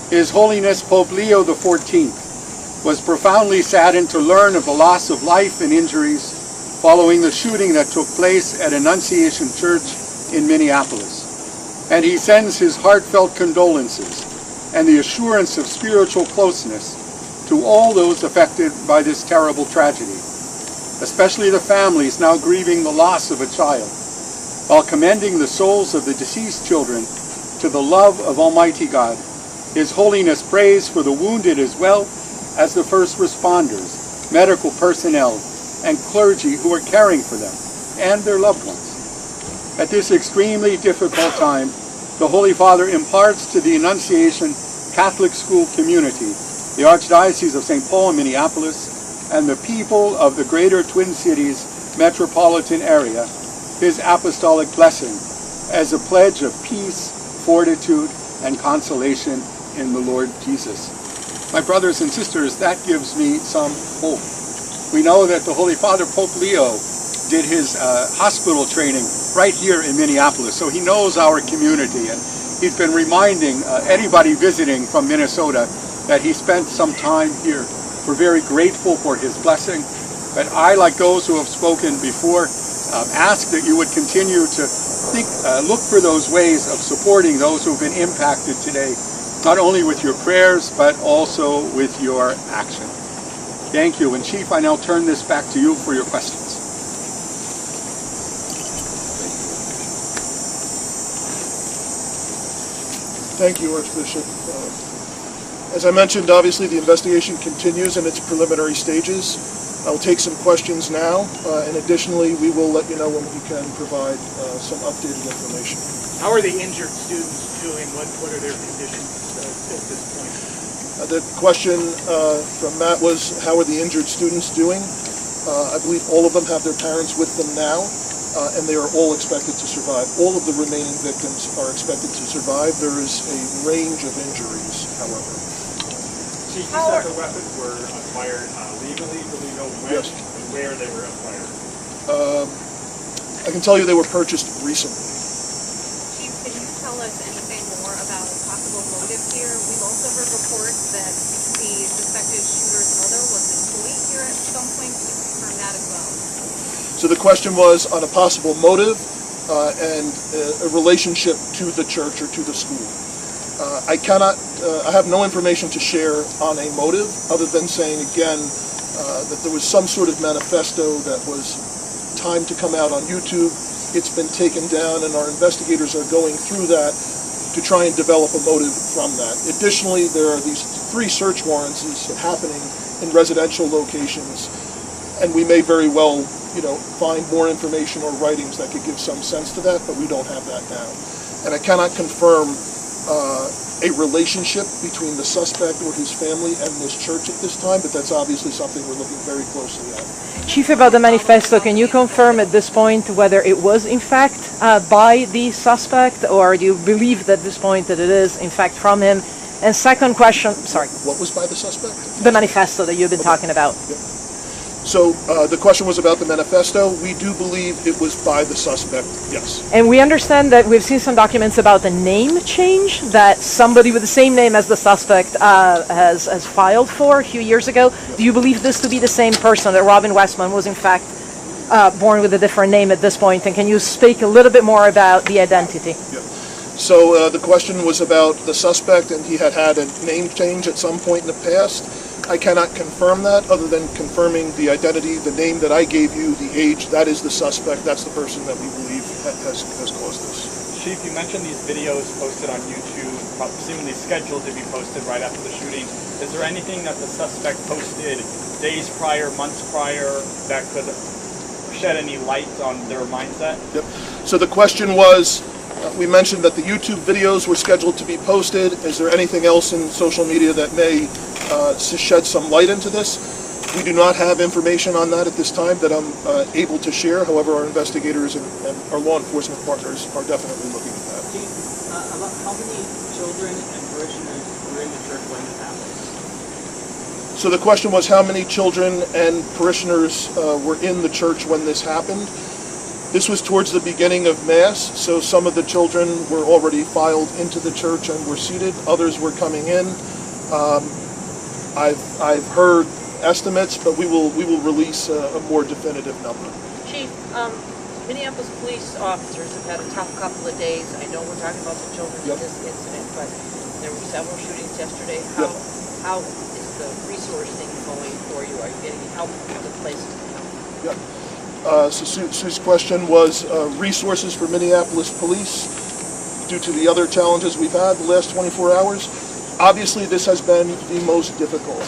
His Holiness Pope Leo XIV was profoundly saddened to learn of the loss of life and injuries following the shooting that took place at Annunciation Church in Minneapolis. And he sends his heartfelt condolences and the assurance of spiritual closeness to all those affected by this terrible tragedy, especially the families now grieving the loss of a child, while commending the souls of the deceased children to the love of Almighty God. His Holiness prays for the wounded as well as the first responders, medical personnel, and clergy who are caring for them and their loved ones. At this extremely difficult time, the Holy Father imparts to the Annunciation Catholic School community, the Archdiocese of St. Paul and Minneapolis, and the people of the greater Twin Cities metropolitan area, his apostolic blessing as a pledge of peace, fortitude, and consolation in the Lord Jesus. My brothers and sisters, that gives me some hope. We know that the Holy Father, Pope Leo, did his hospital training right here in Minneapolis, so he knows our community, and he's been reminding anybody visiting from Minnesota that he spent some time here. We're very grateful for his blessing, but I, like those who have spoken before, ask that you would continue to look for those ways of supporting those who've been impacted today, not only with your prayers, but also with your action. Thank you. And Chief, I now turn this back to you for your questions. Thank you, Archbishop. As I mentioned, obviously the investigation continues in its preliminary stages. I'll take some questions now, and additionally, we will let you know when we can provide some updated information. How are the injured students doing? What are their conditions at this point? The question from Matt was, how are the injured students doing? I believe all of them have their parents with them now, and they are all expected to survive. All of the remaining victims are expected to survive. There is a range of injuries, however. Chief, you said the weapons were acquired legally. Do we know when and where they were acquired? I can tell you they were purchased recently. Chief, can you tell us anything more about a possible motive here? We've also heard reports that the suspected shooter's mother was employed here at some point. Can you confirm that as well? So the question was on a possible motive and a relationship to the church or to the school. I have no information to share on a motive other than saying again that there was some sort of manifesto that was timed to come out on YouTube. It's been taken down and our investigators are going through that to try and develop a motive from that. Additionally, there are these 3 search warrants happening in residential locations, and we may very well, find more information or writings that could give some sense to that, but we don't have that now. And I cannot confirm a relationship between the suspect or his family and this church at this time, but that's obviously something we're looking very closely at. Chief, about the manifesto, can you confirm at this point whether it was in fact by the suspect, or do you believe at this point that it is in fact from him? And second question, sorry. What was by the suspect? The manifesto that you've been talking about. Yep. So the question was about the manifesto. We do believe it was by the suspect, yes. And we understand that we've seen some documents about the name change that somebody with the same name as the suspect has filed for a few years ago. Do you believe this to be the same person, that Robin Westman was in fact born with a different name at this point? And can you speak a little bit more about the identity? Yep. So the question was about the suspect, and he had a name change at some point in the past. I cannot confirm that other than confirming the identity, the name that I gave you, the age. That is the suspect. That's the person that we believe has caused this. Chief, you mentioned these videos posted on YouTube, seemingly scheduled to be posted right after the shooting. Is there anything that the suspect posted days prior, months prior, that could shed any light on their mindset? Yep. So the question was, we mentioned that the YouTube videos were scheduled to be posted. Is there anything else in social media that may shed some light into this? We do not have information on that at this time that I'm able to share. However, our investigators and our law enforcement partners are definitely looking at that. About how many children and parishioners were in the church when this happened? So the question was how many children and parishioners were in the church when this happened. This was towards the beginning of Mass, so some of the children were already filed into the church and were seated. Others were coming in. I've heard estimates, but we will release a more definitive number. Chief, Minneapolis police officers have had a tough couple of days. I know we're talking about the children in this incident, but there were several shootings yesterday. How is the resource thing going for you? Are you getting help from the places to help? Yep. So Sue's question was resources for Minneapolis police due to the other challenges we've had the last 24 hours. Obviously, this has been the most difficult.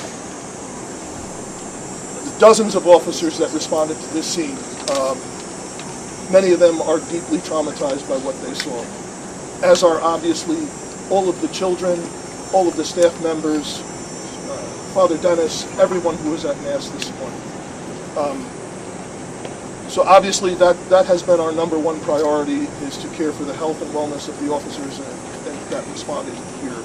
Dozens of officers that responded to this scene. Many of them are deeply traumatized by what they saw, as are obviously all of the children, all of the staff members, Father Dennis, everyone who was at Mass this morning. So obviously that has been our number one priority, is to care for the health and wellness of the officers that responded here.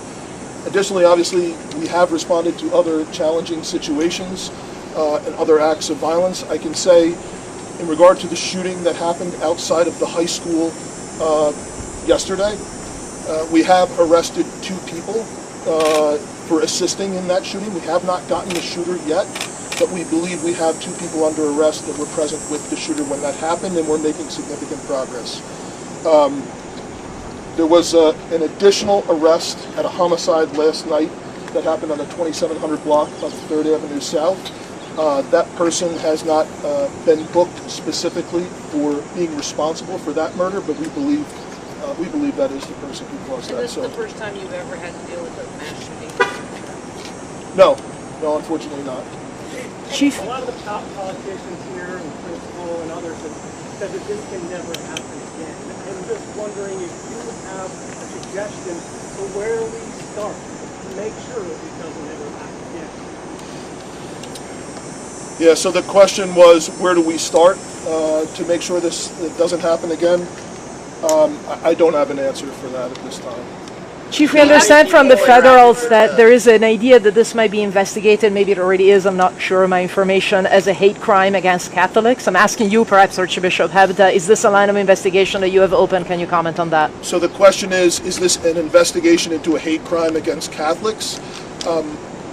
Additionally, obviously, we have responded to other challenging situations and other acts of violence. I can say, in regard to the shooting that happened outside of the high school yesterday, we have arrested 2 people for assisting in that shooting. We have not gotten the shooter yet, but we believe we have 2 people under arrest that were present with the shooter when that happened, and we're making significant progress. There was an additional arrest at a homicide last night that happened on the 2700 block of 3rd Avenue South. That person has not been booked specifically for being responsible for that murder, but we believe that is the person who caused that. Is this the first time you've ever had to deal with a mass shooting? No, unfortunately not. Chief, a lot of the top politicians here, and principal and others, have said that this can never happen again. I'm just wondering if you would have a suggestion for where we start to make sure that it doesn't ever happen again. Yeah, so the question was, where do we start to make sure this doesn't happen again? I don't have an answer for that at this time. Chief, we understand from the federals that there is an idea that this might be investigated, maybe it already is, I'm not sure of my information, as a hate crime against Catholics. I'm asking you, perhaps Archbishop Hebda, is this a line of investigation that you have open? Can you comment on that? So the question is this an investigation into a hate crime against Catholics?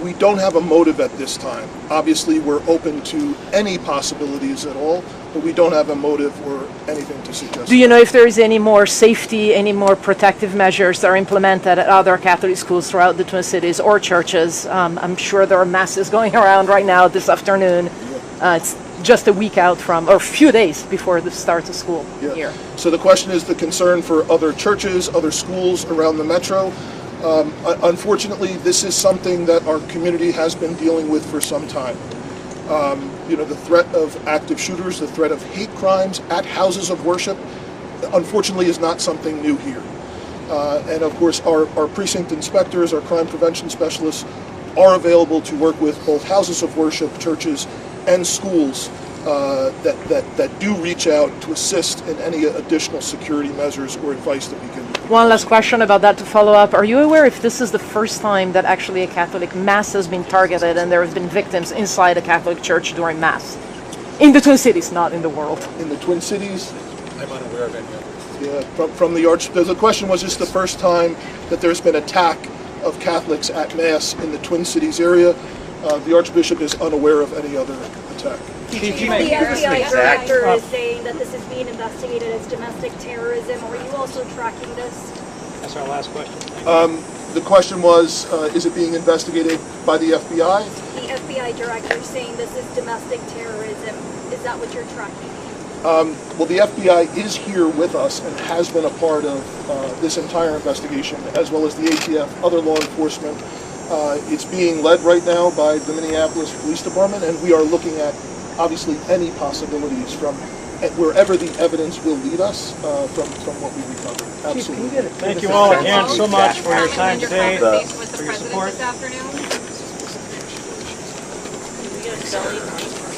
We don't have a motive at this time. Obviously, we're open to any possibilities at all, but we don't have a motive or anything to suggest. Do you know if there is any more safety, any more protective measures that are implemented at other Catholic schools throughout the Twin Cities or churches? I'm sure there are masses going around right now this afternoon. It's just a week out from, or a few days before the start of school here. So the question is the concern for other churches, other schools around the metro. Unfortunately, this is something that our community has been dealing with for some time. The threat of active shooters, the threat of hate crimes at houses of worship, unfortunately is not something new here. And of course, our precinct inspectors, our crime prevention specialists are available to work with both houses of worship, churches, and schools that do reach out to assist in any additional security measures or advice that we can. One last question about that to follow up. Are you aware if this is the first time that actually a Catholic Mass has been targeted and there have been victims inside a Catholic church during Mass? In the Twin Cities, not in the world. In the Twin Cities? I'm unaware of any others. Yeah, from the the question was, is this the first time that there's been attack of Catholics at Mass in the Twin Cities area? The Archbishop is unaware of any other attack. The FBI director is saying that this is being investigated as domestic terrorism. Are you also tracking this? That's our last question. The question was, is it being investigated by the FBI? The FBI director is saying this is domestic terrorism. Is that what you're tracking? Well, the FBI is here with us and has been a part of this entire investigation, as well as the ATF, other law enforcement. It's being led right now by the Minneapolis Police Department, and we are looking at, obviously, any possibilities from wherever the evidence will lead us from what we recovered. Absolutely. Thank you all again so much for your time today, for your support.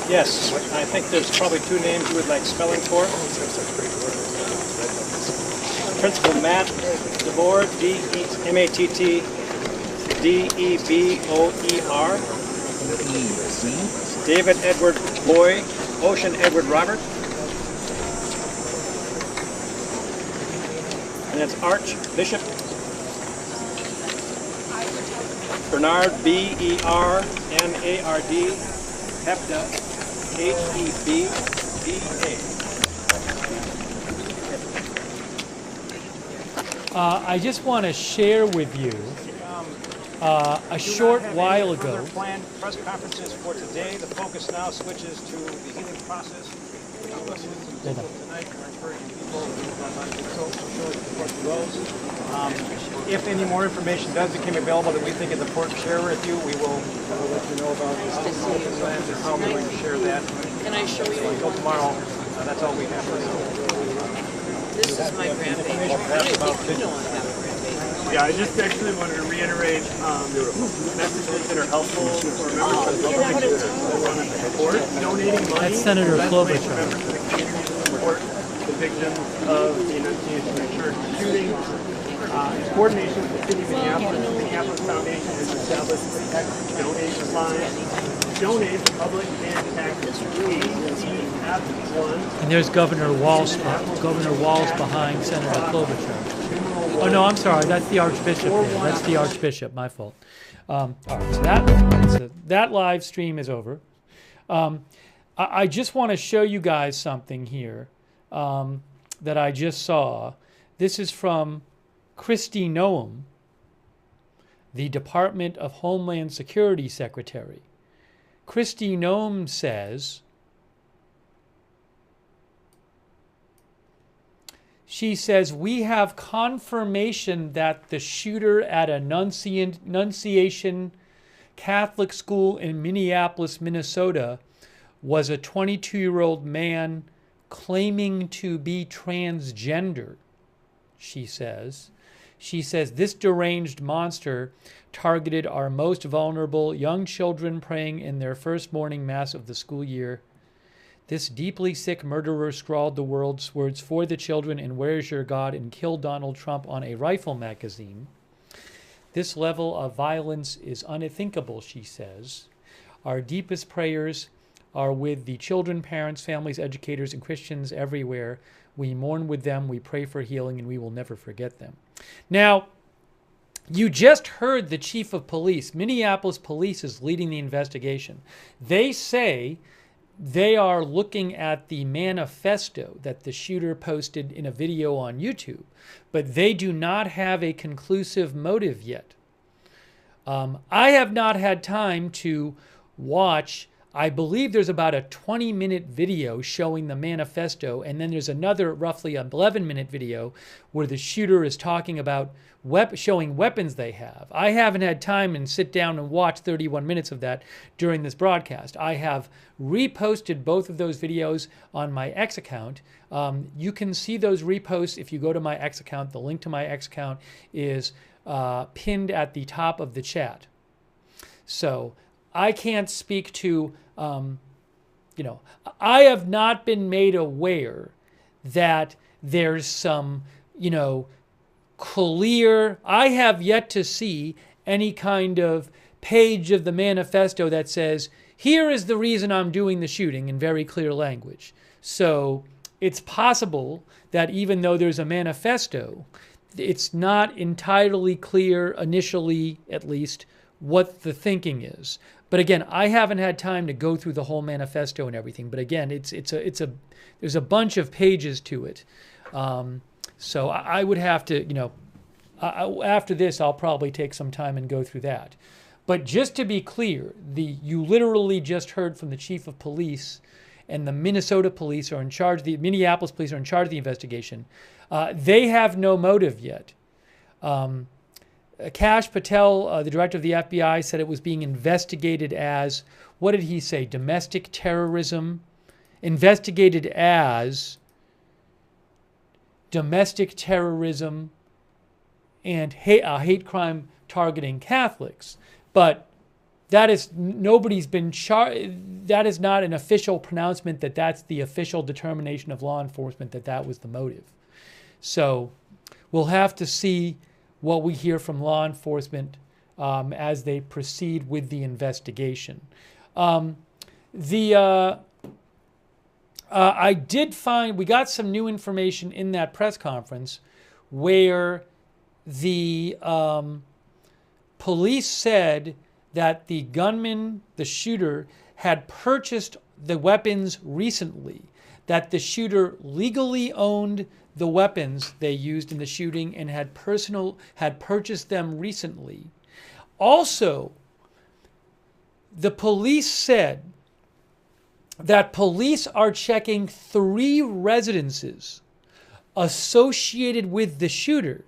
Yes, I think there's probably two names you would like spelling for. Principal Matt DeBoer, D-E-M-A-T-T-D-E-B-O-E-R. David Edward Boy, Ocean Edward Robert. And that's Archbishop Bernard, B-E-R-N-A-R-D, Hebda, H-E-B-B-A. I just want to share with you a short while ago. Planned press conferences for today. The focus now switches to the healing process. Tonight, we're encouraging people to if any more information does become available that we think is important to share with you, we will let you know about plans and how we're going to share that. Can I show you? Until tomorrow, that's all we have for now. This is my grandbaby. You don't want to have a grandbaby. Yeah, I just actually wanted to reiterate messages that are helpful for members of the public to support donating money. That's Senator Klobuchar. Support the victims of the Annunciation Church shooting. In coordination with the City of Minneapolis, the Minneapolis Foundation has established a text donation line. Donate public and tax-free. And there's Governor Walsh behind Senator Klobuchar. Oh no, I'm sorry. That's the Archbishop there. That's the Archbishop. My fault. All right, so that live stream is over. I just want to show you guys something here that I just saw. This is from Kristi Noem, the Department of Homeland Security Secretary. Kristi Noem says, we have confirmation that the shooter at Annunciation Catholic School in Minneapolis, Minnesota, was a 22-year-old man claiming to be transgender, she says. She says, this deranged monster targeted our most vulnerable young children praying in their first morning mass of the school year. This deeply sick murderer scrawled the words for the children in Where's Your God and killed Donald Trump on a rifle magazine. This level of violence is unthinkable, she says. Our deepest prayers are with the children, parents, families, educators, and Christians everywhere. We mourn with them, we pray for healing, and we will never forget them. Now, you just heard the chief of police. Minneapolis police is leading the investigation. They say they are looking at the manifesto that the shooter posted in a video on YouTube, but they do not have a conclusive motive yet. I have not had time to watch. I believe there's about a 20-minute video showing the manifesto, and then there's another roughly 11-minute video where the shooter is talking about showing weapons they have. I haven't had time and sit down and watch 31 minutes of that during this broadcast. I have reposted both of those videos on my X account. You can see those reposts if you go to my X account. The link to my X account is pinned at the top of the chat. So I can't speak to, I have not been made aware that there's some, clear, I have yet to see any kind of page of the manifesto that says, here is the reason I'm doing the shooting in very clear language. So it's possible that even though there's a manifesto, it's not entirely clear initially, at least, what the thinking is. But again, I haven't had time to go through the whole manifesto and everything. But again, there's a bunch of pages to it. So I would have to, after this, I'll probably take some time and go through that. But just to be clear, you literally just heard from the chief of police, and the Minnesota police are in charge. The Minneapolis police are in charge of the investigation. They have no motive yet. Kash Patel, the director of the FBI, said it was being investigated as, what did he say? Domestic terrorism. Investigated as domestic terrorism and hate crime targeting Catholics. But that is, nobody's been charged. That is not an official pronouncement that that's the official determination of law enforcement that that was the motive. So we'll have to see what we hear from law enforcement as they proceed with the investigation. I did find, we got some new information in that press conference where the police said that the gunman, the shooter, had purchased the weapons recently, that the shooter legally owned the weapons they used in the shooting and had purchased them recently. Also, the police said that police are checking 3 residences associated with the shooter.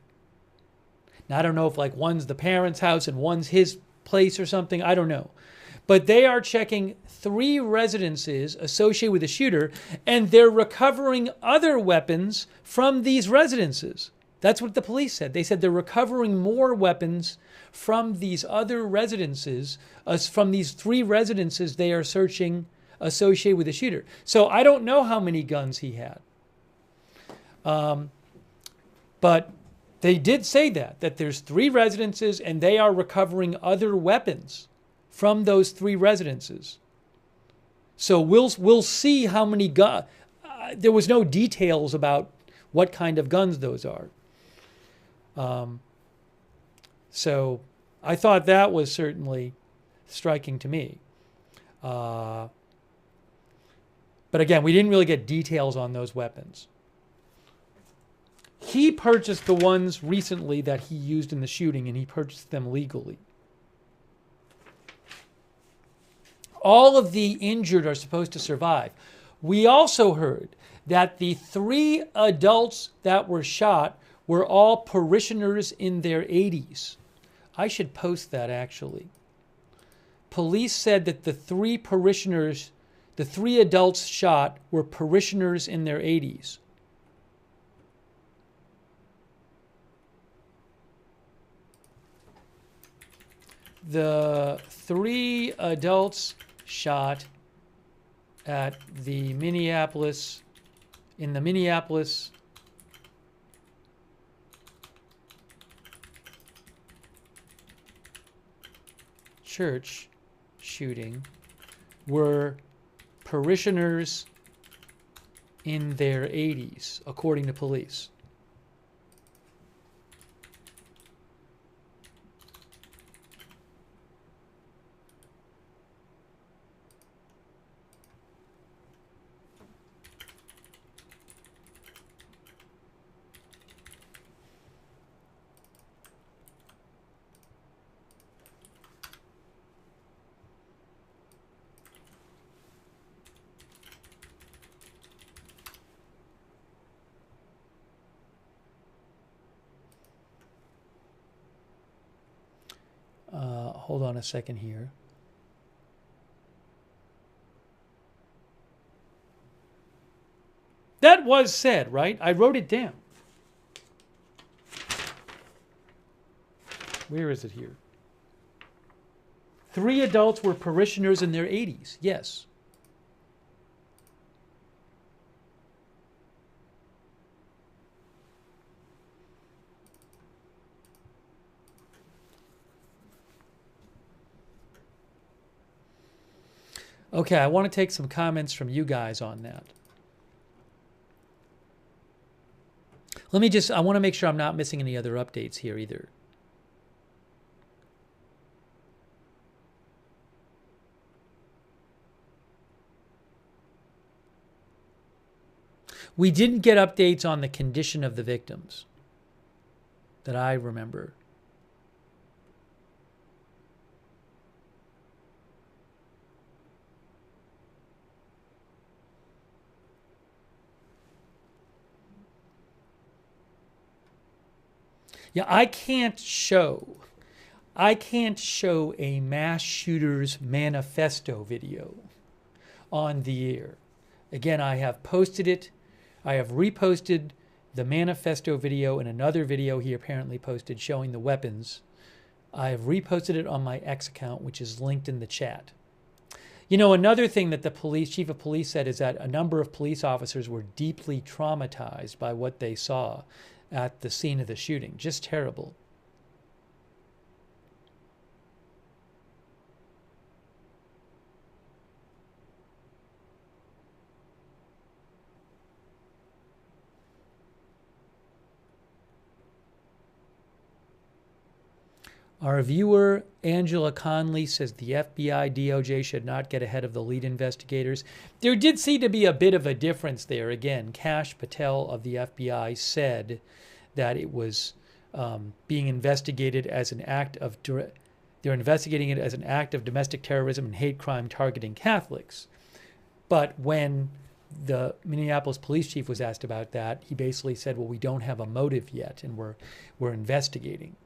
Now, I don't know if like one's the parents' house and one's his place or something. I don't know. But they are checking 3 residences associated with the shooter, and they're recovering other weapons from these residences. That's what the police said. They said they're recovering more weapons from these other residences, from these 3 residences they are searching associated with the shooter. So I don't know how many guns he had. But they did say that there's 3 residences and they are recovering other weapons from those 3 residences. So we'll see how many guns. There was no details about what kind of guns those are. So I thought that was certainly striking to me. But again, we didn't really get details on those weapons. He purchased the ones recently that he used in the shooting, and he purchased them legally. All of the injured are supposed to survive. We also heard that the 3 adults that were shot were all parishioners in their 80s. I should post that, actually. Police said that the 3 adults shot were parishioners in their 80s. The 3 adults shot at the Minneapolis church shooting were parishioners in their 80s, according to police. Hold on a second here. That was said, right? I wrote it down. Where is it here? 3 adults were parishioners in their 80s. Yes. Okay, I want to take some comments from you guys on that. I want to make sure I'm not missing any other updates here either. We didn't get updates on the condition of the victims that I remember. Yeah, I can't show a mass shooter's manifesto video on the air. Again, I have posted it. I have reposted the manifesto video and another video he apparently posted showing the weapons. I have reposted it on my X account, which is linked in the chat. You know, another thing that the chief of police said is that a number of police officers were deeply traumatized by what they saw at the scene of the shooting. Just terrible. Our viewer, Angela Conley, says the FBI, DOJ should not get ahead of the lead investigators. There did seem to be a bit of a difference there. Again, Kash Patel of the FBI said that it was being investigated as an act of they're investigating it as an act of domestic terrorism and hate crime targeting Catholics. But when the Minneapolis police chief was asked about that, he basically said, well, we don't have a motive yet, and we're investigating.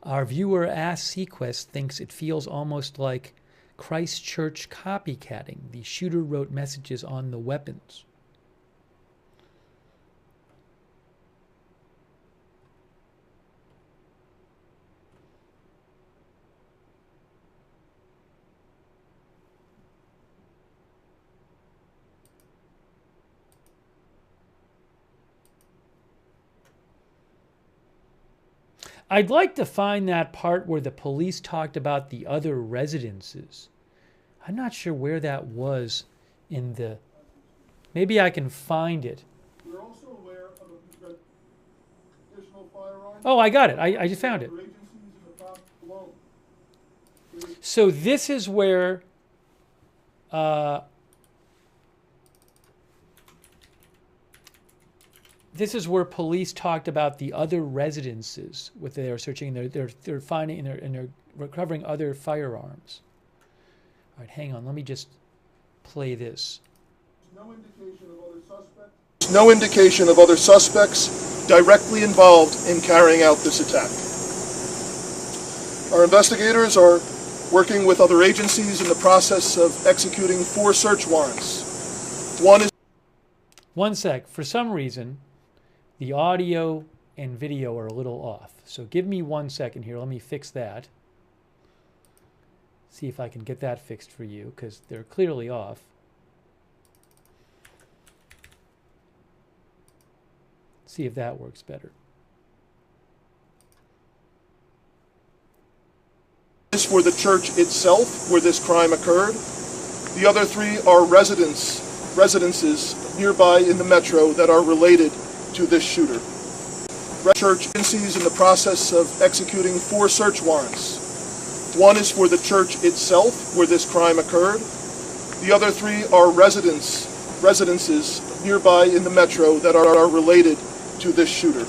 Our viewer Ass Sequest thinks it feels almost like Christchurch copycatting. The shooter wrote messages on the weapons. I'd like to find that part where the police talked about the other residences. I'm not sure where that was in the... Maybe I can find it. We're also aware of additional firearms Oh, I got it. I just found it. So this is where police talked about the other residences with they are searching. They're finding and they're recovering other firearms. All right, hang on. Let me just play this. No indication of other suspects directly involved in carrying out this attack. Our investigators are working with other agencies in the process of executing 4 search warrants. One sec. For some reason, the audio and video are a little off. So give me 1 second here. Let me fix that. See if I can get that fixed for you, because they're clearly off. See if that works better. Is for the church itself where this crime occurred. The other 3 are residences nearby in the metro that are related to this shooter. Church agencies in the process of executing 4 search warrants. 1 is for the church itself where this crime occurred. The other 3 are residences nearby in the metro that are related to this shooter.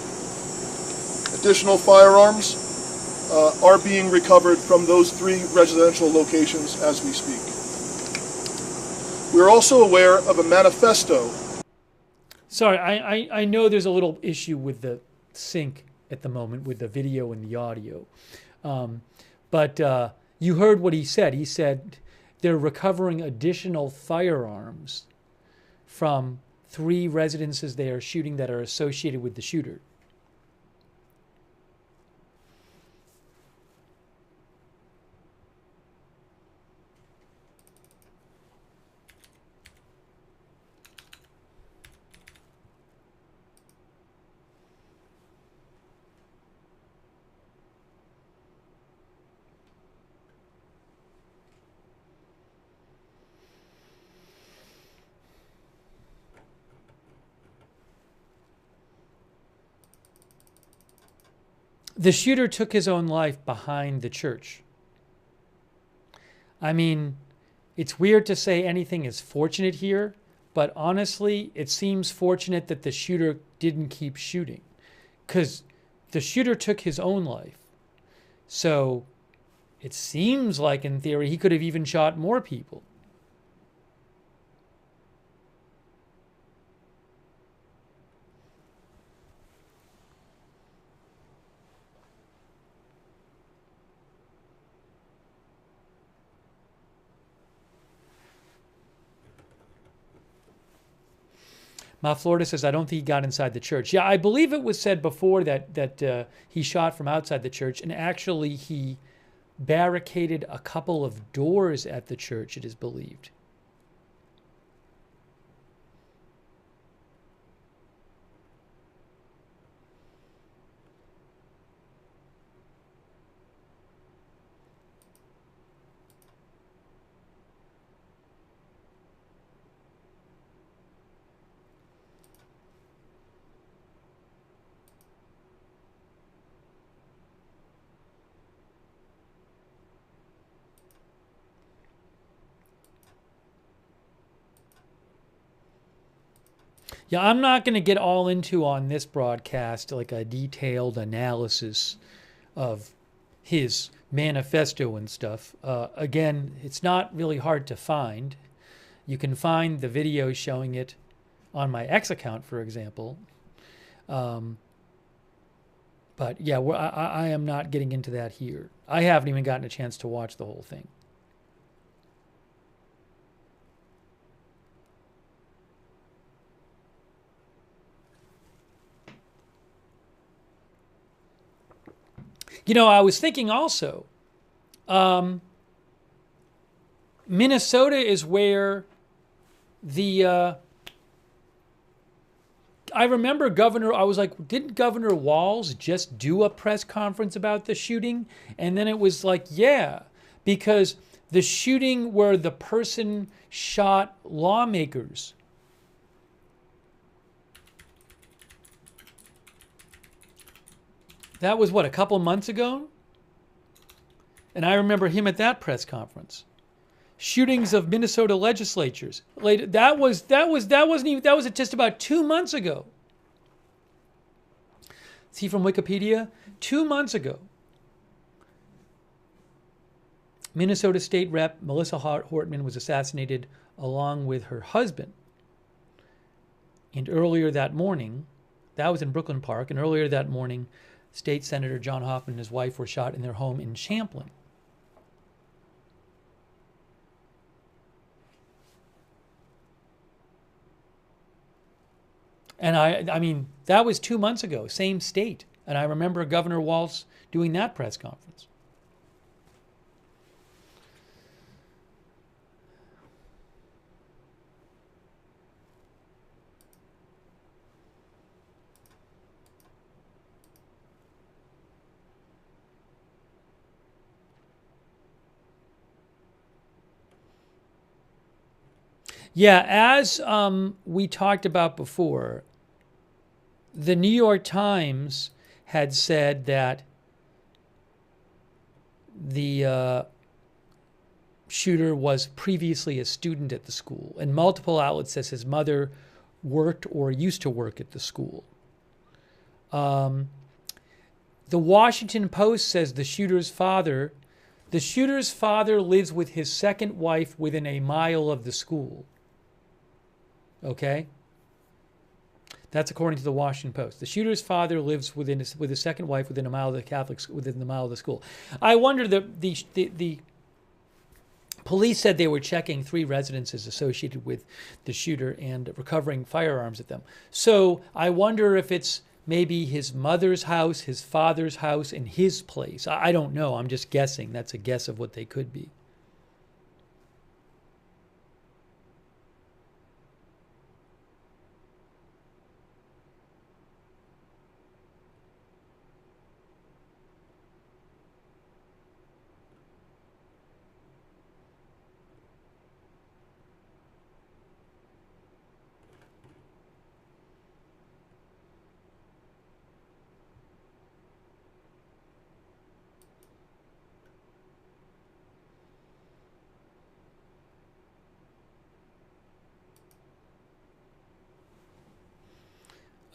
Additional firearms are being recovered from those 3 residential locations as we speak. We're also aware of a manifesto. Sorry, I know there's a little issue with the sync at the moment with the video and the audio. But you heard what he said. He said they're recovering additional firearms from 3 residences they are shooting that are associated with the shooter. The shooter took his own life behind the church. I mean, it's weird to say anything is fortunate here, but honestly, it seems fortunate that the shooter didn't keep shooting, because the shooter took his own life. So it seems like, in theory, he could have even shot more people. Ma Florida says, I don't think he got inside the church. Yeah, I believe it was said before that he shot from outside the church, and actually he barricaded a couple of doors at the church, it is believed. Yeah, I'm not going to get all into on this broadcast like a detailed analysis of his manifesto and stuff. Again, it's not really hard to find. You can find the video showing it on my X account, for example. But yeah, I am not getting into that here. I haven't even gotten a chance to watch the whole thing. You know, I was thinking also, Minnesota is where the, I remember I was like, didn't Governor Walz just do a press conference about the shooting? And then it was like, yeah, because the shooting where the person shot lawmakers, That was what, a couple months ago? And I remember him at that press conference. Shootings of Minnesota legislatures. That was just about 2 months ago. See from Wikipedia? 2 months ago. Minnesota State Rep Melissa Hortman was assassinated along with her husband. And earlier that morning, that was in Brooklyn Park, and earlier that morning, State Senator John Hoffman and his wife were shot in their home in Champlin. And I mean, that was 2 months ago, same state. And I remember Governor Walz doing that press conference. Yeah, as we talked about before, the New York Times had said that the shooter was previously a student at the school, and multiple outlets says his mother worked or used to work at the school. The Washington Post says the shooter's father lives with his second wife within a mile of the school. Okay? That's according to the Washington Post. The shooter's father lives with his second wife within a mile of the school. I wonder, the police said they were checking 3 residences associated with the shooter and recovering firearms at them. So I wonder if it's maybe his mother's house, his father's house, and his place. I don't know. I'm just guessing. That's a guess of what they could be.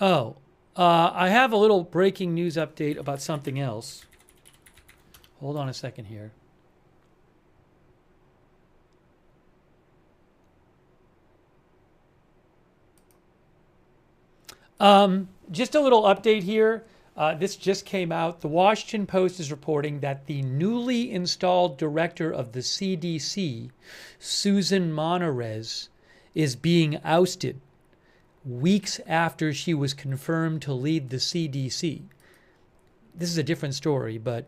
Oh, I have a little breaking news update about something else. Hold on a second here. Just a little update here. This just came out. The Washington Post is reporting that the newly installed director of the CDC, Susan Monarez, is being ousted weeks after she was confirmed to lead the CDC. This is a different story, but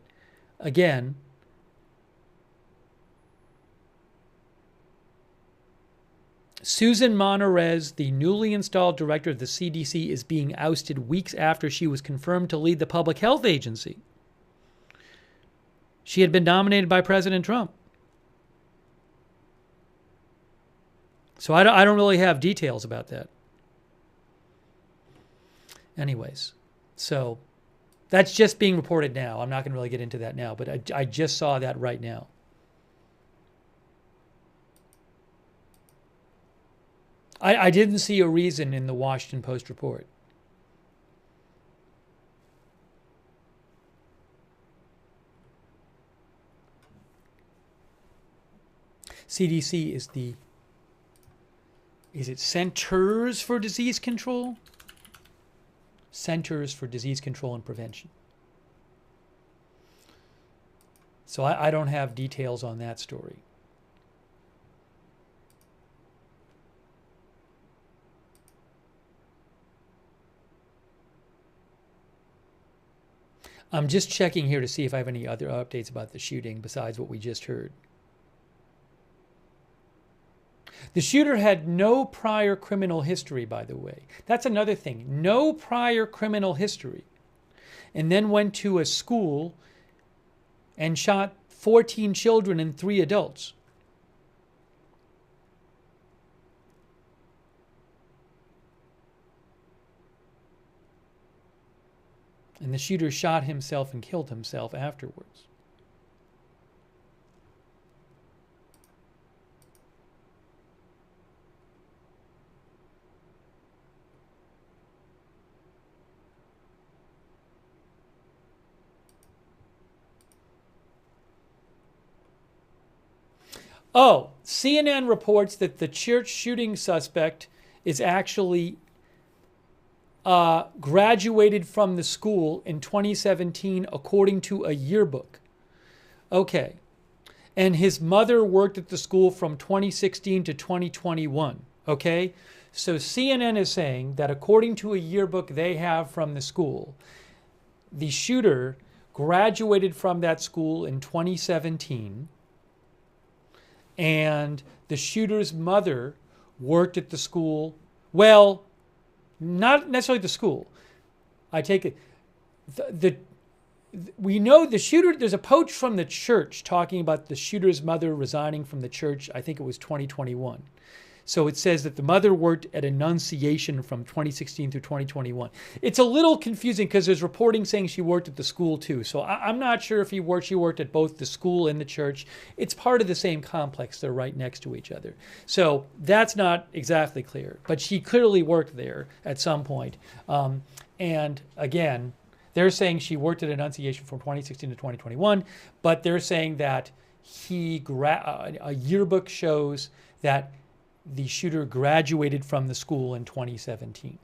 again, Susan Monarez, the newly installed director of the CDC, is being ousted weeks after she was confirmed to lead the public health agency. She had been nominated by President Trump. So I don't really have details about that. Anyways, so that's just being reported now. I'm not going to really get into that now, but I just saw that right now. I didn't see a reason in the Washington Post report. CDC is it Centers for Disease Control? Centers for Disease Control and Prevention. So I don't have details on that story. I'm just checking here to see if I have any other updates about the shooting besides what we just heard. The shooter had no prior criminal history, by the way. That's another thing. No prior criminal history. And then went to a school and shot 14 children and 3 adults. And the shooter shot himself and killed himself afterwards. Oh, CNN reports that the church shooting suspect is actually graduated from the school in 2017 according to a yearbook. Okay. And his mother worked at the school from 2016 to 2021. Okay. So CNN is saying that according to a yearbook they have from the school, the shooter graduated from that school in 2017, and the shooter's mother worked at the school. Well, not necessarily the school. I take it. We know the shooter, there's a post from the church talking about the shooter's mother resigning from the church. I think it was 2021. So it says that the mother worked at Annunciation from 2016 through 2021. It's a little confusing because there's reporting saying she worked at the school too. So I'm not sure if she worked at both the school and the church. It's part of the same complex. They're right next to each other. So that's not exactly clear. But she clearly worked there at some point. And again, they're saying she worked at Annunciation from 2016 to 2021. But they're saying that a yearbook shows that the shooter graduated from the school in 2017.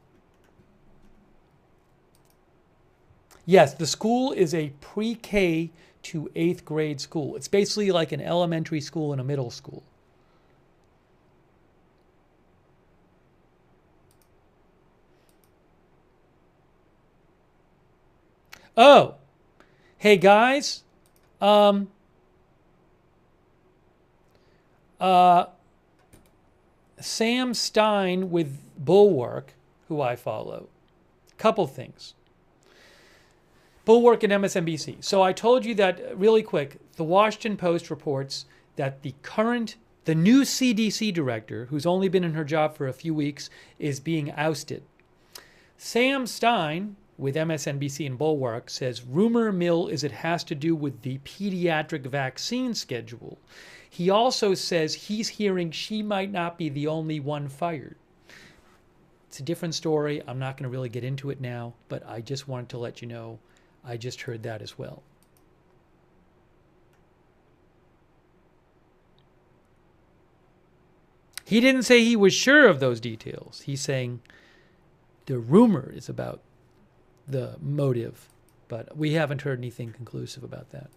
Yes, the school is a pre-K to 8th grade school. It's basically like an elementary school and a middle school. Oh, hey guys. Sam Stein with Bulwark, who I follow. Couple things. Bulwark and MSNBC. So I told you that really quick. The Washington Post reports that the new CDC director, who's only been in her job for a few weeks, is being ousted. Sam Stein with MSNBC and Bulwark says rumor mill is it has to do with the pediatric vaccine schedule. He also says he's hearing she might not be the only one fired. It's a different story. I'm not going to really get into it now, but I just wanted to let you know I just heard that as well. He didn't say he was sure of those details. He's saying the rumor is about the motive, but we haven't heard anything conclusive about that.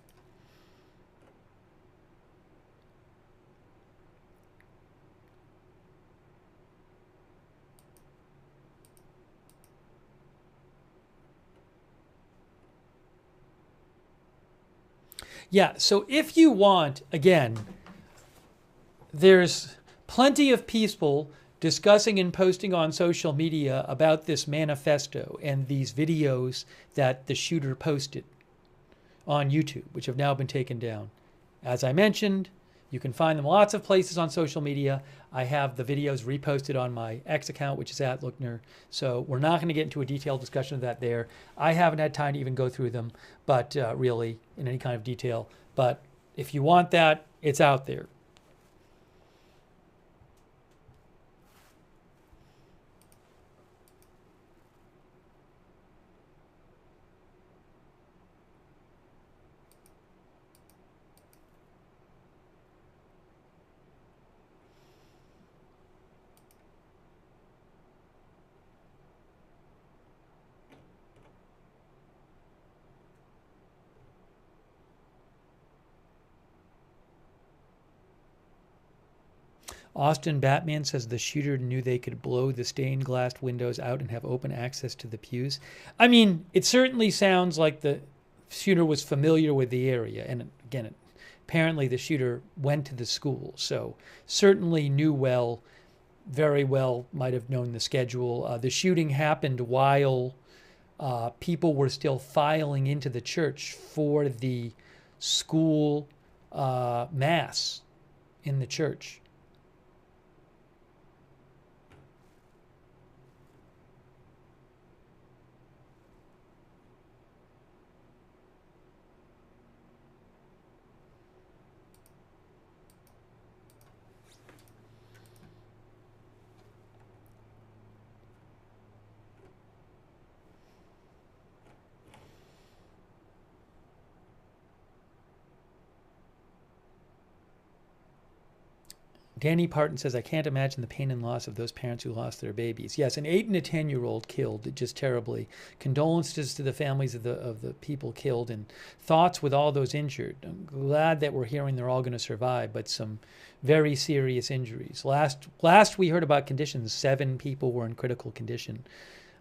Yeah, so if you want, again, there's plenty of people discussing and posting on social media about this manifesto and these videos that the shooter posted on YouTube, which have now been taken down. As I mentioned, you can find them lots of places on social media. I have the videos reposted on my X account, which is @Lookner. So we're not going to get into a detailed discussion of that there. I haven't had time to even go through them, but really in any kind of detail. But if you want that, it's out there. Austin Batman says the shooter knew they could blow the stained glass windows out and have open access to the pews. I mean, it certainly sounds like the shooter was familiar with the area. And again, apparently the shooter went to the school. So certainly knew well, very well, might have known the schedule. The shooting happened while people were still filing into the church for the school mass in the church. Danny Parton says, I can't imagine the pain and loss of those parents who lost their babies. Yes, an 8 and a 10-year-old killed just terribly. Condolences to the families of the people killed, and thoughts with all those injured. I'm glad that we're hearing they're all going to survive, but some very serious injuries. Last we heard about conditions, 7 people were in critical condition,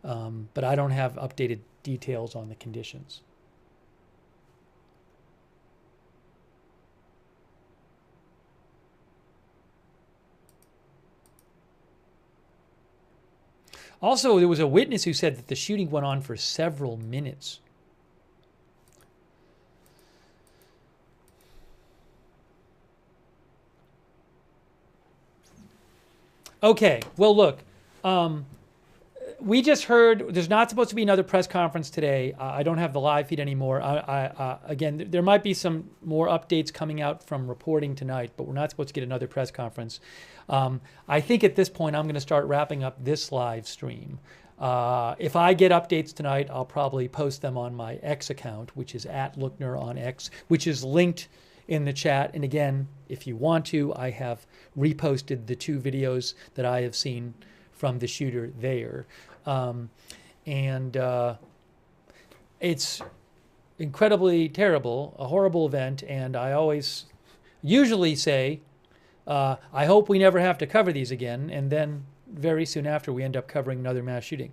but I don't have updated details on the conditions. Also, there was a witness who said that the shooting went on for several minutes. Okay, well, look, we just heard there's not supposed to be another press conference today. I don't have the live feed anymore. Again, there might be some more updates coming out from reporting tonight, but we're not supposed to get another press conference. I think at this point I'm going to start wrapping up this live stream. If I get updates tonight, I'll probably post them on my X account, which is @Lookner on X, which is linked in the chat. And again, if you want to, I have reposted the 2 videos that I have seen from the shooter there. It's incredibly terrible, a horrible event, and I usually say, I hope we never have to cover these again, and then very soon after we end up covering another mass shooting.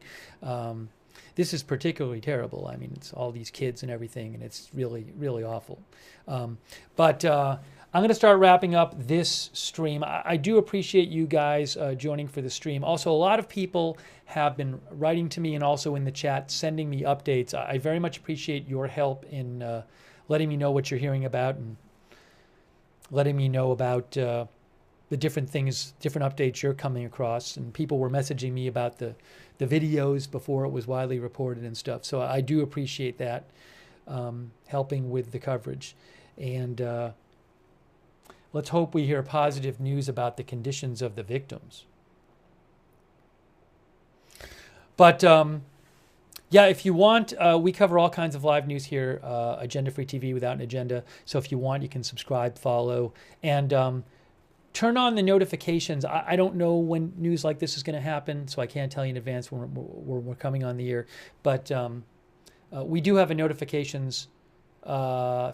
This is particularly terrible. I mean, it's all these kids and everything, and it's really, really awful. But I'm going to start wrapping up this stream. I do appreciate you guys joining for the stream. Also, a lot of people have been writing to me and also in the chat sending me updates. I very much appreciate your help in letting me know what you're hearing about and letting me know about the different things, different updates you're coming across. And people were messaging me about the videos before it was widely reported and stuff. So I do appreciate that, helping with the coverage. And let's hope we hear positive news about the conditions of the victims. But yeah, if you want, we cover all kinds of live news here, Agenda-Free TV without an agenda. So if you want, you can subscribe, follow, and turn on the notifications. I don't know when news like this is going to happen, so I can't tell you in advance when we're coming on the air. But we do have a notifications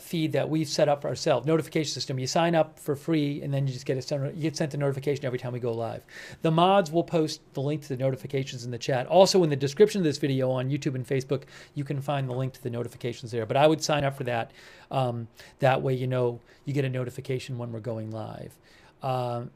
feed that we've set up for ourselves, notification system. You sign up for free, and then you just get sent a notification every time we go live. The mods will post the link to the notifications in the chat. Also, in the description of this video on YouTube and Facebook, you can find the link to the notifications there. But I would sign up for that. That way, you know, you get a notification when we're going live. I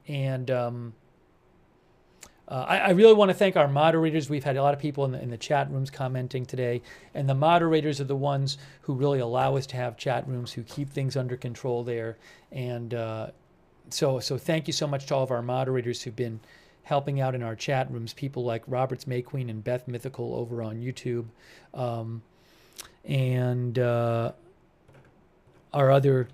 really want to thank our moderators. We've had a lot of people in the chat rooms commenting today, and the moderators are the ones who really allow us to have chat rooms, who keep things under control there. And so thank you so much to all of our moderators who've been helping out in our chat rooms, people like Roberts May Queen and Beth Mythical over on YouTube, and our other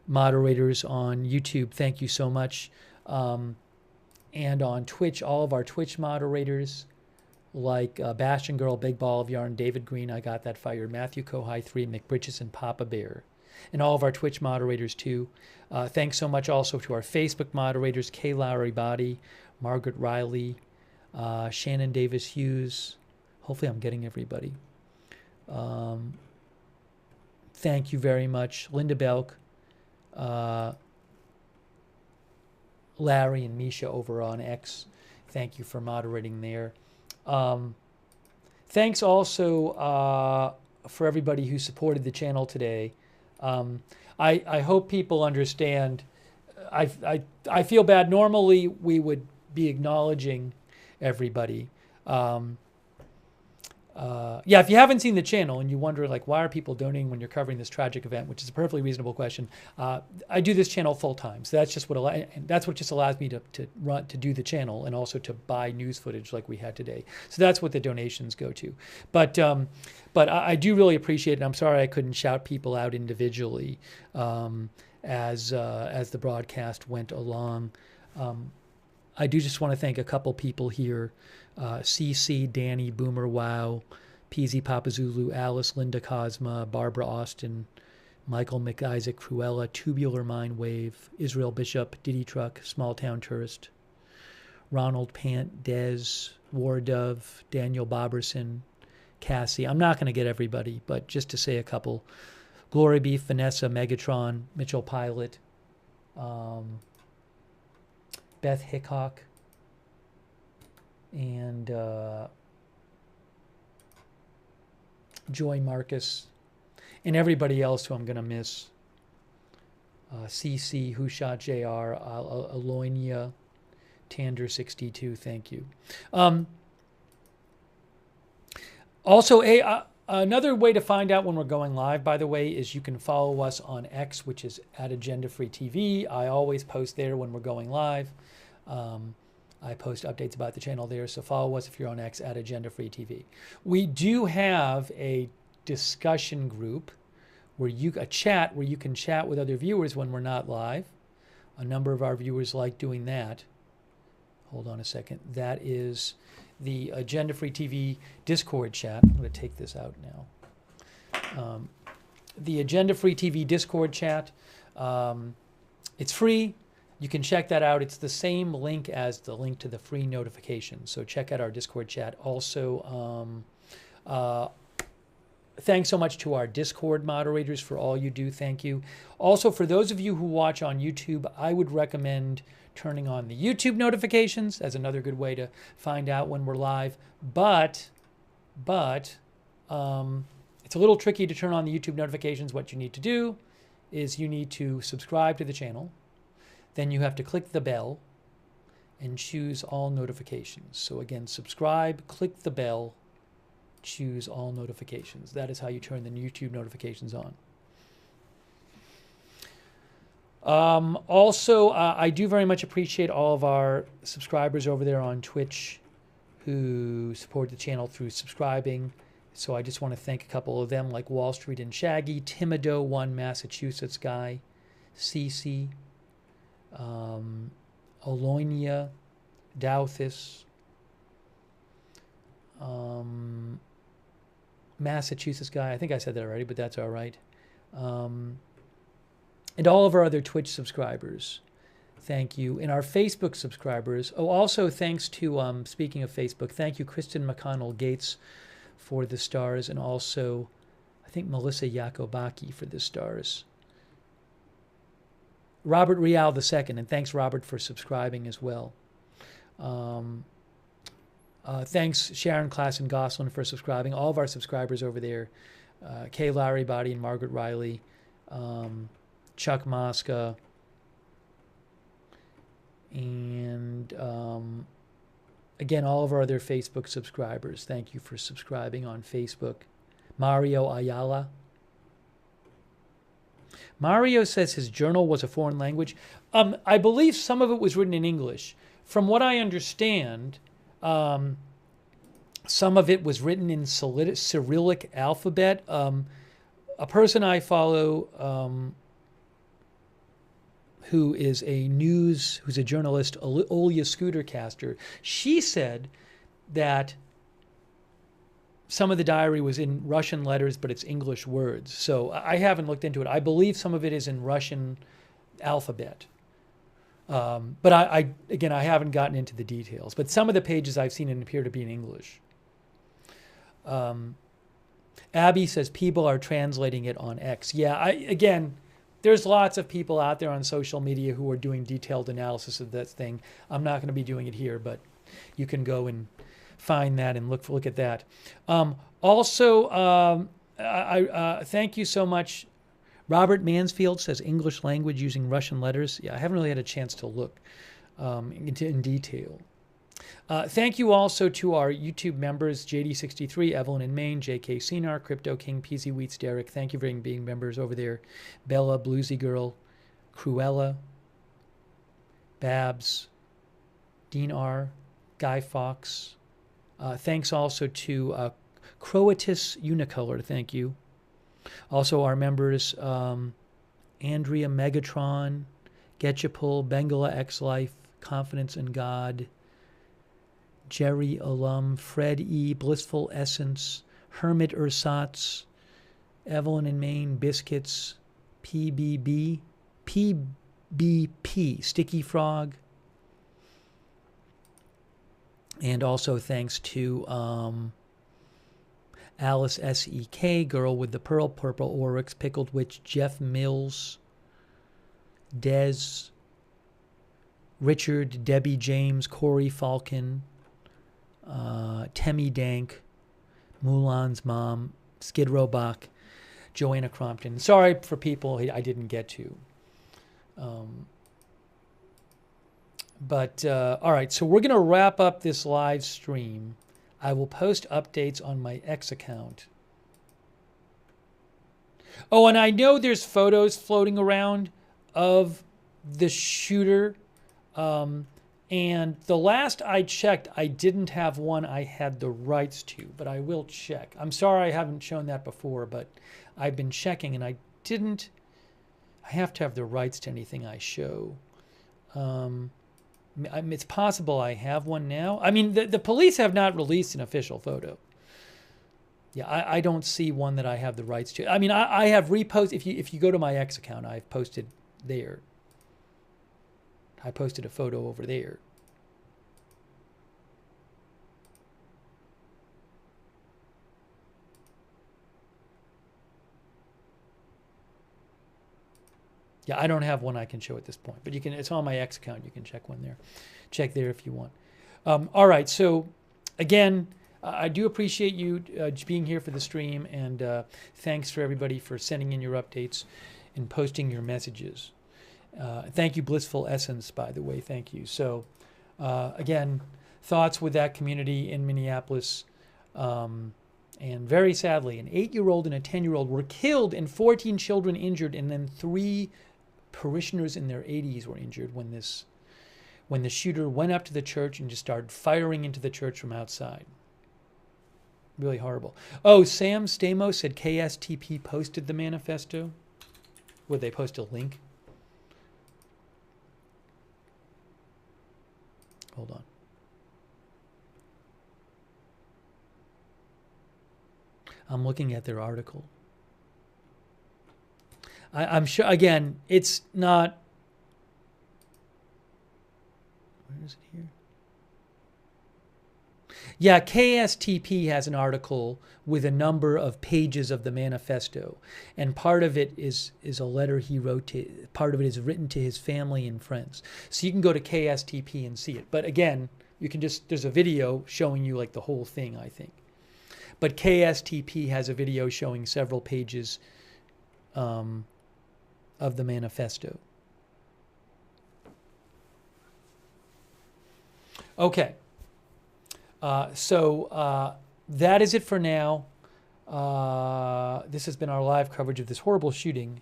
moderators on YouTube. Thank you so much. And on Twitch, all of our Twitch moderators, like Bastion Girl, Big Ball of Yarn, David Green, I Got That Fired, Matthew Kohai 3, McBritches, and Papa Bear. And all of our Twitch moderators, too. Thanks so much also to our Facebook moderators, Kay Lowry Body, Margaret Riley, Shannon Davis Hughes. Hopefully I'm getting everybody. Thank you very much. Linda Belk, Larry and Misha over on X. Thank you for moderating there. Thanks also for everybody who supported the channel today. I hope people understand. I feel bad. Normally we would be acknowledging everybody. Yeah, if you haven't seen the channel and you wonder, like, why are people donating when you're covering this tragic event, which is a perfectly reasonable question. I do this channel full time, so that's just what just allows me to do the channel and also to buy news footage like we had today. So that's what the donations go to. But I do really appreciate it. I'm sorry I couldn't shout people out individually as the broadcast went along. I do just want to thank a couple people here. CC, Danny, Boomer Wow, PZ Papa Zulu, Alice, Linda Cosma, Barbara Austin, Michael McIsaac, Cruella, Tubular Mind Wave, Israel Bishop, Diddy Truck, Small Town Tourist, Ronald Pant, Dez, War Dove, Daniel Boberson, Cassie. I'm not going to get everybody, but just to say a couple. Glory Beef, Vanessa, Megatron, Mitchell Pilot, Beth Hickok, and Joy Marcus, and everybody else who I'm going to miss. CC, Who Shot JR, Aloynia, Tander62, thank you. Also, another way to find out when we're going live, by the way, is you can follow us on X, which is at Agenda Free TV. I always post there when we're going live. I post updates about the channel there, so follow us if you're on X at Agenda Free TV. We do have a discussion group where a chat where you can chat with other viewers when we're not live. A number of our viewers like doing that. Hold on a second. That is the Agenda Free TV Discord chat. I'm going to take this out now. The Agenda Free TV Discord chat. It's free. You can check that out. It's the same link as the link to the free notifications. So check out our Discord chat. Also, thanks so much to our Discord moderators for all you do. Thank you. Also, for those of you who watch on YouTube, I would recommend turning on the YouTube notifications as another good way to find out when we're live. But it's a little tricky to turn on the YouTube notifications. What you need to do is you need to subscribe to the channel. Then you have to click the bell and choose all notifications. So again, subscribe, click the bell, choose all notifications. That is how you turn the YouTube notifications on. Also, I do very much appreciate all of our subscribers over there on Twitch who support the channel through subscribing. So I just want to thank a couple of them, like Wall Street and Shaggy, Timido, one Massachusetts guy, Cece, Aloynia, Douthis, Massachusetts guy. I think I said that already, but that's all right. And all of our other Twitch subscribers, thank you. And our Facebook subscribers. Oh, also thanks to, speaking of Facebook, thank you, Kristen McConnell Gates for the stars, and also, I think, Melissa Yakobaki for the stars. Robert Rial II, and thanks, Robert, for subscribing as well. Thanks, Sharon Klassen Goslin, for subscribing. All of our subscribers over there, Kay Larry Body and Margaret Riley, Chuck Mosca, and again, all of our other Facebook subscribers. Thank you for subscribing on Facebook. Mario Ayala. Mario says his journal was a foreign language. I believe some of it was written in English. From what I understand, some of it was written in Cyrillic alphabet. A person I follow who's a journalist, Olya Scootercaster, she said that some of the diary was in Russian letters, but it's English words. So I haven't looked into it. I believe some of it is in Russian alphabet. But I haven't gotten into the details. But some of the pages I've seen appear to be in English. Abby says people are translating it on X. Yeah, there's lots of people out there on social media who are doing detailed analysis of that thing. I'm not going to be doing it here, but you can go and find that and look at that. Also, thank you so much. Robert Mansfield says English language using Russian letters. Yeah, I haven't really had a chance to look in detail. Thank you also to our YouTube members, JD63, Evelyn in Maine, JK Cinar, Crypto King, PZ Wheats, Derek. Thank you for being members over there. Bella, Bluesy Girl, Cruella, Babs, Dean R, Guy Fox. Thanks also to Croatus Unicolor. Thank you. Also our members, Andrea Megatron, Getchapul, Bengala X Life, Confidence in God, Jerry Alum, Fred E, Blissful Essence, Hermit Ersatz, Evelyn in Maine, Biscuits, PBP, Sticky Frog. And also thanks to Alice S.E.K., Girl with the Pearl, Purple Oryx, Pickled Witch, Jeff Mills, Des, Richard, Debbie James, Corey Falcon, Temmie Dank, Mulan's Mom, Skid Row Bach, Joanna Crompton. Sorry for people I didn't get to. All right, so we're going to wrap up this live stream. I will post updates on my X account. Oh, and I know there's photos floating around of the shooter. And the last I checked, I didn't have one I had the rights to, but I will check. I'm sorry I haven't shown that before, but I've been checking and I didn't. I have to have the rights to anything I show. It's possible I have one now. I mean, the police have not released an official photo. Yeah, I don't see one that I have the rights to. I mean, I have reposted. If you go to my X account, I've posted there. I posted a photo over there. Yeah, I don't have one I can show at this point, but you can. It's on my X account. You can check one there. Check there if you want. All right. So, again, I do appreciate you being here for the stream, and thanks for everybody for sending in your updates and posting your messages. Thank you, Blissful Essence, by the way. Thank you. So, again, thoughts with that community in Minneapolis. And very sadly, an 8-year-old and a 10-year-old were killed and 14 children injured, and then 3 parishioners in their 80s were injured when the shooter went up to the church and just started firing into the church from outside. Really horrible. Oh, Sam Stamos said KSTP posted the manifesto. Would they post a link? Hold on. I'm looking at their article. I'm sure, again, it's not... Where is it here? Yeah, KSTP has an article with a number of pages of the manifesto. And part of it is a letter he wrote to, part of it is written to his family and friends. So you can go to KSTP and see it. But again, you can just, there's a video showing you like the whole thing, I think. But KSTP has a video showing several pages of the manifesto. Okay. So that is it for now. This has been our live coverage of this horrible shooting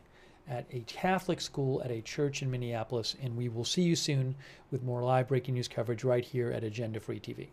at a Catholic school at a church in Minneapolis, and we will see you soon with more live breaking news coverage right here at Agenda Free TV.